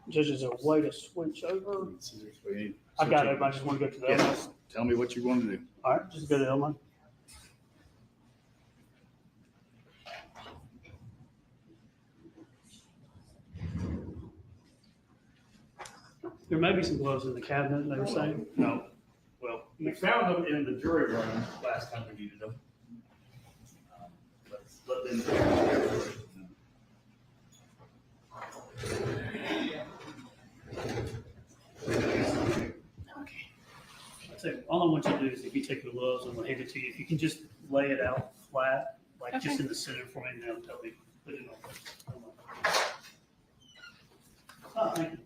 Judge, is there a way to switch over? I got it, I just want to go to the other one. Tell me what you want to do. All right, just go to the other one. There may be some gloves in the cabinet, they were saying. No. Well, we found them in the jury room last time we needed them. Let's let them. All I want you to do is, if you take the gloves, I'm gonna hand it to you. If you can just lay it out flat, like just Okay. in the center for me, and that'll tell me. Put it on. Oh, thank you.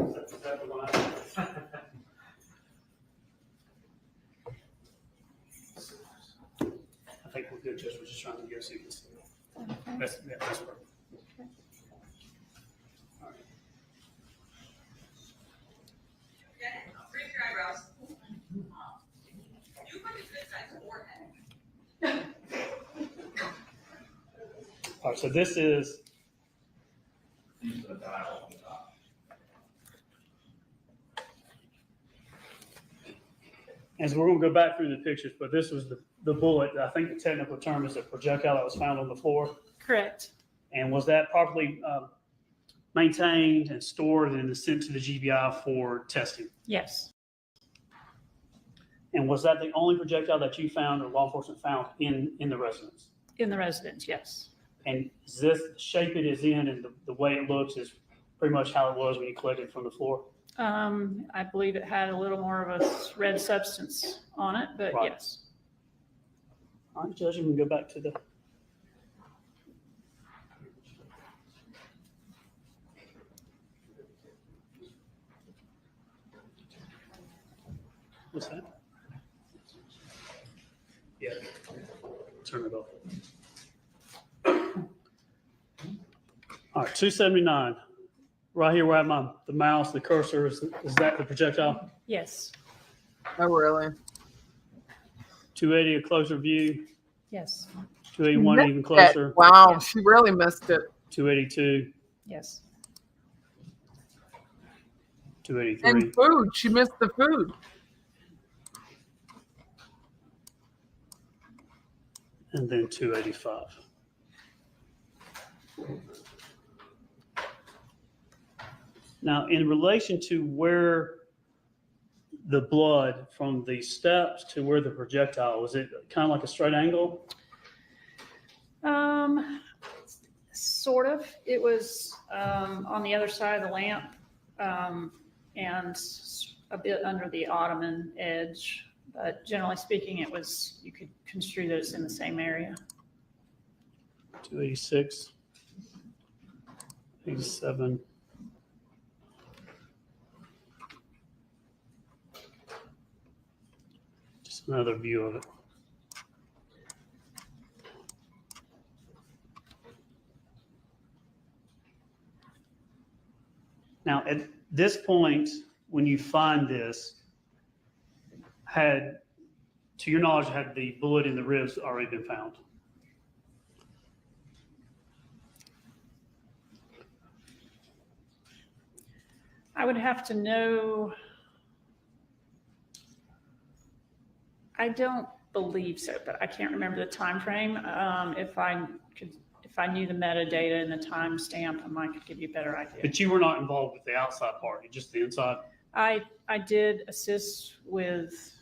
Is that the one I think we're good, Judge. We're just trying to go see this. That's perfect. Raise your eyebrows. You put a good sized forehead. All right, so this is. As we're going to go back through the pictures, but this was the bullet. I think the technical term is a projectile that was found on the floor. correct. And was that properly maintained and stored and sent to the GBI for testing? Yes. And was that the only projectile that you found or law enforcement found in the residence? In the residence, yes. And is this the shape it is in and the way it looks is pretty much how it was when you collected it from the floor? I believe it had a little more of a red substance on it, but Right. yes. All right, Judge, we can go back to the. What's that? Yeah. Turn it off. All right, 279. right here where I have the mouse, the cursor, is that the projectile? Yes, Oh, really? 280 a closer view, yes, 281 even Missed it. closer, Wow, Yes. she really missed it. 282, yes. 283. And food. She missed the food. And then 285. Now, in relation to where the blood from the steps to where the projectile, was it kind of like a straight angle? Sort of. It was on the other side of the lamp, and a bit under the ottoman edge. But generally speaking, it was, you could construe those in the same area. 286, 87. Just another view of it. Now, at this point, when you find this, to your knowledge, had the bullet in the ribs already been found? I would have to know. I don't believe so, but I can't remember the time frame. If I knew the metadata and the timestamp, I might could give you a better idea. But you were not involved with the outside part, just the inside? I did assist with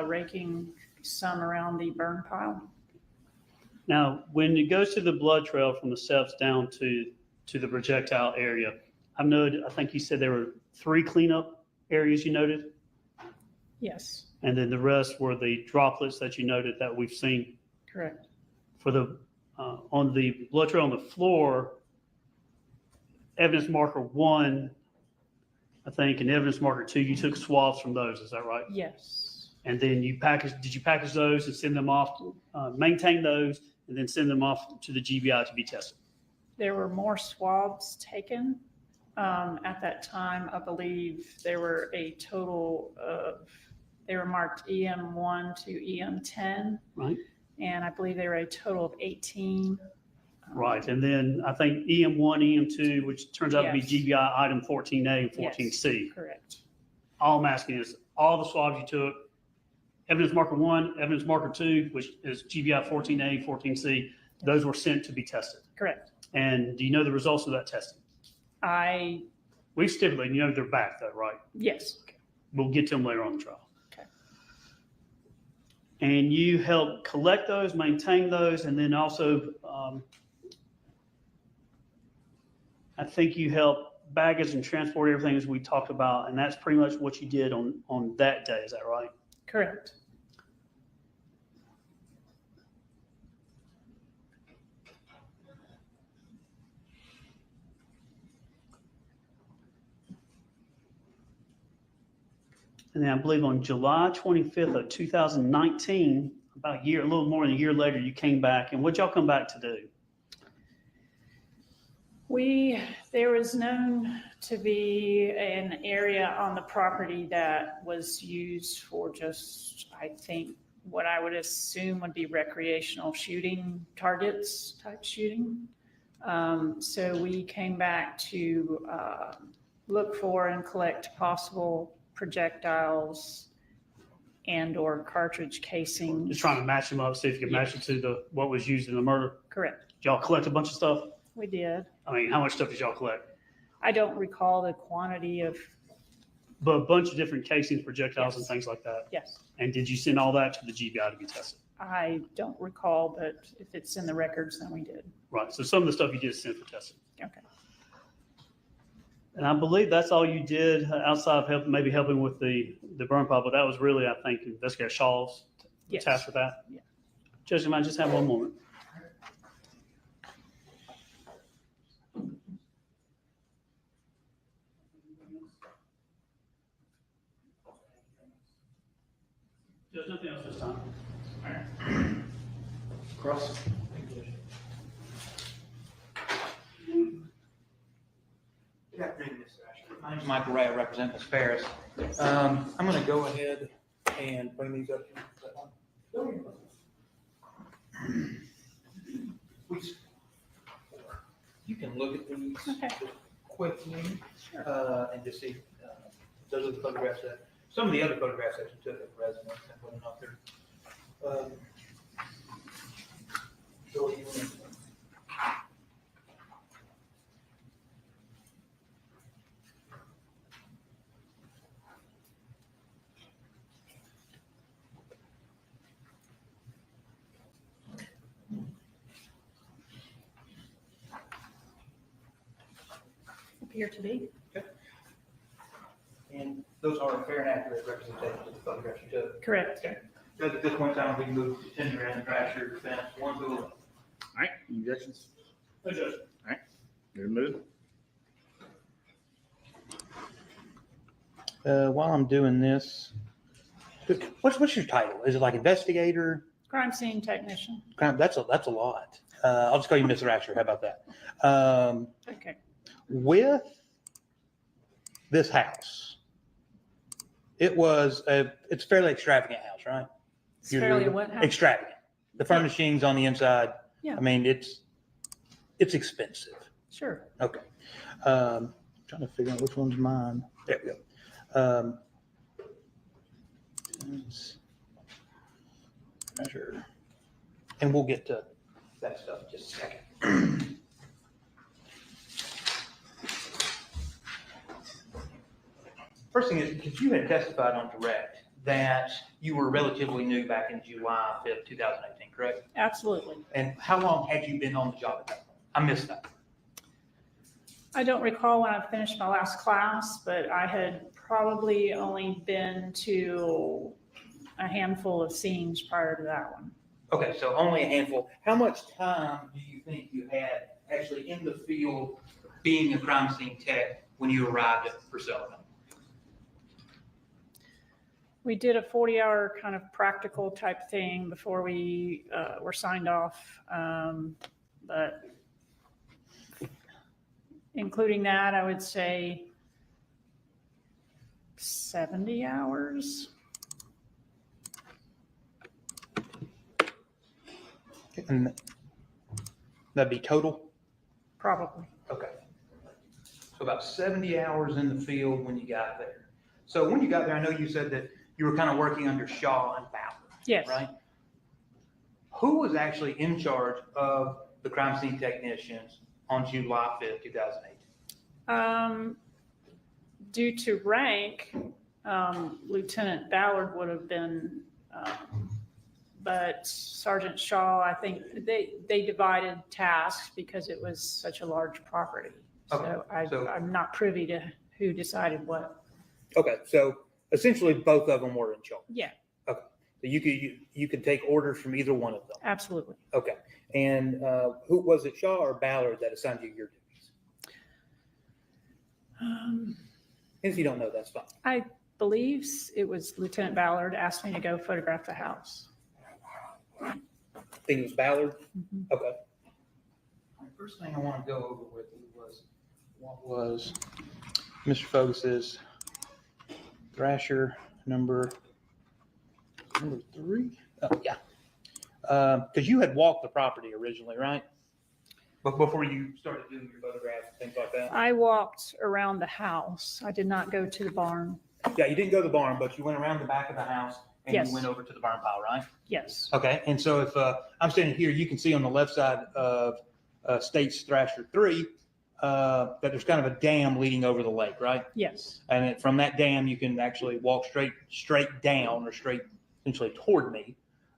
raking some around the burn pile. Now, when it goes to the blood trail from the steps down to the projectile area, I think you said there were 3 cleanup areas you noted, Yes, and then the rest were the droplets that you noted that we've seen. correct. For the on the blood trail on the floor, evidence marker 1, I think, and evidence marker 2, you took swabs from those. Is that right? Yes, And then did you package those and send them off, maintain those, and then send them off to the GBI to be tested? there were more swabs taken. At that time, I believe there were a total of, they were marked EM1 to EM10. Right. And I believe there were a total of 18. Right. And then I think EM1, EM2, which turns out to be Yes. GBI item 14A and 14C. Yes, correct. All I'm asking is all the swabs you took, evidence marker 1, evidence marker 2, which is GBI 14A, 14C, those were sent to be tested. Correct. And do you know the results of that testing? We stipulated, they're back though, right? Yes. We'll get to them later on the trial. Okay. And you help collect those, maintain those, and then also, I think you help baggage and transport everything as we talked about, and that's pretty much what you did on that day. Is that right? Correct. And then I believe on July 25th of 2019, about a little more than a year later, you came back. And what'd y'all come back to do? There was known to be an area on the property that was used for just, I think, what I would assume would be recreational shooting targets type shooting. So we came back to look for and collect possible projectiles and or cartridge casings. Just trying to match them up, see if you can match it to what was used in the murder. Correct. Did y'all collect a bunch of stuff? We did. I mean, how much stuff did y'all collect? I don't recall the quantity of. But a bunch of different casings, projectiles, and things like that. Yes. And did you send all that to the GBI to be tested? I don't recall, but if it's in the records, then we did. Right. So some of the stuff you did send for testing. Okay. And I believe that's all you did outside of maybe helping with the burn pile, but that was really, I think, Investigator Shaw's task with that. Yeah. Judge, you might just have one moment. There's nothing else this time. All right. Cross. Good afternoon, My name's Michael Ray, I represent Ms. Farris. I'm gonna go ahead and bring these up. You can look at these quickly, and just see, those are the photographs that, some of the other photographs that you took of residents and whatnot up there. So you want- Appear to be. And those are fair and accurate representations of the photographs you took. Correct. Okay. So at this point in time, we can move to tender and Thrasher fence, 1 to 11. All right, any objections? No, Judge. All right, you're moved. While I'm doing this, what's your title? Is it like investigator? Crime scene technician. That's a lot. I'll just call you Miss Thrasher. How about that? Okay. With this house, it's a fairly extravagant house, right? It's fairly what house? Extravagant. The furnishings on the inside. Yeah. I mean, it's expensive. Sure. Okay. Trying to figure out which one's mine. There we go. Measure. And we'll get to that stuff in just a second. First thing is, because you had testified on direct that you were relatively new back in July 5th, 2018, correct? Absolutely. And how long had you been on the job at that point? I missed that. I don't recall when I finished my last class, but I had probably only been to a handful of scenes prior to that one. Okay, so only a handful. How much time do you think you had actually in the field being a crime scene tech when you arrived at Priscilla? We did a 40-hour kind of practical type thing before we were signed off. But including that, I would say 70 hours. And that'd be total? Probably. Okay. So about 70 hours in the field when you got there. So when you got there, I know you said that you were kind of working under Shaw and Ballard. Yes. Right? Who was actually in charge of the crime scene technicians on July 5th, 2008? Due to rank, Lieutenant Ballard would have been, but Sergeant Shaw, I think they divided tasks because it was such a large property. So I'm not privy to who decided what. Okay, so essentially both of them were in charge. Yeah, Okay, so you could take orders from either one of them. absolutely. Okay, and who was it, Shaw or Ballard, that assigned you your duties? If you don't know, that's fine. I believe it was Lieutenant Ballard asked me to go photograph the house. I think it was Ballard. Mhm. Okay. First thing I want to go over with was what was Mr. Fogus's Thrasher number 3. Oh, yeah. Because you had walked the property originally, right? But before you started doing your photographs and things like that. I walked around the house. I did not go to the barn. Yeah, you didn't go to the barn, but you went around the back of the house and Yes. you went over to the barn pile, right? Yes. Okay, and so if I'm standing here, you can see on the left side of State's Thrasher 3 that there's kind of a dam leading over the lake, right? Yes. And from that dam, you can actually walk straight down or straight essentially toward me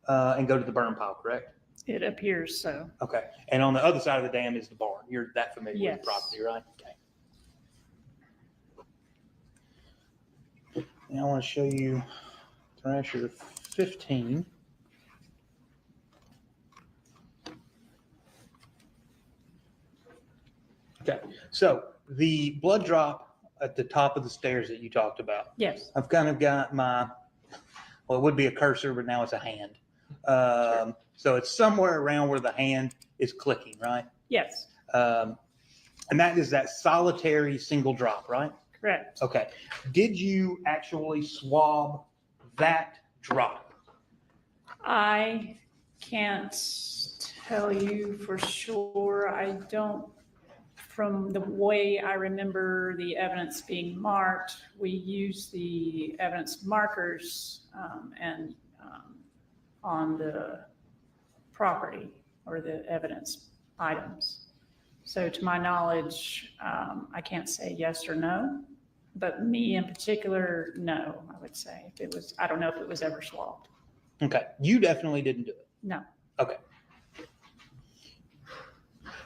and go to the burn pile, correct? It appears so. Okay, and on the other side of the dam is the barn. You're that familiar with Yes. the property, right? Okay. Now I want to show you Thrasher 15. Okay, so the blood drop at the top of the stairs that you talked about. Yes. I've kind of got well, it would be a cursor, but now it's a hand. So it's somewhere around where the hand is clicking, right? Yes. And that is that solitary single drop, right? Correct. Okay. Did you actually swab that drop? I can't tell you for sure. I don't, from the way I remember the evidence being marked, we use the evidence markers and on the property or the evidence items. So to my knowledge, I can't say yes or no, but me in particular, no, I would say. If it was, I don't know if it was ever swabbed. Okay. You definitely didn't do it. No. Okay.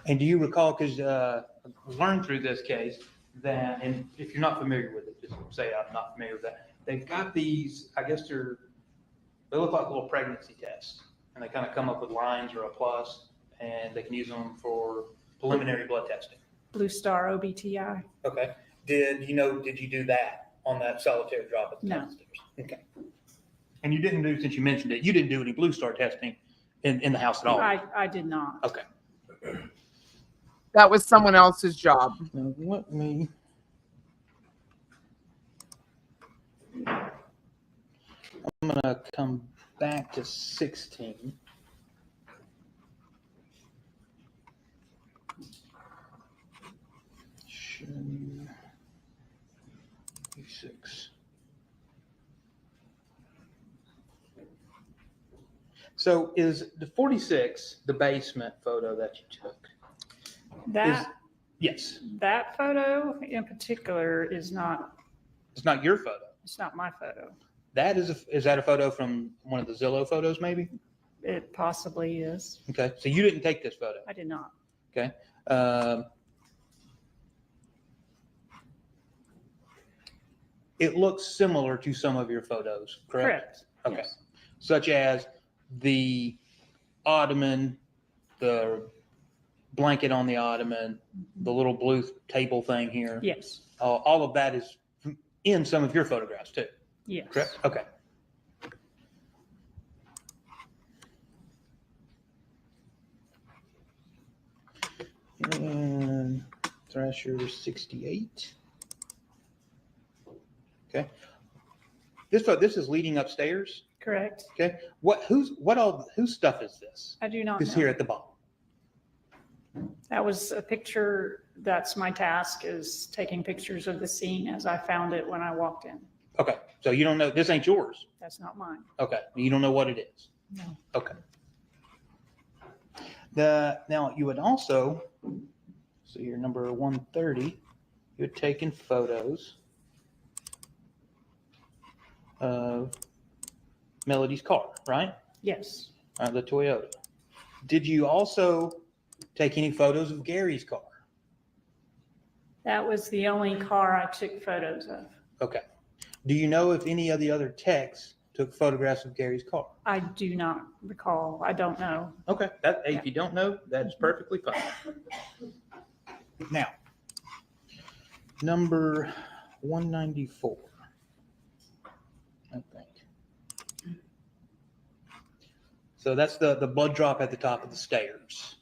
And do you recall, because I learned through this case that, and if you're not familiar with it, just say I'm not familiar with that. They've got these, I guess they look like little pregnancy tests, and they kind of come up with lines or a plus, and they can use them for preliminary blood testing. Blue Star OBTI. Okay. Did you do that on that solitary drop at the No. top of the stairs? Okay. And you didn't do, since you mentioned it, you didn't do any Blue Star testing in the house at all? I did not. Okay. That was someone else's job. Now, let me. I'm gonna come back to 16. Show you 6. So is the 46 the basement photo that you took? Yes. That photo in particular is not. It's not your photo. It's not my photo. That is that a photo from one of the Zillow photos, maybe? It possibly is. Okay, so you didn't take this photo. I did not. Okay. It looks similar to some of your photos, correct? Okay. Yes. Such as the ottoman, the blanket on the ottoman, the little blue table thing here. Yes. All of that is in some of your photographs too. Yes. Correct? Okay. And Thrasher 68. Okay. This is leading upstairs. Correct. Okay. Whose stuff is this? I do not This know. here at the bottom. That was a picture. That's my task, is taking pictures of the scene as I found it when I walked in. Okay. So you don't know, this ain't yours. That's not mine. Okay. You don't know what it is. No. Okay. Now you would also, so your number 130, you're taking photos of Melody's car, right? Yes. The Toyota. Did you also take any photos of Gary's car? That was the only car I took photos of. Okay. Do you know if any of the other techs took photographs of Gary's car? I do not recall. I don't know. Okay. If you don't know, that's perfectly fine. Now, number 194, I think. So that's the blood drop at the top of the stairs,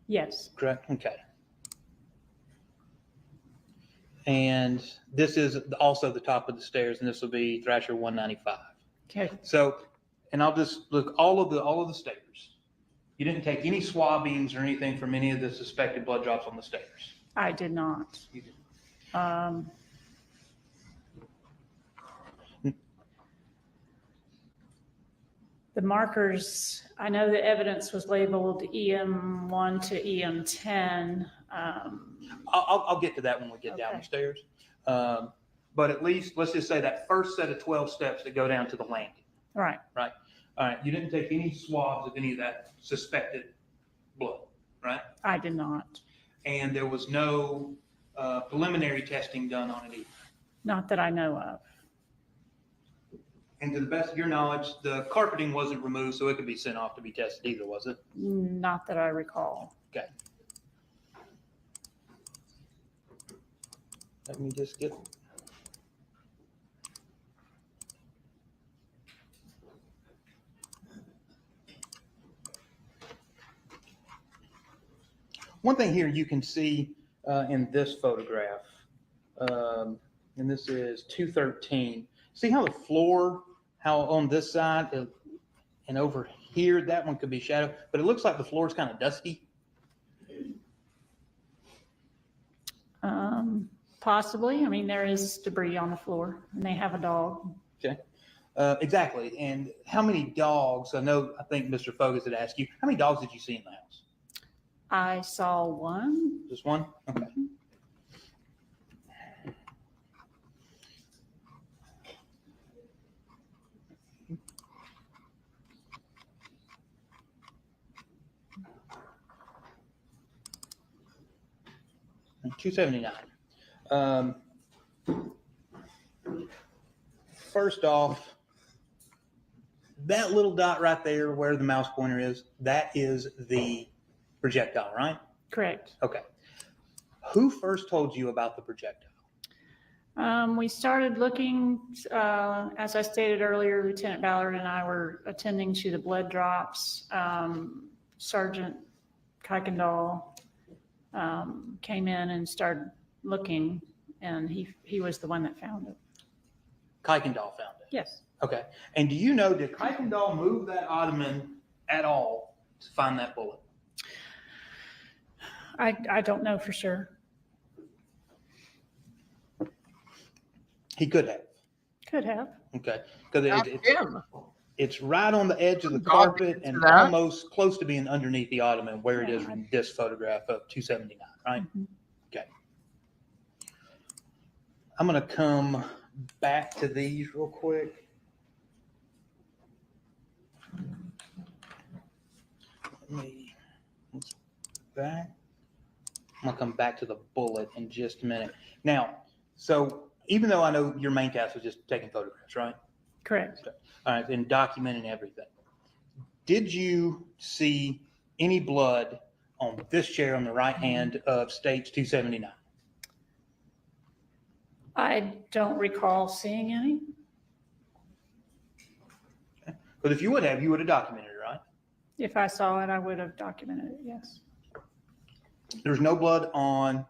Yes. correct? Okay. And this is also the top of the stairs, and this will be Thrasher 195. Okay. So, and I'll just look all of the stairs. You didn't take any swabbings or anything from any of the suspected blood drops on the stairs. I did not. You did. The markers, I know the evidence was labeled EM1 to EM10. I'll get to that when we get down Okay. the stairs. But at least, let's just say that first set of 12 steps that go down to the landing, Right. right? All right, you didn't take any swabs of any of that suspected blood, right? I did not. And there was no preliminary testing done on it either. Not that I know of. And to the best of your knowledge, the carpeting wasn't removed, so it could be sent off to be tested either, was it? Not that I recall. Okay. Let me just get. One thing here you can see in this photograph, and this is 213. See how the floor, how on this side and over here, that one could be shadow, but it looks like the floor is kind of dusty. Possibly. I mean, there is debris on the floor, and they have a dog. Okay. Exactly. And how many dogs? I think Mr. Fogus had asked you, how many dogs did you see in the house? I saw one. Just one? Okay. $279. First off, that little dot right there where the mouse pointer is, that is the projectile, right? Correct. Okay. Who first told you about the projectile? We started looking, as I stated earlier, Lieutenant Ballard and I were attending to the blood drops. Sergeant Kuykendall came in and started looking, and he was the one that found it. Kuykendall found it? Yes. Okay. And do you know, did Kuykendall move that ottoman at all to find that bullet? I don't know for sure. He could have. Could have. Okay. Because Ask him. it's right on the edge of the Dog carpet into and that. almost close to being underneath the ottoman where it is Yeah. from this photograph of 279, right? Mhm. Okay. I'm going to come back to these real quick. Let's back. I'm going to come back to the bullet in just a minute. Now, so even though I know your main task was just taking photographs, right? Correct. All right, and documenting everything. Did you see any blood on this chair on the right hand of stage 279? I don't recall seeing any. Because if you would have documented it, right? If I saw it, I would have documented it, yes. There's no blood on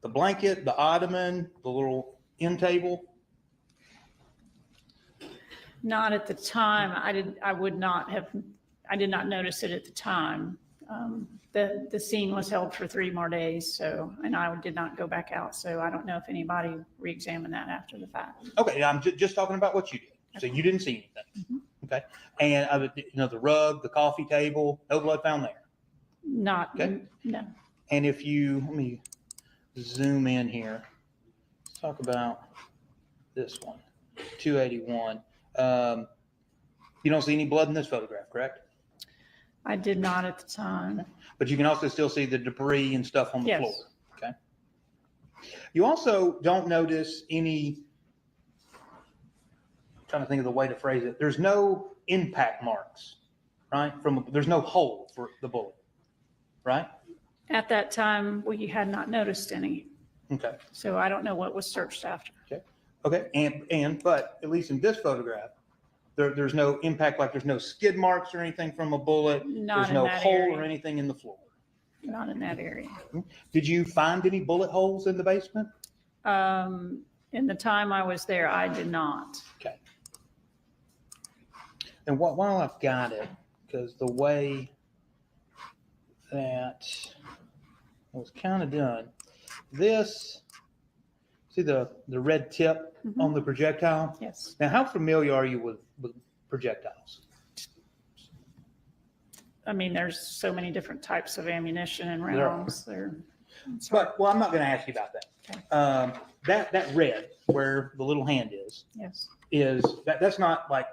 the blanket, the ottoman, the little end table. Not at the time. I did not notice it at the time. The scene was held for 3 more days, so, and I did not go back out, so I don't know if anybody re-examined that after the fact. Okay, I'm just talking about what you did. So you didn't see anything. Okay. And, the rug, the coffee table, no blood found there. Not, Okay. no. And if let me zoom in here. Let's talk about this one, 281. You don't see any blood in this photograph, correct? I did not at the time. But you can also still see the debris and stuff on the Yes. floor. Okay. You also don't notice any, I'm trying to think of the way to phrase it. There's no impact marks, right? There's no hole for the bullet, right? At that time, we had not noticed any, Okay. so I don't know what was searched after. Okay. But at least in this photograph, there's no impact, like there's no skid marks or anything from a bullet. Not There's in no that hole area. or anything in the floor. Not in that area. Did you find any bullet holes in the basement? In the time I was there, I did not. Okay. And while I've got it, because the way that it was kind of done, see the red tip on the projectile? Yes. Now, how familiar are you with projectiles? I mean, there's so many different types of ammunition and There are. rounds. Well, I'm not going to ask you about that. That red, where the little hand Yes. that's not like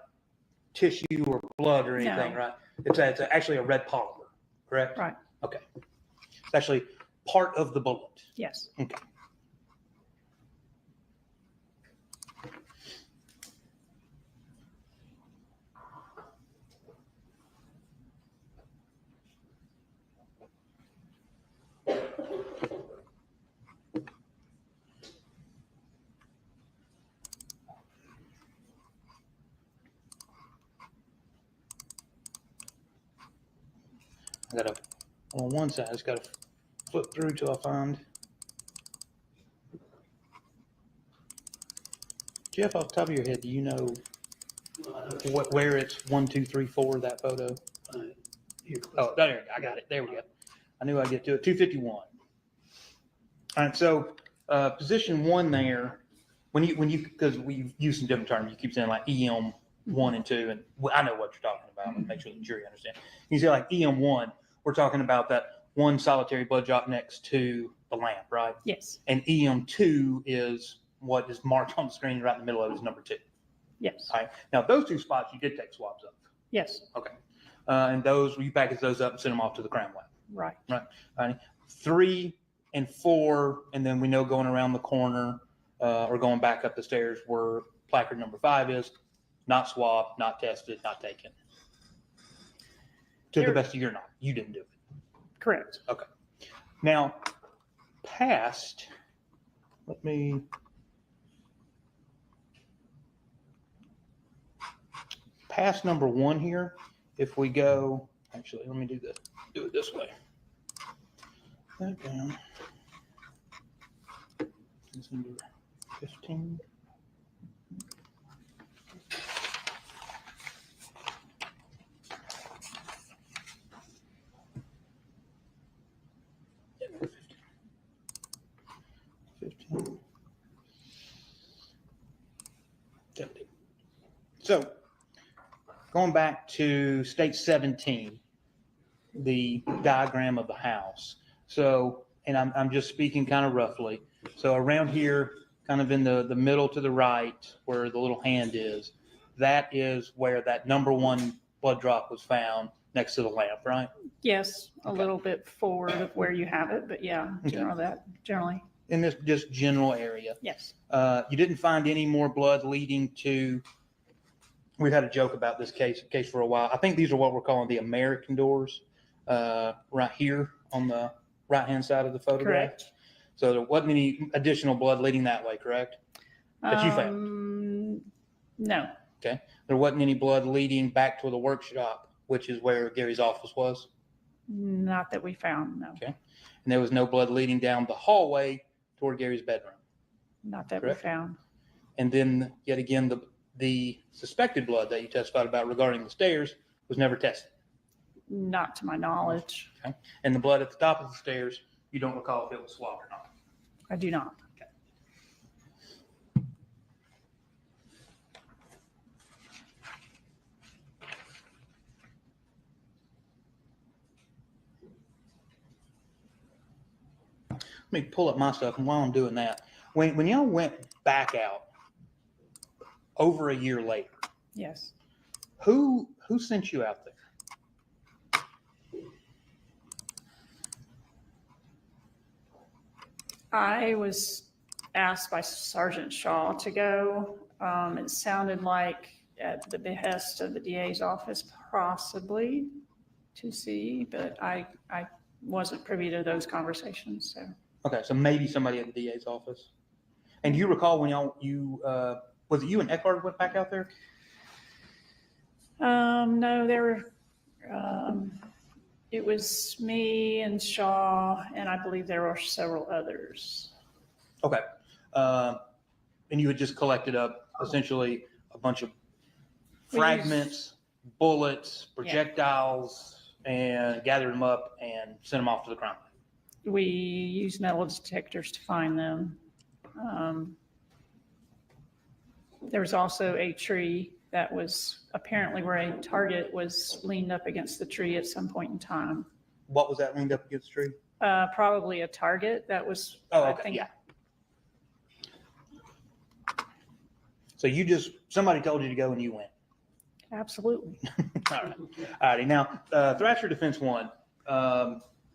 tissue or blood or anything, No. right? It's actually a red polymer, correct? Right. Okay. It's actually part of the bullet. Yes. Okay. On one side, I just got to flip through till I find. Jeff, off the top of your head, do you know where it's 1, 2, 3, 4, that photo? Oh, there, I got it. There we go. I knew I'd get to it. 251. All right, so position 1 there, when you, because we use some different terms, you keep saying like EM 1 and 2, and I know what you're talking about, and make sure the jury understand. You say like EM 1, we're talking about that one solitary blood drop next to the lamp, right? Yes. And EM 2 is what is marked on the screen right in the middle of it is number 2. Yes. All right. Now, those 2 spots you did take swabs of. Yes. Okay. And those, you package those up and send them off to the crime lab. Right. Right. All right. 3 and 4, and then we know going around the corner or going back up the stairs where placard number 5 is, not swabbed, not tested, not taken. To the best of your knowledge, you didn't do it. Correct. Okay. Now, past, past number 1 here, if we go, actually, let me do it this way. That down. It's number 15. Yeah, 15. 17. So, going back to state 17, the diagram of the house. So, and I'm just speaking kind of roughly. So around here, kind of in the middle to the right, where the little hand is, that is where that number 1 blood drop was found next to the lamp, right? Yes, a little bit forward of where you have it, but yeah, generally. In this just general area. Yes. You didn't find any more blood leading to, we've had a joke about this case for a while. I think these are what we're calling the American doors, right here on the right-hand side of the photograph. Correct. So there wasn't any additional blood leading that way, correct? That you found? No. Okay. There wasn't any blood leading back to the workshop, which is where Gary's office was? Not that we found, no. Okay. And there was no blood leading down the hallway toward Gary's bedroom? Not that Correct. we found. And then, yet again, the suspected blood that you testified about regarding the stairs was never tested? Not to my knowledge. Okay. And the blood at the top of the stairs, you don't recall if it was swabbed or not? I do not. Let me pull up my stuff, and while I'm doing that, when y'all went back out over a year later, Yes. who sent you out there? I was asked by Sergeant Shaw to go. It sounded like at the behest of the DA's office, possibly to see, but I wasn't privy to those conversations, so. Okay, so maybe somebody at the DA's office. And do you recall when was it you and Eckhart went back out there? No, there were, it was me and Shaw, and I believe there were several others. Okay. And you had just collected up essentially a bunch of fragments, bullets, projectiles, and gathered them up and sent them off to the crime lab. We used metal detectors to find them. There was also a tree that was apparently where a target was leaned up against the tree at some point in time. What was that leaned up against the tree? Probably a target that was, Oh, I okay, think. yeah. So somebody told you to go and you went. Absolutely. All right. All righty. Now, Thrasher Defense 1,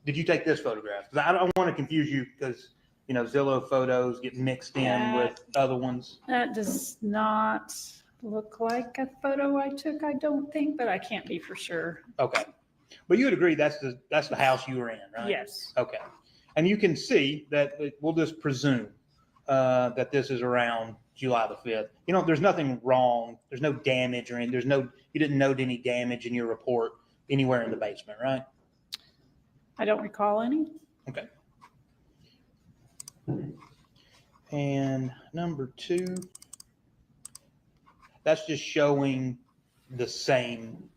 did you take this photograph? Because I don't want to confuse you because, Zillow photos get mixed in with other ones. That does not look like a photo I took, I don't think, but I can't be for sure. Okay. But you would agree that's the house you were in, right? Yes. Okay. And you can see that we'll just presume that this is around July the 5th. There's nothing wrong. There's no damage or anything. You didn't note any damage in your report anywhere in the basement, right? I don't recall any. Okay. And number 2, That's just showing the same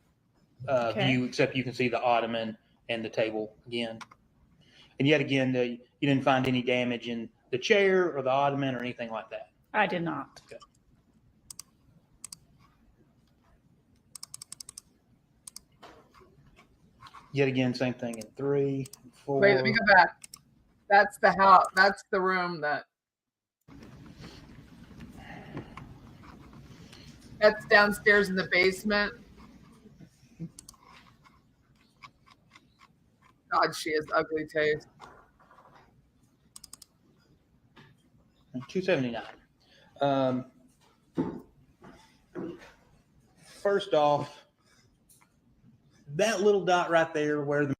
Okay. view, except you can see the ottoman and the table again. And yet again, you didn't find any damage in the chair or the ottoman or anything like that. I did not. Okay. Yet again, same thing in 3, 4. Wait, let me go back. That's the house. That's the room that's downstairs in the basement. God, she has ugly taste. 279. First off, that little dot right there where the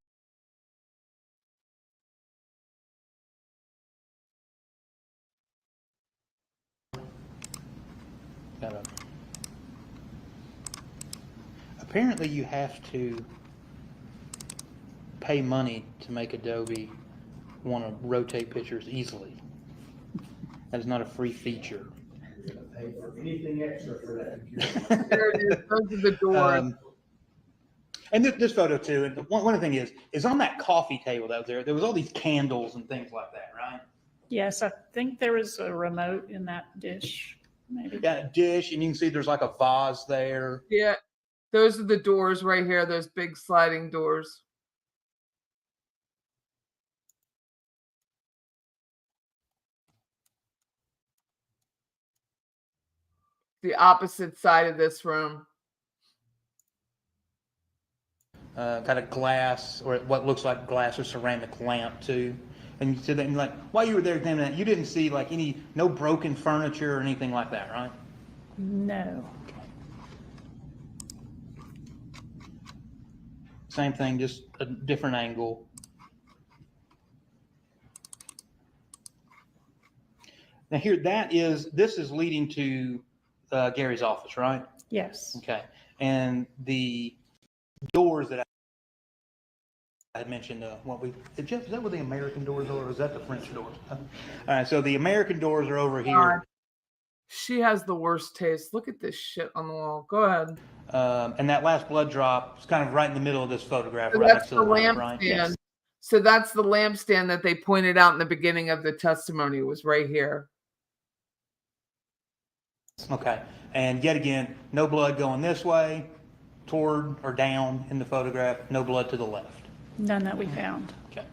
apparently you have to pay money to make Adobe want to rotate pictures easily. That is not a free feature. Pay for anything extra for that. There it is. Those are the doors. And this photo too. And one thing is on that coffee table that was there. There was all these candles and things like that, right? Yes, I think there was a remote in that dish, maybe. Yeah, a dish, and you can see there's like a vase there. Yeah, those are the doors right here. Those big sliding doors. The opposite side of this room. Got a glass or what looks like glass or ceramic lamp too. And you said that, and like while you were there examining that, you didn't see like no broken furniture or anything like that, right? No. Same thing, just a different angle. Now here, this is leading to Gary's office, right? Yes. Okay. And the doors that I had mentioned, is that where the American doors are, or is that the French doors? All right, so the American doors are over here. God, she has the worst taste. Look at this shit on the wall. Go ahead. And that last blood drop is kind of right in the middle of this photograph. So right that's next to the lamp, right? lampstand. Yes. So that's the lampstand that they pointed out in the beginning of the testimony was right here. Okay. And yet again, no blood going this way, toward or down in the photograph, no blood to the left. None that we found. Okay.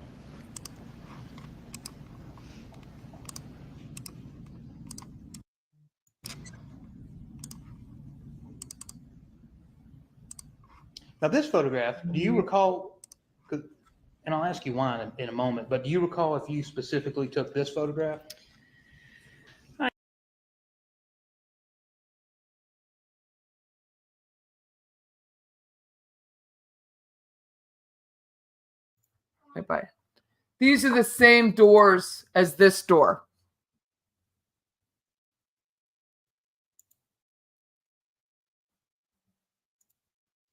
Now this photograph, do you recall, and I'll ask you why in a moment, but do you recall if you specifically took this photograph? Bye. These are the same doors as this door.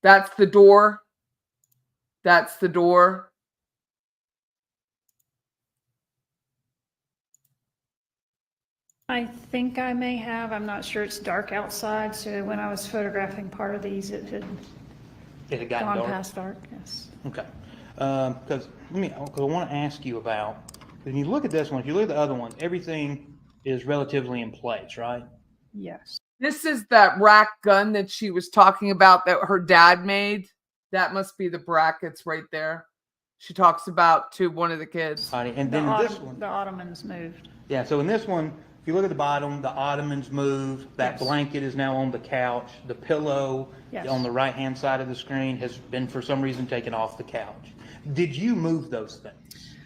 That's the door. That's the door. I think I may have. I'm not sure. It's dark outside, so when I was photographing part of these, it had gotten gone dark? past dark. Yes. Okay. Because I want to ask you about, when you look at this one, if you look at the other ones, everything is relatively in place, right? Yes. This is that rack gun that she was talking about that her dad made. That must be the brackets right there. She talks about to one of the kids. And then in this one, the ottomans moved. yeah, so in this one, if you look at the bottom, the ottomans moved. That Yes. blanket is now on the couch. The pillow Yes. on the right-hand side of the screen has been, for some reason, taken off the couch. Did you move those things?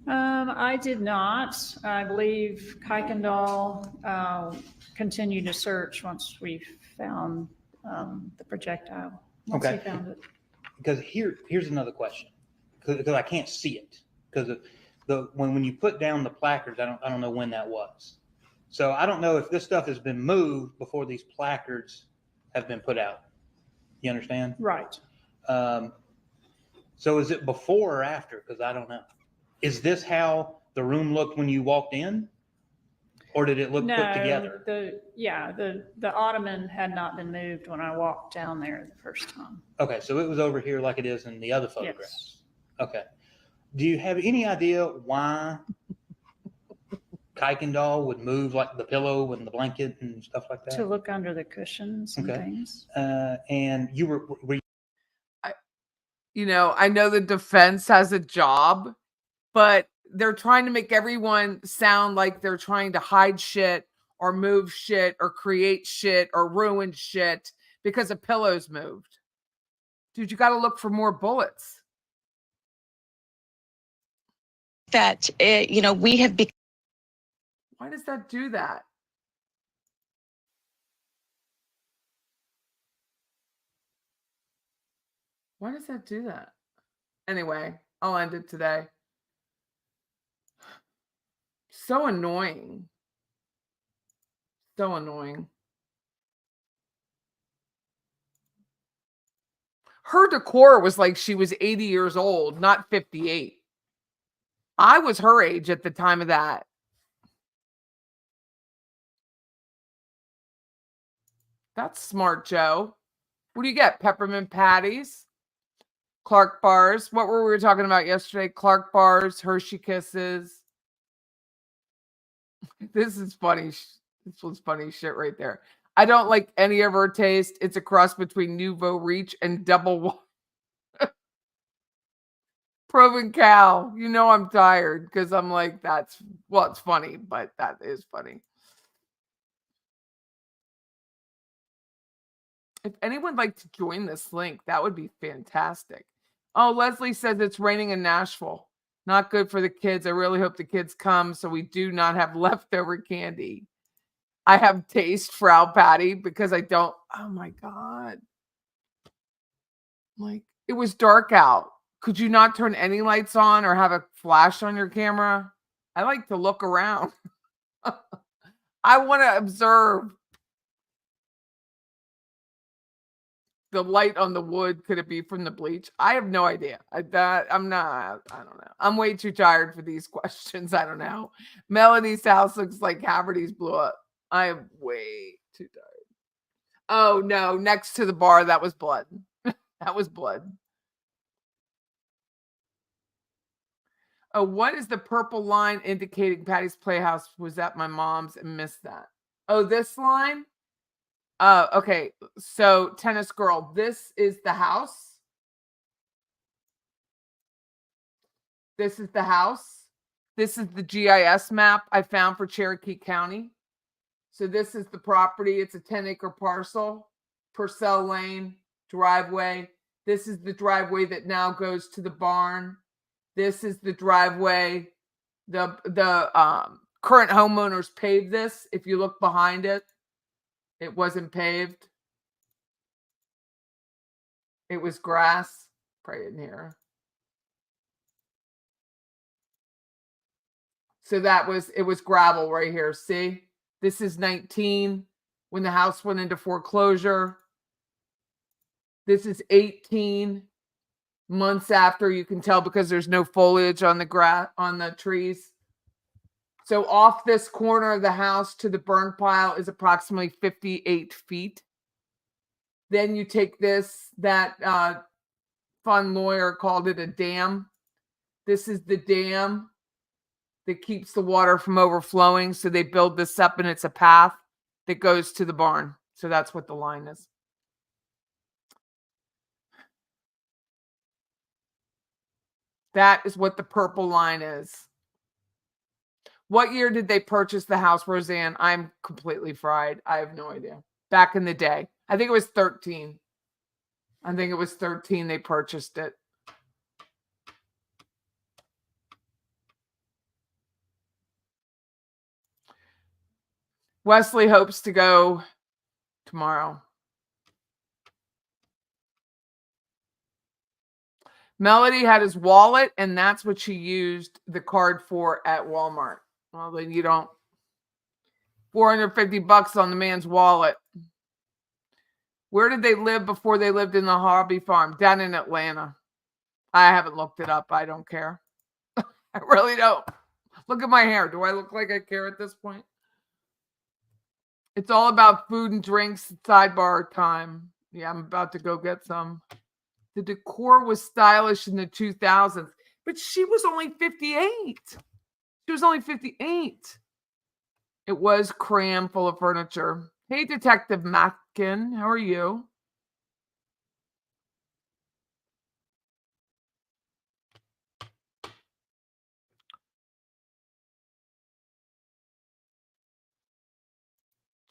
I did not. I believe Kuykendall continued to search once we found the projectile. Once Okay. he found it. Because here's another question, because I can't see it. Because when you put down the placards, I don't know when that was. So I don't know if this stuff has been moved before these placards have been put out. You understand? Right. So is it before or after? Because I don't know. Is this how the room looked when you walked in? Or did it look put No, together? the ottoman had not been moved when I walked down there the first time. Okay, so it was over here like it is in the other Yes. photographs. Okay. Do you have any idea why Kuykendall would move like the pillow and the blanket and stuff like that? To look under the cushions and Okay. things. And you were You know, I know the defense has a job, but they're trying to make everyone sound like they're trying to hide shit or move shit or create shit or ruin shit because a pillow's moved. Dude, you got to look for more bullets. That, we have become. Why does that do that? Why does that do that? Anyway, I'll end it today. So annoying. So annoying. Her decor was like she was 80 years old, not 58. I was her age at the time of that. That's smart, Joe. What do you get? Peppermint patties? Clark bars. What were we talking about yesterday? Clark bars, Hershey Kisses. This is funny. This was funny shit right there. I don't like any of her taste. It's a cross between Nouveau Reach and Double Provencal. You know I'm tired because I'm like, it's funny, but that is funny. If anyone would like to join this link, that would be fantastic. Oh, Leslie says it's raining in Nashville. Not good for the kids. I really hope the kids come so we do not have leftover candy. I have taste, Frau Patty, because I don't. Oh my God. Like, it was dark out. Could you not turn any lights on or have a flash on your camera? I like to look around. I want to observe. The light on the wood, could it be from the bleach? I have no idea. I don't know. I'm way too tired for these questions. I don't know. Melanie's house looks like Haverty's blew up. I am way too tired. Oh no, next to the bar, that was blood. That was blood. Oh, what is the purple line indicating Patty's Playhouse was at my mom's and missed that? Oh, this line? Okay. So, tennis girl, this is the house. This is the house. This is the GIS map I found for Cherokee County. So this is the property. It's a 10-acre parcel, Purcell Lane driveway. This is the driveway that now goes to the barn. This is the driveway. The current homeowners paved this. If you look behind it, it wasn't paved. It was grass. Pray in here. So it was gravel right here. See, this is 19 when the house went into foreclosure. This is 18 months after. You can tell because there's no foliage on the grass, on the trees. So off this corner of the house to the burn pile is approximately 58 feet. Then you take this, that fun lawyer called it a dam. This is the dam that keeps the water from overflowing. So they build this up and it's a path that goes to the barn. So that's what the line is. That is what the purple line is. What year did they purchase the house, Roseanne? I'm completely fried. I have no idea. Back in the day. I think it was 13. I think it was 13 they purchased it. Wesley hopes to go tomorrow. Melody had his wallet, and that's what she used the card for at Walmart. Well, then you don't. $450 on the man's wallet. Where did they live before they lived in the hobby farm? Down in Atlanta. I haven't looked it up. I don't care. I really don't. Look at my hair. Do I look like I care at this point? It's all about food and drinks, sidebar time. Yeah, I'm about to go get some. The decor was stylish in the 2000s, but she was only 58. She was only 58. It was cram full of furniture. Hey, Detective Mackin, how are you?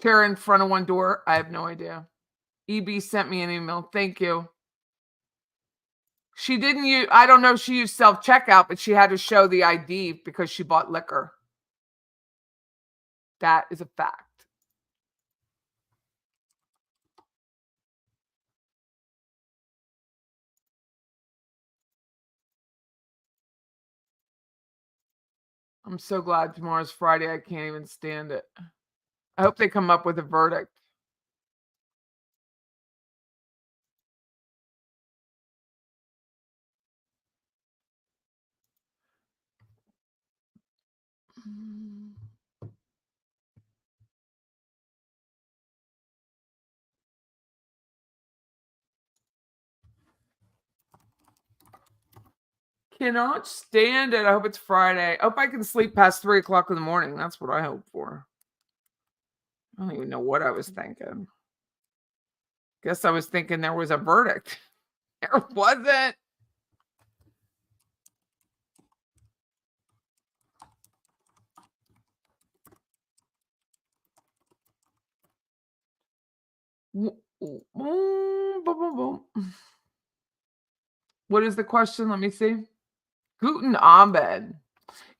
Chair in front of one door. I have no idea. EB sent me an email. Thank you. She didn't use, I don't know if she used self-checkout, but she had to show the ID because she bought liquor. That is a fact. I'm so glad tomorrow's Friday. I can't even stand it. I hope they come up with a verdict. Cannot stand it. I hope it's Friday. I hope I can sleep past 3 o'clock in the morning. That's what I hope for. I don't even know what I was thinking. Guess I was thinking there was a verdict. There wasn't. What is the question? Let me see. Guten Abend.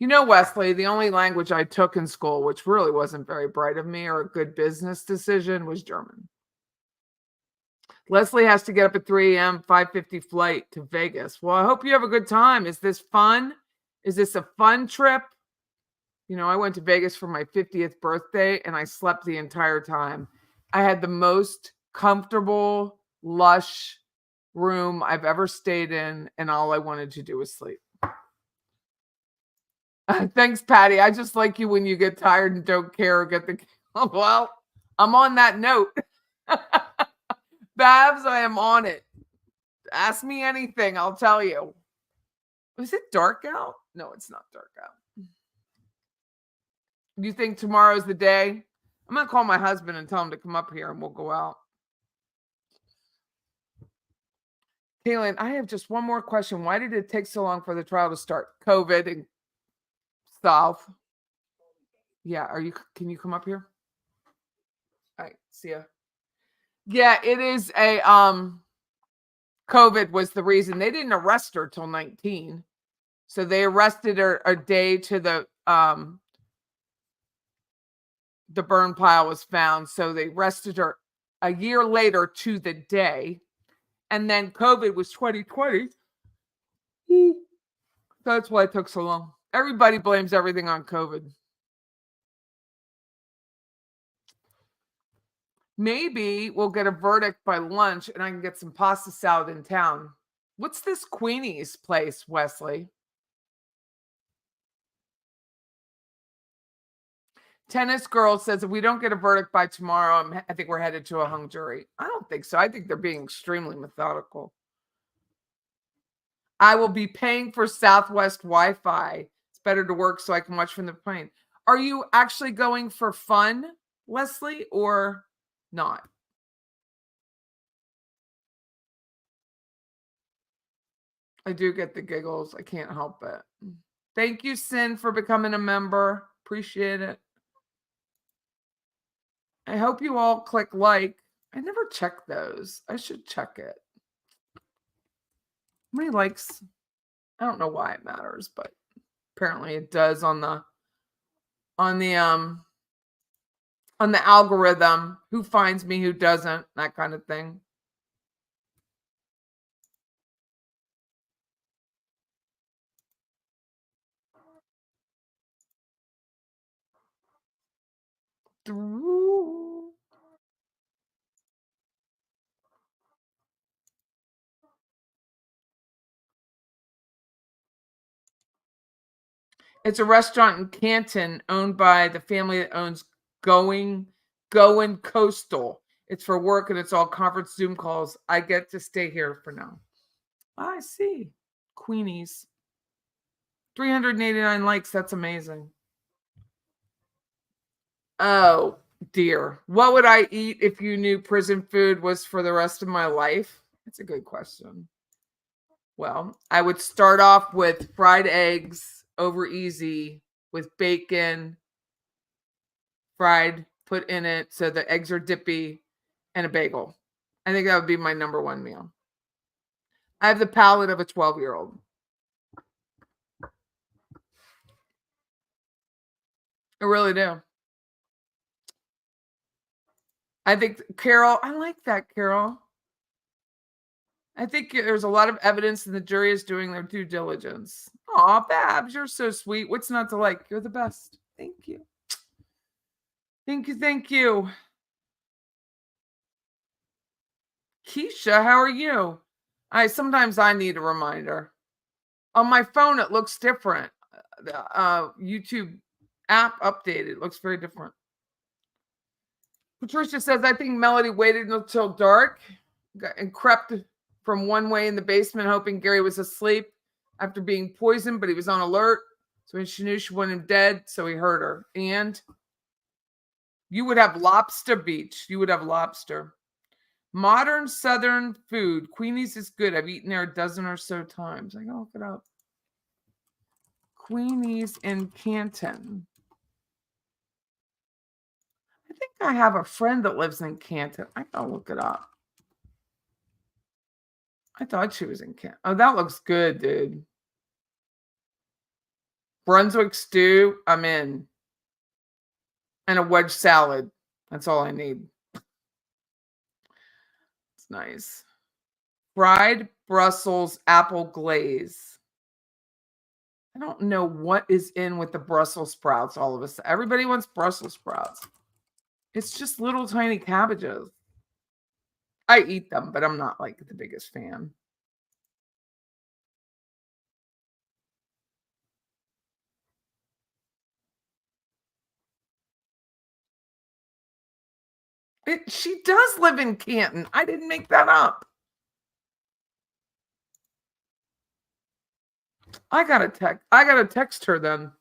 You know, Wesley, the only language I took in school, which really wasn't very bright of me or a good business decision, was German. Leslie has to get up at 3 a.m., 5:50 flight to Vegas. Well, I hope you have a good time. Is this fun? Is this a fun trip? You know, I went to Vegas for my 50th birthday and I slept the entire time. I had the most comfortable, lush room I've ever stayed in, and all I wanted to do was sleep. Thanks, Patty. I just like you when you get tired and don't care or get the. Well, I'm on that note. Babs, I am on it. Ask me anything, I'll tell you. Is it dark out? No, it's not dark out. You think tomorrow's the day? I'm going to call my husband and tell him to come up here and we'll go out. Kaylin, I have just one more question. Why did it take so long for the trial to start? COVID and South. Yeah, can you come up here? All right, see ya. Yeah, it is a COVID was the reason. They didn't arrest her till 19. So they arrested her a day to the burn pile was found. So they arrested her a year later to the day. And then COVID was 2020. That's why it took so long. Everybody blames everything on COVID. Maybe we'll get a verdict by lunch and I can get some pasta salad in town. What's this Queenie's place, Wesley? Tennis Girl says if we don't get a verdict by tomorrow, I think we're headed to a hung jury. I don't think so. I think they're being extremely methodical. I will be paying for Southwest Wi-Fi. It's better to work so I can watch from the plane. Are you actually going for fun, Leslie, or not? I do get the giggles. I can't help it. Thank you, Sin, for becoming a member. Appreciate it. I hope you all click like. I never check those. I should check it. How many likes? I don't know why it matters, but apparently it does on the algorithm. Who finds me, who doesn't, that kind of thing. It's a restaurant in Canton owned by the family that owns Going going coastal. It's for work and it's all conference Zoom calls. I get to stay here for now. I see. Queenies. 389 likes. That's amazing. Oh, dear. What would I eat if you knew prison food was for the rest of my life? That's a good question. Well, I would start off with fried eggs over easy with bacon, fried, put in it so the eggs are dippy, and a bagel. I think that would be my number one meal. I have the palate of a 12-year-old. I really do. I think, Carol, I like that, Carol. I think there's a lot of evidence and the jury is doing their due diligence. Aw, Babs, you're so sweet. What's not to like? You're the best. Thank you. Thank you. Thank you. Keisha, how are you? Sometimes I need a reminder. On my phone, it looks different. The YouTube app updated. It looks very different. Patricia says, I think Melody waited until dark and crept from one way in the basement, hoping Gary was asleep after being poisoned, but he was on alert. So when she knew she wanted him dead, so he hurt her. And you would have lobster beach. You would have lobster. Modern Southern food. Queenie's is good. I've eaten there a dozen or so times. I gotta look it up. Queenie's in Canton. I think I have a friend that lives in Canton. I gotta look it up. I thought she was in Canton. Oh, that looks good, dude. Brunswick stew, I'm in. And a wedge salad. That's all I need. It's nice. Fried Brussels apple glaze. I don't know what is in with the Brussels sprouts all of a sudden. Everybody wants Brussels sprouts. It's just little tiny cabbages. I eat them, but I'm not like the biggest fan. She does live in Canton. I didn't make that up. I gotta text her then.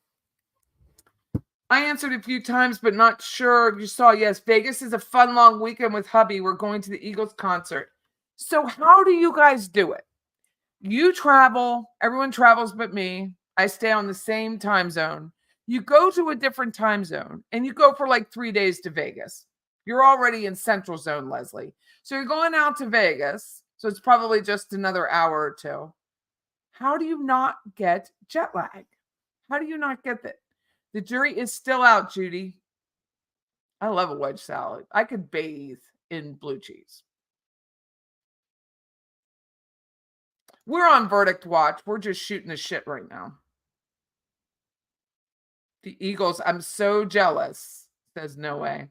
I answered a few times, but not sure if you saw. Yes, Vegas is a fun long weekend with hubby. We're going to the Eagles concert. So how do you guys do it? You travel, everyone travels but me. I stay on the same time zone. You go to a different time zone and you go for like 3 days to Vegas. You're already in Central Zone, Leslie. So you're going out to Vegas. So it's probably just another hour or two. How do you not get jet lag? How do you not get that? The jury is still out, Judy. I love a wedge salad. I could bathe in blue cheese. We're on verdict watch. We're just shooting the shit right now. The Eagles, I'm so jealous. Says no way.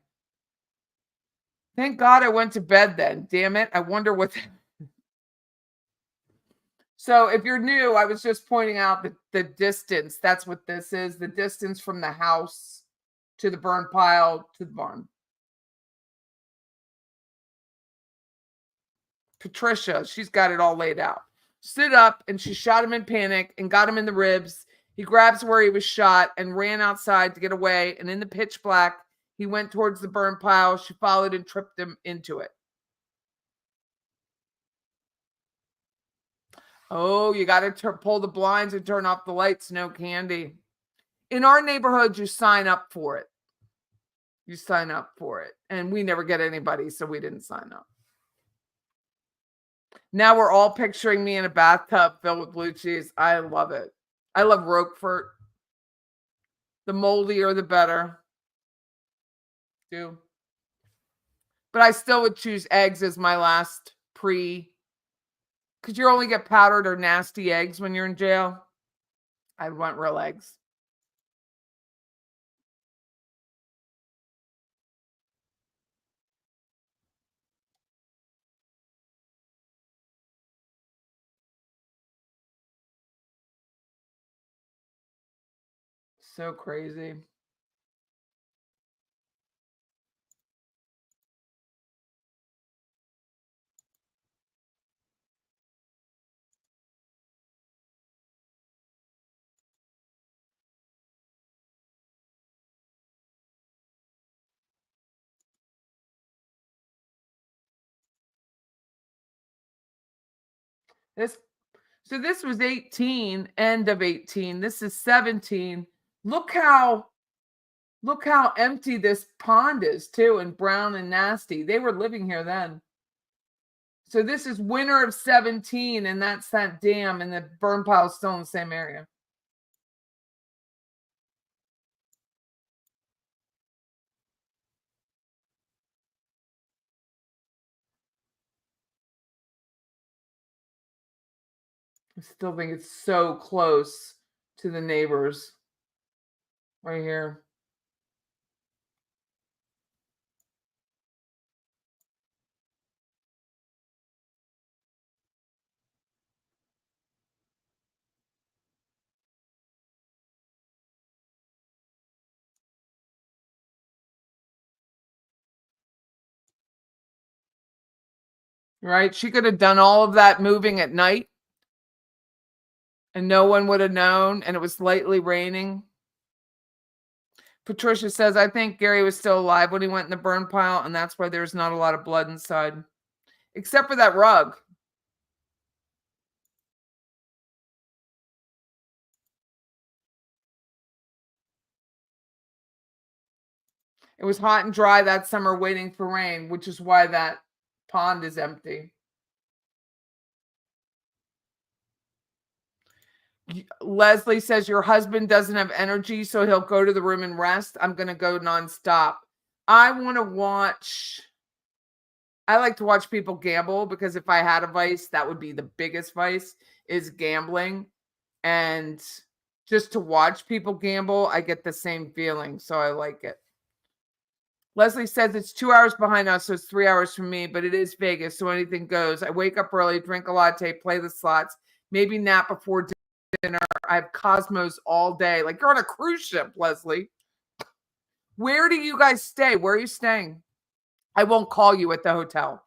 Thank God I went to bed then. Damn it. I wonder what. So if you're new, I was just pointing out the distance. That's what this is. The distance from the house to the burn pile to the barn. Patricia, she's got it all laid out. Stood up and she shot him in panic and got him in the ribs. He grabs where he was shot and ran outside to get away. And in the pitch black, he went towards the burn pile. She followed and tripped him into it. Oh, you got to pull the blinds and turn off the lights. No candy. In our neighborhood, you sign up for it. You sign up for it. And we never get anybody, so we didn't sign up. Now we're all picturing me in a bathtub filled with blue cheese. I love it. I love Roquefort. The moldier, the better. Do. But I still would choose eggs as my last pre. Because you only get powdered or nasty eggs when you're in jail. I'd want real eggs. So crazy. So this was 18, end of 18. This is 17. Look how empty this pond is too, and brown and nasty. They were living here then. So this is winter of 17, and that's that dam, and the burn pile is still in the same area. I still think it's so close to the neighbors right here. Right? She could have done all of that moving at night and no one would have known, and it was lightly raining. Patricia says, I think Gary was still alive when he went in the burn pile, and that's why there's not a lot of blood inside, except for that rug. It was hot and dry that summer waiting for rain, which is why that pond is empty. Leslie says your husband doesn't have energy, so he'll go to the room and rest. I'm going to go nonstop. I like to watch people gamble, because if I had a vice, that would be the biggest vice, is gambling. And just to watch people gamble, I get the same feeling. So I like it. Leslie says it's 2 hours behind us, so it's 3 hours from me, but it is Vegas, so anything goes. I wake up early, drink a latte, play the slots, maybe nap before dinner. I have Cosmos all day. Like you're on a cruise ship, Leslie. Where do you guys stay? Where are you staying? I won't call you at the hotel.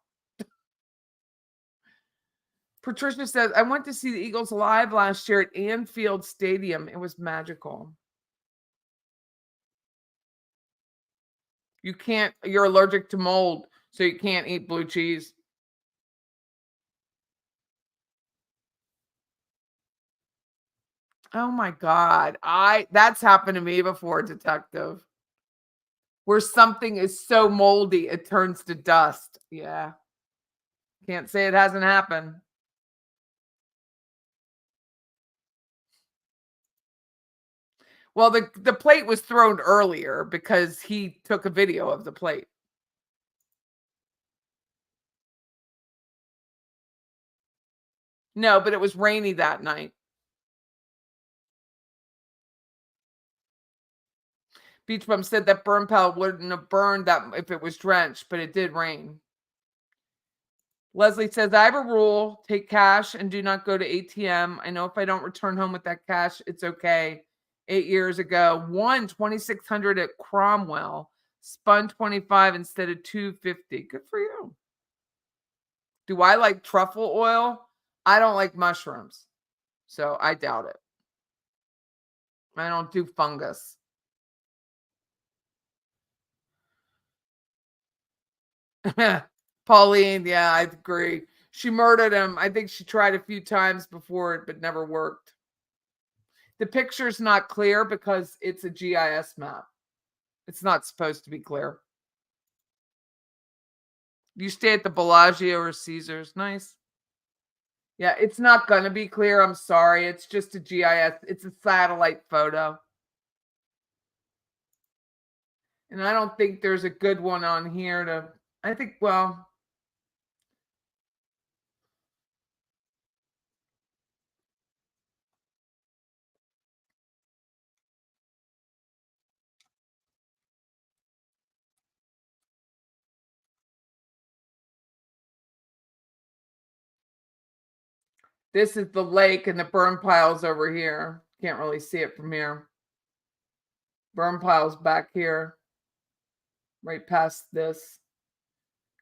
Patricia says, I went to see the Eagles live last year at Anfield Stadium. It was magical. You're allergic to mold, so you can't eat blue cheese. Oh my God. That's happened to me before, detective. Where something is so moldy, it turns to dust. Yeah. Can't say it hasn't happened. Well, the plate was thrown earlier because he took a video of the plate. No, but it was rainy that night. Beach Bum said that burn pile wouldn't have burned that if it was drenched, but it did rain. Leslie says, I have a rule, take cash and do not go to ATM. I know if I don't return home with that cash, it's okay. 8 years ago, won $2,600 at Cromwell, spun 25 instead of 250. Good for you. Do I like truffle oil? I don't like mushrooms, so I doubt it. I don't do fungus. Pauline, yeah, I agree. She murdered him. I think she tried a few times before, but never worked. The picture's not clear because it's a GIS map. It's not supposed to be clear. You stay at the Bellagio or Caesars. Nice. Yeah, it's not going to be clear. I'm sorry. It's just a GIS. It's a satellite photo. And I don't think there's a good one on here to, I think, well, this is the lake and the burn pile's over here. Can't really see it from here. Burn pile's back here, right past this.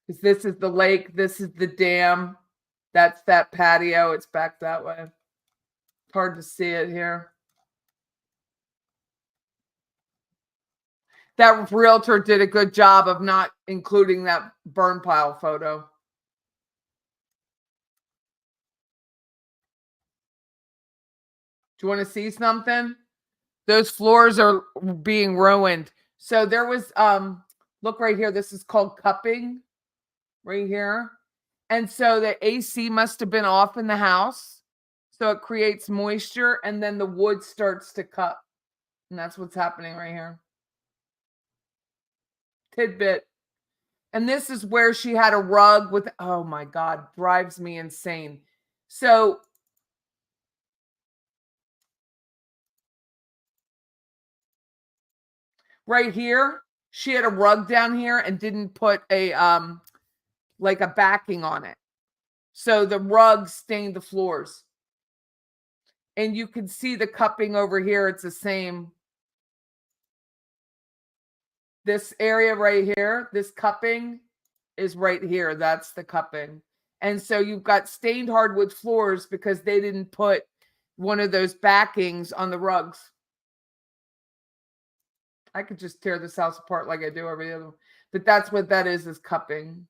Because this is the lake, this is the dam. That's that patio. It's back that way. It's hard to see it here. That realtor did a good job of not including that burn pile photo. Do you want to see something? Those floors are being ruined. So there was look right here. This is called cupping right here. And so the AC must have been off in the house. So it creates moisture and then the wood starts to cup. And that's what's happening right here. Tidbit. And this is where she had a rug with, oh my God, drives me insane. So right here, she had a rug down here and didn't put a like a backing on it. So the rug stained the floors. And you can see the cupping over here. It's the same. This area right here, this cupping is right here. That's the cupping. And so you've got stained hardwood floors because they didn't put one of those backings on the rugs. I could just tear this house apart like I do every other one. But that's what that is cupping.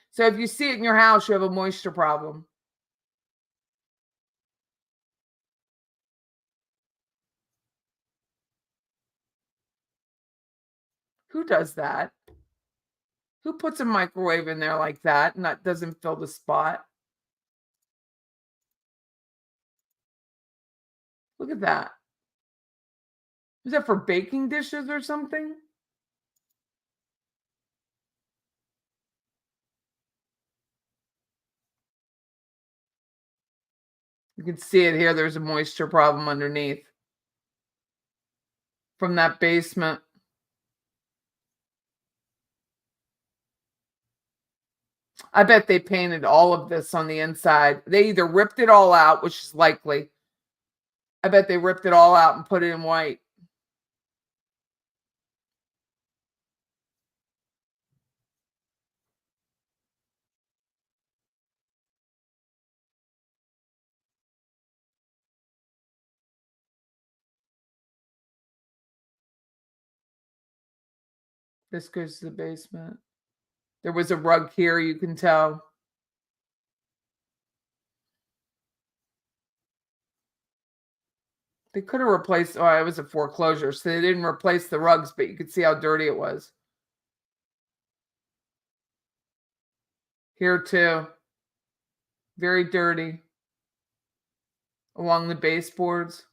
So if you see it in your house, you have a moisture problem. Who does that? Who puts a microwave in there like that and that doesn't fill the spot? Look at that. Is that for baking dishes or something? You can see it here. There's a moisture problem underneath from that basement. I bet they painted all of this on the inside. They either ripped it all out, which is likely. I bet they ripped it all out and put it in white. This goes to the basement. There was a rug here, you can tell. They could have replaced, oh, it was a foreclosure, so they didn't replace the rugs, but you could see how dirty it was. Here too. Very dirty. Along the baseboards.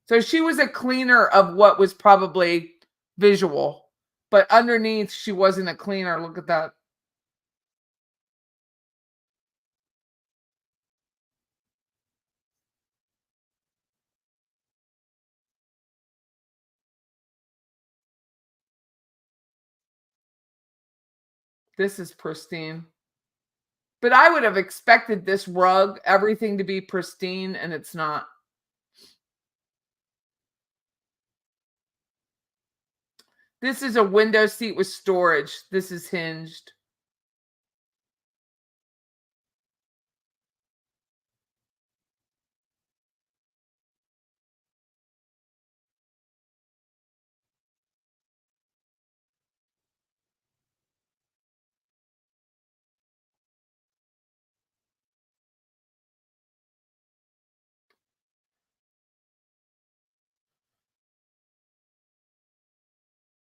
So she was a cleaner of what was probably visual, but underneath she wasn't a cleaner. Look at that. This is pristine. But I would have expected this rug, everything to be pristine, and it's not. This is a window seat with storage. This is hinged.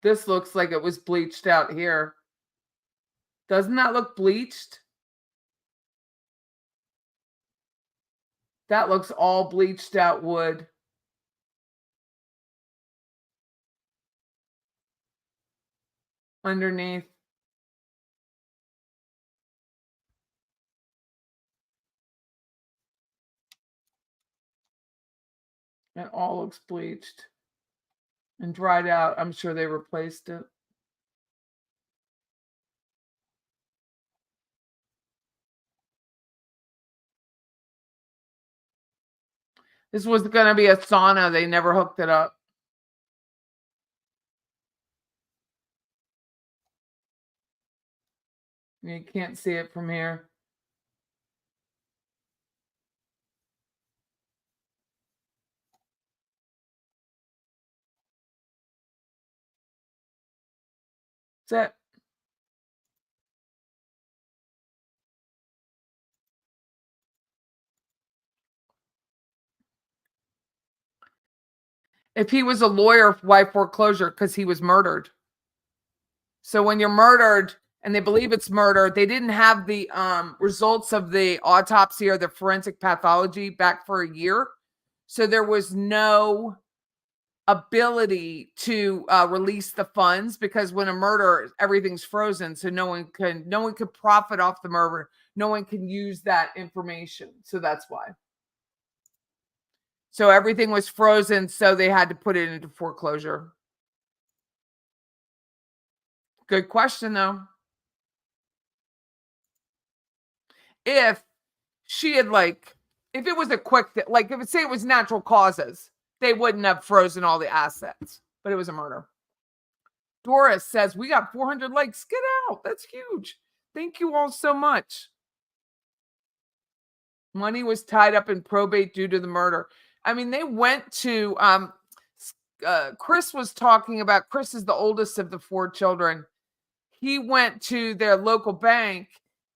This looks like it was bleached out here. Doesn't that look bleached? That looks all bleached out wood. Underneath. It all looks bleached and dried out. I'm sure they replaced it. This was going to be a sauna. They never hooked it up. You can't see it from here. That's it. If he was a lawyer, why foreclosure? Because he was murdered. So when you're murdered and they believe it's murder, they didn't have the results of the autopsy or the forensic pathology back for a year. So there was no ability to release the funds, because when a murder, everything's frozen. So no one could profit off the murder. No one can use that information. So that's why. So everything was frozen. So they had to put it into foreclosure. Good question, though. If she had, like, if it was a quick, like, if it say it was natural causes, they wouldn't have frozen all the assets, but it was a murder. Doris says, we got 400 likes. Get out. That's huge. Thank you all so much. Money was tied up in probate due to the murder. I mean, they went to, Chris was talking about, Chris is the oldest of the 4 children. He went to their local bank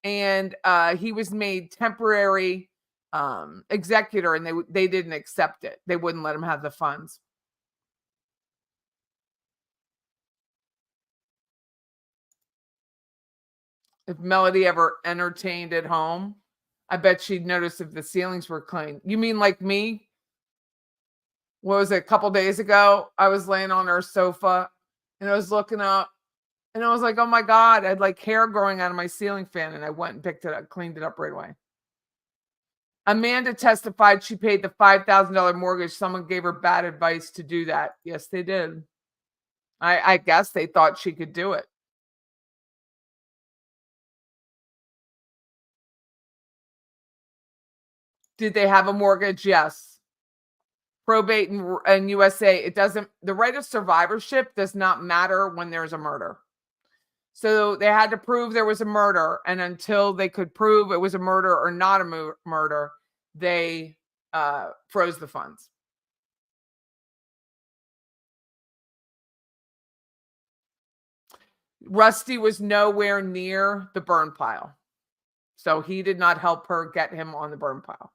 and he was made temporary executor, and they didn't accept it. They wouldn't let him have the funds. If Melody ever entertained at home, I bet she'd notice if the ceilings were clean. You mean like me? What was it, a couple days ago? I was laying on our sofa and I was looking up and I was like, oh my God, I had like hair growing out of my ceiling fan, and I went and picked it up, cleaned it up right away. Amanda testified she paid the $5,000 mortgage. Someone gave her bad advice to do that. Yes, they did. I guess they thought she could do it. Did they have a mortgage? Yes. Probate in USA, it doesn't, the right of survivorship does not matter when there's a murder. So they had to prove there was a murder, and until they could prove it was a murder or not a murder, they froze the funds. Rusty was nowhere near the burn pile, so he did not help her get him on the burn pile.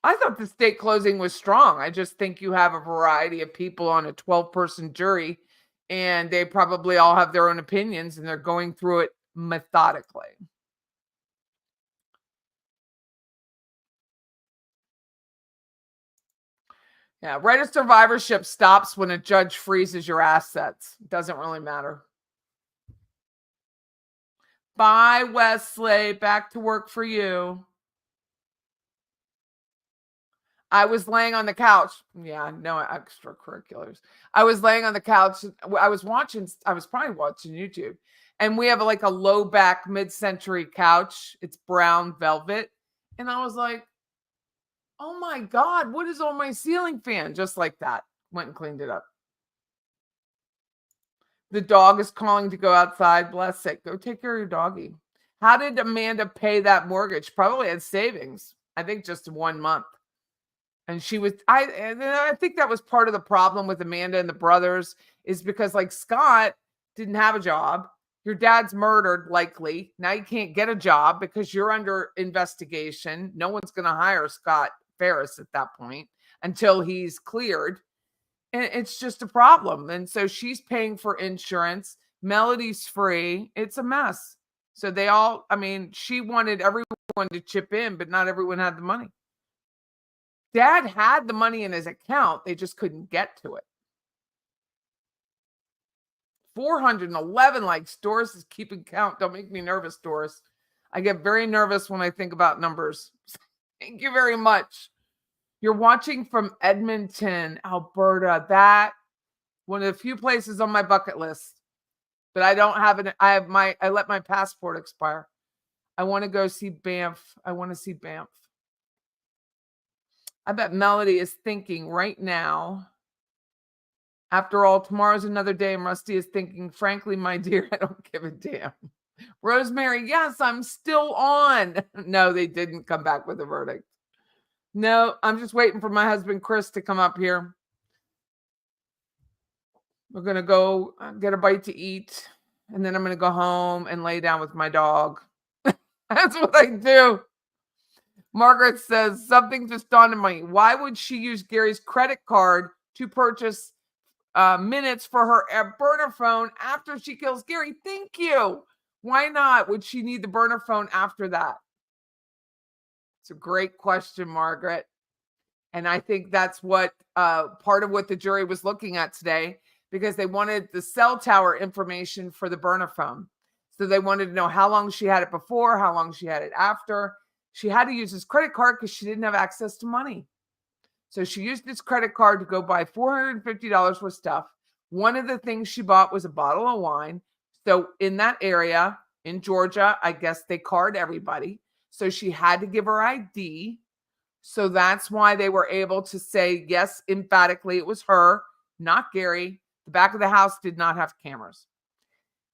I thought the state closing was strong. I just think you have a variety of people on a 12-person jury, and they probably all have their own opinions, and they're going through it methodically. Yeah, right of survivorship stops when a judge freezes your assets. It doesn't really matter. Bye, Wesley. Back to work for you. I was laying on the couch. Yeah, no extracurriculars. I was laying on the couch. I was probably watching YouTube. And we have like a low back mid-century couch. It's brown velvet. And I was like, oh my God, what is on my ceiling fan? Just like that. Went and cleaned it up. The dog is calling to go outside. Bless it. Go take care of your doggy. How did Amanda pay that mortgage? Probably had savings. I think just 1 month. And I think that was part of the problem with Amanda and the brothers, is because, like, Scott didn't have a job. Your dad's murdered, likely. Now you can't get a job because you're under investigation. No one's going to hire Scott Farris at that point until he's cleared. And it's just a problem. And so she's paying for insurance. Melody's free. It's a mess. So she wanted everyone to chip in, but not everyone had the money. Dad had the money in his account. They just couldn't get to it. 411 likes. Doris is keeping count. Don't make me nervous, Doris. I get very nervous when I think about numbers. Thank you very much. You're watching from Edmonton, Alberta. That one of the few places on my bucket list. But I don't have it. I let my passport expire. I want to go see Banff. I want to see Banff. I bet Melody is thinking right now, after all, tomorrow's another day, and Rusty is thinking, frankly, my dear, I don't give a damn. Rosemary, yes, I'm still on. No, they didn't come back with a verdict. No, I'm just waiting for my husband, Chris, to come up here. We're going to go get a bite to eat, and then I'm going to go home and lay down with my dog. That's what I do. Margaret says, something just dawned on me. Why would she use Gary's credit card to purchase minutes for her burner phone after she kills Gary? Thank you. Why not? Would she need the burner phone after that? It's a great question, Margaret. And I think that's what part of what the jury was looking at today, because they wanted the cell tower information for the burner phone. So they wanted to know how long she had it before, how long she had it after. She had to use his credit card because she didn't have access to money. So she used his credit card to go buy $450 worth of stuff. One of the things she bought was a bottle of wine. So in that area in Georgia, I guess they card everybody. So she had to give her ID. So that's why they were able to say, yes, emphatically, it was her, not Gary. The back of the house did not have cameras.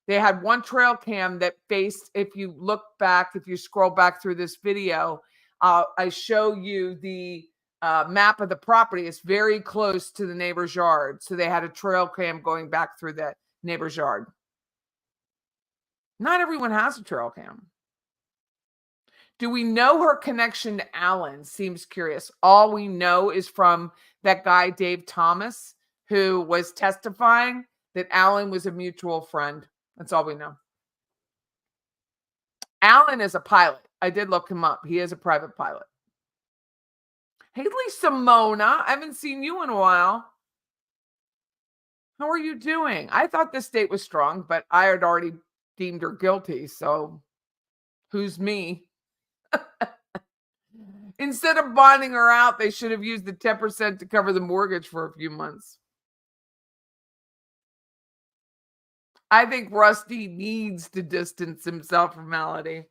They had one trail cam that faced, if you look back, if you scroll back through this video, I show you the map of the property. It's very close to the neighbor's yard. So they had a trail cam going back through the neighbor's yard. Not everyone has a trail cam. Do we know her connection to Alan? Seems curious. All we know is from that guy, Dave Thomas, who was testifying that Alan was a mutual friend. That's all we know. Alan is a pilot. I did look him up. He is a private pilot. Hey, Simona, I haven't seen you in a while. How are you doing? I thought this state was strong, but I had already deemed her guilty. So who's me? Instead of bonding her out, they should have used the 10% to cover the mortgage for a few months. I think Rusty needs to distance himself from Melody.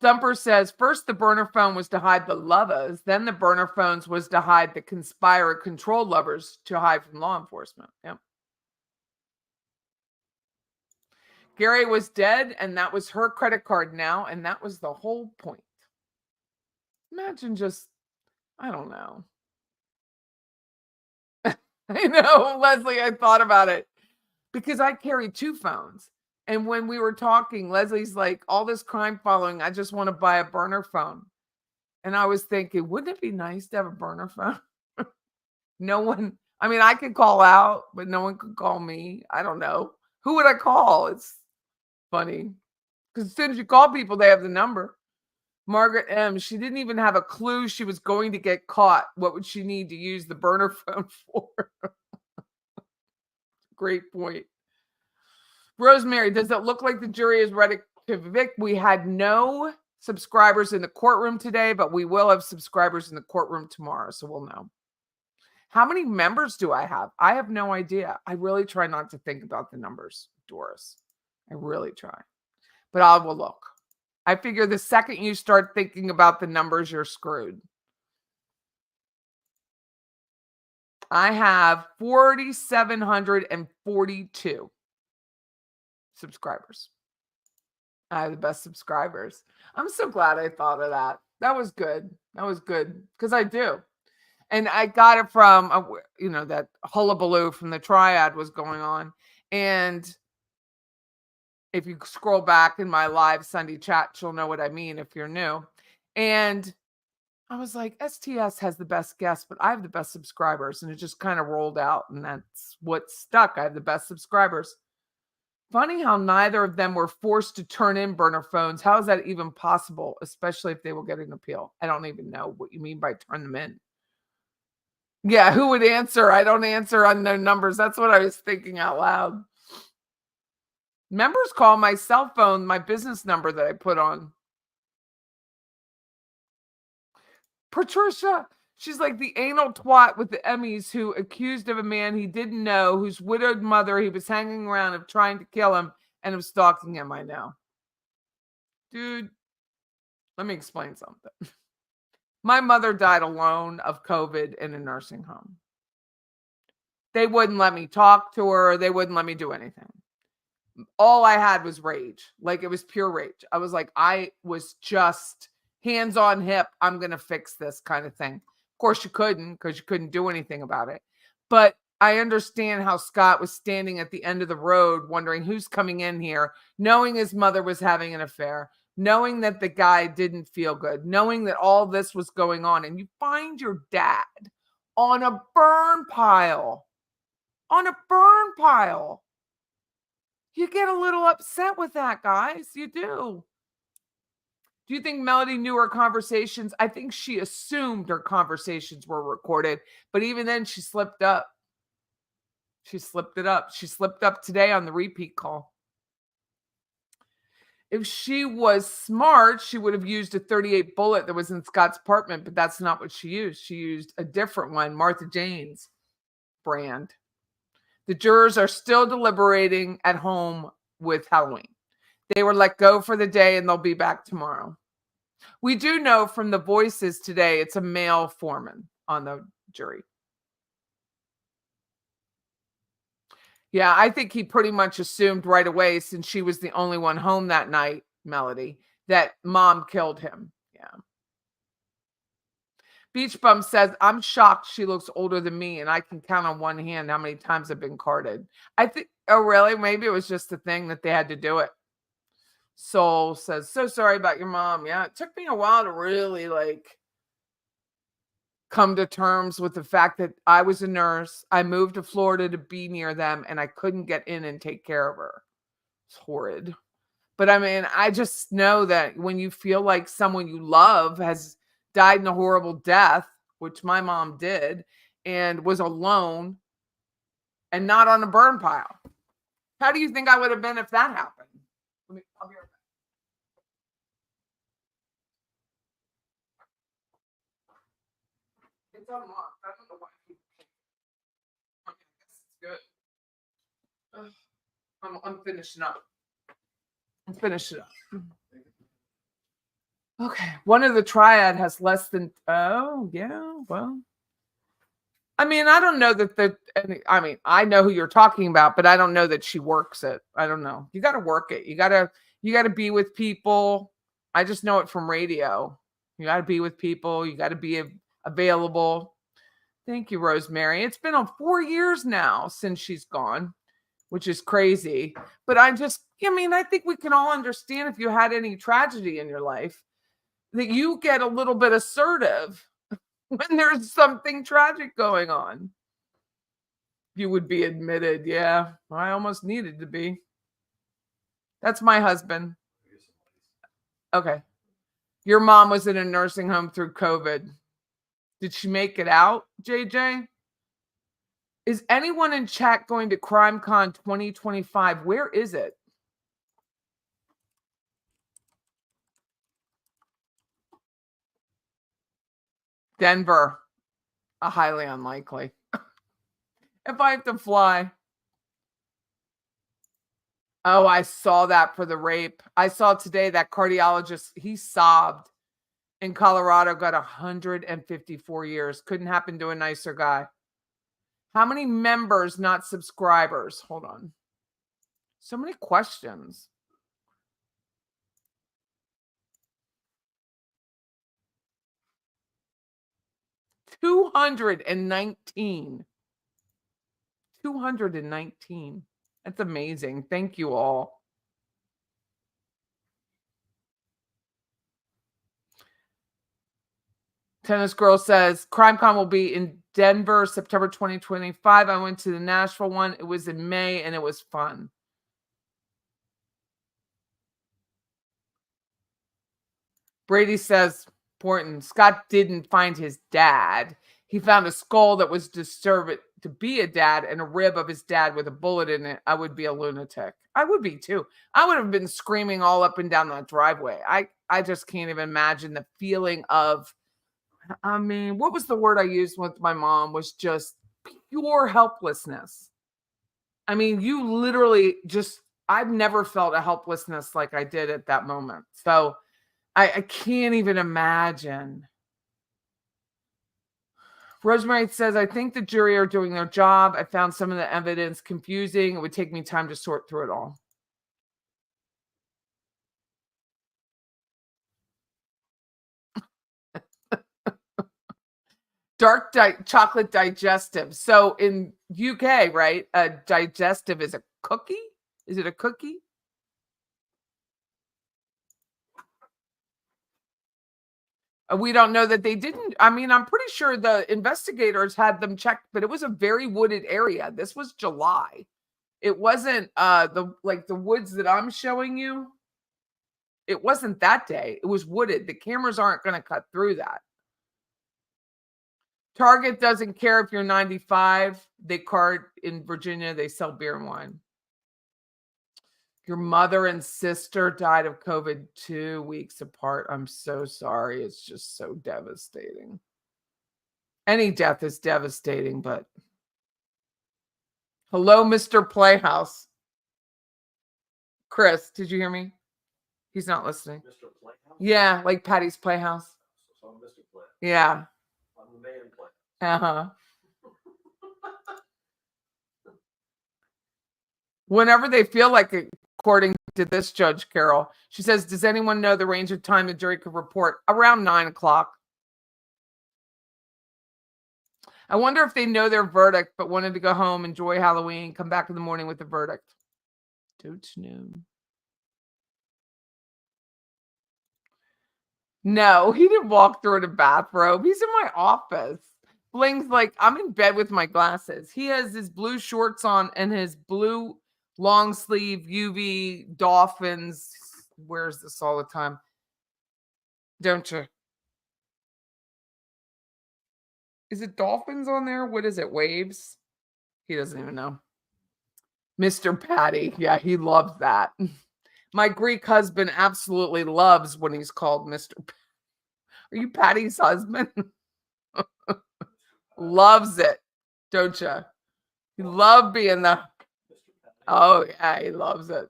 Dumper says, first the burner phone was to hide the lovers, then the burner phones was to hide the conspire control lovers to hide from law enforcement. Yep. Gary was dead, and that was her credit card now, and that was the whole point. Imagine just, I don't know. I know, Leslie, I thought about it because I carry two phones. And when we were talking, Leslie's like, all this crime following, I just want to buy a burner phone. And I was thinking, wouldn't it be nice to have a burner phone? No one, I mean, I could call out, but no one could call me. I don't know. Who would I call? It's funny. Because as soon as you call people, they have the number. Margaret M., she didn't even have a clue she was going to get caught. What would she need to use the burner phone for? Great point. Rosemary, does it look like the jury is ready to evict? We had no subscribers in the courtroom today, but we will have subscribers in the courtroom tomorrow, so we'll know. How many members do I have? I have no idea. I really try not to think about the numbers, Doris. I really try. But I will look. I figure the second you start thinking about the numbers, you're screwed. I have 4,742 subscribers. I have the best subscribers. I'm so glad I thought of that. That was good. That was good because I do. And I got it from, that hullabaloo from the triad was going on. And if you scroll back in my live Sunday chat, you'll know what I mean if you're new. And I was like, STS has the best guests, but I have the best subscribers. And it just kind of rolled out. And that's what stuck. I have the best subscribers. Funny how neither of them were forced to turn in burner phones. How is that even possible, especially if they will get an appeal? I don't even know what you mean by turn them in. Yeah, who would answer? I don't answer unknown numbers. That's what I was thinking out loud. Members call my cell phone my business number that I put on. Patricia, she's like the anal twat with the Emmys who accused of a man he didn't know, whose widowed mother he was hanging around of trying to kill him and of stalking him. I know. Dude, let me explain something. My mother died alone of COVID in a nursing home. They wouldn't let me talk to her. They wouldn't let me do anything. All I had was rage. Like, it was pure rage. I was like, I was just hands on hip. I'm going to fix this kind of thing. Of course you couldn't, because you couldn't do anything about it. But I understand how Scott was standing at the end of the road wondering who's coming in here, knowing his mother was having an affair, knowing that the guy didn't feel good, knowing that all this was going on, and you find your dad on a burn pile. On a burn pile. You get a little upset with that, guys. You do. Do you think Melody knew her conversations? I think she assumed her conversations were recorded, but even then she slipped up. She slipped it up. She slipped up today on the repeat call. If she was smart, she would have used a 38 bullet that was in Scott's apartment, but that's not what she used. She used a different one, Martha Jane's brand. The jurors are still deliberating at home with Halloween. They were let go for the day and they'll be back tomorrow. We do know from the voices today, it's a male foreman on the jury. Yeah, I think he pretty much assumed right away, since she was the only one home that night, Melody, that mom killed him. Yeah. Beach Bum says, I'm shocked she looks older than me, and I can count on one hand how many times I've been carded. I think, oh, really? Maybe it was just the thing that they had to do it. Soul says, so sorry about your mom. Yeah, it took me a while to really come to terms with the fact that I was a nurse. I moved to Florida to be near them, and I couldn't get in and take care of her. It's horrid. But I mean, I just know that when you feel like someone you love has died in a horrible death, which my mom did, and was alone and not on a burn pile. How do you think I would have been if that happened? I'll be right back. It's unlocked. I don't know why people can't. I guess it's good. I'm finishing up. I'm finishing up. Okay. One of the triad has less than, oh, yeah, well. I mean, I don't know that I know who you're talking about, but I don't know that she works it. I don't know. You got to work it. You got to be with people. I just know it from radio. You got to be with people. You got to be available. Thank you, Rosemary. It's been on 4 years now since she's gone, which is crazy. But I think we can all understand, if you had any tragedy in your life, that you get a little bit assertive when there's something tragic going on. You would be admitted. Yeah, I almost needed to be. That's my husband. Okay. Your mom was in a nursing home through COVID. Did she make it out, JJ? Is anyone in chat going to CrimeCon 2025? Where is it? Denver. Highly unlikely. If I have to fly. Oh, I saw that for the rape. I saw today that cardiologist, he sobbed in Colorado, got 154 years. Couldn't happen to a nicer guy. How many members, not subscribers? Hold on. So many questions. $219. 219. That's amazing. Thank you all. Tennis Girl says, CrimeCon will be in Denver, September 2025. I went to the Nashville one. It was in May, and it was fun. Brady says, important, Scott didn't find his dad. He found a skull that was disturbed to be a dad and a rib of his dad with a bullet in it. I would be a lunatic. I would be too. I would have been screaming all up and down that driveway. I just can't even imagine the feeling of, I mean, what was the word I used with my mom? Was just pure helplessness. I mean, you literally just, I've never felt a helplessness like I did at that moment. So I can't even imagine. Rosemary says, I think the jury are doing their job. I found some of the evidence confusing. It would take me time to sort through it all. Chocolate digestive. So in UK, right, a digestive is a cookie. Is it a cookie? We don't know that they didn't. I mean, I'm pretty sure the investigators had them checked, but it was a very wooded area. This was July. It wasn't the woods that I'm showing you. It wasn't that day. It was wooded. The cameras aren't going to cut through that. Target doesn't care if you're 95. They card in Virginia, they sell beer and wine. Your mother and sister died of COVID 2 weeks apart. I'm so sorry. It's just so devastating. Any death is devastating, but hello, Mr. Playhouse. Chris, did you hear me? He's not listening. Mr. Playhouse? Yeah, like Patty's Playhouse. So I'm Mr. Playhouse. Yeah. I'm the man Playhouse. Uh-huh. Whenever they feel like it, according to this Judge Carroll, she says, does anyone know the range of time the jury could report? Around 9 o'clock. I wonder if they know their verdict, but wanted to go home, enjoy Halloween, come back in the morning with the verdict. Don't know. No, he didn't walk through in a bathrobe. He's in my office. Bling's like, I'm in bed with my glasses. He has his blue shorts on and his blue long sleeve UV Dolphins. Wears this all the time. Don't you? Is it Dolphins on there? What is it? Waves? He doesn't even know. Mr. Patty. Yeah, he loves that. My Greek husband absolutely loves when he's called Mr. Are you Patty's husband? Loves it, don't you? You love being the... Oh, yeah, he loves it.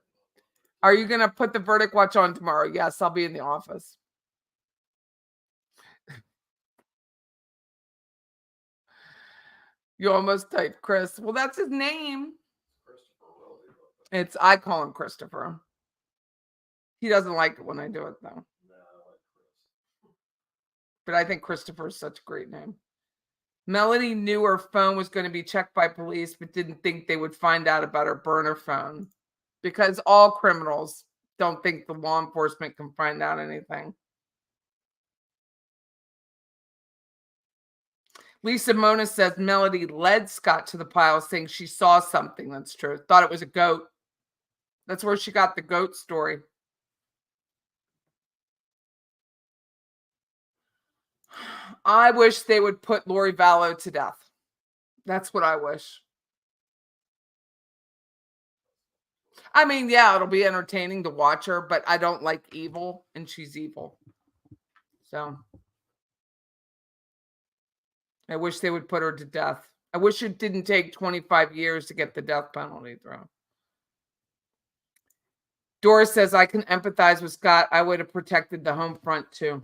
Are you going to put the verdict watch on tomorrow? Yes, I'll be in the office. You almost typed Chris. Well, that's his name. I call him Christopher. He doesn't like it when I do it, though. But I think Christopher is such a great name. Melanie knew her phone was going to be checked by police, but didn't think they would find out about her burner phone because all criminals don't think the law enforcement can find out anything. Lisa Mona says Melody led Scott to the pile saying she saw something. That's true. Thought it was a goat. That's where she got the goat story. I wish they would put Lori Vallow to death. That's what I wish. I mean, yeah, it'll be entertaining to watch her, but I don't like evil, and she's evil. So I wish they would put her to death. I wish it didn't take 25 years to get the death penalty through. Doris says, I can empathize with Scott. I would have protected the home front too.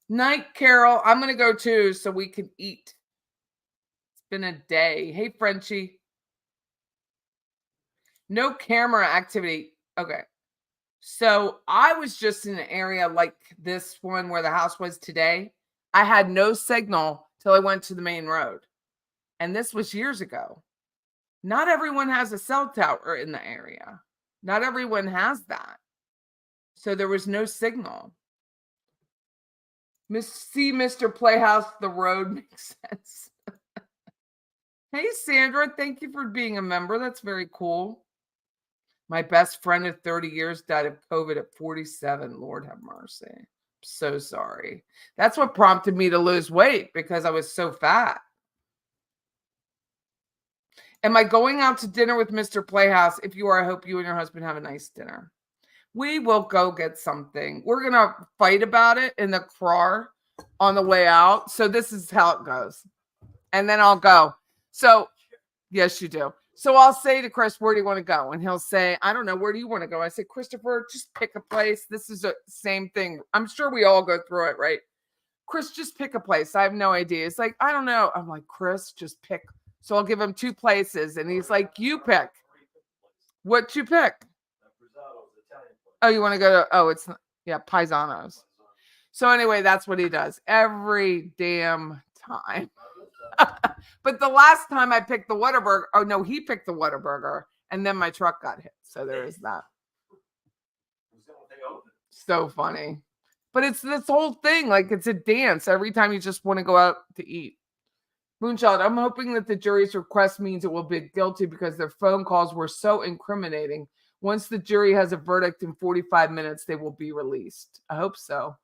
Night, Carol. I'm going to go too so we can eat. It's been a day. Hey, Frenchie. No camera activity. Okay. So I was just in an area like this one where the house was today. I had no signal till I went to the main road. And this was years ago. Not everyone has a cell tower in the area. Not everyone has that. So there was no signal. See, Mr. Playhouse, the road makes sense. Hey, Sandra, thank you for being a member. That's very cool. My best friend of 30 years died of COVID at 47. Lord have mercy. I'm so sorry. That's what prompted me to lose weight because I was so fat. Am I going out to dinner with Mr. Playhouse? If you are, I hope you and your husband have a nice dinner. We will go get something. We're going to fight about it in the car on the way out. So this is how it goes. And then I'll go. So, yes, you do. So I'll say to Chris, where do you want to go? And he'll say, I don't know. Where do you want to go? I say, Christopher, just pick a place. This is the same thing. I'm sure we all go through it, right? Chris, just pick a place. I have no idea. It's like, I don't know. I'm like, Chris, just pick. So I'll give him 2 places. And he's like, you pick. What you pick? Oh, you want to go to, it's, yeah, Paisanos. So anyway, that's what he does every damn time. But the last time I picked the Whataburger, oh no, he picked the Whataburger, and then my truck got hit. So there is that. So funny. But it's this whole thing, like it's a dance every time you just want to go out to eat. Moonshot, I'm hoping that the jury's request means it will be guilty because their phone calls were so incriminating. Once the jury has a verdict in 45 minutes, they will be released. I hope so.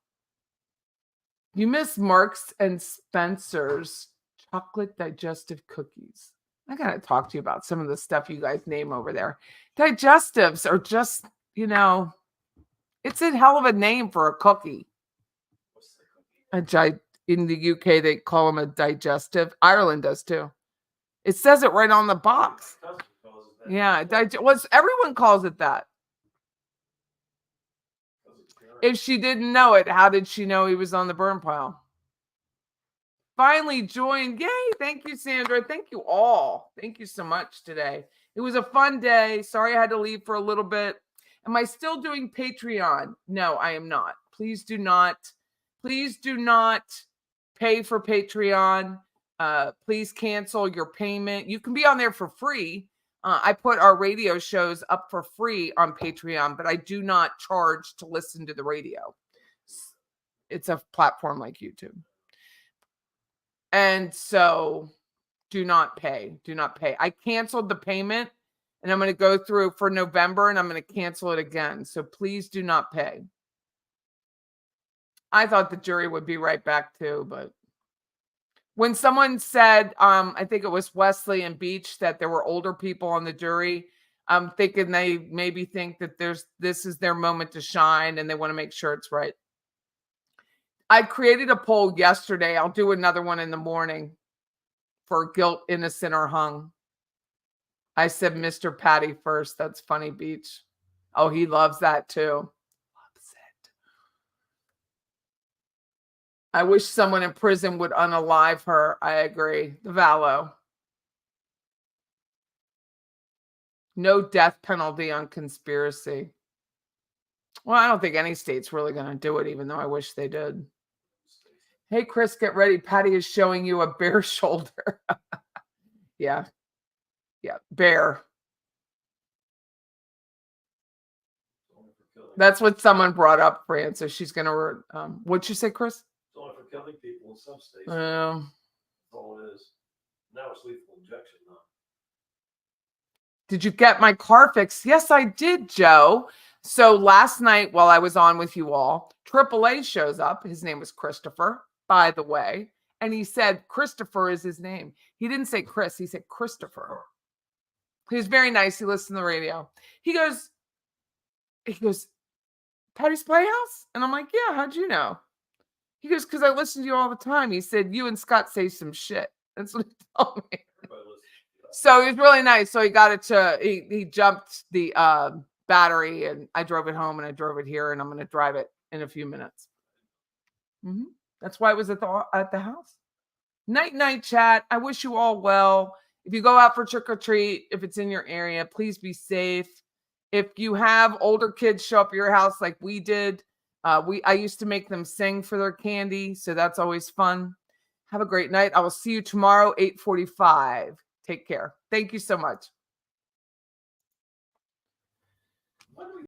You miss Marks and Spencer's chocolate digestive cookies. I gotta talk to you about some of the stuff you guys name over there. Digestives are just, it's a hell of a name for a cookie. In the UK, they call them a digestive. Ireland does too. It says it right on the box. Yeah, everyone calls it that. If she didn't know it, how did she know he was on the burn pile? Finally joined. Yay. Thank you, Sandra. Thank you all. Thank you so much today. It was a fun day. Sorry I had to leave for a little bit. Am I still doing Patreon? No, I am not. Please do not pay for Patreon. Please cancel your payment. You can be on there for free. I put our radio shows up for free on Patreon, but I do not charge to listen to the radio. It's a platform like YouTube. And so do not pay. Do not pay. I canceled the payment and I'm going to go through for November and I'm going to cancel it again. So please do not pay. I thought the jury would be right back too, but when someone said, I think it was Wesley and Beach, that there were older people on the jury, I'm thinking they maybe think that this is their moment to shine and they want to make sure it's right. I created a poll yesterday. I'll do another one in the morning for guilt, innocent, or hung. I said Mr. Patty first. That's funny, Beach. Oh, he loves that too. Loves it. I wish someone in prison would unalive her. I agree. The Vallow. No death penalty on conspiracy. Well, I don't think any state's really going to do it, even though I wish they did. Hey, Chris, get ready. Patty is showing you a bear shoulder. Yeah. Yeah, bear. That's what someone brought up, Fran. So she's going to, what'd you say, Chris? It's only for killing people in some states. That's all it is. Now it's lethal injection, though. Did you get my car fixed? Yes, I did, Joe. So last night while I was on with you all, AAA shows up. His name was Christopher, by the way. And he said Christopher is his name. He didn't say Chris. He said Christopher. He was very nice. He listened to the radio. He goes, Patty's Playhouse? And I'm like, yeah, how'd you know? He goes, because I listen to you all the time. He said, you and Scott say some shit. That's what he told me. So he was really nice. So he got it he jumped the battery and I drove it home and I drove it here and I'm going to drive it in a few minutes. That's why it was at the house. Night, chat. I wish you all well. If you go out for trick or treat, if it's in your area, please be safe. If you have older kids show up at your house like we did, I used to make them sing for their candy. So that's always fun. Have a great night. I will see you tomorrow, 8:45. Take care. Thank you so much.